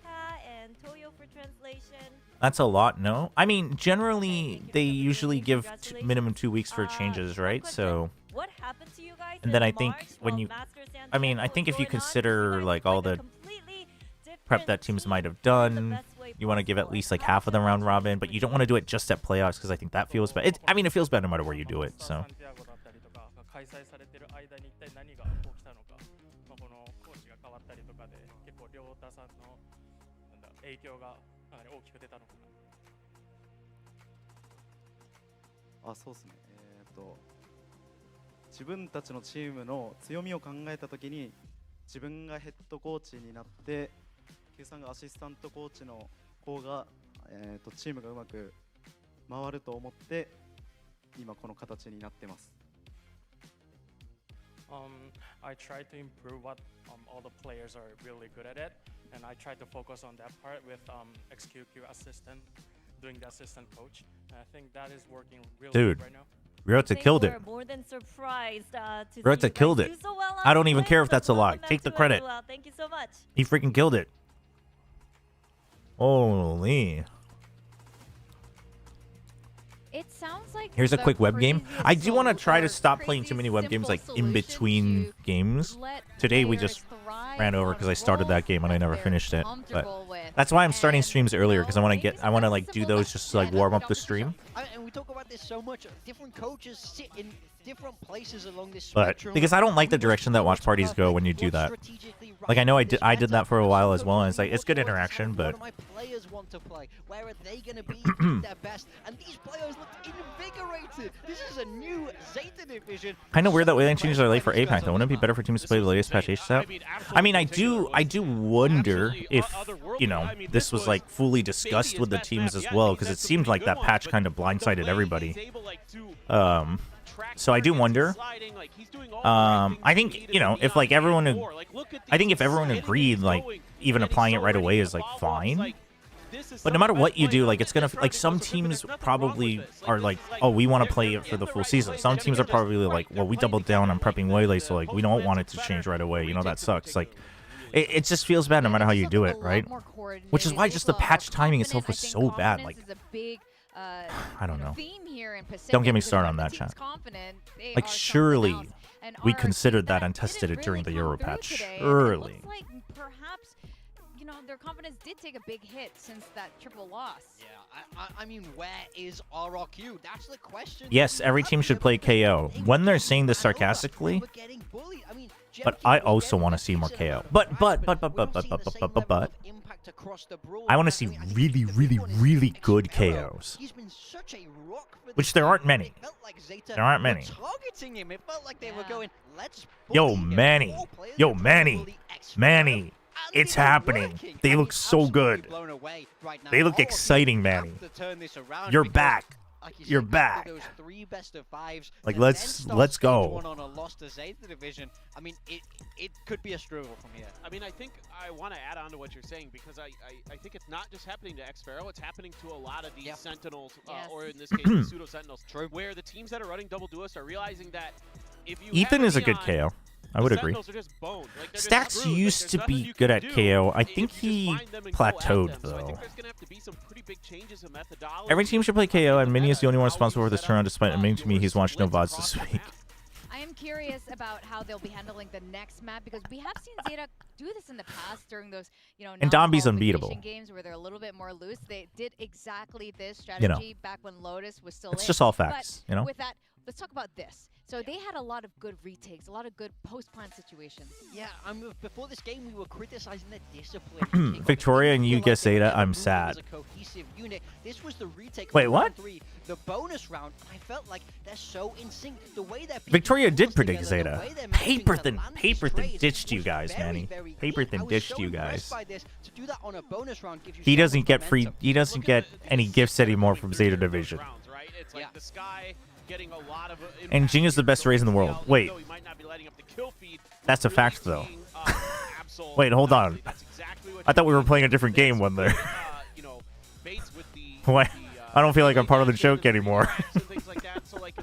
and Toyo for translation. That's a lot, no? I mean, generally, they usually give minimum 2 weeks for changes, right? So... What happened to you guys And then in I think March when while you... Masters and I mean, I Channel think if you was going on? consider, like, all the prep that teams might have done, you want to give at least, like, half of the round robin, but you don't want to do it just at playoffs, because I think that feels bad. I mean, it feels bad no matter where you do it, so... 開催されてる間に一体何が起きたのか、このコーチが変わったりとかで結構亮太さんの影響がかなり大きく出たのかな。そうですね。自分たちのチームの強みを考えたときに自分がヘッドコーチになって、Qさんがアシスタントコーチの方がチームがうまく回ると思って今この形になってます。I try to improve what all the players are really good at it, and I try to focus on that part with XQQ assistant, doing the assistant coach. And I think that is working really Dude, good right now. Ryota killed it. More than surprised to see you Ryota guys killed do it. so well I on don't even Split, care if so that's a lie. welcome Take the to it credit. as well. Thank you so much. He freaking killed it. Holy. It sounds like Here's a the quick web game. craziest I do want to try to or stop playing too many web games like in between games. Today we just ran over because I started that game and I never finished it. But that's why I'm starting streams earlier, because I want to like do those just to like warm up the stream. And we talk about this so much. Different coaches sit in different places along this But spectrum. because I don't like the direction that watch parties go when you do that. Like I know I did that for a while as well, and it's like it's good interaction, but My players want to play. Where are they going to be at their best? And these players look invigorated. This is a new ZETA division. kind of weird that Wayland changes are late for APAC though. Wouldn't it be better for teams to play the latest patch ASAP? I mean, I do wonder if, you know, this was like fully discussed with the teams as well, because it seemed like that patch kind of blindsided everybody. So I do wonder. I think, you know, if like everyone, I think if everyone agreed, like even applying it right away is like fine. But no matter what you do, like it's gonna, like some teams probably are like, oh, we want to play it for the full season. Some teams are probably like, well, we doubled down on prepping way late, so like we don't want it to change right away. You know, that sucks. Like it just feels bad no matter how you do it, right? Which is why just the patch timing itself was so bad. Like I don't know. Don't get me started on that, chat. Like surely we considered that and tested it during the Euro patch. Surely. Perhaps, you know, their confidence did take a big hit since that triple loss. Yeah, I mean, where is RRQ? That's the question. Yes, every team should play KO. When they're saying this sarcastically, but I also want to see more KO. But I want to see really, really, really good KOs. Which there aren't many. There aren't many. Yo, Manny. Yo, Manny. Manny. It's happening. They look so good. They look exciting, Manny. You're back. You're back. Like let's go. On a loss to ZETA division. I mean, it could be a struggle from here. I mean, I think I want to add on to what you're saying, because I think it's not just happening to Xpharaoh, it's happening to a lot of these Sentinels, or in this case, the pseudo Sentinels, where the teams that are running double duelists are realizing that if you Ethan is a good KO. I would agree. Stacks used to be good at KO. I think he plateaued though. Every team should play KO, and Mini is the only one responsible for this turnaround, despite admitting to me he's watched no VODs this week. I am curious about how they'll be handling the next map, because we have seen ZETA do this in the past during those, you know, And Domby's unbeatable. games where they're a little bit more loose. They did exactly this You know. strategy back when Lotus was still It's in. just all facts, But you know? With that, let's talk about this. So they had a lot of good retakes, a lot of good post-plan situations. Yeah, before this game, we were criticizing the discipline. Victoria and you get Zeta, I'm sad. This was the retake. Wait, what? The bonus round, I felt like they're so in sync. The way that Victoria did predict Zeta. Paperthin ditched you guys, Manny. Paperthin ditched you guys. He doesn't get free. He doesn't get any gifts anymore from Zeta Division. It's like the Sky getting a lot of And Jing is the best raise in the world. Wait. That's a fact, though. Wait, hold on. I thought we were playing a different game when there. What? I don't feel like I'm part of the joke anymore.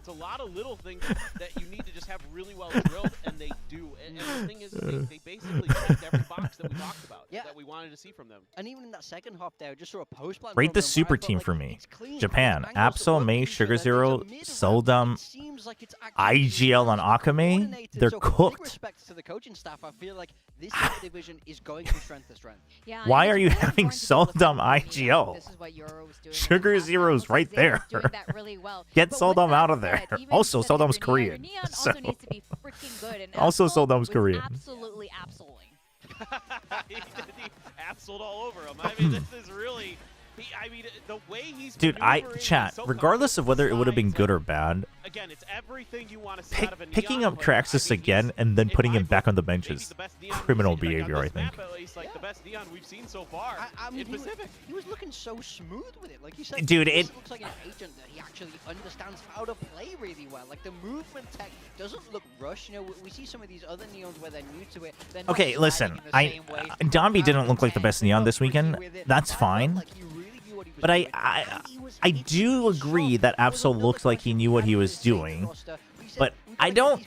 a lot of little things that you need to just have really well drilled, and they do. And the thing is, they basically checked every box that we talked about that we wanted to see from them. And even in that second half there, just saw a post plan. Rate the super team for me. Japan, Absol, Mei, Sugar Zero, Seldom, IGL on Akame. They're cooked. Respect to the coaching staff, I feel like this division is going from strength to strength. Yeah, Why are you having Seldom IGL? Sugar Zero's right there. Get Seldom out of there. Also, Seldom's Korean. So. Also, Seldom's Korean. Absolutely absolutely. He absoled all over him. I mean, this is really... I mean, the way he's Dude, chat, so regardless of whether it would have been good or bad, again, it's everything you want to see out of a picking Neon up player. KRX again and then putting him back on the bench is criminal behavior, I think. Map, at least, like the best Neon we've seen so far I mean, in Pacific. He was looking so smooth with it. Like you said, Dude, this it looks like an agent that he actually understands how to play really well. Like the movement tech doesn't look rushed. You know, we see some of these other Neons where they're new to it. They're not Okay, sliding listen, in the same way. Domby didn't look like the best Neon this weekend. That's fine. But I do agree that Absol looked like he knew what he was doing. But I don't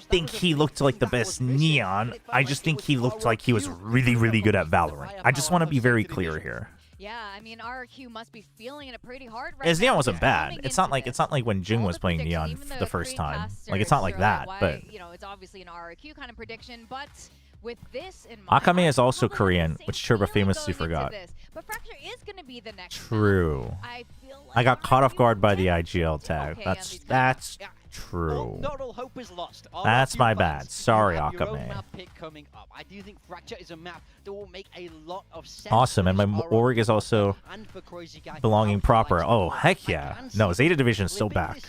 think he looked like the best Neon. I just think he looked like he was really, really good at Valorant. I just want to be very clear here. Yeah, I mean RRQ must be feeling it pretty hard right His now. Neon wasn't They're bad. coming It's not into like when Jing was playing Neon the first time. Like, it's not like that. But you know, it's obviously an RRQ kind of prediction, but with this in mind, Akame is also Korean, which Chobra famously forgot. But Fracture is going to be the next. True. I got caught off guard by the IGL tag. That's true. Not all hope is lost. That's my RRQ bad. fans, Sorry, you have your own Akame. map pick coming up. I do think Fracture is a map that will make a lot of sense. Awesome, and my for RRQ org is also and for Crazy Guy. belonging proper. Oh, heck yeah. No, Zeta Division is still back.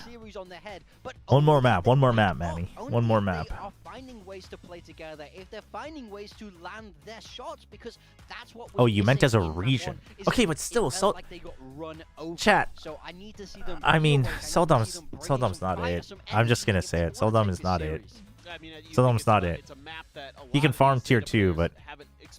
One more map, Manny. One more map. They are finding ways to play together. If they're finding ways to land their shots, because that's what. Oh, you meant as a region. Okay, but still, like they got run over. Chat. So I need to see them. I mean, Seldom's not it. I'm just gonna say it. Seldom is not it. Seldom's not it. He can farm tier 2, but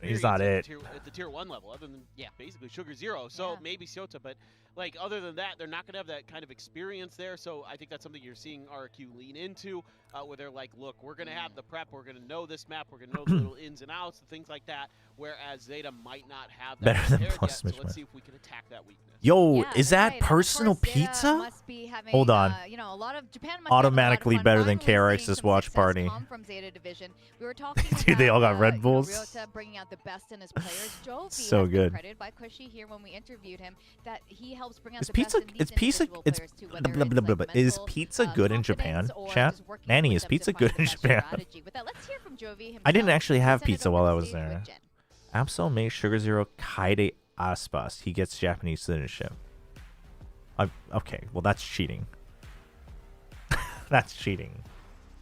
he's not it. At the tier 1 level, other than basically Sugar Zero. So maybe Siota, but like other than that, they're not going to have that kind of experience there. So I think that's something you're seeing RRQ lean into, where they're like, look, we're going to have the prep, we're going to know this map, we're going to know the little ins and outs and things like that. Whereas Zeta might not have that. Better than yet, plus so Smishman. let's see if we can attack that weakness. Yo, is that personal pizza? Hold on. You know, a lot of Japan must Automatically better than KRX's watch party. From Zeta Division. We were talking Dude, they all got about, Red Bulls. Ryota bringing out the best in his players. Jovi So has been good. credited by Cushy here when we interviewed him that he helps bring out Is the pizza? best in Is these pizza? individual It's players too, blah, whether blah, it's, blah, blah, like, blah. Is mental, pizza good in Japan? or Chat. just working Manny, with is them pizza to find good the in best Japan? strategy. With that, let's hear from Jovi I didn't himself. actually have Send it pizza over while I to was Steve with there. Jen. Absol Mei Sugar Zero Kaide Aspas. He gets Japanese citizenship. Okay, well that's cheating. That's cheating.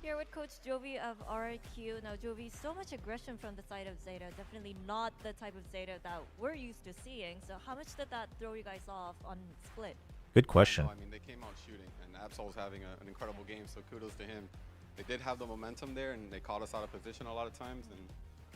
Here with Coach Jovi of RRQ. Now, Jovi, so much aggression from the side of Zeta. Definitely not the type of Zeta that we're used to seeing. So how much did that throw you guys off on split? Good question. I mean, they came out shooting, and Absol was having an incredible game, so kudos to him. They did have the momentum there, and they caught us out of position a lot of times, and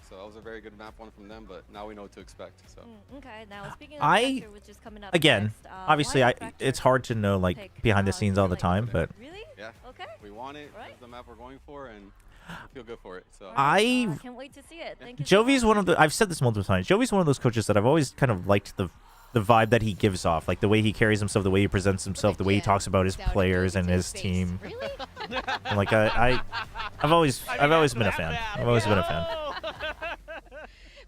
so that was a very good map one from them, but now we know what to expect. So. Okay, now speaking of Fracture, which is coming up again, next, obviously, why did it's hard to know like behind the scenes all the time, but Really? Yeah. Okay. We want it. Right. It's the map we're going for, and I feel good for it. So. I can't wait to see it. Thank you. Jovi's one of the. I've said this multiple times. Jovi's one of those coaches that I've always kind of liked the vibe that he gives off, like the way he carries himself, the way he presents himself, the way he talks about his players and his team. Really? And like I've always been a fan. I've always been a fan.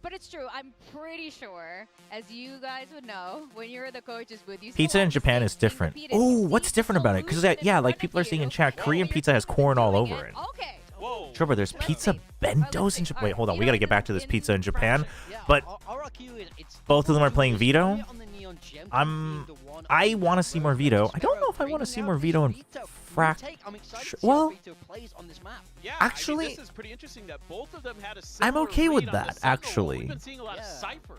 But it's true. I'm pretty sure, as you guys would know, when you're the coach's booth, you Pizza in Japan is different. Oh, what's different about it? Because yeah, like people are saying in chat, Korean pizza has corn all over it. Okay. Chobra, there's pizza bentos in Japan. Wait, hold on. We gotta get back to this pizza in Japan. But both of them are playing Vito. I want to see more Vito. I don't know if I want to see more Vito in well, actually, this is pretty interesting that both of them had a I'm similar okay with read on that. the Sentinel. Actually, We've been seeing a lot of Cypher.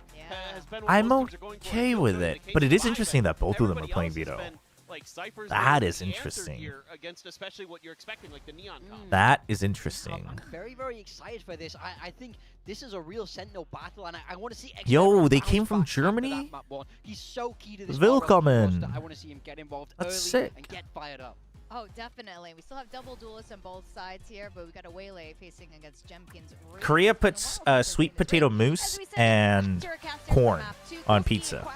Has been one I'm of those teams are going for okay Vito with in the it. case But it of is Ivan. interesting that both of them are Everybody playing else has Vito. been, like, Cypher's That the is answer interesting. here against especially what you're expecting, like the Neon comp. That is interesting. I'm very, very excited for this. I think this is a real Sentinel battle, and I want to see. Yo, Xterra they bounce came from back after Germany? that map one. He's so key to this. Willkommen. I want to see him get involved That's early sick. and get fired up. Oh, definitely. We still have double duelists on both sides here, but we got a Waylay facing against Jemkins. Korea puts sweet potato mousse and corn on pizza.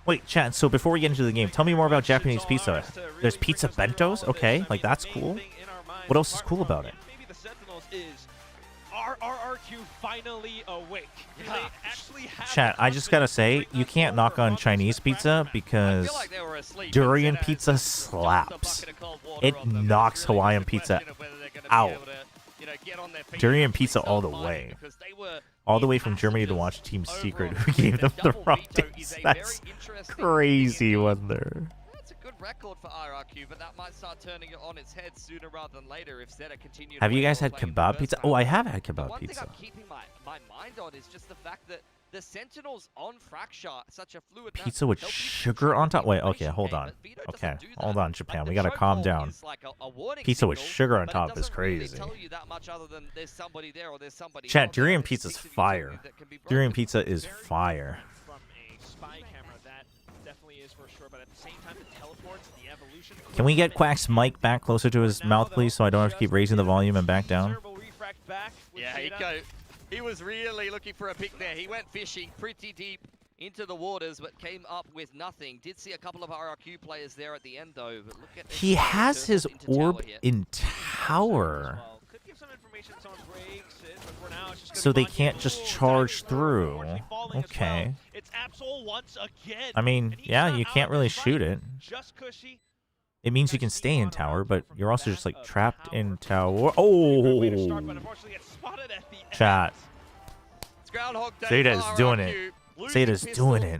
Wait, chat, so before we get into the game, tell me more about Japanese pizza. There's pizza bentos? Okay, like that's cool. What else is cool about it? Maybe the Sentinels is RRQ finally awake. Yeah. They actually have Chat, I just gotta say, you can't knock on Chinese pizza because durian pizza slaps. It knocks Hawaiian pizza out. Durian pizza all the way. All the way from Germany to watch Team Secret, who gave them the wrong dates. That's crazy, wasn't there? That's a good record for RRQ, but that might start turning it on its head sooner rather than later if ZETA continue. Have you guys had kebab pizza? Oh, I have had kebab One thing pizza. I'm keeping my mind on is just the fact that the Sentinels on Fracture, such a fluid map, Pizza with sugar on top? Wait, okay, hold on. Okay, hold on, Japan. We gotta calm down. Pizza with sugar on top is crazy. Chat, durian pizza's fire. Durian pizza is fire. Can we get Quack's mic back closer to his mouth, please, so I don't have to keep raising the volume and back down? Yeah, he was really looking for a pick there. He went fishing pretty deep into the waters, but came up with nothing. Did see a couple of RRQ players there at the end, though. But look at He has his orb in tower, so they can't just charge through. Okay. I mean, yeah, you can't really shoot it. It means you can stay in tower, but you're also just like trapped in tower. Oh! Chat. ZETA is doing it. ZETA's doing it.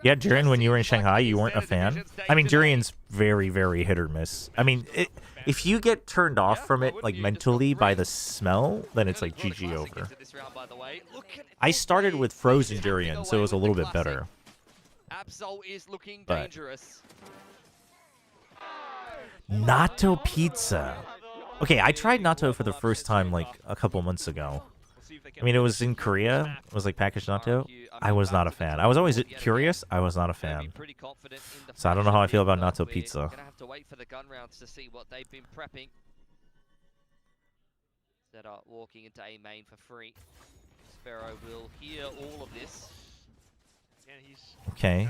Yeah, Durian, when you were in Shanghai, you weren't a fan? I mean, Durian's very, very hit or miss. I mean, if you get turned off from it, like, mentally by the smell, then it's like GG over. I started with frozen Durian, so it was a little bit better. Absol is looking But dangerous. Natto pizza. Okay, I tried natto for the first time like a couple months ago. I mean, it was in Korea. It was like packaged natto. I was not a fan. I was always curious. I was not a fan. So I don't know how I feel about natto pizza. Gonna have to wait for the gun rounds to see what they've been prepping. ZETA walking into A main for free. Sparrow will hear all of this. Okay.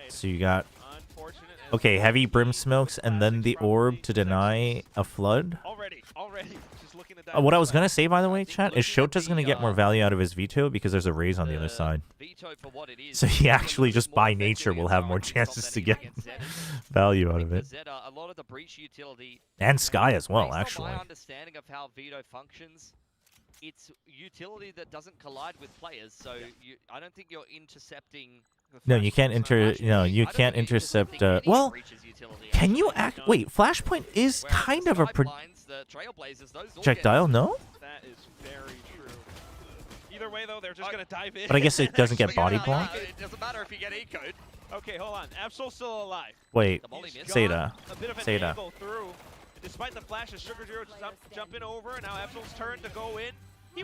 So you got... Okay, heavy brim smokes and then the orb to deny a flood. What I was going to say, by the way, chat, is Shota's going to get more value out of his veto because there's a raise on the other side. So he actually, just by nature, will have more chances to get value out of it. And Sky as well, actually. My understanding of how veto functions, it's utility that doesn't collide with players, so I don't think you're intercepting. No, you can't you can't intercept. Well, can you act? Wait, Flashpoint is kind of a projectile, no? That is very true. Either way, though, they're just gonna dive in. But I guess it doesn't get body blocked. It doesn't matter if you get eco'd. Okay, hold on. Absol's still alive. Wait, ZETA. ZETA. Despite the flash of Sugar Zero jumping over, now Absol's turn to go in.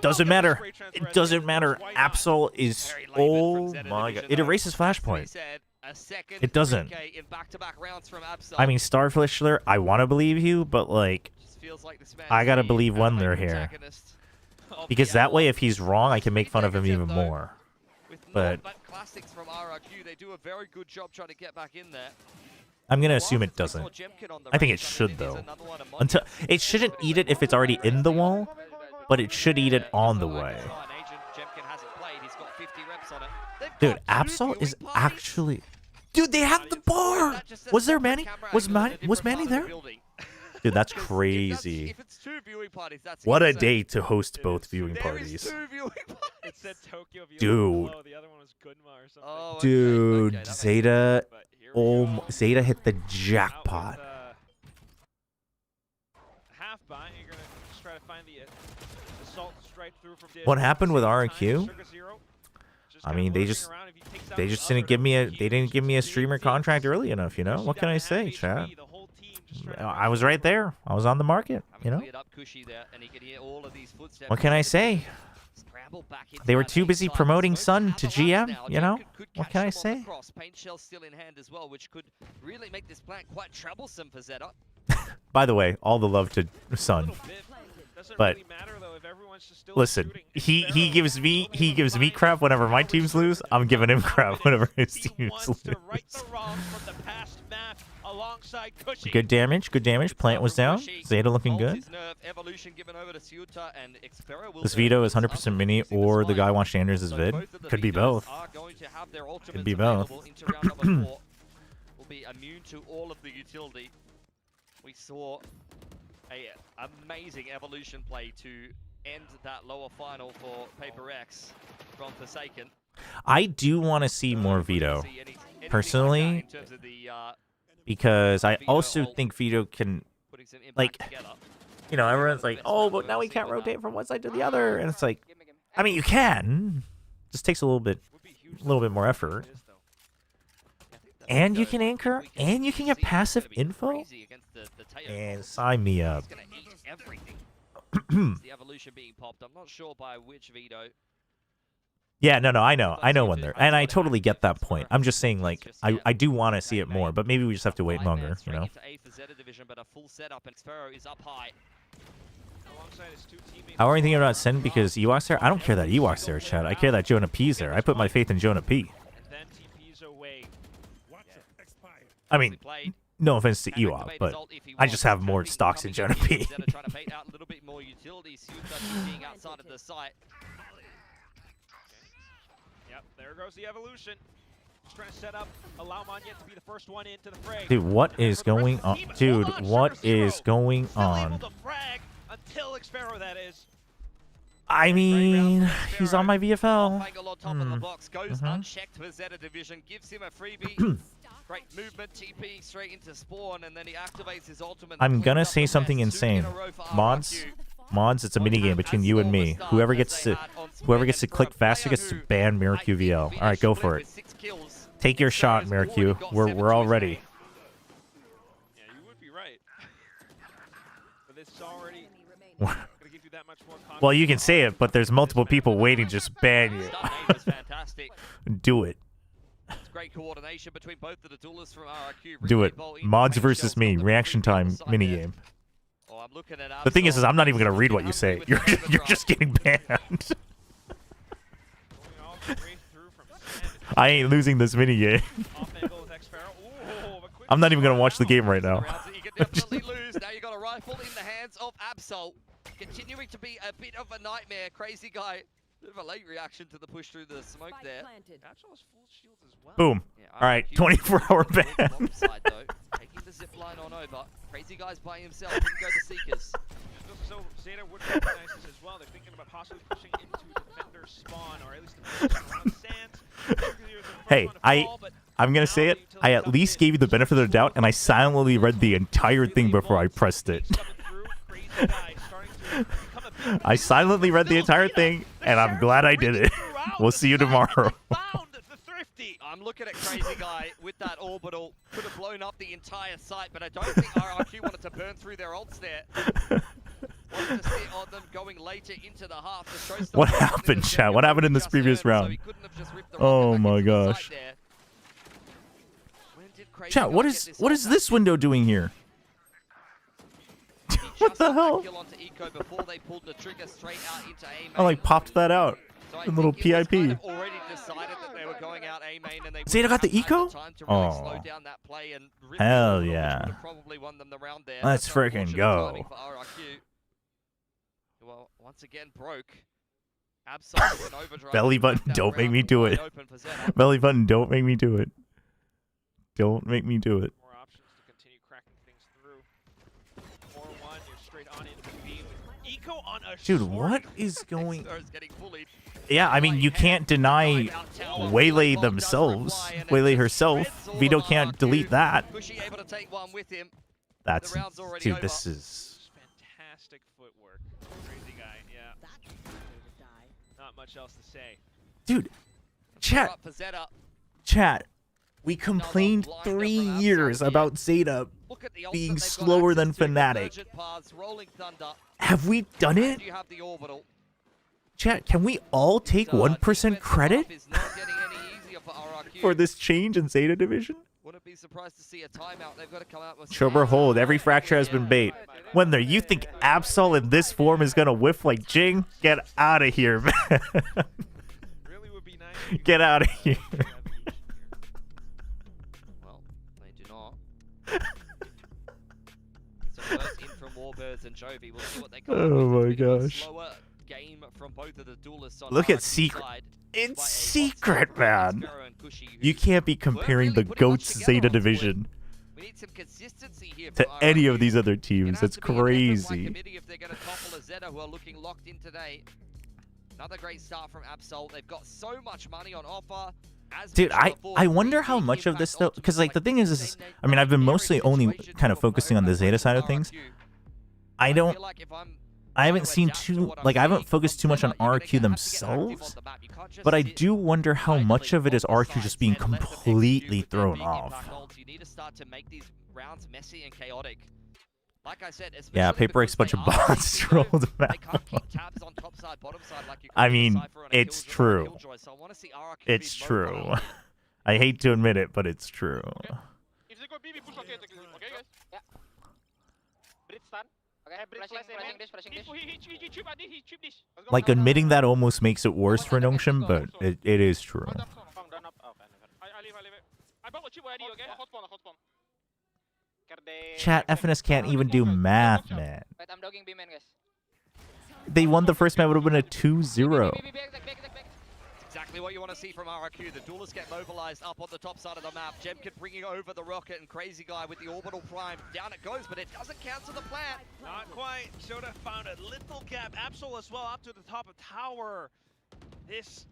Doesn't matter. It doesn't matter. Absol is... Oh my god. It erases Flashpoint. It doesn't. I mean, Starfishler, I want to believe you, but like... I gotta believe Wendler here. Because that way, if he's wrong, I can make fun of him even more. But... Classics from RRQ, they do a very good job trying to get back in there. I'm gonna assume it doesn't. I think it should, though. It shouldn't eat it if it's already in the wall, but it should eat it on the way. Dude, Absol is actually... Dude, they have the bar! Was there Manny? Was Manny there? Dude, that's crazy. What a day to host both viewing parties. Dude. Dude, ZETA... Oh, ZETA hit the jackpot. What happened with RRQ? I mean, they just didn't give me a streamer contract early enough, you know? What can I say, chat? I was right there. I was on the market, you know? What can I say? Scrabble back into They were that too busy A side. promoting Smoke Sun have to the GM, last now. you know? Could What catch can I them on the say? cross. Paint shell still in hand as well, which could really make this plan quite troublesome for ZETA. By the way, all the love to Sun. But listen, he gives me crap whenever my teams lose. I'm giving him crap whenever his teams lose. Good damage, good damage. Plant was down. Zeta looking good. This Vito is 100% mini, or the guy wants Anders' vid. Could be both. Could be both. Will be immune to all of the utility. We saw a amazing evolution play to end that lower final for KRX from Forsaken. I do want to see more Vito, personally, because I also think Vito can, like, you know, everyone's like, oh, but now we can't rotate from one side to the other, and it's like, I mean, you can, just takes a little bit more effort. And you can anchor, and you can get passive info, and sign me up. The evolution being popped. I'm not sure by which Vito. Yeah, no, I know when they're, and I totally get that point. I'm just saying, like, I do want to see it more, but maybe we just have to wait longer, you know? How are you thinking about Sen because Ewok's there? I don't care that Ewok's there, Chad. I care that Jonah P's there. I put my faith in Jonah P. I mean, no offense to Ewok, but I just have more stocks in Jonah P. Yep, there goes the evolution. Just trying to set up, allow Manya to be the first one into the fray. Dude, what is going on? Dude, what is going on? Until Xfero, that is. I mean, he's on my VFL. Goes unchecked for ZETA division, gives him a freebie. Great movement, TP straight into spawn, and then he activates his ultimate. I'm gonna say something insane. Mods, it's a minigame between you and me. Whoever gets to click faster gets to ban Mirror-Q VL. All right, go for it. Take your shot, Mirror-Q. We're all ready. Yeah, you would be right. But this is already gonna give you that much more confidence. Well, you can say it, but there's multiple people waiting to just ban you. Do it. It's great coordination between both of the duelists from RRQ. Do it. Mods versus me. Reaction time minigame. The thing is I'm not even gonna read what you say. You're just getting banned. I ain't losing this minigame. I'm not even gonna watch the game right now. You can definitely lose. Now you got a rifle in the hands of Absol, continuing to be a bit of a nightmare. Crazy guy. Bit of a late reaction to the push through the smoke there. Boom. All right, 24-hour ban. Taking the zip line on over. Crazy guy's by himself. Didn't go to Seekers. So ZETA would recognize this as well. They're thinking about possibly pushing into defender spawn, or at least around Sands. Hey, I'm gonna say it. I at least gave you the benefit of the doubt, and I silently read the entire thing before I pressed it. I silently read the entire thing, and I'm glad I did it. We'll see you tomorrow. I'm looking at Crazy Guy with that orbital. Could have blown up the entire site, but I don't think RRQ wanted to burn through their ults there. Wanted to sit on them going later into the half to show What happened, chat? What happened in this previous round? Oh my gosh. Chat, what is this window doing here? What the hell? I like popped that out. A little PIP. Zeta got the eco? Oh. Hell yeah. Let's freaking go. Well, once again broke. Belly button, don't make me do it. Belly button, don't make me do it. Don't make me do it. More options to continue cracking things through. 4-1, you're straight on into the B with Eco on a Dude, what is going... Yeah, I mean, you can't deny Waylay themselves. Waylay herself. Vito can't delete that. That's... Dude, this is... Fantastic footwork. Crazy guy, yeah. Not much else to say. Dude, chat. We complained 3 years about Zeta being slower than Fnatic. Have we done it? Chat, can we all take 1% credit for this change in Zeta division? Wouldn't be surprised to see a timeout. They've got to come out with Chobra hold. Every fracture has been bait. When there, you think Absol in this form is gonna whiff like Jing? Get out of here, man. Get out of here. Well, they do not. So first in from Warbirds and Jovi. We'll see what they come up with. Oh my It's been a gosh. slower game from both of the duelists on Look at RRQ Secret. side. It's Secret, man. You can't be comparing the GOAT's Zeta division We need some consistency here to from any RRQ. of these other teams. That's crazy. Committee if they're going to topple a ZETA who are looking locked in today. Another great start from Absol. They've got so much money on offer. As Dude, mentioned before, I wonder how much of this though, because like the thing is, I mean, I've been mostly only kind of focusing on the Zeta side of things. I haven't seen too, like I haven't focused too much on RRQ themselves, but I do wonder how much of it is RRQ just being completely thrown off. You need to start to make these rounds messy and chaotic. Like I said, Yeah, PaperX bunch of bots trolled map. I mean, it's true. It's true. I hate to admit it, but it's true. If they go BB, push okay, okay guys? Yeah. Brit stun. Okay, flashing dish. He chip dish. Like admitting that almost makes it worse for Nongshim, but it is true. I leave it. I bought a chip already, okay? Hot spawn. Chat, FNS can't even do math, man. Wait, I'm dogging B main, guys. They won the first match, would have been a 2-0. Exactly what you want to see from RRQ. The duelists get mobilized up on the top side of the map. Jemkin bringing over the rocket and Crazy Guy with the orbital prime. Down it goes, but it doesn't cancel the plan. Not quite. Soda found a little gap. Absol as well up to the top of tower. This,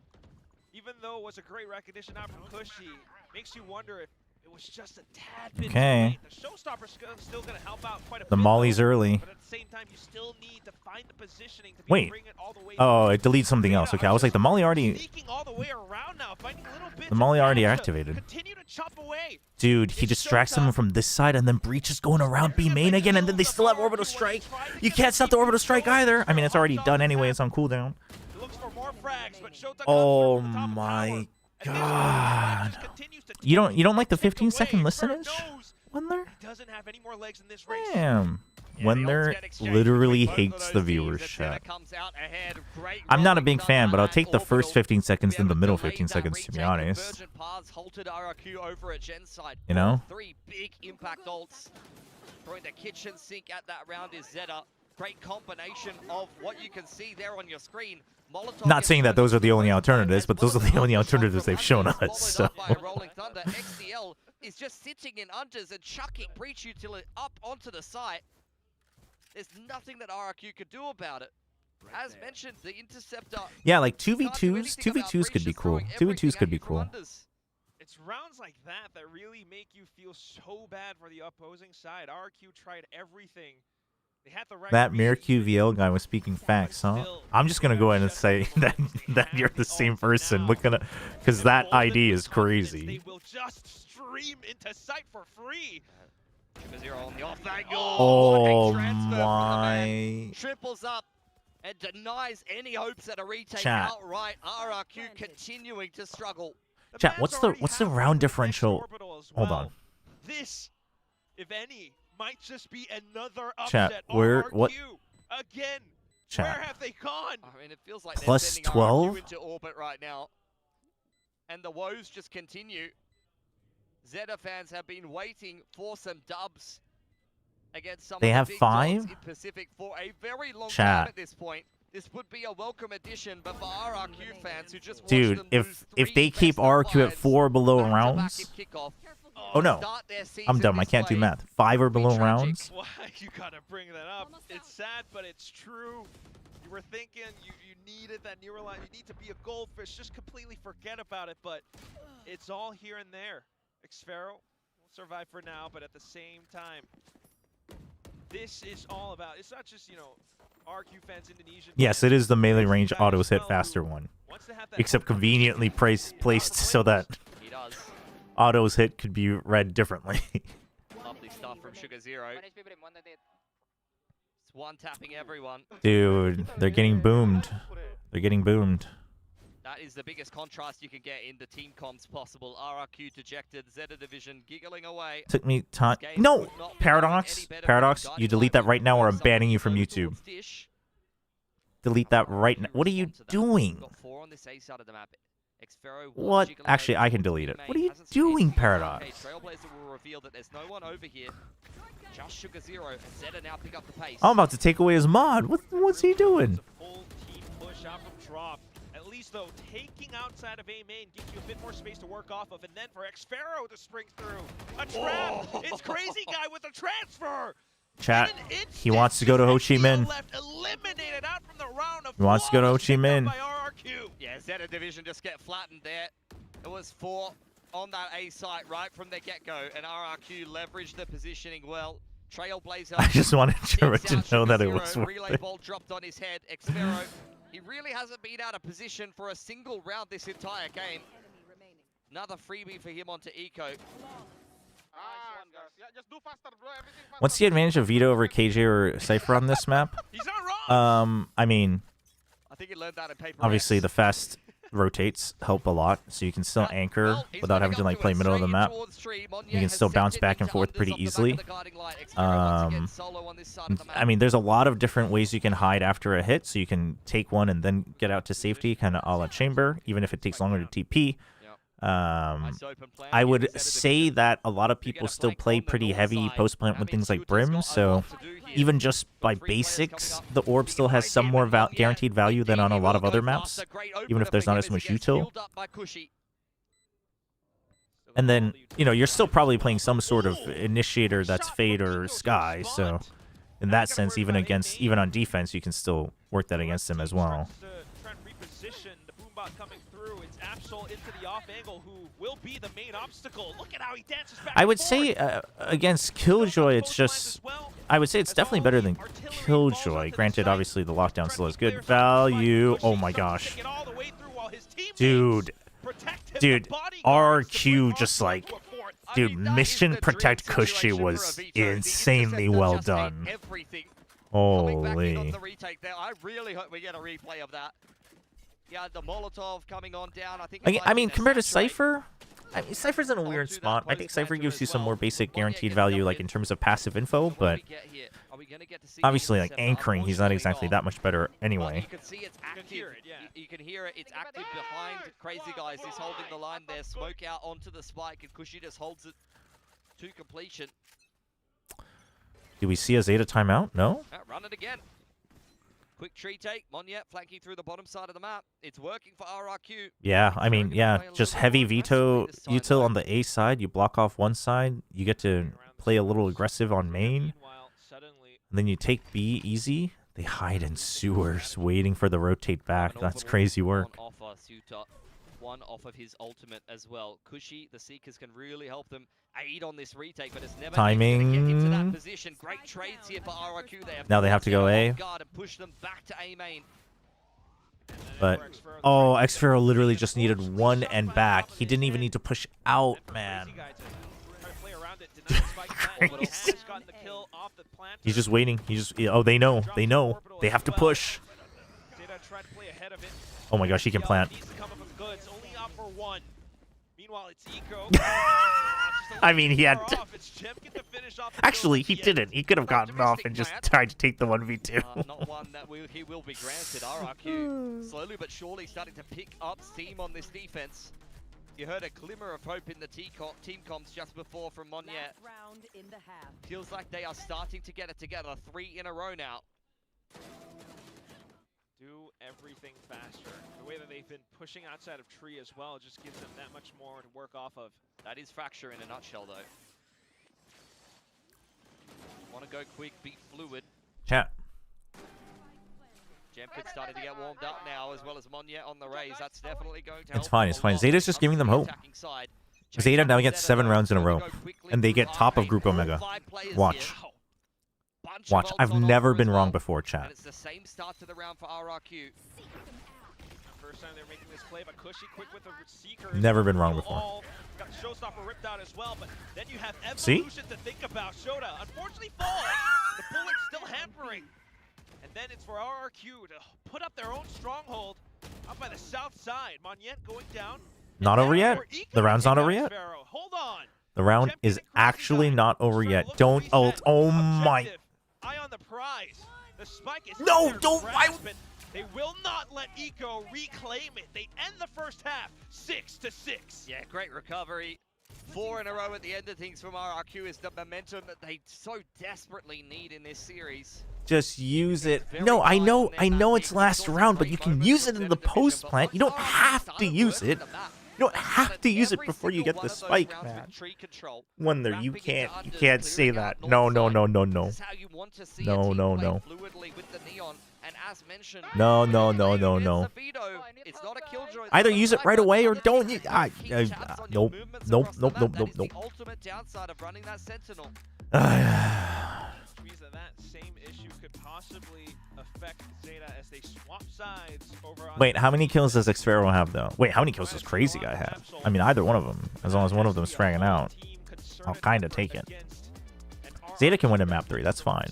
even though it was a great recognition out from Cushy, makes you wonder if it was just a tad bit Okay. too late. The showstopper's still going to help out quite a The bit. molly's though, early. But at the same time, you still need to find the positioning to Wait. bring it all the way Oh, it deletes something else. Okay, I was like, the molly already... sneaking all the way around now, finding little bits The molly of already gaps to activated. continue to chop away. Dude, he distracts someone from this side, and then Breach is going around B main again, and then they still have Orbital Strike. You can't stop the Orbital Strike either. I mean, it's already done anyway. It's on cooldown. Looks for more frags, but Shota Oh my god. You don't like the 15-second listeners? Wendler? doesn't have any more legs in this race. Damn. Wendler literally hates the viewers chat. I'm not a big fan, but I'll take the first 15 seconds than the middle 15 seconds, to be honest. You know? 3 big impact ults. Throwing the kitchen sink at that round is ZETA. Great combination of what you can see there on your screen. Molotov Not saying that those are the only alternatives, but those are the only alternatives they've shown us. So. by Rolling Thunder. XCL is just sitting in unders and chucking Breach Utility up onto the site. There's nothing that RRQ could do about it. As mentioned, the Interceptor... Yeah, like 2v2s could be cool. 2v2s could be cool. It's rounds like that that really make you feel so bad for the opposing side. RRQ tried everything. They had the right That MirQVL guy was speaking facts, huh? I'm just gonna go ahead and say that you're the same person. Look at it, because that ID is crazy. They will just stream into sight for free. Zero on the off angle. Oh Transfer my. triples up and denies any hopes at a retake Chat. outright. RRQ continuing to struggle. Chat, what's the round differential? Hold on. This, if any, might just be another Chat, upset. where RRQ, what? again. Chat. Where have they gone? I mean, it feels like Plus they're sending 12? RRQ into orbit right now. And the woes just continue. ZETA fans have been waiting for some dubs against some They of the have big 5? dogs in Pacific for a very long Chat. time at this point. This would be a welcome addition, but for RRQ fans who just watched Dude, them if they keep RQ at 4 below rounds. Oh no, I'm dumb. I can't do math. 5 or below rounds. Why you gotta bring that up? It's sad, but it's true. You were thinking you needed that neural line. You need to be a goldfish. Just completely forget about it. But it's all here and there. Xfero will survive for now, but at the same time, this is all about. It's not just RQ fans, Indonesian. Yes, it is the melee range autos hit faster one, except conveniently placed so that autos hit could be read differently. Lovely stuff from Sugar Zero. It's one tapping everyone. Dude, they're getting boomed. They're getting boomed. That is the biggest contrast you can get in the team comms possible. RRQ dejected, Zeta Division giggling away. Took me time. No! Paradox. Paradox, you delete that right now or I'm banning you from YouTube. Delete that right now. What are you doing? What? Actually, I can delete it. What are you doing, Paradox? Trailblazer will reveal that there's no one over here. Just Sugar Zero and Zeta now pick up the pace. I'm about to take away his mod. What's he doing? Full team push out from Drop. At least though, taking outside of A main gives you a bit more space to work off of, and then for Xpharaoh to spring through. A trap! It's Crazy Guy with a transfer! Chat, he wants to go to Ho Chi Minh. He wants to go to Ho Chi Minh. Yeah, Zeta Division just get flattened there. It was 4 on that A site right from the get-go, and RRQ leveraged the positioning well. Trailblazer. I just wanted Chobra to know that it was worth relay it. ball dropped on his head. Xpharaoh, he really hasn't been out of position for a single round this entire game. Another freebie for him onto Eco. What's the advantage of Vito over KJ or Cypher on this map? I mean, I think he learned that in Paper obviously X. the fast rotates help a lot, so you can still anchor without having to like play middle of the map. You can still bounce back and forth pretty easily. I mean, there's a lot of different ways you can hide after a hit, so you can take one and then get out to safety, kind of a la Chamber, even if it takes longer to TP. I would say that a lot of people still play pretty heavy post plant with things like Brim, so even just by basics, the orb still has some more guaranteed value than on a lot of other maps, even if there's not as much util. And then, you know, you're still probably playing some sort of initiator that's Fade or Sky, so in that sense, even on defense, you can still work that against him as well. Coming through, it's Absol into the off angle, who will be the main obstacle. Look at how he dances back. I would say against Killjoy, it's just, I would say it's definitely better than Killjoy. Granted, obviously the lockdown still has good value. Oh my gosh, dude, RRQ just like, dude, Mission Protect Cushy was insanely well done. Holy. I really hope we get a replay of that. Yeah, the Molotov coming on down. I mean, compared to Cypher, I mean, Cypher's in a weird spot. I think Cypher gives you some more basic guaranteed value, like in terms of passive info, but obviously, like anchoring, he's not exactly that much better anyway. You can see it's active. You can hear it. It's active behind Crazy Guys. He's holding the line there. Smoke out onto the spike, and Cushy just holds it to completion. Do we see a Zeta timeout? No? Run it again. Quick tree take, Monyet flanking through the bottom side of the map. It's working for RRQ. Yeah, I mean, yeah, just heavy veto util on the A side. You block off one side, you get to play a little aggressive on main. And then you take B easy. They hide in sewers, waiting for the rotate back. That's crazy work. One off of his ultimate as well. Cushy, the Seekers can really help them aid on this retake, but it's never timing. Get into that position. Great trades here for RRQ. Now they have to go A. And push them back to A main. But oh, Xpharaoh literally just needed one and back. He didn't even need to push out, man. Crazy. He's just waiting. Oh, they know. They know. They have to push. Oh my gosh, he can plant. I mean, he had to... Actually, he didn't. He could have gotten off and just tried to take the 1v2. Not one that he will be granted. RRQ slowly but surely starting to pick up steam on this defense. You heard a glimmer of hope in the team comms just before from Monyet. Feels like they are starting to get it together. 3 in a row now. Do everything faster. The way that they've been pushing outside of tree as well just gives them that much more to work off of. That is Fracture in a nutshell, though. Want to go quick, be fluid. Chat. Jempit starting to get warmed up now, as well as Monyet on the raise. That's definitely going to help. It's fine. It's fine. Zeta's just giving them hope. Zeta now gets 7 rounds in a row, and they get top of Group Omega. Watch. Watch. I've never been wrong before, chat. And it's the same start to the round for RRQ. First time they're making this play, but Cushy quick with the Seeker. Never been wrong before. Got Showstopper ripped out as well, but then you have See? Evolution to think about. Shoda unfortunately falls. The bullet's still hampering. And then it's for RRQ to put up their own stronghold up by the south side. Monyet going down. Not over yet. The round's not over yet. Hold on. The round is actually not over yet. Don't ult. Oh my. Eye on the prize. The spike is No, don't. Why? They will not let Eco reclaim it. They end the first half 6-6. Yeah, great recovery. 4 in a row at the end of things from RRQ is the momentum that they so desperately need in this series. Just use it. No, I know it's last round, but you can use it in the post plant. You don't have to use it. You don't have to use it before you get the spike, man. Wonder, you can't say that. No. No. No. Either use it right away or don't. Nope. Ultimate downside of running that sentinel. Means that same issue could possibly affect ZETA as they swap sides over on. Wait, how many kills does Xfero have though? Wait, how many kills does Crazy Guy have? I mean, either one of them. As long as one of them's fragging out, I'll kind of take it. ZETA can win in map 3. That's fine.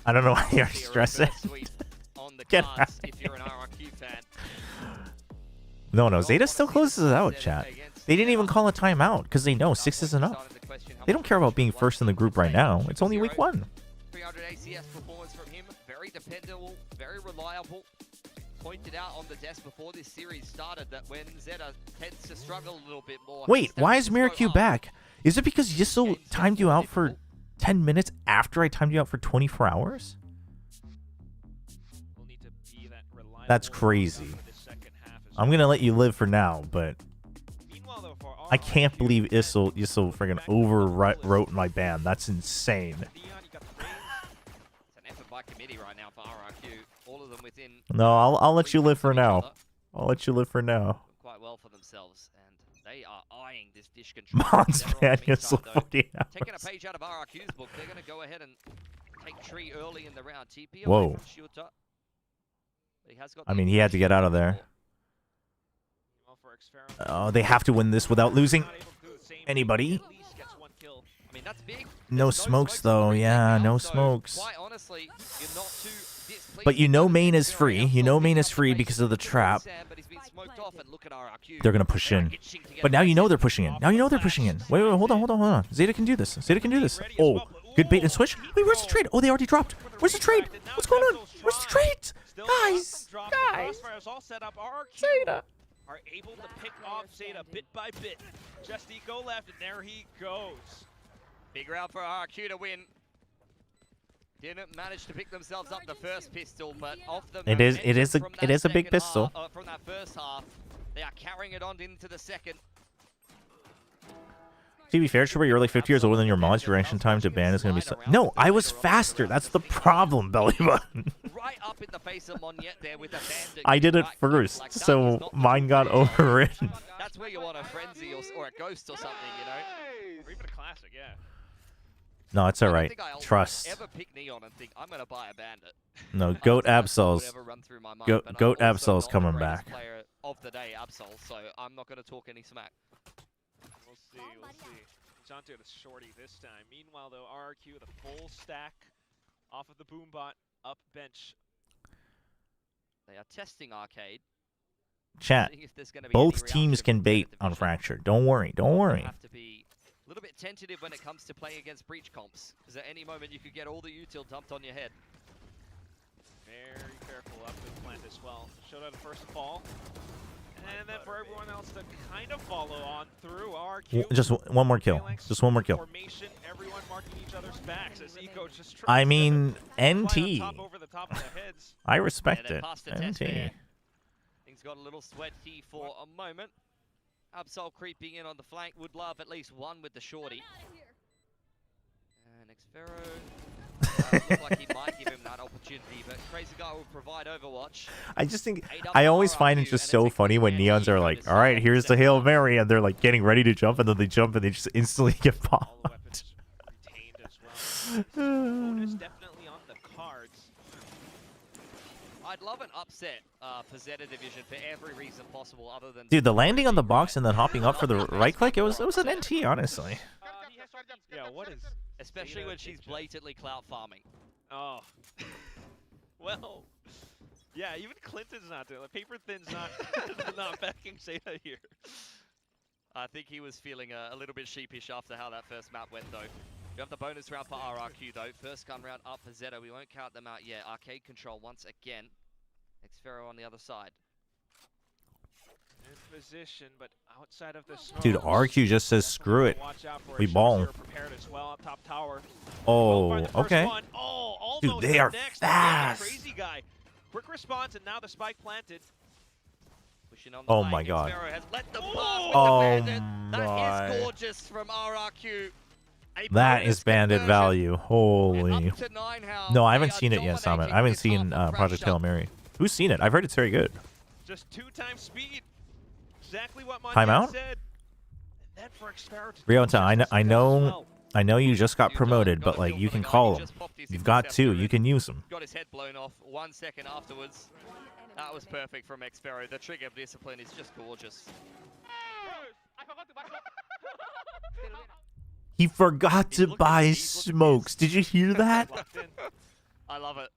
I don't know why you're stressing. Get out. No, ZETA still closes it out, chat. They didn't even call a timeout because they know 6 is enough. They don't care about being first in the group right now. It's only week 1. 300 ACS performance from him. Very dependable, very reliable. Pointed out on the desk before this series started that when ZETA tends to struggle a little bit more. Wait, why is RRQ back? Is it because Yissel timed you out for 10 minutes after I timed you out for 24 hours? That's crazy. I'm going to let you live for now, but I can't believe Yissel friggin' overwrote my ban. That's insane. No, I'll let you live for now. I'll let you live for now. Quite well for themselves, and they are eyeing this dish control. Mons ban Yissel 40 hours. Taking a page out of RRQ's book, they're going to go ahead and take tree early in the round. TP Whoa. away from Shota. He has got I mean, he had to get out of there. Oh, they have to win this without losing anybody. No smokes, though. Yeah, no smokes. But you know main is free. You know main is free because of the trap. They're going to push in. But now you know they're pushing in. Now you know they're pushing in. Wait, hold on. ZETA can do this. ZETA can do this. Oh, good bait and switch. Wait, where's the trade? Oh, they already dropped. Where's the trade? What's going on? Where's the trade? Guys. ZETA are able to pick off ZETA bit by bit. Just Eco left, and there he goes. Big round for RRQ to win. Didn't manage to pick themselves up the first pistol, but off the it is a big pistol. From that first half, they are carrying it on into the second. To be fair, Chobra, you're like 50 years older than your mods. Your reaction time to ban is going to be so... No, I was faster. That's the problem, Belly Button. Right up in the face of Monyet there with a bandit. I did it first, so mine got overridden. That's where you want a frenzy or a ghost or something, you know? Or even a classic, yeah. No, it's all right. Trust. Ever pick Neon and think I'm gonna buy a bandit. No, Goat Absol's. Goat Absol's coming back. Player of the day, Absol. So I'm not gonna talk any smack. We'll see. He's onto the shorty this time. Meanwhile, though, RRQ with a full stack off of the boombot up bench. They are testing Arcade. Chat. Both teams can bait on Fracture. Don't worry. Have to be a little bit tentative when it comes to playing against breach comps, because at any moment you could get all the util dumped on your head. Very careful up to the plant as well. Showed out the first ball. And then for everyone else to kind of follow on through RRQ. Just one more kill. Just one more kill. Formation, everyone marking each other's backs as Eco just I mean, NT. Over the top of the heads. I respect it. NT. NT. Things got a little sweaty for a moment. Absol creeping in on the flank. Would love at least one with the shorty. And Xfero looked like he might give him that opportunity, but Crazy Guy will provide Overwatch. I just think I always find it just so funny when Neons are like, all right, here's the Hail Mary, and they're like getting ready to jump, and then they jump and they just instantly get popped. Bonus definitely on the cards. I'd love an upset for ZETA Division for every reason possible other than... Dude, the landing on the box and then hopping up for the right click, it was an NT, honestly. Yeah, what is... Especially when she's blatantly clout farming. Oh. Well, yeah, even Clinton's not doing it. Paper Thin's not not backing ZETA here. I think he was feeling a little bit sheepish after how that first map went, though. We have the bonus round for RRQ, though. First gun round up for ZETA. We won't count them out yet. Arcade control once again. Xfero on the other side. In position, but outside of the smoke. Dude, RQ just says screw it. We ball. Prepared as well up top tower. Oh, okay. Oh, dude, they are next. fast. Crazy guy. Quick response, and now the spike planted. Pushing on the Oh flank. my god. Xfero has let them pass with Oh the bandit. That my. is gorgeous from RRQ. That is bandit value. Holy. No, I haven't seen it yet, Summit. I haven't seen Project Hail Mary. Who's seen it? I've heard it's very good. Just 2x speed. Exactly what Timeout? said. And then for Xfero to Ryota, I know you just got promoted, but like you can call him. You've got two. You can use them. Got his head blown off 1 second afterwards. That was perfect from Xfero. The trigger discipline is just gorgeous. He forgot to buy smokes. Did you hear that? I love it.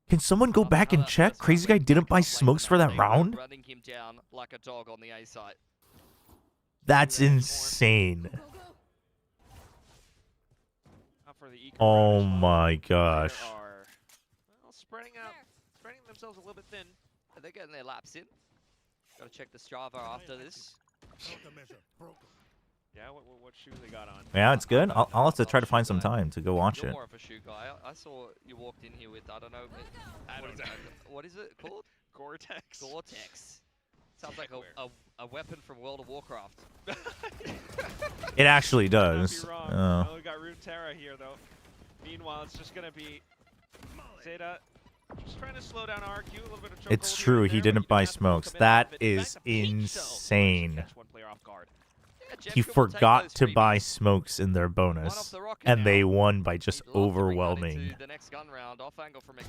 Can someone go back and check? Crazy guy didn't buy smokes for that round? Running him down like a dog on the A site. That's insane. Oh my gosh. Spreading themselves a little bit thin. They're getting their laps in. Got to check the Strava after this. Yeah, what shoe they got on? Yeah, it's good. I'll have to try to find some time to go watch You're it. more of a shoe guy. I saw you walked in here with, I don't know. What is it called? Gore-Tex. Gore-Tex. Sounds like a weapon from World of Warcraft. It actually does. We got Runeterra here, though. Meanwhile, it's just going to be ZETA just trying to slow down RRQ a little bit of chokehold It's here true. and He there, but didn't you buy have to smokes. commit That off it. In is fact, Peach, though, insane. catch one player off guard. He forgot to buy smokes in their bonus, and they won by just overwhelming.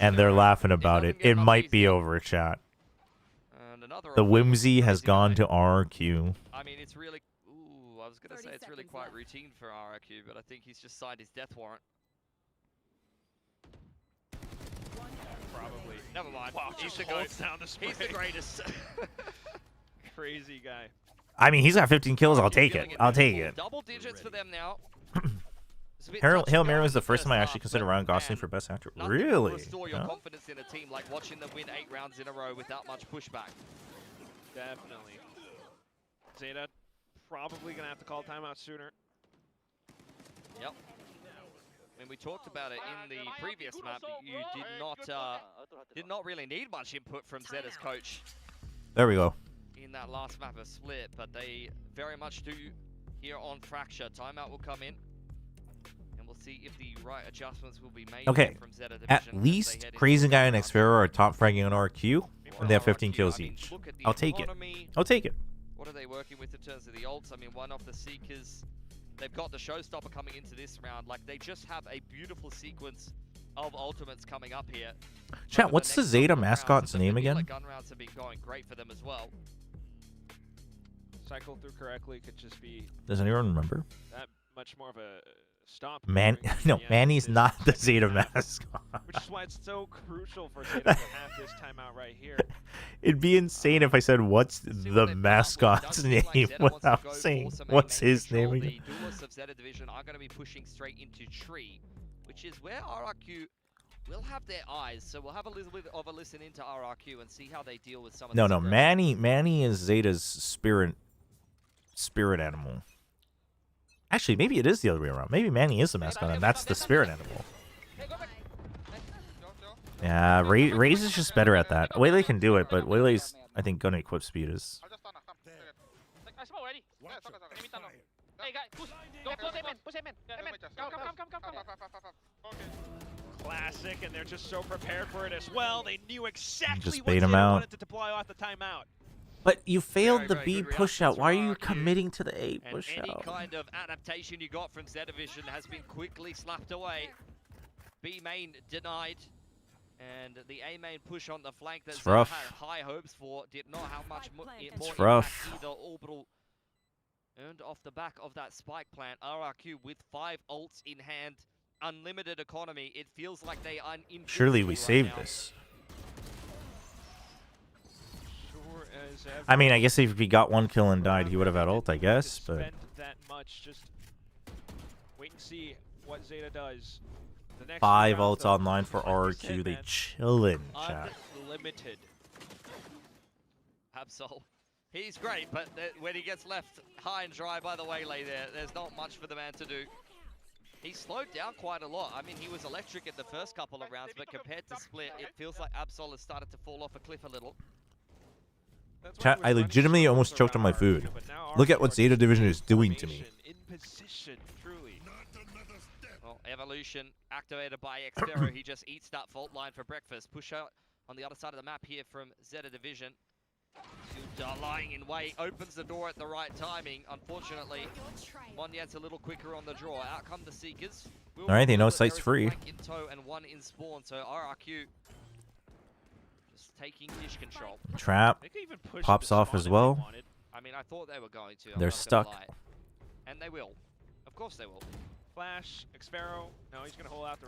And they're laughing about it. It might be over, chat. The whimsy has gone to RRQ. I mean, it's really... Ooh, I was going to say it's really quite routine for RRQ, but I think he's just signed his death warrant. Probably. Never mind. Wow, He's just the holds GOAT. down the spray. He's the greatest. Crazy guy. I mean, he's got 15 kills. I'll take it. I'll take it. Double digits for them now. Hail Mary was the first time I actually considered Ryan Gosling for Best Actor. Really? Restore your Yeah. confidence in a team like watching them win 8 rounds in a row without much pushback. Definitely. ZETA probably going to have to call timeout sooner. Yep. I mean, we talked about it in the previous map. You did not really need much input from ZETA's coach There we go. in that last map of Split, but they very much do here on Fracture. Timeout will come in, and we'll see if the right adjustments will be made Okay. from ZETA division. At as they least head into Crazy the Guy and round. Xfero are top fragging on RQ, and they have 15 kills each. I'll take it. I'll take it. What are they working with in terms of the ults? I mean, one of the Seekers, they've got the Showstopper coming into this round. Like, they just have a beautiful sequence of ultimates coming up here. Chat, over what's the next ZETA couple of rounds. mascot's The name vanilla again? gun rounds have been going great for them as well. Cycle through correctly could just be Does anyone remember? that much more of a stomp. Man, no, Manny's not the ZETA mascot. Which is why it's so crucial for ZETA to have this timeout right here. It'd be insane if I said, what's the mascot's name without saying, what's his name The again? duelists of ZETA division are going to be pushing straight into Tree, which is where RRQ will have their eyes. So we'll have a little bit of a listen into RRQ and see how they deal with some of No, this no, aggression. Manny is Zeta's spirit animal. Actually, maybe it is the other way around. Maybe Manny is the mascot, and that's the spirit animal. Yeah, Raze is just better at that. Waylay can do it, but Waylay's, I think, gonna equip speed is. I smoke already. Hey guys, push. Go amen. Push amen. Come. Classic, and they're just so prepared for it as well. They knew exactly Just what bait 'em ZETA out. wanted to deploy off the timeout. But you failed Very, the very B good push out. reactions Why are from you RRQ. committing to the A And push any out? kind of adaptation you got from ZETA division has been quickly slapped away. B main denied. And the A main push on the flank that It's ZETA rough. had high hopes for did not have much more impact rough. either. Orbital earned off the back of that spike plant. RRQ with 5 ults in hand. unlimited economy, it feels like they are invincible Surely we right saved now. this. Sure as ever. I mean, I guess if he got one kill and died, he would have had ult, I guess, but Spend that much. Just wait and see what Zeta does. The next 5 round, ults though, online for like you RRQ. said, They man, chillin', chat. unlimited. Absol. He's great, but when he gets left high and dry by the waylay there, there's not much for the man to do. He slowed down quite a lot. I mean, he was electric in the first couple of rounds, but compared to Split, it feels like Absol has started to fall off a cliff a little. Chat, I legitimately almost choked on my food. Look at what Zeta Division is doing to me. In position, truly. Well, Evolution activated by Xero. He just eats that fault line for breakfast. Push out on the other side of the map here from Zeta Division. Dude, lying in wait, opens the door at the right timing. Unfortunately, Monyan's a little quicker on the draw. Out come the Seekers. All right, they know site's free. In tow and one in spawn, so RRQ just taking dish control. Trap pops off as well. I mean, I thought they were going to. They're stuck. And they will. Of course they will. Flash, Xero. No, he's gonna hold out the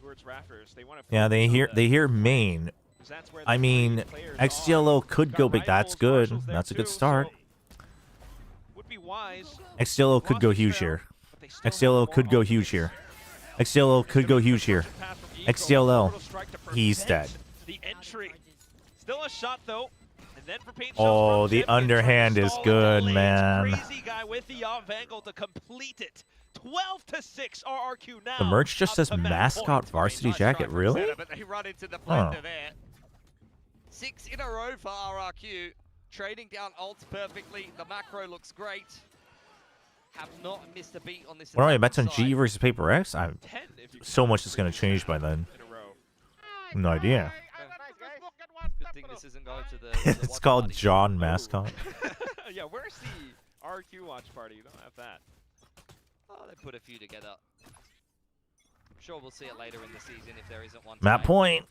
towards rafters. They want to. Yeah, they hear main. I mean, XDLO could go big. That's good. That's a good start. XDLO could go huge here. XDLO could go huge here. XDLO could go huge here. XDLO, he's dead. The entry, still a shot though. And then for paint Oh, the underhand is good, man. Crazy guy with the angle to complete it. 12-6 RRQ now. The merch just says mascot varsity jacket. Really? But they run into the Huh. blender there. 6 in a row for RRQ. Trading down ults perfectly. The macro looks great. Have not missed a beat on this. What are my attack bets on side. G versus Paper X? So much is going to change by then. No idea. Good thing this isn't going to the It's called John Mascot. Yeah, where's the RRQ watch party? You don't have that. Oh, they put a few together. I'm sure we'll see it later in the season if there isn't one. Map tonight. point.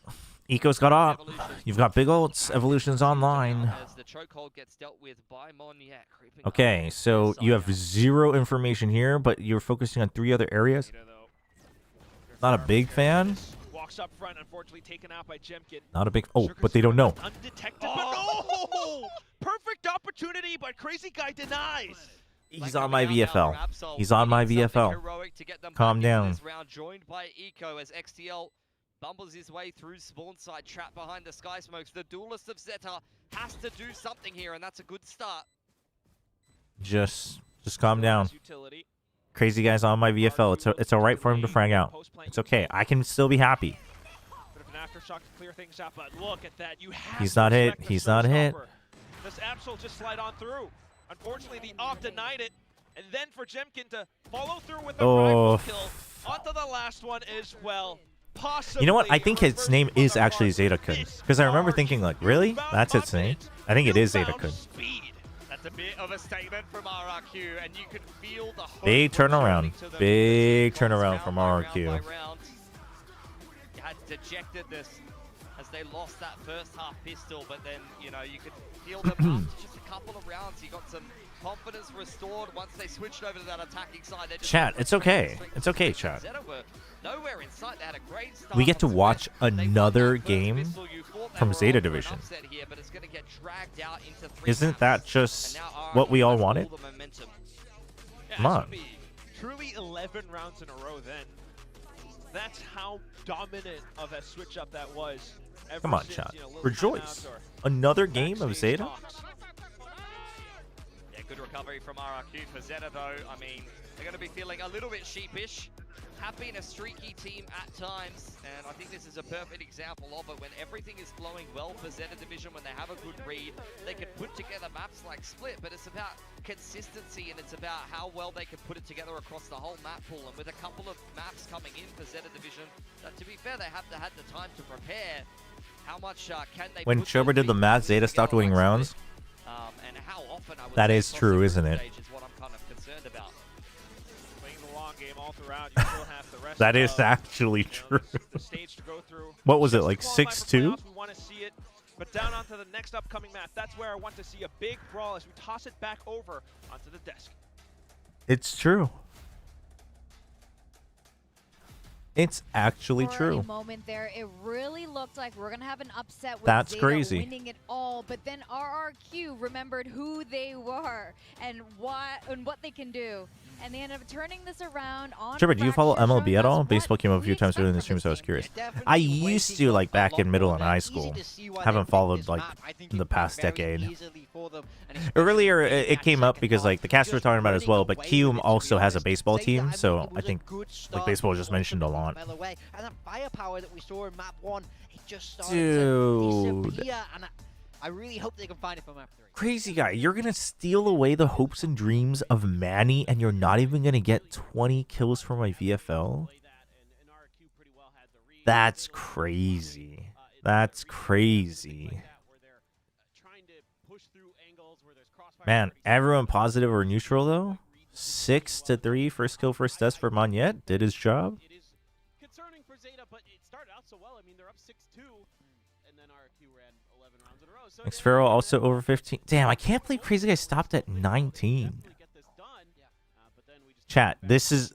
Eco's got up. You've got big ults. Evolution's online. As the chokehold gets dealt with by Monyak, creeping Okay, so you have 0 information here, but you're focusing on 3 other areas. Not a big fan. Walks up front, unfortunately taken out by Jemkin. Not a big. Oh, but they don't know. Undetected, but no! Perfect opportunity, but Crazy Guy denies. He's on my VFL. He's on my VFL. Calm down. This round joined by Eco as XTL bumbles his way through spawn side, trapped behind the sky smokes. The duelist of Zeta has to do something here, and that's a good start. Just calm down. Crazy guy's on my VFL. It's all right for him to frag out. It's okay. I can still be happy. Bit of an aftershock to clear things out, but look at that. You have He's to not hit. respect the He's not hit. showstopper. Does Absol just slide on through? Unfortunately, the off denied it, and then for Jemkin to follow through with the rifle kill onto the last one as well. Possibly. You know what? I think his name is actually Zeta-kun. Because I remember thinking, like, really? That's its name? I think it is Zeta-kun. That's a bit of a statement from RRQ, and you can feel the hope Big turnaround. returning to them. Big turnaround from RRQ. Round by round. You had dejectedness as they lost that first half pistol, but then, you know, you could feel them after just a couple of rounds. You got some confidence restored once they switched over to that attacking side. They just Chat, it's okay. It's okay, chat. Zeta were nowhere in sight. They had a great start. We get to watch another game from Zeta Division. Here, but it's going to get dragged out into 3 Isn't that just what we all wanted? Come on. Truly 11 rounds in a row then. That's how dominant of a switch up that was. Come on, chat. Rejoice. Another game of Zeta? Yeah, good recovery from RRQ for Zeta though. I mean, they're going to be feeling a little bit sheepish. Have been a streaky team at times, and I think this is a perfect example of it. When everything is flowing well for Zeta Division, when they have a good read, they can put together maps like Split, but it's about consistency and it's about how well they can put it together across the whole map pool. And with a couple of maps coming in for Zeta Division, to be fair, they have had the time to prepare. How much can they When Chobra did the math, Zeta stopped winning rounds. And how often I would That say is true, isn't it? is what I'm kind of concerned about. Playing the long game all throughout, you still have the rest That of, is actually true. the stage to go through. What was it, like Just to qualify for 6-2? playoffs, We want to see it, but down onto the next upcoming map. That's where I want to see a big brawl as we toss it back over onto the desk. It's true. It's actually For true. a moment there, it really looked like we're gonna have an upset with That's ZETA crazy. winning it all, but then RRQ remembered who they were and what they can do, and they ended up turning this around on. Chobra, do you follow Fracture, MLB showing at us all? what Baseball came up a we few times expect earlier in the from stream, so I was curious. Definitely I the way used he to, got like, a back lot in middle more and there. high Easy school. to see why Haven't they followed, picked this like, map. I think in the it played past very decade. easily for them, and Earlier, especially in it that came up second because, half, like, the cast were just talking about it as running well, but away Kium with it, to also be has a honest. baseball ZETA, team, I so mean, it I was a think, good like, start baseball was just before mentioned a something lot. fell away. And that firepower that we saw in map 1, it just started to Dude. disappear, and I really hope they can find it for map 3. Crazy guy, you're gonna steal away the hopes and dreams of Manny, and you're not even gonna get 20 kills for my VFL? That's crazy. That's crazy. Man, everyone positive or neutral though? 6-3 first kill first test for Magnet. Did his job. Concerning for ZETA, but it started out so well. I mean, they're up 6-2, and then RRQ ran 11 rounds in a row. So Xfero also over 15. Damn, I can't believe Crazy Guy stopped at 19. Chat, this is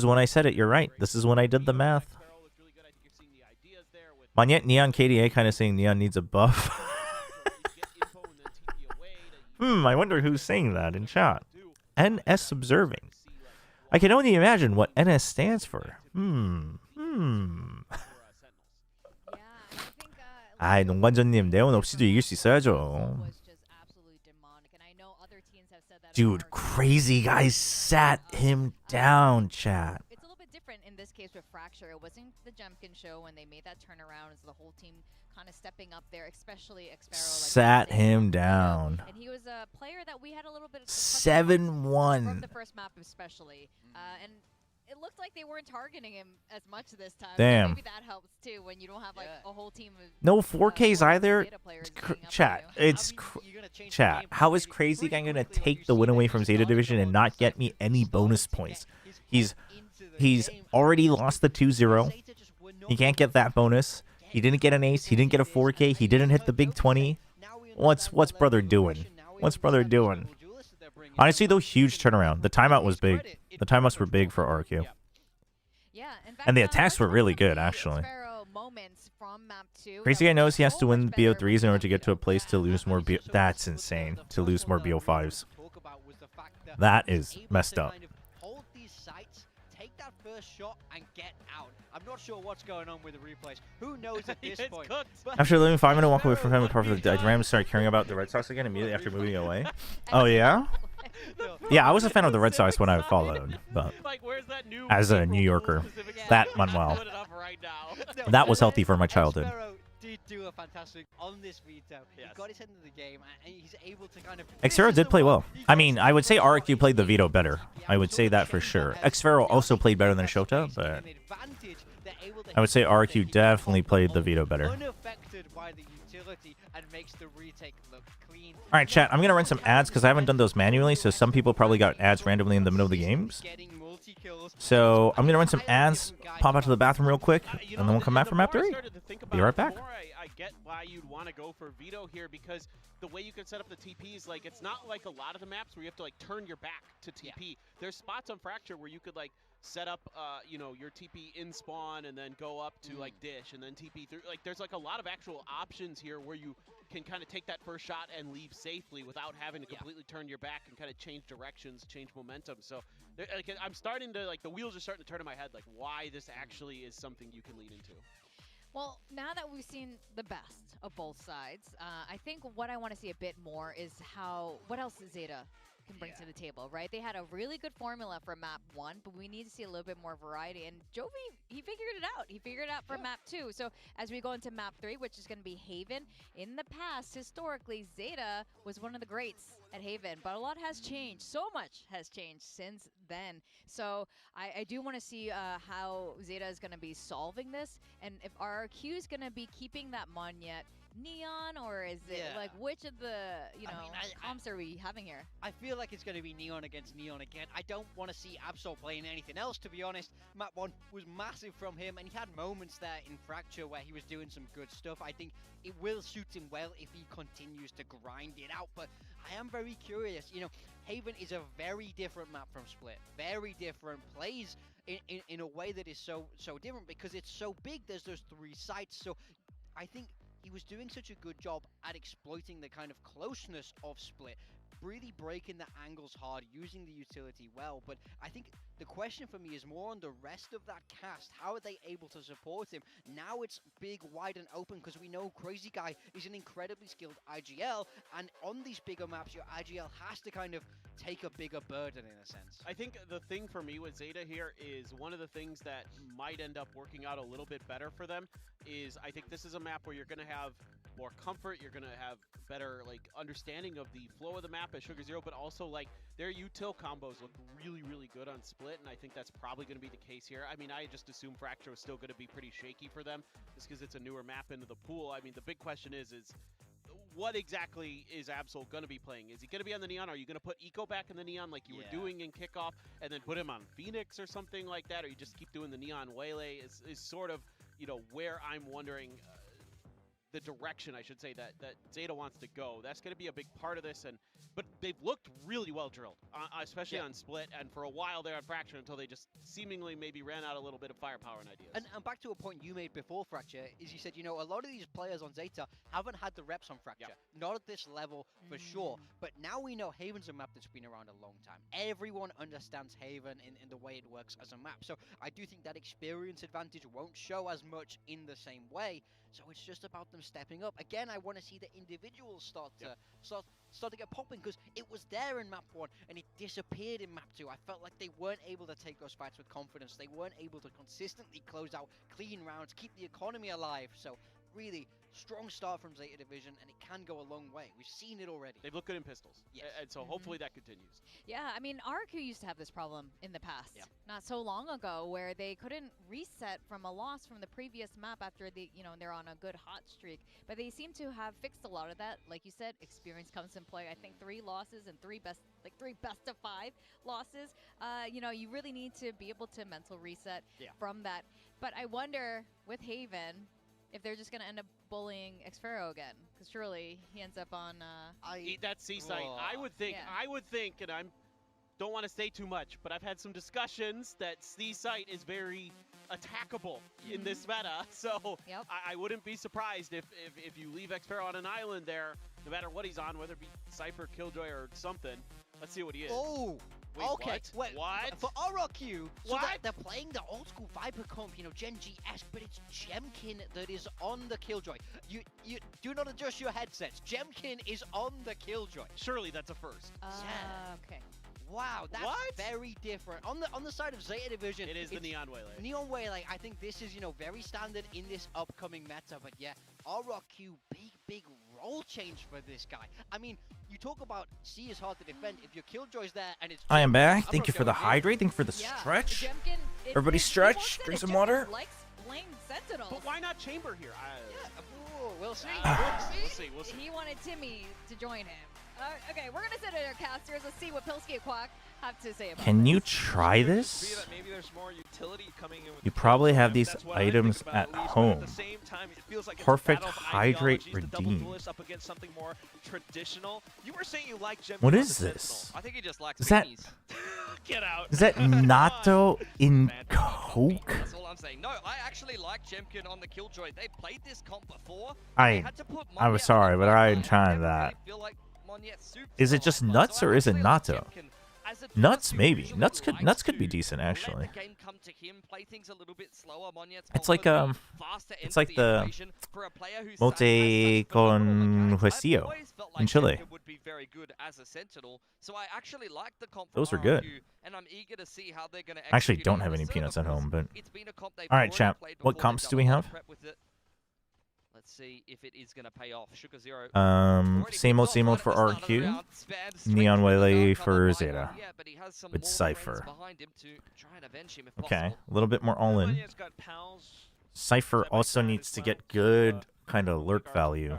when I said it. You're right. This is when I did the math. Magnet Neon KDA kind of saying Neon needs a buff. I wonder who's saying that in chat. NS observing. I can only imagine what NS stands for. 아이, 농관전님, 네온 없이도 이길 수 있어야죠. Dude, Crazy Guy sat him down, chat. It's a little bit different in this case with Fracture. It wasn't the Jemkin show when they made that turnaround. It's the whole team kind of stepping up there, especially Xfero. Sat him down. And he was a player that we had a little bit of 7-1. from the first map especially. And it looked like they weren't targeting him as much this time. Damn. So maybe that helps too when you don't have like a whole team of No 4Ks either. Chat, chat. How is Crazy Guy gonna take the win away from Zeta Division and not get me any bonus points? He's already lost the 2-0. He can't get that bonus. He didn't get an ace. He didn't get a 4K. He didn't hit the big 20. What's brother doing? What's brother doing? Honestly, though, huge turnaround. The timeout was big. The timeouts were big for RQ. And the attacks were really good, actually. Crazy Guy knows he has to win BO3s in order to get to a place to lose more BO... That's insane. To lose more BO5s. That is messed up. Hold these sites, take that first shot, and get out. I'm not sure what's going on with the replays. Who knows at this point? After living 5-minute walk away from him, apart from the Rams started caring about the Red Sox again immediately after moving away. Oh, yeah? Yeah, I was a fan of the Red Sox when I followed, but as a New Yorker, that Manuel, that was healthy for my childhood. Did do a fantastic on this veto. He got his head into the game, and he's able to kind of. Xfero did play well. I mean, I would say RRQ played the veto better. I would say that for sure. Xfero also played better than Shota, but I would say RRQ definitely played the veto better. Unaffected by the utility and makes the retake look clean. All right, chat. I'm gonna run some ads because I haven't done those manually. So some people probably got ads randomly in the middle of the games. So I'm gonna run some ads, pop out to the bathroom real quick, and then we'll come back for map 3. Be right back. I get why you'd want to go for veto here, because the way you can set up the TPs, like, it's not like a lot of the maps where you have to like turn your back to TP. There's spots on Fracture where you could like set up you know, your TP in spawn and then go up to like dish and then TP through. Like, there's like a lot of actual options here where you can kind of take that first shot and leave safely without having to completely turn your back and kind of change directions, change momentum. So like, I'm starting to, like, the wheels are starting to turn in my head, like, why this actually is something you can lead into. Well, now that we've seen the best of both sides, I think what I want to see a bit more is what else ZETA can bring to the table, right? They had a really good formula for map 1, but we need to see a little bit more variety. And Jovi, he figured it out. He figured it out for map 2. So as we go into map 3, which is going to be Haven, in the past, historically, ZETA was one of the greats at Haven, but a lot has changed. So much has changed since then. So I do want to see how ZETA is going to be solving this, and if RRQ is going to be keeping that Magnet Neon, or is it like, which of the comps are we having here? I feel like it's going to be Neon against Neon again. I don't want to see Absol playing anything else, to be honest. Map 1 was massive from him, and he had moments there in Fracture where he was doing some good stuff. I think it will suit him well if he continues to grind it out, but I am very curious. You know, Haven is a very different map from Split. Very different. Plays in a way that is so different because it's so big. There's those 3 sites. So I think he was doing such a good job at exploiting the kind of closeness of Split, really breaking the angles hard, using the utility well. But I think the question for me is more on the rest of that cast. How are they able to support him? Now it's big, wide, and open because we know Crazy Guy is an incredibly skilled IGL, and on these bigger maps, your IGL has to kind of take a bigger burden in a sense. I think the thing for me with ZETA here is one of the things that might end up working out a little bit better for them is I think this is a map where you're going to have more comfort, you're going to have better like understanding of the flow of the map at Sugar Zero, but also like their util combos look really good on Split, and I think that's probably going to be the case here. I mean, I just assume Fracture is still going to be pretty shaky for them just because it's a newer map into the pool. I mean, the big question is what exactly is Absol going to be playing? Is he going to be on the Neon? Are you going to put Eco back in the Neon like you were doing in Kickoff and then put him on Phoenix or something like that? Or you just keep doing the Neon Waylay is sort of, you know, where I'm wondering the direction, I should say, that ZETA wants to go. That's going to be a big part of this, but they've looked really well drilled, especially on Split, and for a while there on Fracture until they just seemingly maybe ran out a little bit of firepower and ideas. And back to a point you made before, Fracture, is you said, you know, a lot of these players on ZETA haven't had the reps on Fracture. Not at this level, for sure. But now we know Haven's a map that's been around a long time. Everyone understands Haven in the way it works as a map. So I do think that experience advantage won't show as much in the same way. So it's just about them stepping up. Again, I want to see the individuals start to get popping because it was there in map 1 and it disappeared in map 2. I felt like they weren't able to take those fights with confidence. They weren't able to consistently close out clean rounds, keep the economy alive. So really strong start from ZETA Division, and it can go a long way. We've seen it already. They've looked good in pistols, and so hopefully that continues. Yeah, I mean, RRQ used to have this problem in the past, not so long ago, where they couldn't reset from a loss from the previous map after they're on a good hot streak. But they seem to have fixed a lot of that. Like you said, experience comes in play. I think 3 losses and 3 best of 5 losses. You really need to be able to mental reset from that. But I wonder with Haven if they're just going to end up bullying Xfero again, because surely he ends up on that C site. I would think, and I don't want to say too much, but I've had some discussions that C site is very attackable in this meta. So I wouldn't be surprised if you leave Xfero on an island there, no matter what he's on, whether it be Cypher, Killjoy, or something. Let's see what he is. Oh. Wait, okay, what? For RRQ, so they're playing the old school Viper comp, Gen G-esque, but it's Jemkin that is on the Killjoy. You do not adjust your headsets. Jemkin is on the Killjoy. Surely that's a first. Okay. Wow, that's very different. On the side of ZETA Division, it is the Neon Waylay. Neon Waylay, I think this is, very standard in this upcoming meta, but yeah, RRQ, big role change for this guy. I mean, you talk about C is hard to defend. If your Killjoy's there and it's... I am back. Thank you for the hydrate. Thank you for the stretch. Everybody stretch. Drink some water. Playing Sentinels. But why not Chamber here? We'll see. We'll see. He wanted Timmy to join him. Okay, we're gonna sit at our casters. Let's see what Pilsky and Quack have to say about Can this. you try this? Maybe there's more utility coming in with You probably have these items at home. At the same time, it feels like Perfect hydrate redeemed. Up against something more traditional. You were saying you like Jemkin. What is this? I think he just likes Is that Get out. Is that natto in Coke? That's all I'm saying. No, I actually like Jemkin on the Killjoy. They played this comp before. I was sorry, but I ain't trying that. Is it just nuts or is it natto? Nuts, maybe. Nuts could be decent actually. It's like the mote con huesillo in Chile. Those are good. I actually don't have any peanuts at home, but all right, champ. What comps do we have? Let's see if it is going to pay off. Sugar Zero. Same old for RQ. Neon Waylay for ZETA. With Cypher. Okay, a little bit more all in. Cypher also needs to get good kind of lurk value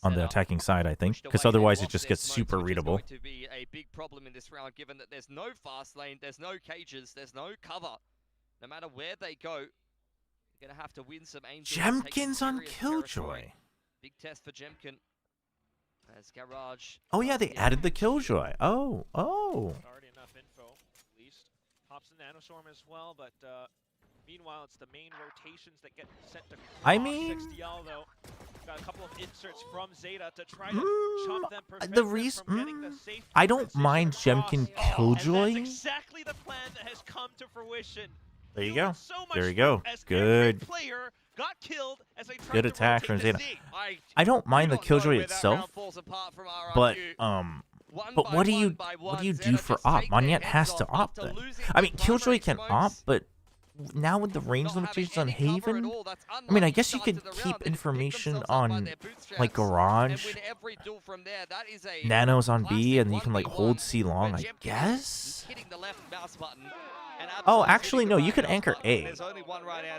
on the attacking side, I think, because otherwise it just gets super readable. It's going to be a big problem in this round, given that there's no fast lane, there's no cages, there's no cover. No matter where they go, gonna have to win some angels. Jemkin's on Killjoy. Big test for Jemkin. As Garage. Oh yeah, they added the Killjoy. Oh. Already enough info, at least. Pops the Nanostorm as well, but meanwhile, it's the main rotations that get sent to I mean, 6DL, though. Got a couple of inserts from ZETA to try to chop them, prevent the them reason from getting the safe I don't transition mind across. Jemkin And that's Killjoy. exactly the plan that has come to fruition. There you go. So much There you go. as Good. every player got killed as they tried Good to attack from rotate the ZETA. Z. I don't mind the Killjoy itself, but what do you do for op? Monyet has to op then. I mean, Killjoy can op, but now with the range limitations on Haven, I mean, I guess you could keep information on like Garage, Nanos on B, and you can like hold C long, I guess. Oh, actually, no, you could anchor A.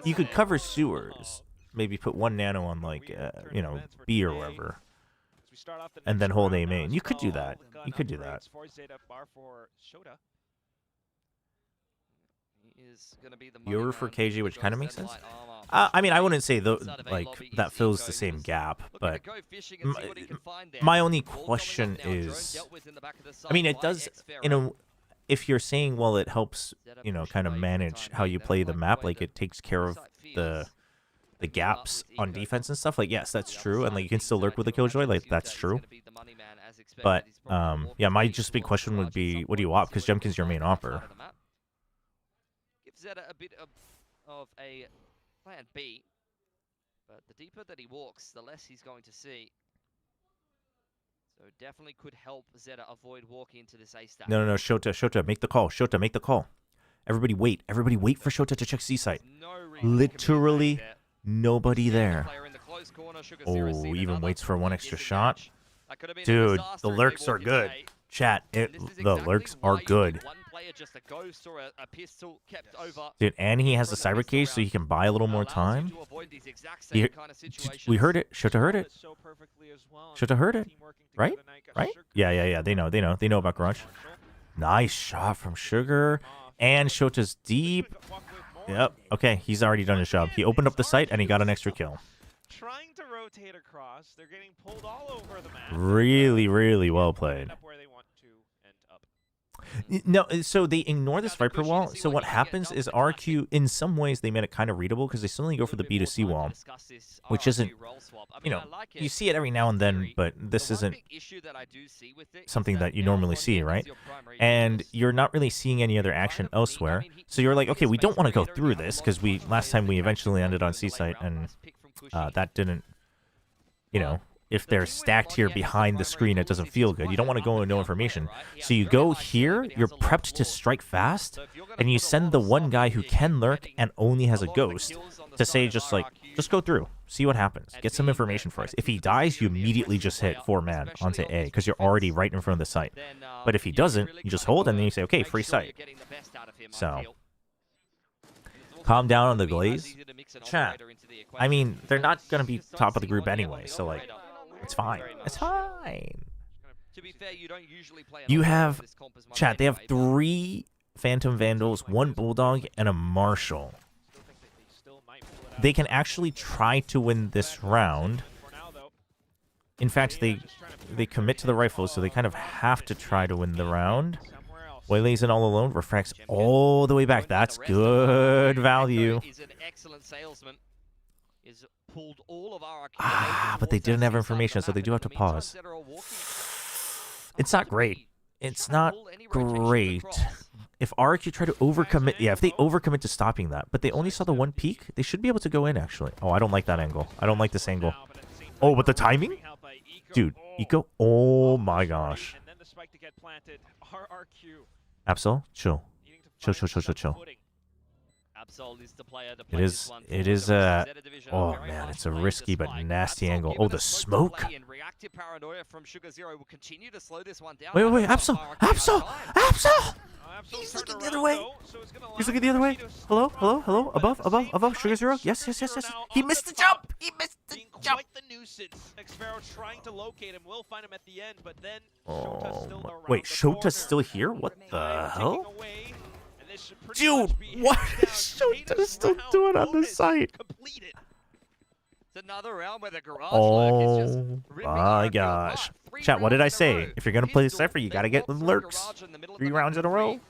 You could cover sewers. Maybe put one Nano on like, you know, B or wherever. And then hold A main. You could do that. You could do that. You're for KG, which kind of makes sense. I mean, I wouldn't say like that fills the same gap, but my only question is, I mean, it does, you know, if you're saying, well, it helps, you know, kind of manage how you play the map, like it takes care of the gaps on defense and stuff, like, yes, that's true, and like you can still lurk with the Killjoy, like that's true. But yeah, my just big question would be, what do you op? Because Jemkin's your main opper. Give ZETA a bit of a plan B, but the deeper that he walks, the less he's going to see. So definitely could help ZETA avoid walking into this A stack. No, Shota, make the call. Shota, make the call. Everybody wait for Shota to check C site. Literally nobody there. Oh, even waits for one extra shot. Dude, the lurks are good. Chat, the lurks are good. Dude, and he has the cyber cage, so he can buy a little more time. We heard it. Shota heard it. Shota heard it. Right? Right? Yeah. They know about Garage. Nice shot from Sugar. And Shota's deep. Yep. Okay, he's already done his job. He opened up the site, and he got an extra kill. Trying to rotate across. They're getting pulled all over the map. Really, really well played. No, so they ignore this Viper wall. So what happens is RRQ, in some ways, they made it kind of readable because they still only go for the B2C wall, which isn't, you know, you see it every now and then, but this isn't something that you normally see, right? And you're not really seeing any other action elsewhere. So you're like, okay, we don't want to go through this because last time we eventually ended on C site, and that didn't, you know, if they're stacked here behind the screen, it doesn't feel good. You don't want to go with no information. So you go here, you're prepped to strike fast, and you send the one guy who can lurk and only has a ghost to say just go through, see what happens, get some information for us. If he dies, you immediately just hit 4-man onto A because you're already right in front of the site. But if he doesn't, you just hold and then you say, okay, free site. So calm down on the Glaze. Chat, I mean, they're not going to be top of the group anyway, so like, it's fine. It's fine. To be fair, you don't usually play you have, chat, they have 3 Phantom Vandals, 1 Bulldog, and a Marshal. They can actually try to win this round. In fact, they commit to the rifles, so they kind of have to try to win the round. Waylays in all alone, refracts all the way back. That's good value. But they didn't have information, so they do have to pause. It's not great. It's not great. If RRQ try to overcommit, yeah, if they overcommit to stopping that, but they only saw the 1 peak, they should be able to go in, actually. Oh, I don't like that angle. I don't like this angle. Oh, but the timing? Dude, Eco, oh my gosh. Absol, chill. Chill. It is oh man, it's a risky but nasty angle. Oh, the smoke. Wait, Absol! He's looking the other way. He's looking the other way. Hello. Above. Sugar Zero. Yes. He missed the jump. Quite the nuisance. Xfero trying to locate him. Will find him at the end, but then Shota's still around. Wait, Shota's still here? What the hell? Dude, what is Shota still doing on the site? Oh my gosh. Chat, what did I say? If you're going to play the Cypher, you got to get the lurks. 3 rounds in a row.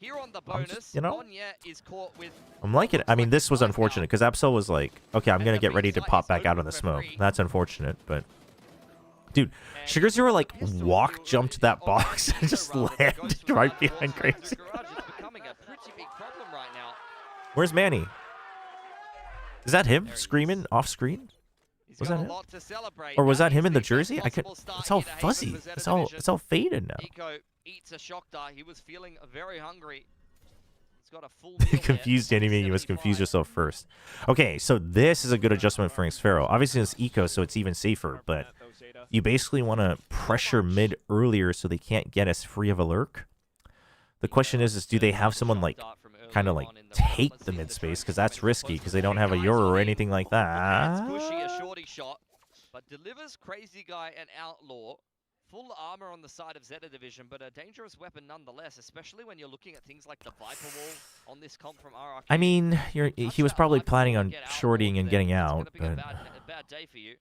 Here on the I'm bonus, just, you know, Monya is caught with I'm liking it. I mean, this was unfortunate because Absol was like, okay, I'm gonna get ready to pop back out of the smoke. That's unfortunate, but dude, Sugar Zero like walk jumped that box and just landed right behind Crazy. It's becoming a pretty big problem right now. Where's Manny? Is that him screaming off screen? Was that him? Or was that him in the jersey? I could. It's all fuzzy. It's all faded now. Eco eats a shock dart. He was feeling very hungry. He's got a full meal Confused enemy. You must confuse yourself first. Okay, so this is a good adjustment for Xfero. Obviously, it's eco, so it's even safer. But you basically want to pressure mid earlier so they can't get as free of a lurk. The question is do they have someone like kind of like take the mid space, because that's risky because they don't have a Euro or anything like that. Squishy, a shorty shot, but delivers Crazy Guy and Outlaw. Full armor on the side of Zeta Division, but a dangerous weapon nonetheless, especially when you're looking at things like the Viper Wall on this comp from RRQ. I mean, he was probably planning on shorting and getting out, but a bad day for you.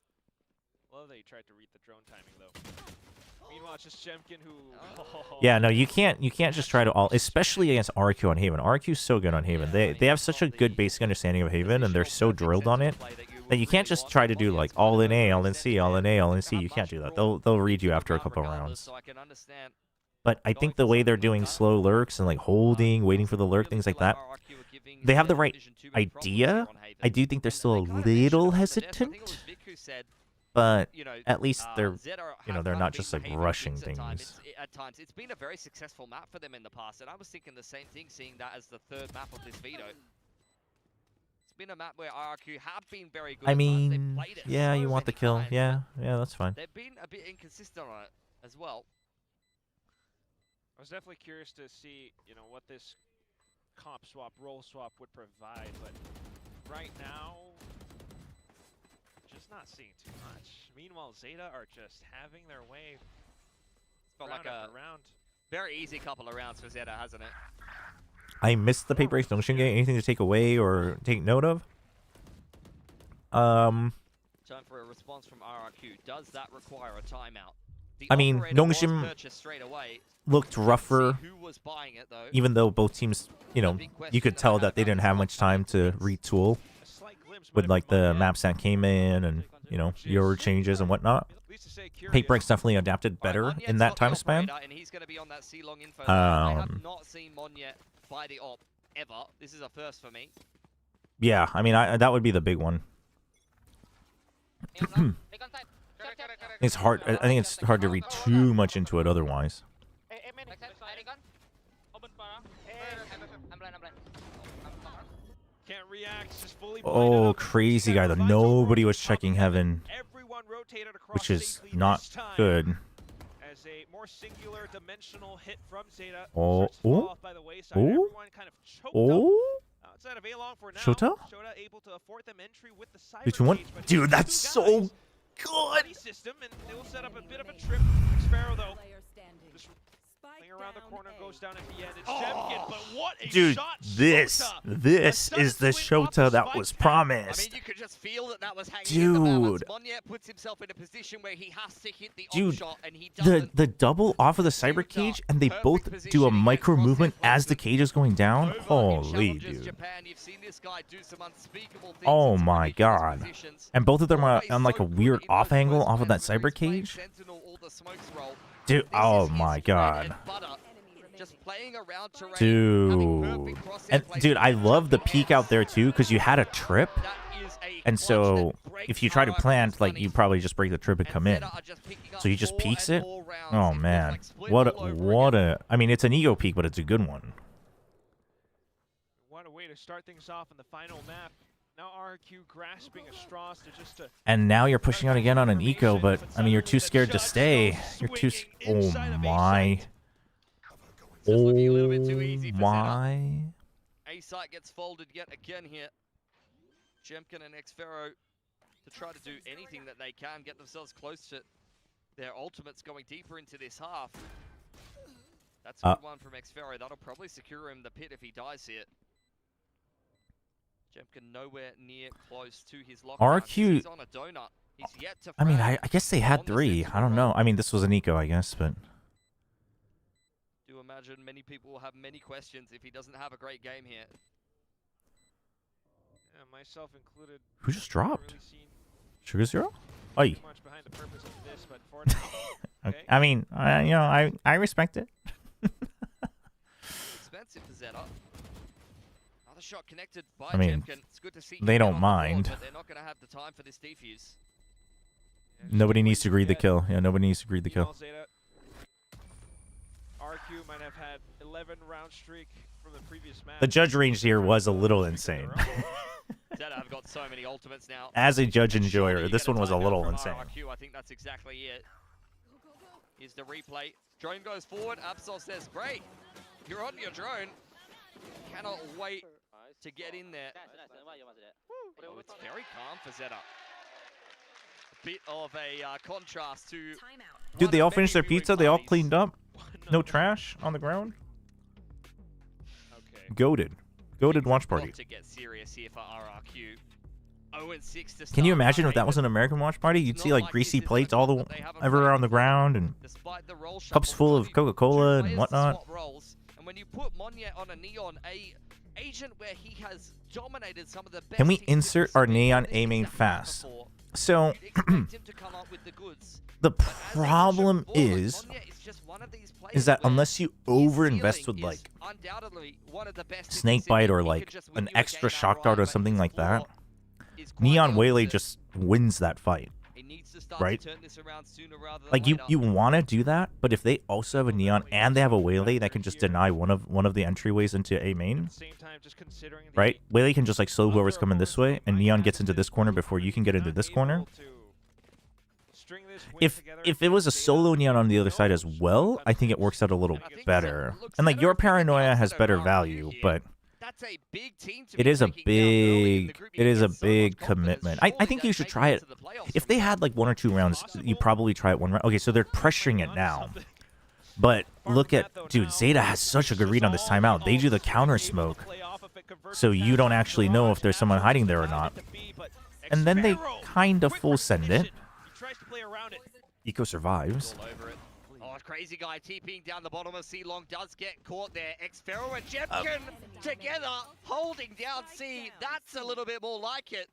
Love that you tried to read the drone timing though. Meanwhile, it's just Jemkin who. yeah, no, you can't just try to all, especially against RRQ on Haven. RRQ is so good on Haven. They have such a good basic understanding of Haven, and they're so drilled on it that you can't just try to do like all in A, all in C, all in A, all in C. You can't do that. They'll read you after a couple rounds. But I think the way they're doing slow lurks and like holding, waiting for the lurk, things like that, they have the right idea. I do think they're still a little hesitant, but at least they're, they're not just like rushing things. At times, it's been a very successful map for them in the past, and I was thinking the same thing, seeing that as the third map of this veto. It's been a map where RRQ have been very good. I mean, yeah, you want the kill. Yeah, that's fine. They've been a bit inconsistent on it as well. I was definitely curious to see, what this comp swap, role swap would provide, but right now, just not seeing too much. Meanwhile, Zeta are just having their way. Felt like a very easy couple of rounds for Zeta, hasn't it? I missed the paper extinction game. Anything to take away or take note of? Time for a response from RRQ. Does that require a timeout? I mean, Nongshim looked rougher, even though both teams, you could tell that they didn't have much time to retool with like the maps that came in and, your changes and whatnot. Paperbreak's definitely adapted better in that time span. I have not seen Monya by the op ever. This is a first for me. Yeah, I mean, that would be the big one. It's hard. I think it's hard to read too much into it otherwise. Can't react, just fully Oh, Crazy Guy, though. Nobody was checking Heaven, which is not good. As a more singular dimensional hit from Zeta. Oh. Shota? Which one? Dude, that's so good. System, and they will set up a bit of a trip. Sparrow, though, just around the corner, goes down at the end. It's Jemkin, but what a Dude, shot, this is the Shota that was promised. I mean, you could just feel that was hanging Dude. in the balance. Monya puts himself in a position where he has to hit the Dude, shot, and he doesn't. the double off of the cyber cage, and they both do a micro movement as the cage is going down. Holy dude! Japan, you've seen this guy do some unspeakable things Oh my god! And both of them are on like a weird off angle off of that cyber cage. Dude, oh my god. Dude. And dude, I love the peek out there too, because you had a trip. And so if you try to plant, like, you probably just break the trip and come in. So he just peeks it. Oh man. What a I mean, it's an ego peek, but it's a good one. What a way to start things off in the final map. Now RRQ grasping at straws to And now you're pushing out again on an eco, but I mean, you're too scared to stay. You're too. Oh my. Oh my. A-site gets folded yet again here. Jemkin and Xfero to try to do anything that they can, get themselves close to their ultimates going deeper into this half. That's a good one from Xfero. That'll probably secure him the pit if he dies here. Jemkin nowhere near close to his lock. RRQ. He's on a donut. He's yet to I mean, I guess they had 3. I don't know. I mean, this was an eco, I guess, but. imagine many people will have many questions if he doesn't have a great game here. Yeah, myself included. Who just dropped? Really seen Sugar Zero? Oi. too much behind the purpose of this, but for Okay. I mean, you know, I respect it. Expensive for ZETA. Another shot connected by I mean, Jemkin. It's good to see they him don't get on the board, mind. but they're not going to have the time for this defuse. Nobody needs to greed the kill. Yeah, nobody needs to greed the kill. ZETA. RRQ might have had 11 round streak from the previous match. The judge range here was a little insane. ZETA have got so many ultimates now. As a judge enjoyer, this one was a little insane. RRQ, I think that's exactly it. Here's the replay. Drone goes forward. Absol says, great. You're on your drone. Cannot wait to get in there. Oh, it's very calm for ZETA. A bit of a contrast to... Dude, they all finished their pizza. They all cleaned up. No trash on the ground. Goated. Goated watch party. To get serious here for RRQ. 0-6 to Can you start. imagine if that was an American watch party? You'd see like greasy plates all everywhere on the ground and cups full of Coca-Cola and whatnot. And when you put Monyet on a Neon, a agent where he has dominated some of the best Can we teams insert our Neon A main fast? So the problem is that unless you overinvest with like Snakebite or like an extra shock dart or something like that, Neon Waylay just wins that fight, right? Like you want to do that, but if they also have a Neon and they have a Waylay that can just deny one of the entryways into A main, right? Waylay can just like slow whoever's coming this way, and Neon gets into this corner before you can get into this corner. If it was a solo Neon on the other side as well, I think it works out a little better. And like your paranoia has better value, but it is a big commitment. I think you should try it. If they had like 1 or 2 rounds, you probably try it 1 round. Okay, so they're pressuring it now. But look at, dude, ZETA has such a good read on this timeout. They do the counter smoke, so you don't actually know if there's someone hiding there or not. And then they kind of full send it. Eco survives. Oh, crazy guy TPing down the bottom of C Long does get caught there. Xfero and Jemkin together holding down C. That's a little bit more like it.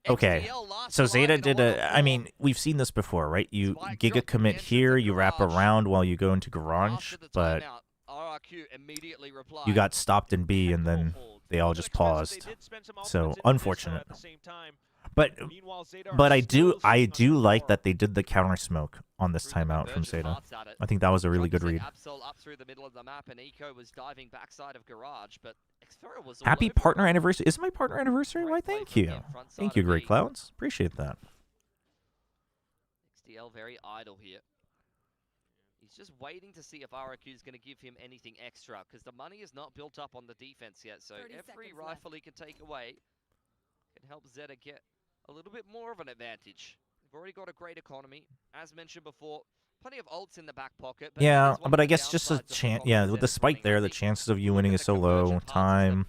Okay, so ZETA did I mean, we've seen this before, right? You giga commit here, you wrap around while you go into garage, but you got stopped in B and then they all just paused. So unfortunate. But I do like that they did the counter smoke on this timeout from ZETA. I think that was a really good read. Happy partner anniversary. Is my partner anniversary? Why, thank you. Thank you, Great Clouds. Appreciate that. XDL very idle here. He's just waiting to see if RRQ is going to give him anything extra, because the money is not built up on the defense yet. So every rifle he can take away can help ZETA get a little bit more of an advantage. They've already got a great economy. As mentioned before, plenty of ults in the back pocket. But yeah, but I guess just a chance. Yeah, with the spike there, the chances of you winning is so low. Time.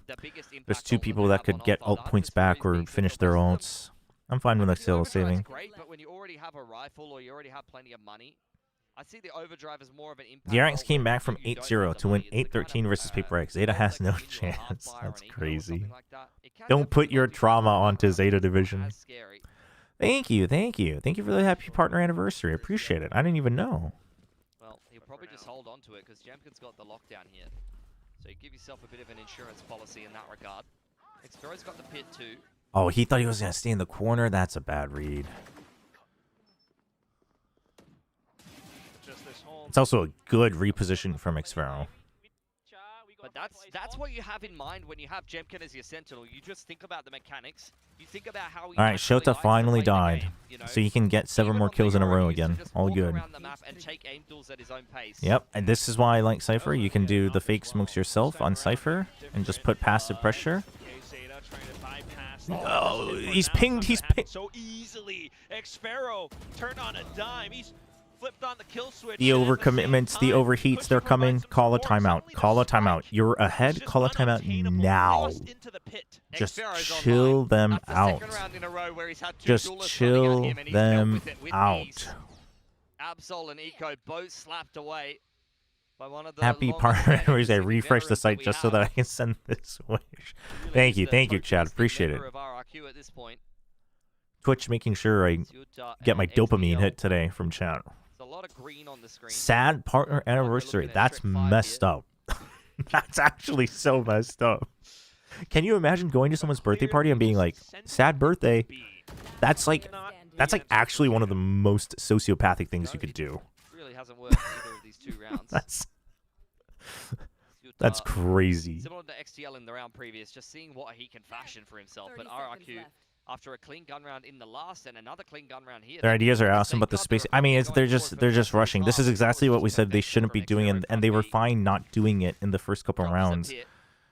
There's 2 people that could get ult points back or finish their ults. I'm fine with the still saving. Great, but when you already have a rifle or you already have plenty of money, I see the overdrive as more of an impact. KRX came back from 8-0 to win 8-13 versus Paper X. ZETA has no chance. That's crazy. Don't put your trauma onto ZETA Division. Thank you, thank you. Thank you for the happy partner anniversary. I appreciate it. I didn't even know. Well, he'll probably just hold on to it because Jemkin's got the lockdown here. So you give yourself a bit of an insurance policy in that regard. Xfero's got the pit too. Oh, he thought he was going to stay in the corner? That's a bad read. It's also a good reposition from Xfero. But that's what you have in mind when you have Jemkin as your sentinel. You just think about the mechanics. You think about how he Alright, Shota finally died. So he can get 7 more kills in a row again. All good. Yep, and this is why I like Cypher. You can do the fake smokes yourself on Cypher and just put passive pressure. Oh, he's pinged, he's pinged. So easily. Xfero turned on a dime. He's flipped on the kill switch. The overcommitments, the overheats, they're coming. Call a timeout. Call a timeout. You're ahead. Call a timeout now. Just chill them out. Just chill them out. Absol and Eco both slapped away. by one of the Happy longest partner anniversary. I reigning refreshed the veterans that site we just so that I have. can send this wish. Really Thank is you, the Chad. tokenistic Appreciate it. member of RRQ at this point. Twitch making sure I get my dopamine hit today from chat. There's a lot of green on the screen. Sad partner anniversary. That's messed up. That's actually so messed up. Can you imagine going to someone's birthday party and being like, "Sad birthday"? That's like actually one of the most sociopathic things you could do. Really hasn't worked either of these 2 rounds. That's crazy. Similar to XTL in the round previous, just seeing what he can fashion for himself. But RRQ, after a clean gun round in the last and another clean gun round here, Their ideas are awesome, but the space. I mean, they're just rushing. This is exactly what we said they shouldn't be doing, and they were fine not doing it in the first couple rounds.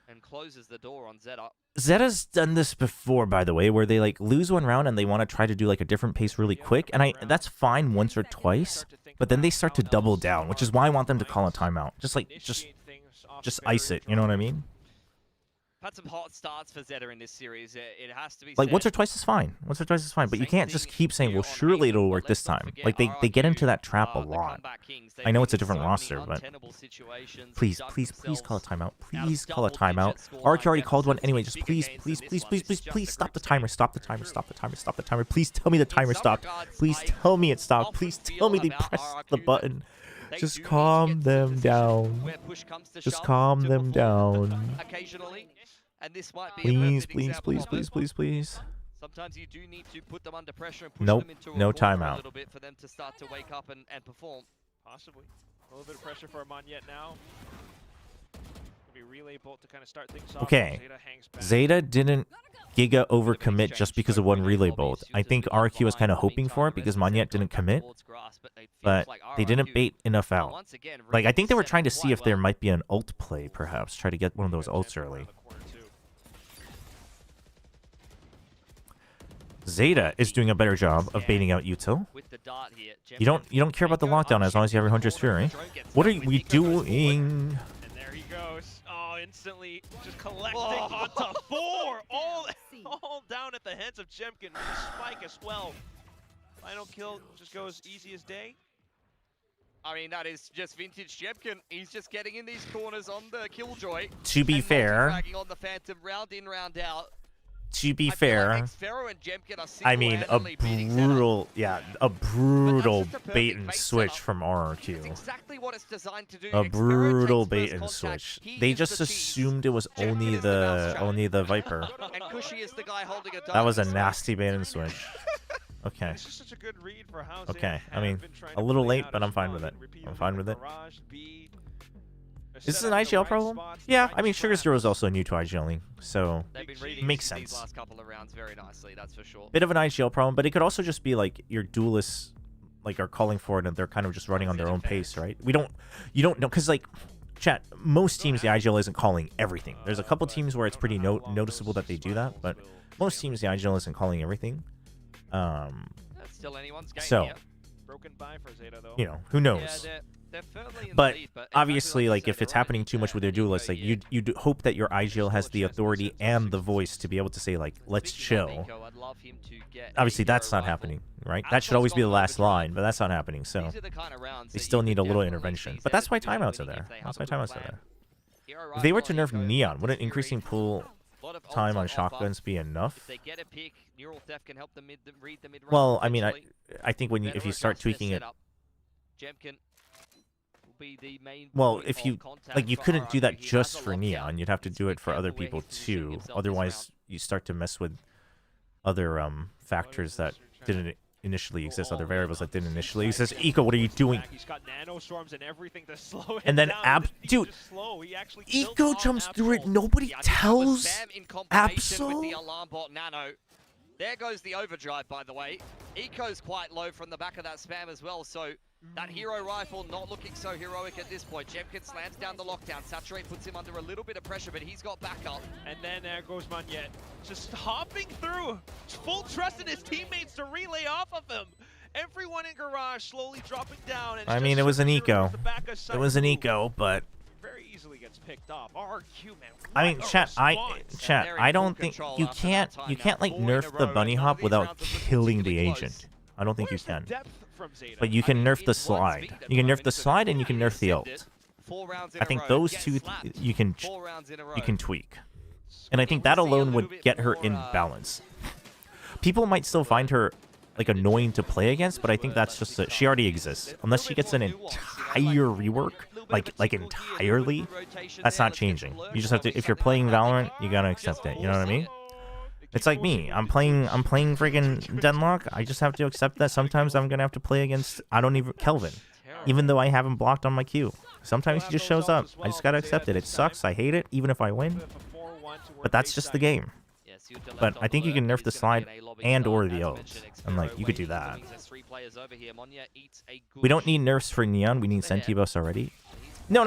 and closes the door on ZETA. Zeta's done this before, by the way, where they like lose one round and they want to try to do like a different pace really quick, and that's fine once or twice, but then they start to double down, which is why I want them to call a timeout. Just ice it. You know what I mean? Had some hot starts for ZETA in this series. It has to be Like said. once or twice is fine. Once or twice is fine, but you can't just keep saying, "Well, surely it'll work this time." Like they get into that trap a lot. I know it's a different roster, but please call a timeout. Please call a timeout. RRQ already called one anyway. Just please stop the timer. Stop the timer. Stop the timer. Stop the timer. Please tell me the timer stopped. Please tell me it stopped. Please tell me they pressed the button. Just calm them down. Just calm them down. Occasionally. And this might be Please, a perfect please, example please, of please, it. please, please. Sometimes you do need to put them under pressure and push Nope, them into a no corner timeout. a little bit for them to start to wake up and perform. Possibly. A little bit of pressure for Monyet now. Maybe relay bolt to kind of start things off. Okay, Zeta hangs back. Zeta didn't Giga overcommit just because of one relay bolt. I think RRQ was kind of hoping for it because Monyet didn't commit, but they didn't bait enough out. Like, I think they were trying to see if there might be an ult play, perhaps. Try to get one of those ults early. Zeta is doing a better job of baiting out Util. You don't care about the lockdown as long as you have your 100 Fury. What are we doing? And there he goes. Oh, instantly just collecting onto 4. All down at the hands of Jemkin. The spike as well. Final kill just goes easy as day. I mean, that is just vintage Jemkin. He's just getting in these corners on the Killjoy. To be fair, Dragging on the Phantom round in, round out. to be fair, I mean, a brutal bait and switch from RRQ. Exactly what it's designed to do. A brutal bait and switch. They just assumed it was only the Viper. And Cushy is the guy holding a That was a nasty bait and switch. Okay. It's just such a good read for how Okay. Zeta I mean, have been trying a to little play late, out but as I'm fine well. with it. Repeat I'm fine with it. Garage, B. Is this an IGL problem? Yeah, I mean, Sugar Zero is also new to IGLing, so it makes sense. These last couple of rounds very nicely, that's for sure. Bit of an IGL problem, but it could also just be like your duelists like are calling for it and they're kind of just running on their own pace, right? You don't know, because like, chat, most teams the IGL isn't calling everything. There's a couple teams where it's pretty noticeable that they do that, but most teams the IGL isn't calling everything. That's still anyone's game So, here. Broken by for Zeta, though. you know, who knows? Yeah, they're firmly in But the lead, but obviously, like, if it's happening too much with your duelists, like, you'd hope that your IGL has the authority and the voice to be able to say, like, let's chill. Obviously, that's not happening, right? That should always be the last line, but that's not happening, so they still need a little intervention. But that's why timeouts are there. That's why timeouts are there. If they were to nerf Neon, wouldn't increasing pull time on shotguns be enough? If they get a pick, Neural Theft can help them read the mid-range. Well, I mean, eventually. I think when if you start tweaking it, Jemkin will be the main well, point if of you contact like, you for couldn't do that RRQ. He just has for the Neon. You'd have to do it for other people too. Otherwise, you start to mess with other factors that didn't initially exist, other variables that didn't initially exist. Eco, what are you doing? He's got nanoswarms and everything to slow it And then down. dude, Eco jumps through it. Nobody tells Absol. With the alarm bot Nano. There goes the overdrive, by the way. Eco's quite low from the back of that spam as well, so that hero rifle not looking so heroic at this point. Jemkin slams down the lockdown. Saturate puts him under a little bit of pressure, but he's got backup. And then there goes Monyet, just hopping through. Full trust in his teammates to relay off of him. Everyone in garage slowly dropping down. And I mean, it was an eco. It was an eco. eco, but Very easily gets picked off. RRQ, man. I mean, chat, I don't think you can't like nerf the bunny hop without killing the agent. I don't think you can. But you can nerf the slide. You can nerf the slide and you can nerf the ult. 4 rounds in I a think row, those gets two slapped you can 4 rounds in a row. you can tweak, and I think that alone would get her in balance. People might still find her like annoying to play against, but I think that's just that she already exists. Unless she gets an entire rework, like entirely, that's not changing. You just have to, if you're playing Valorant, you gotta accept it. You know what I mean? It's like me. I'm playing friggin' Denlock. I just have to accept that sometimes I'm gonna have to play against Kelvin, even though I haven't blocked on my queue. Sometimes he just shows up. I just gotta accept it. It sucks. I hate it, even if I win. But that's just the game. But I think you can nerf the slide and or the O's, and like you could do that. We don't need nerfs for Neon. We need Senti buffs already. No,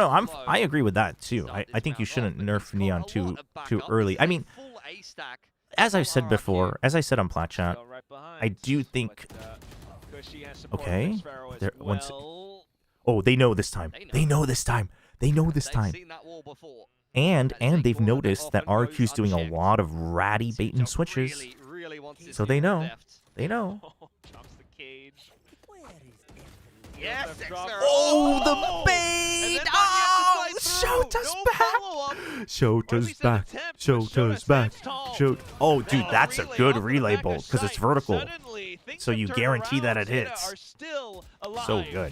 I agree with that too. I think you shouldn't nerf Neon too early. I mean, as I've said before, as I said on Plat Chat, I do think. Okay, oh, they know this time. They know this time. They know this time. And they've noticed that RRQ's doing a lot of ratty bait and switches, so they know. They know. Yes, oh, the bait! Oh, Shota's back! Shota's back. Shota's back. Oh, dude, that's a good relay bolt because it's vertical, so you guarantee that it hits. So good.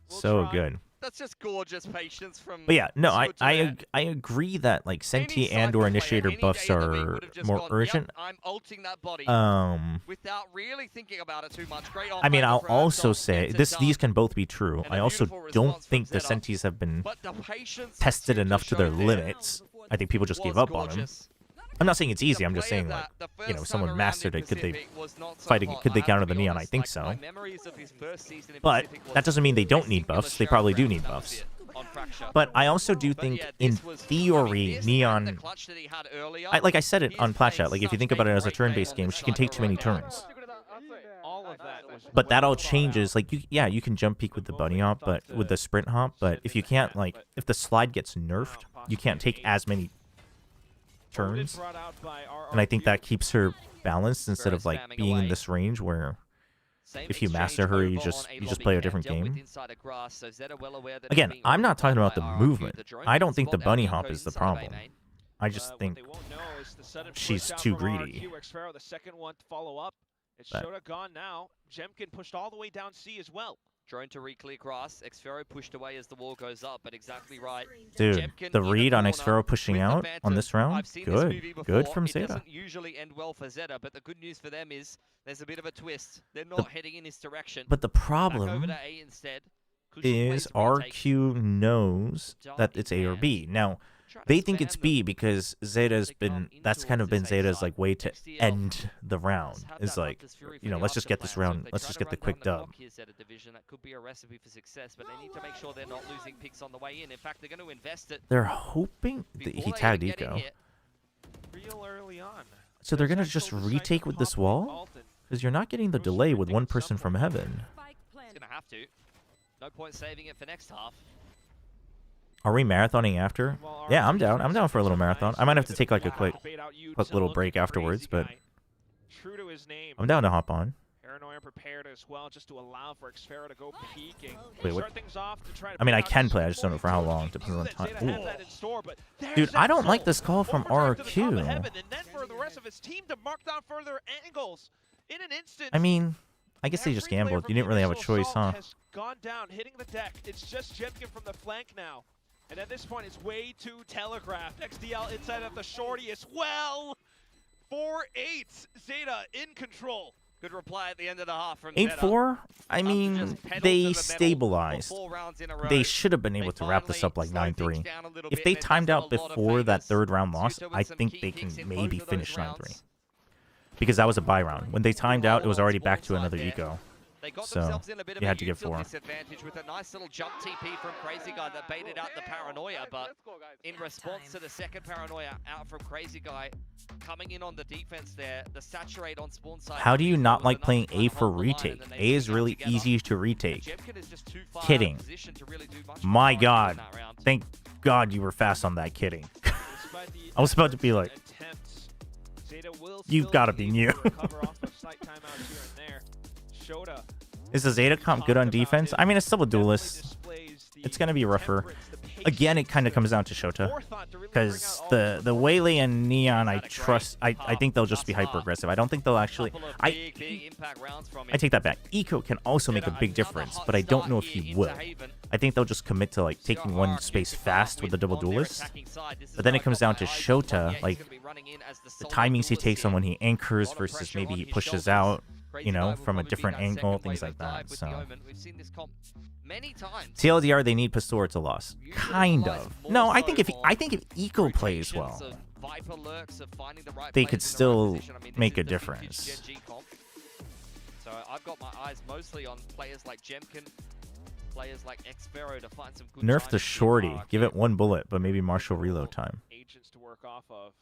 So good. That's just gorgeous patience from. But yeah, no, I agree that like Senti and or Initiator buffs are more urgent. I'm ulting that body without really thinking about it too much. Great. I mean, I'll also say these can both be true. I also don't think the Sentis have been tested enough to their limits. I think people just gave up on them. I'm not saying it's easy. I'm just saying, like, you know, someone mastered it. Could they fight? Could they counter the Neon? I think so. But that doesn't mean they don't need buffs. They probably do need buffs. But I also do think, in theory, Neon. Like I said it on Plat Chat. Like if you think about it as a turn-based game, she can take too many turns. But that all changes. Like you can jump peek with the bunny hop, but with the sprint hop. But if you can't, like, if the slide gets nerfed, you can't take as many turns, and I think that keeps her balanced instead of like being in this range where if you master her, you just play a different game. Again, I'm not talking about the movement. I don't think the bunny hop is the problem. I just think she's too greedy. The second one to follow up. It's Shota gone now. Jemkin pushed all the way down C as well. Drone to re-clear cross. Xfero pushed away as the wall goes up, but exactly right. Dude, the read on Xfero pushing out on this round, good from ZETA. It doesn't usually end well for ZETA, but the good news for them is there's a bit of a twist. They're not heading in this direction. But the problem is RQ knows that it's A or B. Now, they think it's B because ZETA's been, that's kind of been ZETA's like way to end the round. Is like, you know, let's just get this round, let's just get the quick dub. That could be a recipe for success, but they need to make sure they're not losing picks on the way in. In fact, they're going to invest it. They're hoping he tagged Eco. Real early on. So they're going to just retake with this wall? Because you're not getting the delay with one person from heaven. It's going to have to. No point saving it for next half. Are we marathoning after? Yeah, I'm down. I'm down for a little marathon. I might have to take like a quick little break afterwards, but I'm down to hop on. Paranoia prepared as well, just to allow for Xfero to go peeking. Wait, what? I mean, I can play. I just don't know for how long. Depends on time. Dude, I don't like this call from RRQ. And then for the rest of his team to mark down further angles in an instant. I mean, I guess they just gambled. You didn't really have a choice, huh? Has gone down, hitting the deck. It's just Jemkin from the flank now. And at this point, it's way too telegraphed. XDL inside of the shorty as well. 4-8. ZETA in control. Good reply at the end of the half from 8-4? I mean, they stabilized. They should have been able to wrap this up like 9-3. If they timed out before that third round loss, I think they can maybe finish 9-3. Because that was a bye round. When they timed out, it was already back to another eco. They got So themselves in a bit of you a had to get user 4. disadvantage with a nice little jump TP from Crazy Guy that baited out the Paranoia, but in response to the second Paranoia out from Crazy Guy, coming in on the defense there, the saturate on spawn side. How do you not like playing A for retake? A is really easy to retake. Kidding. My God. Thank God you were fast on that, kidding. I was about to be like, you've got to be new. Is the ZETA comp good on defense? I mean, it's still a duelist. It's gonna be rougher. Again, it kind of comes down to Shota, because the Waylay and Neon, I think they'll just be hyper aggressive. I don't think they'll actually. I take that back. Eco can also make a big difference, but I don't know if he will. I think they'll just commit to like taking one space fast with the double duelist. But then it comes down to Shota, like the timings he takes on when he anchors versus maybe he pushes out, you know, from a different angle, things like that. So TLDR, they need Pistol or it's a loss. Kind of. No, I think if Eco plays well, they could still make a difference. So I've got my eyes mostly on players like Jemkin, players like Xfero to find some good Nerf the shorty. Give it one bullet, but maybe martial reload time. Agents to work off of.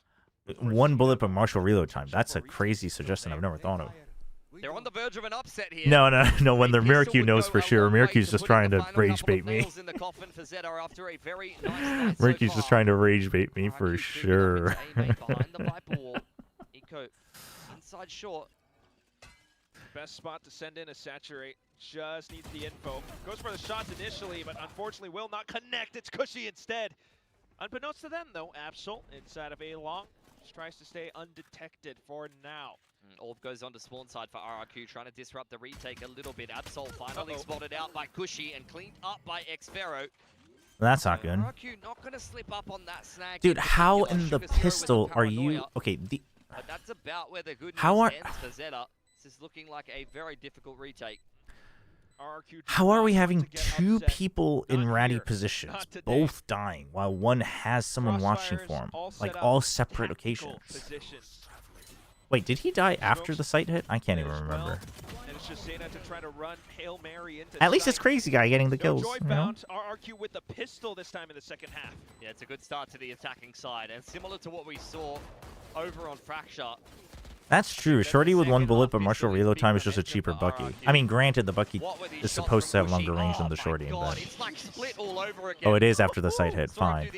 One bullet, but martial reload time. That's a crazy suggestion I've never thought of. They're on the verge of an upset here. No. When the Mirror knows for sure. Mirror's just trying to rage bait me. Mirror's just trying to rage bait me for sure. Inside short. Best spot to send in a saturate. Just needs the info. Goes for the shots initially, but unfortunately will not connect. It's Cushy instead. Unbeknownst to them, though, Absol inside of A long just tries to stay undetected for now. Orb goes on to spawn side for RRQ, trying to disrupt the retake a little bit. Absol finally spotted out by Cushy and cleaned up by Xfero. That's not good. RRQ not going to slip up on that snag. Dude, how in the pistol are you... Okay, but that's about where the good news how are... ends for ZETA. This is looking like a very difficult retake. How are we having two people in ratty positions, both dying, while one has someone watching for him? Like, all separate occasions. Wait, did he die after the site hit? I can't even remember. At least it's Crazy Guy getting the kills. You know? RRQ with the pistol this time in the second half. Yeah, it's a good start to the attacking side, and similar to what we saw over on Fracture. That's true. Shorty with one bullet, but martial reload time is just a cheaper Bucky. I mean, granted, the Bucky is supposed to have longer range than the Shorty, but... Oh, it is after the site hit. Fine.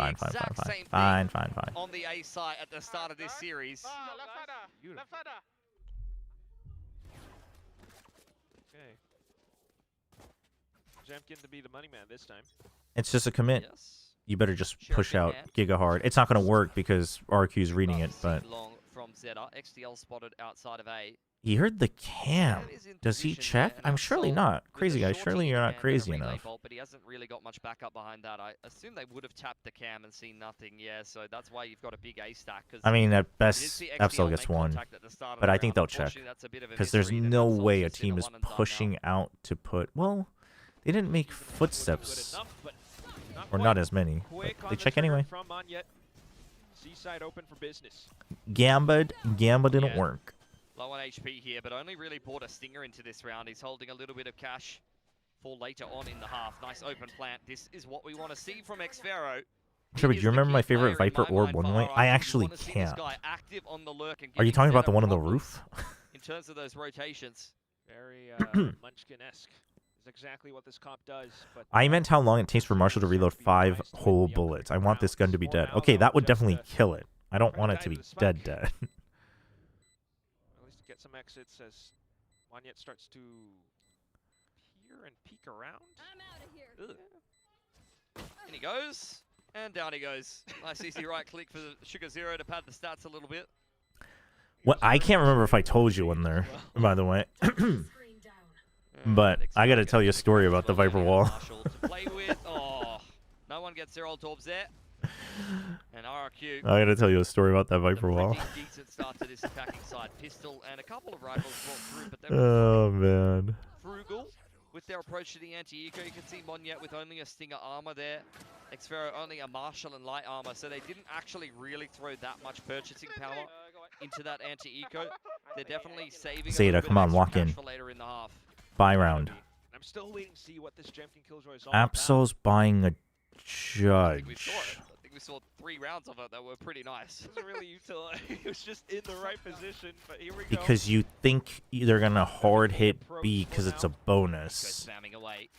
On the A site at the start of this series. Okay. Jemkin to be the money man this time. It's just a commit. You better just push out Giga hard. It's not going to work because RQ's reading it, but... From ZETA, XTL spotted outside of A. He heard the cam. Does he check? I'm surely not. Crazy Guy, surely you're not crazy enough. But he hasn't really got much backup behind that. I assume they would have tapped the cam and seen nothing. Yeah, so that's why you've got a big A stack. I mean, at best, Absol gets one. But I think they'll check. Because there's no way a team is pushing out to put... Well, they didn't make footsteps. Or not as many. But they check anyway. Seaside open for business. Gamba didn't work. Low on HP here, but only really brought a stinger into this round. He's holding a little bit of cash for later on in the half. Nice open plant. This is what we want to see from Xfero. Chobra, do you remember my favorite Viper orb one-way? I actually can't. Are you talking about the one on the roof? In terms of those rotations. Very Munchkin-esque. Exactly what this comp does. But I meant how long it takes for Marshall to reload 5 whole bullets. I want this gun to be dead. Okay, that would definitely kill it. I don't want it to be dead. At least get some exits as Wanyet starts to peer and peek around. I'm out of here. In he goes, and down he goes. Nice easy right click for the Sugar Zero to pad the stats a little bit. What I can't remember if I told you in there, by the way. But I gotta tell you a story about the Viper wall. No one gets their old orbs there. And RRQ. I gotta tell you a story about that Viper wall. Decent start to this attacking side. Pistol and a couple of rifles brought through, but oh man. Frugal with their approach to the anti-eco. You can see Monyet with only a Stinger armor there. Xfero only a Marshall and light armor, so they didn't actually really throw that much purchasing power into that anti-eco. They're definitely saving ZETA, come on, walk in. for later in the half. Buy round. I'm still waiting to see what this Jemkin Killjoy is all Absol's buying a judge. I think we saw 3 rounds of it that were pretty nice. It wasn't really utilized. It was just in the right position, but here we go. Because you think they're gonna hard hit B because it's a bonus. Spamming away.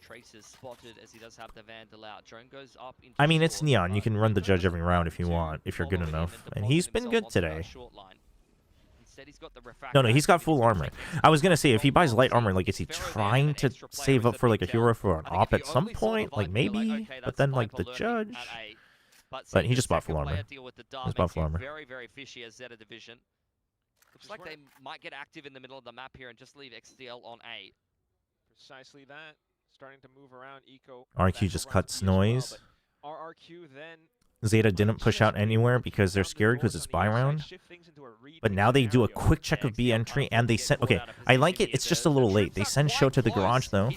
Traces spotted as he does have the Vandal out. Drone goes up into I mean, it's Neon. You can run the judge every round if you want, if you're good enough. And he's been good today. Instead, he's got the refract. No, he's got full armor. I was gonna say, if he buys light armor, like, is he trying to save up for like a hero for an op at some point? Like maybe, but then like the judge. But he just bought full armor. Just bought full armor. Very, very fishy as ZETA division. Looks like they might get active in the middle of the map here and just leave XDL on A. Precisely that. Starting to move around. Eco. RRQ just cuts noise. RRQ then. ZETA didn't push out anywhere because they're scared because it's buy round. But now they do a quick check of B entry and they send. Okay, I like it. It's just a little late. They send Show to the garage though.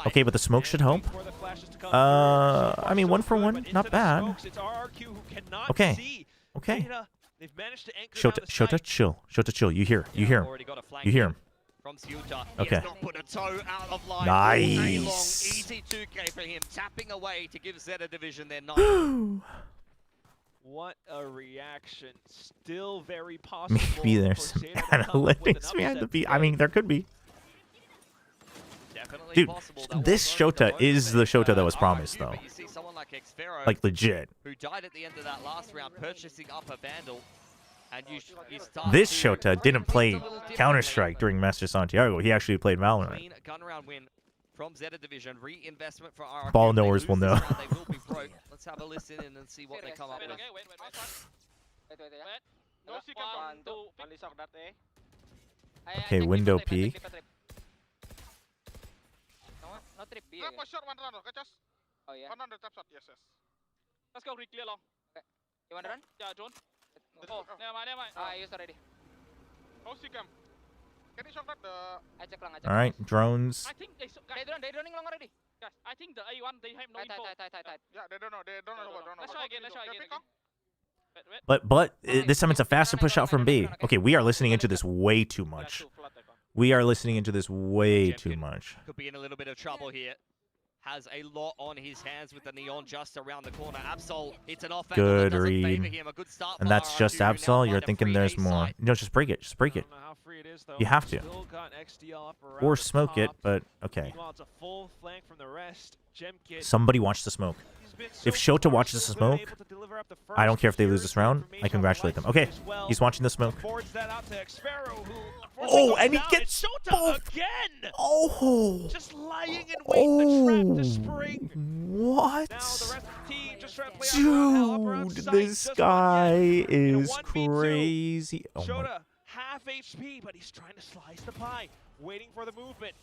Okay, but the smoke should help. I mean, 1 for 1, not bad. Okay. Okay. Shota, chill. Shota, chill. You hear him. From ZETA. Okay. He has not put a toe out of line. Nice. Easy 2K for him, tapping away to give ZETA division their 9. What a reaction. Still very possible. Maybe there's some analytics behind the beat. I mean, there could be. Dude, this Shota is the Shota that was promised, though. Like, legit. Who died at the end of that last round, purchasing up a Vandal. And This Shota didn't play Counter-Strike during Master Santiago. He actually played Valorant. Gun round win from ZETA division. Reinvestment for RRQ. Ball knowers will know. They will be broke. Let's have a listen in and see what they come up with. Okay, window peek. Oh yeah. Yes. Let's go clear long. Okay. You want to run? Yeah, John. Oh, never mind. Ah, you already. Oh, see cam. Can you show that the? All right, drones. I think they're running long already. Guys, I think the A1 they have no info. Yeah, they don't know. They don't know. Let's try again. But this time it's a faster push out from B. Okay, we are listening into this way too much. We are listening into this way too much. Could be in a little bit of trouble here. Has a lot on his hands with the Neon just around the corner. Absol, it's an offense. Good read. And that's just Absol. You're thinking there's more. No, just break it. Just break it. You have to. Or smoke it, but okay. Somebody watch the smoke. If Shota watches the smoke, I don't care if they lose this round. I congratulate them. Okay, he's watching the smoke. Oh, and he gets both again. Oh, just lying in wait the trap to spring. What? Dude, this guy is crazy. Oh Shota, half HP, but he's trying to slice the pie, waiting for the movement.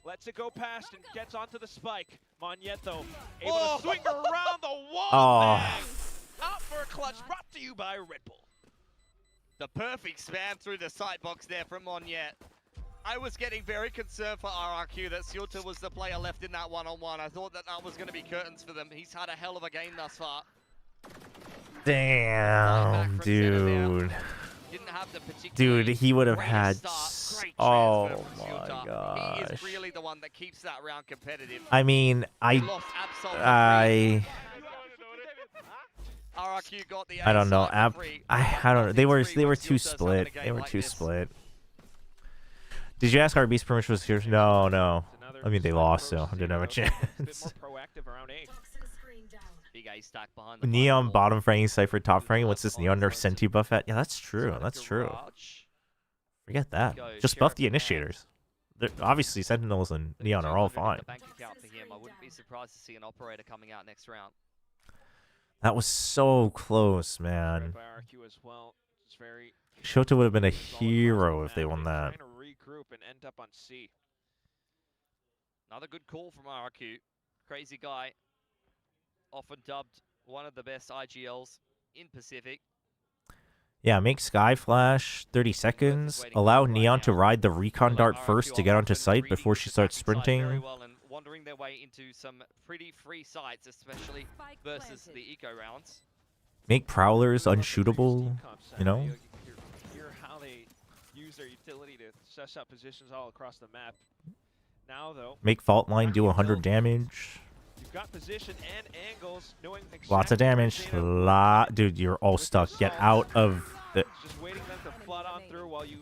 Lets it go past and gets onto the spike. Monyet, though, able to swing around the wall. Out for a clutch, brought to you by Red Bull. The perfect spam through the sight box there from Monyet. I was getting very concerned for RRQ that ZETA was the player left in that one-on-one. I thought that was going to be curtains for them. He's had a hell of a game thus far. Damn, dude. Didn't have the Dude, he would have had. Oh my He gosh. is really the one that keeps that round competitive. I mean, RRQ got the I don't know. I don't know. They were too split. They were too split. Did you ask RB's permission was here? No. I mean, they lost, so I didn't have a chance. Big A stack behind the Neon bottom frame, Cypher top frame. What's this Neon nerf Senti buff at? Yeah, that's true. That's true. Forget that. Just buff the initiators. Obviously, Sentinels and Neon are all fine. Bank account for him. I wouldn't be surprised to see an operator coming out next round. That was so close, man. Shota would have been a hero if they won that. Regroup and end up on C. Another good call from RRQ. Crazy guy. Often dubbed one of the best IGLs in Pacific. Yeah, make Sky Flash 30 seconds. Allow Neon to ride the recon dart first to get onto site before she starts sprinting. Wandering their way into some pretty free sites, especially versus the eco rounds. Make Prowlers unshootable, you know? Hear how they use their utility to suss out positions all across the map. Now, though, Make Fault Line do 100 damage. you've got position and angles, knowing Lots of damage. Dude, you're all stuck. Get out of the... Just waiting them to flood on through while you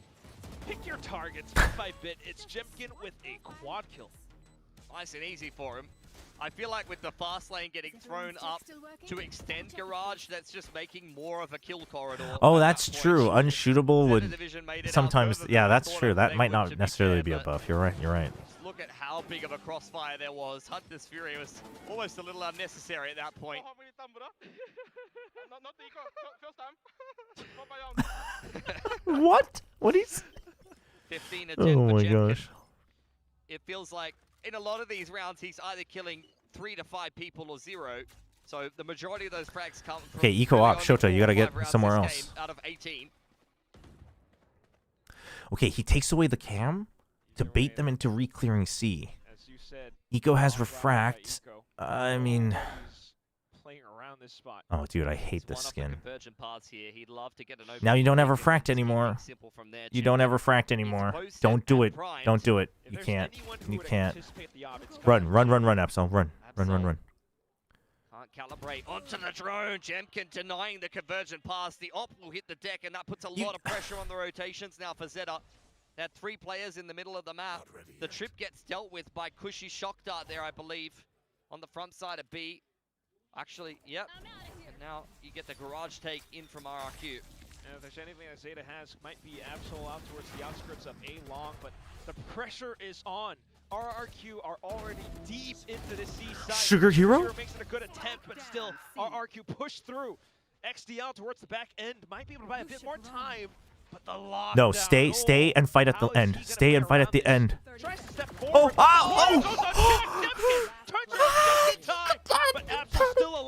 pick your targets bit by bit. It's Jemkin with a quad kill. Nice and easy for him. I feel like with the fast lane getting thrown up to extend Garage, that's just making more of a kill corridor. Oh, that's true. Unshootable would sometimes... Yeah, that's true. That might not necessarily be a buff. You're right. You're right. Look at how big of a crossfire there was. Hunter's Fury was almost a little unnecessary at that point. What? What is... 15 Oh my gosh. It feels like in a lot of these rounds, he's either killing 3 to 5 people or 0. So the majority of those frags come from... Okay, eco op, Shota, you gotta get somewhere else. Out of 18. Okay, he takes away the cam to bait them into re-clearing C. Eco has refract. I mean... Oh, dude, I hate this skin. Now you don't ever fract anymore. You don't ever fract anymore. Don't do it. Don't do it. You can't. You can't. Run, run, run, run, Absol. Run. Run, run, run. Can't calibrate onto the drone. Jemkin denying the convergent pass. The op will hit the deck, and that puts a lot of pressure on the rotations now for ZETA. They had 3 players in the middle of the map. The trip gets dealt with by Cushy Shock Dart there, I believe, on the front side of B. Actually, yep. And now you get the garage take in from RRQ. If there's anything that ZETA has, might be Absol out towards the outskirts of A long, but the pressure is on. RRQ are already deep into the C side. Sugar Hero? Makes it a good attempt, but still, RRQ pushed through. XDL towards the back end, might be able to buy a bit more time, but the lockdown. No, stay and fight at the end. Stay and fight at the end. Oh,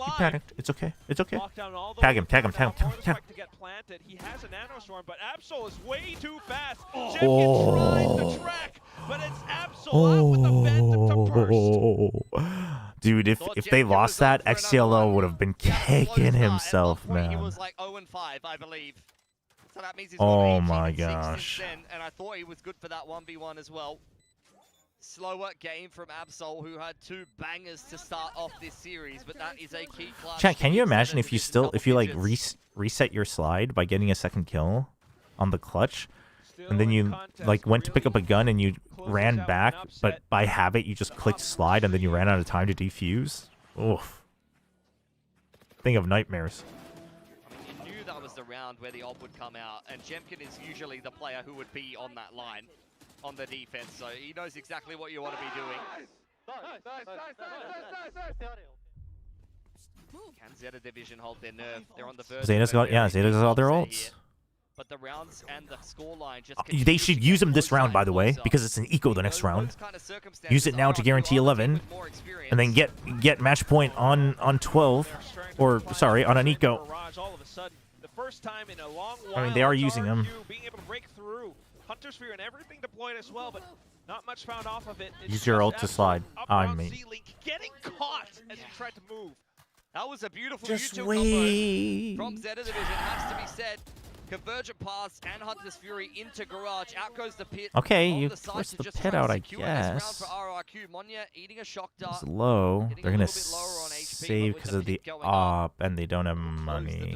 He panicked. It's okay. It's okay. Tag him. Tag him. Tag him. Tag him. He has a nanostorm, but Absol is way too fast. Jemkin tries the track, but it's Absol out with the Phantom to burst. Dude, if they lost that, XCLO would have been kicking himself, man. He was like 0-5, I believe. So that means he's Oh my gosh. And I thought he was good for that 1v1 as well. Slower game from Absol, who had 2 bangers to start off this series, but that is a key clutch. Chat, can you imagine if you like reset your slide by getting a second kill on the clutch, and then you like went to pick up a gun and you ran back, but by habit you just clicked slide and then you ran out of time to defuse? Oof. Thing of nightmares. You knew that was the round where the op would come out, and Jemkin is usually the player who would be on that line. On the defense, so he knows exactly what you want to be doing. Can ZETA Division hold their nerve? They're on the verge. Zeta's got all their ults. But the rounds and the scoreline just they should use him this round, by the way, because it's an eco the next round. Use it now to guarantee 11, and then get match point on 12, or sorry, on an eco. I mean, they are using him. Hunter Sphere and everything deployed as well, but not much found off of it. Use your ult to slide. I mean, getting caught as he tried to move. That was a beautiful just YouTube wait. Combo from ZETA Division, has to be said. Convergent pass and Hunter's Fury into Garage. Out goes the pit. Okay, you force the pit out, I guess. It's low. They're gonna save because of the op, and they don't have money.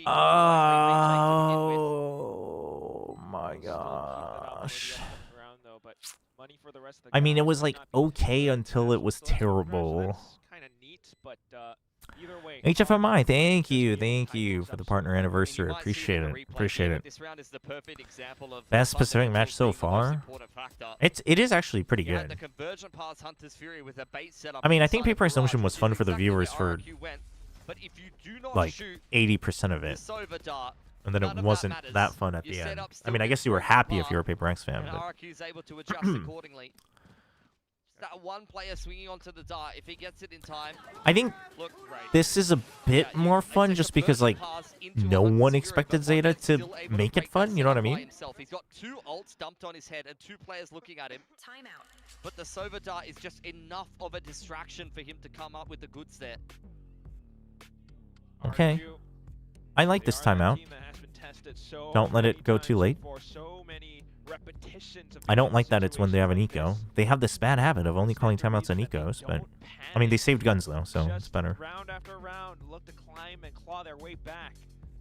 Oh my gosh. I mean, it was like okay until it was terrible. HFMI, thank you for the partner anniversary. Appreciate it. Best Pacific match so far. It is actually pretty good. I mean, I think Paper Assumption was fun for the viewers for like 80% of it, and then it wasn't that fun at the end. I mean, I guess you were happy if you were a Paper X fan, but that one player swinging onto the dart, if he gets it in time. I think this is a bit more fun just because like no one expected ZETA to make it fun, you know what I mean? He's got 2 ults dumped on his head and 2 players looking at him. But the Sova dart is just enough of a distraction for him to come up with the goods there. Okay. I like this timeout. Don't let it go too late. I don't like that it's when they have an eco. They have this bad habit of only calling timeouts on ecos, but I mean, they saved guns though, so it's better. Round after round, look to climb and claw their way back.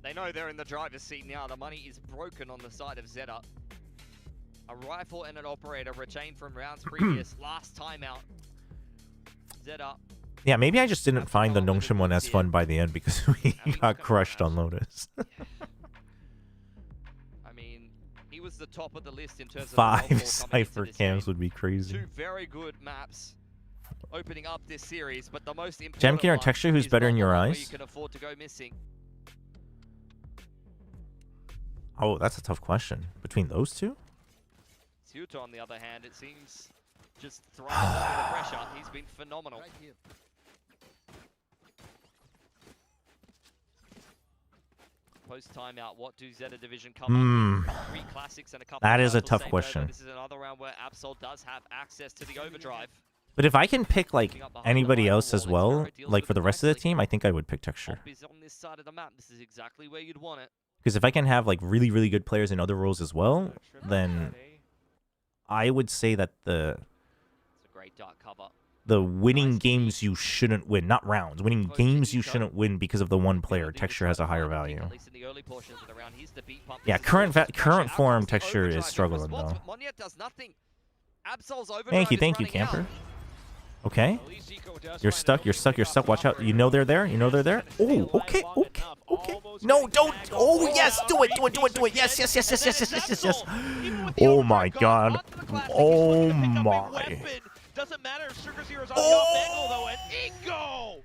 They know they're in the driver's seat now. The money is broken on the side of ZETA. A rifle and an operator retained from rounds previous. Last timeout. ZETA. Yeah, maybe I just didn't find the Nongshim one as fun by the end because we got crushed on Lotus. I mean, he was the top of the list in terms of 5 Cypher cams would be crazy. 2 very good maps opening up this series, but the most important Gemkin or one Texture, who's is better in one your where eyes? you can afford to go missing. Oh, that's a tough question. Between those two? ZETA, on the other hand, it seems just thrives under the pressure. He's been phenomenal. Post timeout, what do ZETA Division come up with? 3 classics and a couple That of is a titles tough saved question. over. This is another round where Absol does have access to the overdrive. But if I can pick like anybody else as well, like for the rest of the team, I think I would pick Texture. Is on this side of the map. This is exactly where you'd want it. Because if I can have like really, really good players in other roles as well, then I would say that It's a great dark cover. the winning games you shouldn't win, not rounds, winning games you shouldn't win because of the one player, Texture has a higher value. At least in the early portions of the round, he's the beat pump. Yeah, current form Texture is struggling though. Monyet does nothing. Absol's overdrive Thank you, is running camper. out. Okay. You're stuck, you're stuck, you're stuck. Watch out. You know they're there. You know they're there. Oh, okay, okay, okay. No, don't. Oh, yes, do it, do it, do it, do it. Yes, yes, yes, yes, yes, yes, yes, yes, yes. Oh my God. Oh my. Doesn't matter if Sugar Zero's on the off angle though, and Eco!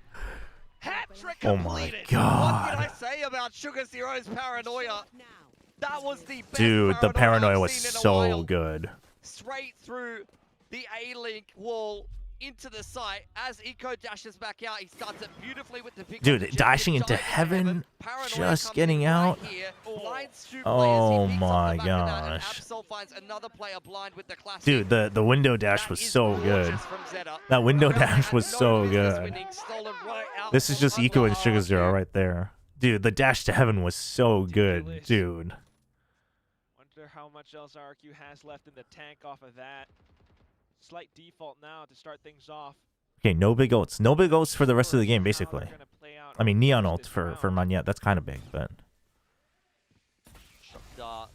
Hat trick Oh completed. my God. What can I say about Sugar Zero's paranoia? That was the best Dude, the paranoia I've was seen in a so while. good. Straight through the A-Link wall into the site. As Eco dashes back out, he starts it beautifully with the pick. Dude, dashing into heaven, just getting out. Oh my gosh. Absol finds another player blind with the classic. Dude, the window dash was so good. That window dash was so good. This is just Eco and Sugar Zero right there. Dude, the dash to heaven was so good, dude. Wonder how much else RRQ has left in the tank off of that. Slight default now to start things off. Okay, no big ults. No big ults for the rest of the game, basically. I mean, Neon ult for Monyet, that's kind of big, but... Found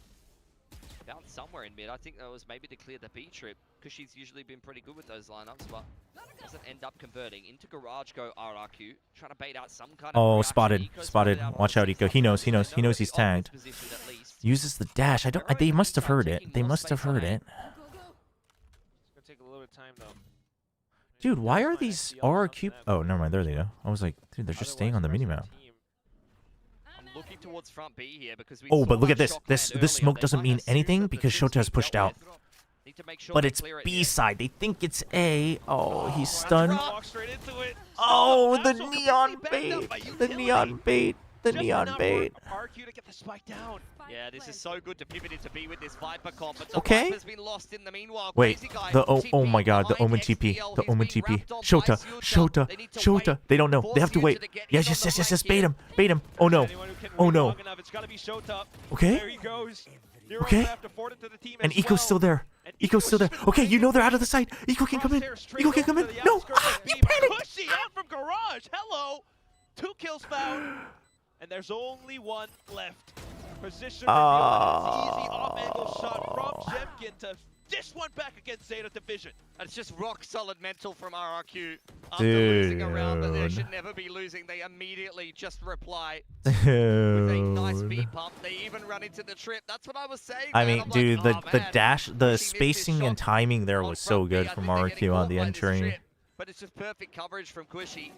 somewhere in mid. I think that was maybe to clear the B trip, because she's usually been pretty good with those lineups, but doesn't end up converting. Into Garage go RRQ, trying to bait out some kind of... Oh, spotted, spotted. Watch out, Eco. He knows he's tagged. Uses the dash. They must have heard it. They must have heard it. Take a little bit of time though. Dude, why are these RRQ... Oh, never mind. There they go. I was like, dude, they're just staying on the minimap. I'm looking towards front B here because we Oh, saw but look that at this. shock This land smoke earlier. doesn't They mean might have anything suited because the Shota has Suzuki pushed dealt out. with. Need to make sure But they it's clear it B here. side. They think it's A. Oh, he's stunned. Walk straight into it. Oh, the neon bait. The neon bait. The neon bait. RRQ to get the spike down. Yeah, this is so good to pivot into B with this Viper comp, but the Okay. Viper's been lost in the meanwhile. Wait, Crazy guy, the oh TP my God, the behind Omen TP, XPL. the He's Omen being TP, wrapped on by Shota, ZETA. They need to wait Shota. They don't know. They have to for wait. ZETA to get Yes, in yes, on yes, the yes, yes. flank Bait here. him, bait him. Oh no, Anyone who can oh read no. long enough, it's gotta be Shota. Okay. There he goes. Heroes Okay. have to forward it to the team And as Eco's well. still there. And Eco's still there. Okay, you know they're out of the site. Eco can come in. Eco can come in. No, you panicked. Pushy out from Garage. Hello. 2 kills found. And there's only 1 left. Position reveal. It's easy off-angle shot from Jemkin to dish one back against ZETA Division. And it's just rock solid mental from RRQ. After losing a round that they Dude. should never be losing, they immediately just reply with a nice Dude. beat pump. They even run into the trip. That's what I was saying. I man. mean, I'm dude, like, the oh, man. dash, the spacing and timing there was so good from RRQ on the entry. But it's just perfect coverage from Cushy.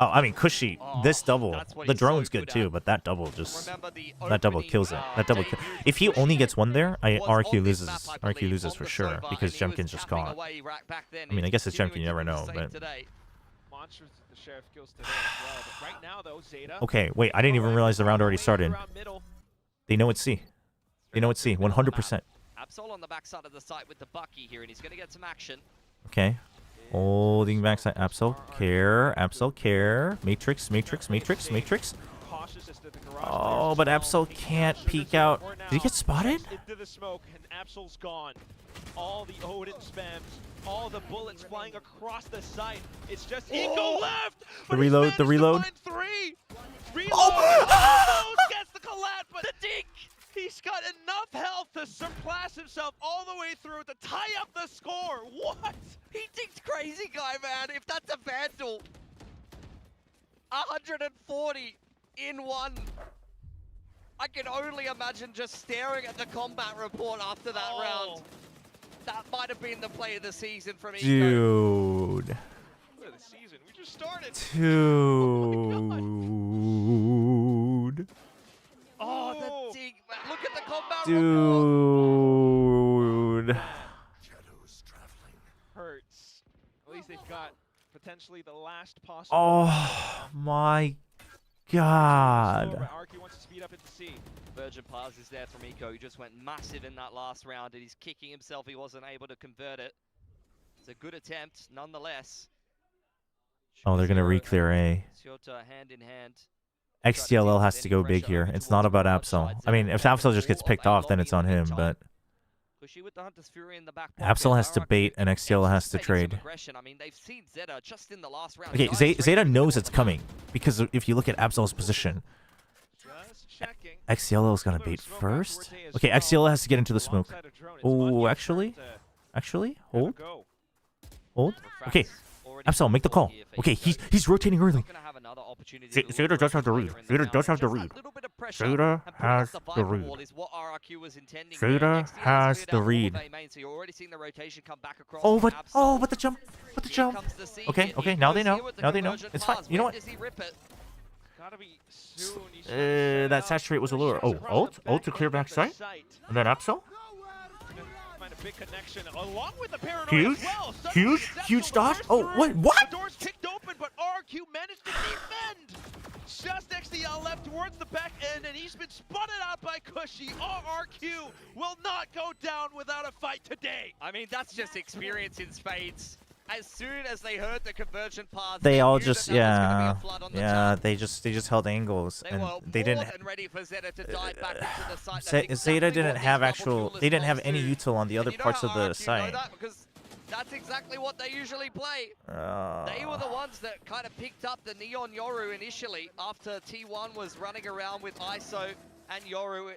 Oh, I mean, Cushy, this double, that's what the he's so drone's good good too, at. but that double just, Remember the that double opening, kills it. That double, if he only gets one there, was RRQ on this loses. map, I RRQ believe, loses on for the sure Chobra, because and he Jemkin's was just tapping caught. away right back then. I mean, I guess it's Jemkin, you never know, but. Monstrous the Sheriff kills today as well. But right now, though, ZETA. Okay, wait, I didn't even realize the round already started. They know it's C. They know it's C, 100%. Absol on the backside of the site with the Bucky here, and he's going to get some action. Okay. Holding backside, Absol, care, Absol, care. Matrix, Matrix, Matrix, Matrix. Oh, but Absol can't peek out. Did he get spotted? Into the smoke, and Absol's gone. All the Odin spams, all the bullets flying across the site. It's just Eco left. The reload, the reload. Reload. Gets the collat, but the dink. He's got enough health to surpass himself all the way through to tie up the score. What? He dinked Crazy Guy, man. If that's a Vandal. 140 in one. I can only imagine just staring at the combat report after that round. That might have been the play of the season from Eco. Dude. Play of the season. We just started. Dude. Oh, the dig, man. Look at the combat Dude. Hurts. At least they've got potentially the last possible. Oh my God. RRQ wants to speed up into C. Virgin Pass is there from Eco. He just went massive in that last round, and he's kicking himself. He wasn't able to convert it. It's a good attempt, nonetheless. Oh, they're gonna re-clear A. ZETA hand in hand. XTLL has to go big here. It's not about Absol. I mean, if Absol just gets picked off, then it's on him, but Absol has to bait and XTLL has to trade. Okay, ZETA knows it's coming, because if you look at Absol's position, XTLL is gonna bait first? Okay, XTLL has to get into the smoke. Oh, actually? Hold? Hold? Okay, Absol, make the call. Okay, he's rotating early. ZETA does have the read. ZETA does have the read. ZETA has the read. ZETA has the read. Oh, but the jump. But the jump. Okay, now they know. Now they know. It's fine. You know what? That saturate was a lure. Oh, ult to clear back sight. And then Absol. Big connection along with the paranoia as well. Huge dodge. Oh, what? The door's kicked open, but RRQ managed to defend. Just XDL left towards the back end, and he's been spotted out by Cushy. RRQ will not go down without a fight today. I mean, that's just experience in spades. As soon as they heard the conversion path, They all just they just held angles and they didn't. ZETA didn't have actual. They didn't have any util on the other parts of the site. That's exactly what they usually play. They were the ones that kind of picked up the Neon Yoru initially after T1 was running around with ISO and Yoru.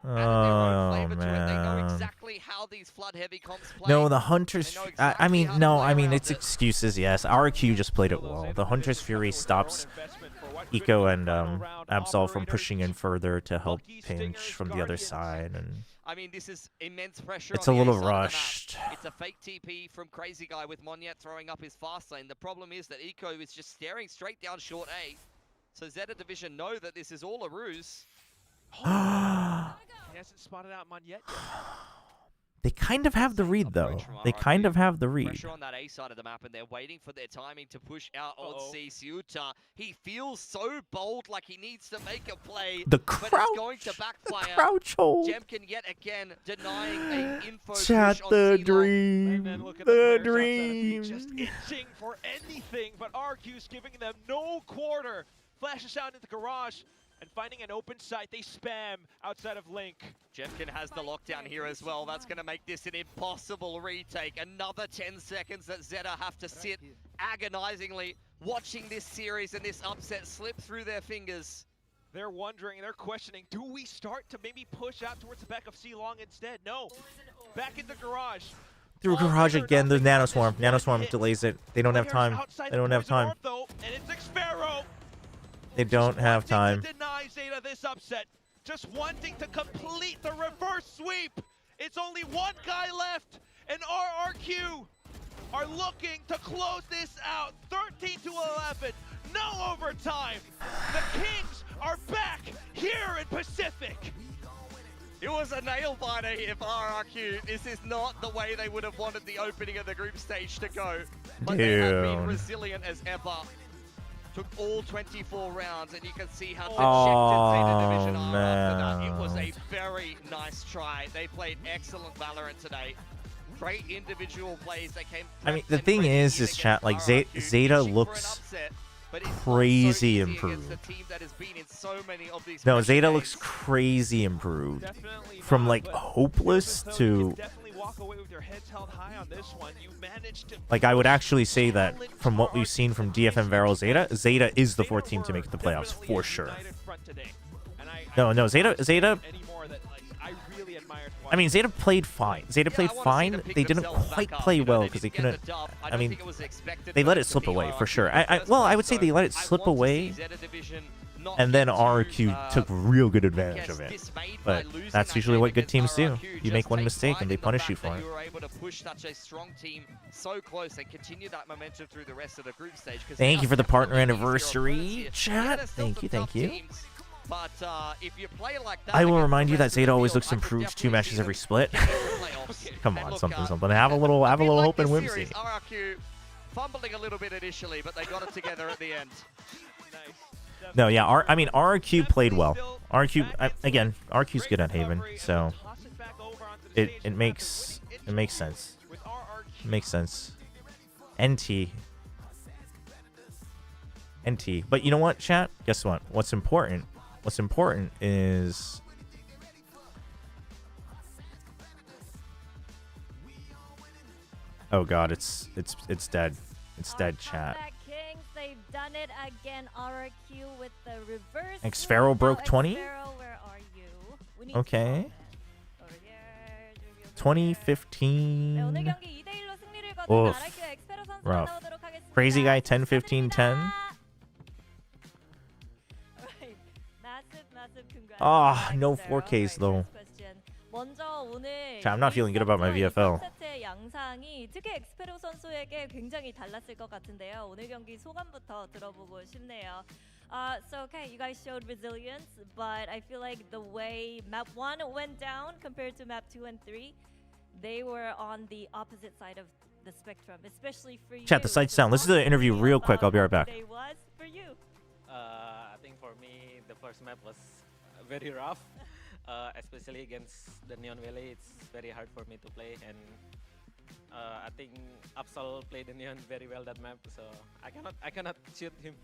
Oh man. They know exactly how these flood heavy comps play. No, the Hunters. I mean, it's excuses. Yes, RRQ just played it well. The Hunter's Fury stops Eco and Absol from pushing in further to help pinch from the other side, and I mean, this is immense pressure. It's a little rushed. It's a fake TP from Crazy Guy with Monyet throwing up his fast lane. The problem is that Eco is just staring straight down short A. So ZETA Division know that this is all a ruse. He hasn't spotted out Monyet yet. They kind of have the read, though. They kind of have the read. Pressure on that A side of the map, and they're waiting for their timing to push out on C. ZETA. He feels so bold, like he needs to make a play. The crouch, but it's going to backfire. The crouch hold. Jemkin yet again denying a info Chat, push the on dream. The dream. Just itching for anything, but RQ's giving them no quarter. Flashes out into the garage. And finding an open site, they spam outside of Link. Jemkin has the lockdown here as well. That's going to make this an impossible retake. Another 10 seconds that ZETA have to sit agonizingly watching this series and this upset slip through their fingers. They're wondering, they're questioning, do we start to maybe push out towards the back of C-Long instead? No. Back in the garage. Through garage again, the Nanoswarm. Nanoswarm delays it. They don't have time. They don't have time. And it's Xpharaoh. They don't have time. Deny ZETA this upset. Just wanting to complete the reverse sweep. It's only one guy left, and RRQ are looking to close this out. 13-11, no overtime. The Kings are back here in Pacific. It was a nail biter if RRQ. This is not the way they would have wanted the opening of the group stage to go. But they have been resilient as ever. Took all 24 rounds, and you can see how dejected ZETA Division are after that. It was a very nice try. They played excellent Valorant today. Great individual plays. They came. I mean, the thing is chat, like ZETA looks crazy improved. No, ZETA looks crazy improved. From like hopeless to. Like, I would actually say that from what we've seen from DFM Varel ZETA is the fourth team to make the playoffs for sure. No, ZETA I mean, ZETA played fine. ZETA played fine. They didn't quite play well because they couldn't. I mean, they let it slip away for sure. Well, I would say they let it slip away, and then RRQ took real good advantage of it. But that's usually what good teams do. You make one mistake and they punish you for it. Thank you for the partner anniversary, chat. Thank you, thank you. But if you play like that, I will remind you that ZETA always looks improved 2 matches every split. Come on, something. Have a little hope and whimsy. RRQ fumbling a little bit initially, but they got it together at the end. No, yeah, I mean RRQ played well. Again, RRQ's good at Haven, so it makes sense. It makes sense. NT. But you know what, chat? Guess what? What's important is oh god, it's dead. It's dead, chat. They've done it again. RRQ with the reverse. Xpharaoh broke 20? Where are you? Okay. 2015. Oof. Rough. Crazy guy 10 15 10. Ah, no 4Ks though. I'm not feeling good about my VFL. 양상이 특히 엑스페로 선수에게 굉장히 달랐을 것 같은데요. 오늘 경기 소감부터 들어보고 싶네요. So okay, you guys showed resilience, but I feel like the way map 1 went down compared to map 2 and 3, they were on the opposite side of the spectrum, especially for you. Chat, the site's down. Listen to the interview real quick. I'll be right back. Was for you. I think for me, the first map was very rough. Especially against the Neon Valley, it's very hard for me to play, and I think Absol played the Neon very well that map, so I cannot shoot him.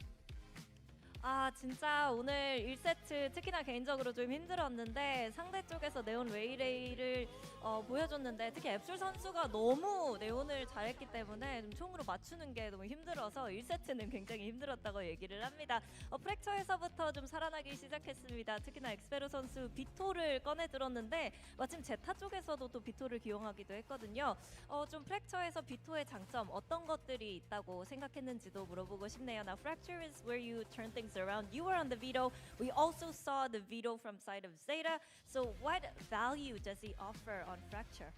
진짜 오늘 1세트 특히나 개인적으로 좀 힘들었는데 상대 쪽에서 네온 웨이레이를 보여줬는데 특히 앱술 선수가 너무 네온을 잘했기 때문에 좀 총으로 맞추는 게 너무 힘들어서 1세트는 굉장히 힘들었다고 얘기를 합니다. 프랙처에서부터 좀 살아나기 시작했습니다. 특히나 엑스페로 선수 비토를 꺼내 들었는데 마침 제타 쪽에서도 또 비토를 기용하기도 했거든요. 좀 프랙처에서 비토의 장점 어떤 것들이 있다고 생각했는지도 물어보고 싶네요. Now Fracture is where you turn things around. You were on the veto. We also saw the veto from side of ZETA. So what value does he offer on Fracture?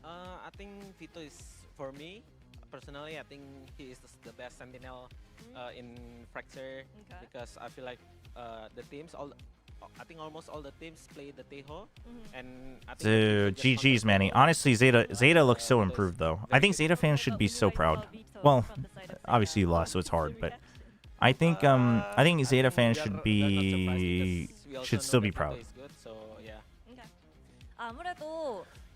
I think Vito is, for me personally, I think he is the best sentinel in Fracture, because I feel like the teams, I think almost all the teams play the Teho, and I think Dude, GG's, Manny. Honestly, ZETA looks so improved though. I think ZETA fans should be so proud. Well, obviously you lost, so it's hard, but I think ZETA fans should still be proud.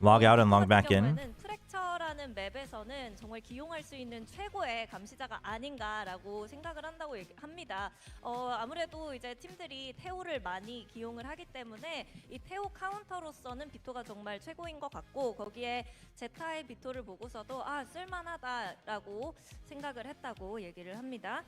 Log out and log back in. 프랙처라는 맵에서는 정말 기용할 수 있는 최고의 감시자가 아닌가라고 생각을 한다고 합니다. 아무래도 이제 팀들이 테오를 많이 기용을 하기 때문에 이 테오 카운터로서는 비토가 정말 최고인 것 같고, 거기에 제타의 비토를 보고서도 쓸만하다라고 생각을 했다고 얘기를 합니다.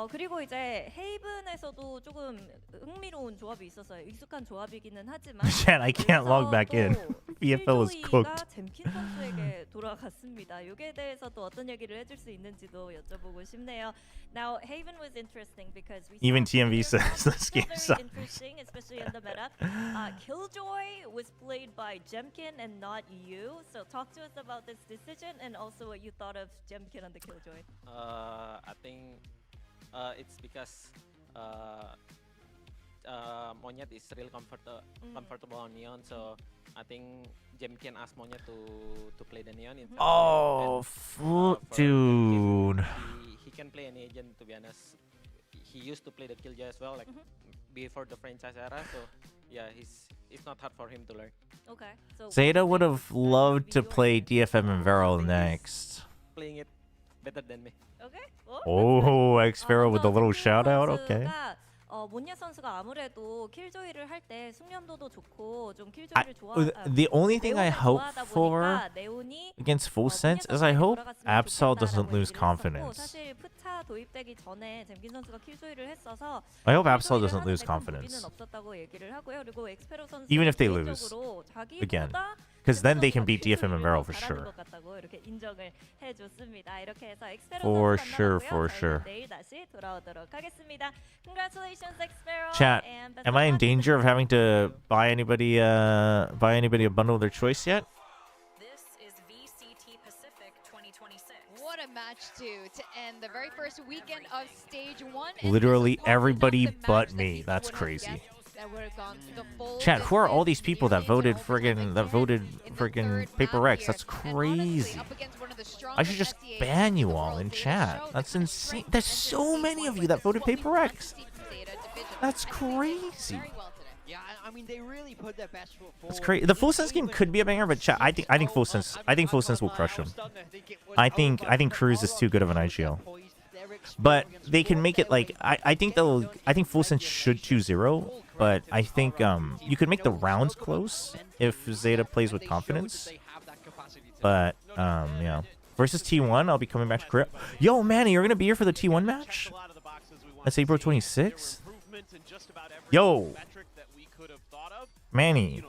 그리고 이제 헤이븐에서도 조금 흥미로운 조합이 있었어요. 익숙한 조합이기는 하지만 Chat, I can't log back in. VFL is cooked. 잼킨 선수에게 돌아갔습니다. 여기에 대해서도 어떤 얘기를 해줄 수 있는지도 여쭤보고 싶네요. Now, Haven was interesting because we Even TMV says this game sucks. interesting, especially in the meta. Killjoy was played by Jemkin and not you. So talk to us about this decision and also what you thought of Jemkin and the Killjoy. I think it's because Monyet is really comfortable on Neon, so I think Jemkin asked Monyet to play the Neon. Dude. He can play any agent, to be honest. He used to play the Killjoy as well, like before the franchise era. So yeah, it's not hard for him to learn. Okay. So ZETA would have loved to play DFM and Vero next. Playing it better than me. Okay. Oh, Xpharaoh with a little shout out. Okay. 몬야 선수가 아무래도 킬조이를 할 때 숙련도도 좋고 좀 킬조이를 The only thing I hope for against Full Sense is I hope Absol doesn't lose confidence. 사실 푸차 도입되기 전에 잼킨 선수가 킬조이를 했어서 I hope Absol doesn't lose confidence. 없었다고 얘기를 하고요. 그리고 엑스페로 선수 Even if they lose again. Because then they can beat DFM and Barrel for sure. 것 같다고 이렇게 인정을 해줬습니다. 이렇게 해서 엑스페로 For 선수 sure, 만나고요. for 저희는 sure. 내일 다시 돌아오도록 하겠습니다. Congratulations, 엑스페로. Chat, and best am of I in luck. danger of having to buy anybody a bundle of their choice yet? This is VCT Pacific 2026. What a match to end the very first weekend of stage 1. Literally everybody but me. That's crazy. Chat, who are all these people that voted friggin' Paper X? That's crazy. I should just ban you all in chat. That's insane. There's so many of you that voted Paper X. That's crazy. Yeah, I mean, they really put their best foot forward. That's crazy. The Full Sense game could be a banger, but chat, I think Full Sense will crush him. I think Cruz is too good of an IGL. But they can make it like I think Full Sense should 2-0, but I think you could make the rounds close if ZETA plays with confidence. But yeah. Versus T1, I'll be coming back to Korea. Yo, Manny, you're gonna be here for the T1 match? That's April 26th. Yo, Manny.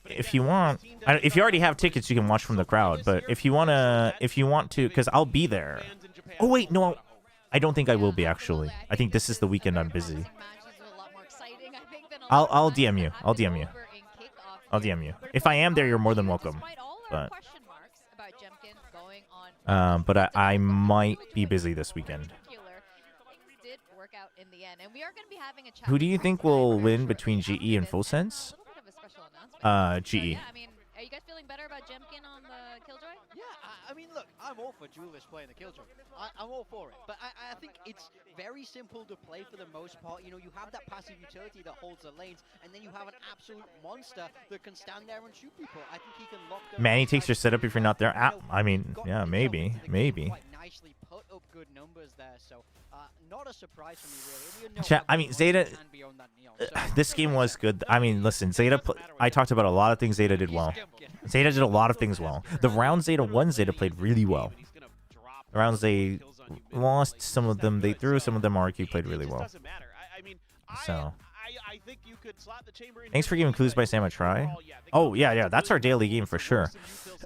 If you want, if you already have tickets, you can watch from the crowd. But if you want to, because I'll be there. Oh wait, no, I don't think I will be actually. I think this is the weekend I'm busy. I'll DM you. I'll DM you. I'll DM you. If I am there, you're more than welcome. But I might be busy this weekend. Who do you think will win between GE and Full Sense? GE. Are you guys feeling better about Jemkin on the Killjoy? Yeah, I mean, look, I'm all for Julius playing the Killjoy. I'm all for it. But I think it's very simple to play for the most part. You know, you have that passive utility that holds the lanes, and then you have an absolute monster that can stand there and shoot people. I think he can lock them. Manny takes your setup if you're not there. I mean, yeah, maybe. Quite nicely put up good numbers there, so not a surprise for me really. Chat, I mean, ZETA. This game was good. I mean, listen, ZETA. I talked about a lot of things ZETA did well. ZETA did a lot of things well. The rounds ZETA won, ZETA played really well. The rounds they lost, some of them they threw, some of them RRQ played really well. So. Thanks for giving clues by Sam a try. Oh, yeah, that's our daily game for sure.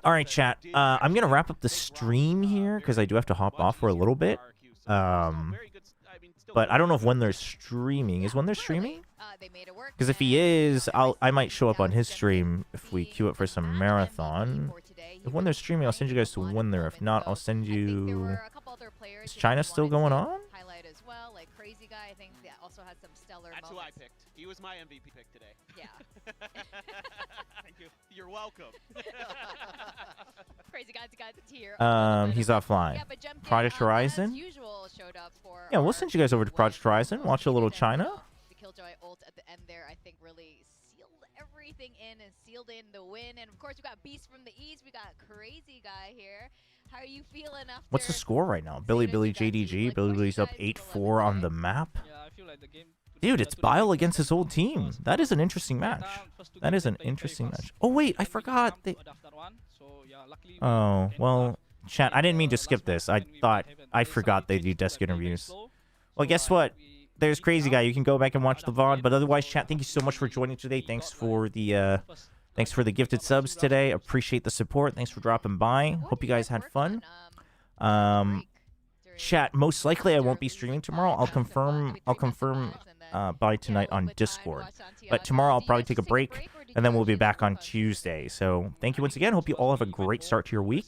All right, chat. I'm going to wrap up the stream here because I do have to hop off for a little bit. But I don't know if Wendler's streaming. Is Wendler streaming? Because if he is, I might show up on his stream if we queue up for some marathon. If Wendler's streaming, I'll send you guys to Wendler. If not, I'll send you... Is China still going on? Crazy guy, I think that also had some stellar That's moments. who I picked. He was my MVP pick today. Yeah. Thank you. You're welcome. Crazy guy's got the tier. He's offline. Yeah, but Jemkin, Project Horizon? as usual, showed up for Yeah, we'll send you guys over to Project Horizon. Watch a little China. the Killjoy ult at the end there, I think really sealed everything in and sealed in the win. And of course, we got Beast from the East. We got Crazy Guy here. How are you feeling after? What's the score right now? Billy JDG. Billy's up 8-4 on the map. Dude, it's Bile against his old team. That is an interesting match. That is an interesting match. Oh, wait, I forgot. Oh, well, chat, I didn't mean to skip this. I forgot they do desk interviews. Well, guess what? There's Crazy Guy. You can go back and watch the VOD. But otherwise, chat, thank you so much for joining today. Thanks for the gifted subs today. Appreciate the support. Thanks for dropping by. Hope you guys had fun. Chat, most likely I won't be streaming tomorrow. I'll confirm by tonight on Discord. But tomorrow I'll probably take a break, and then we'll be back on Tuesday. So thank you once again. Hope you all have a great start to your week.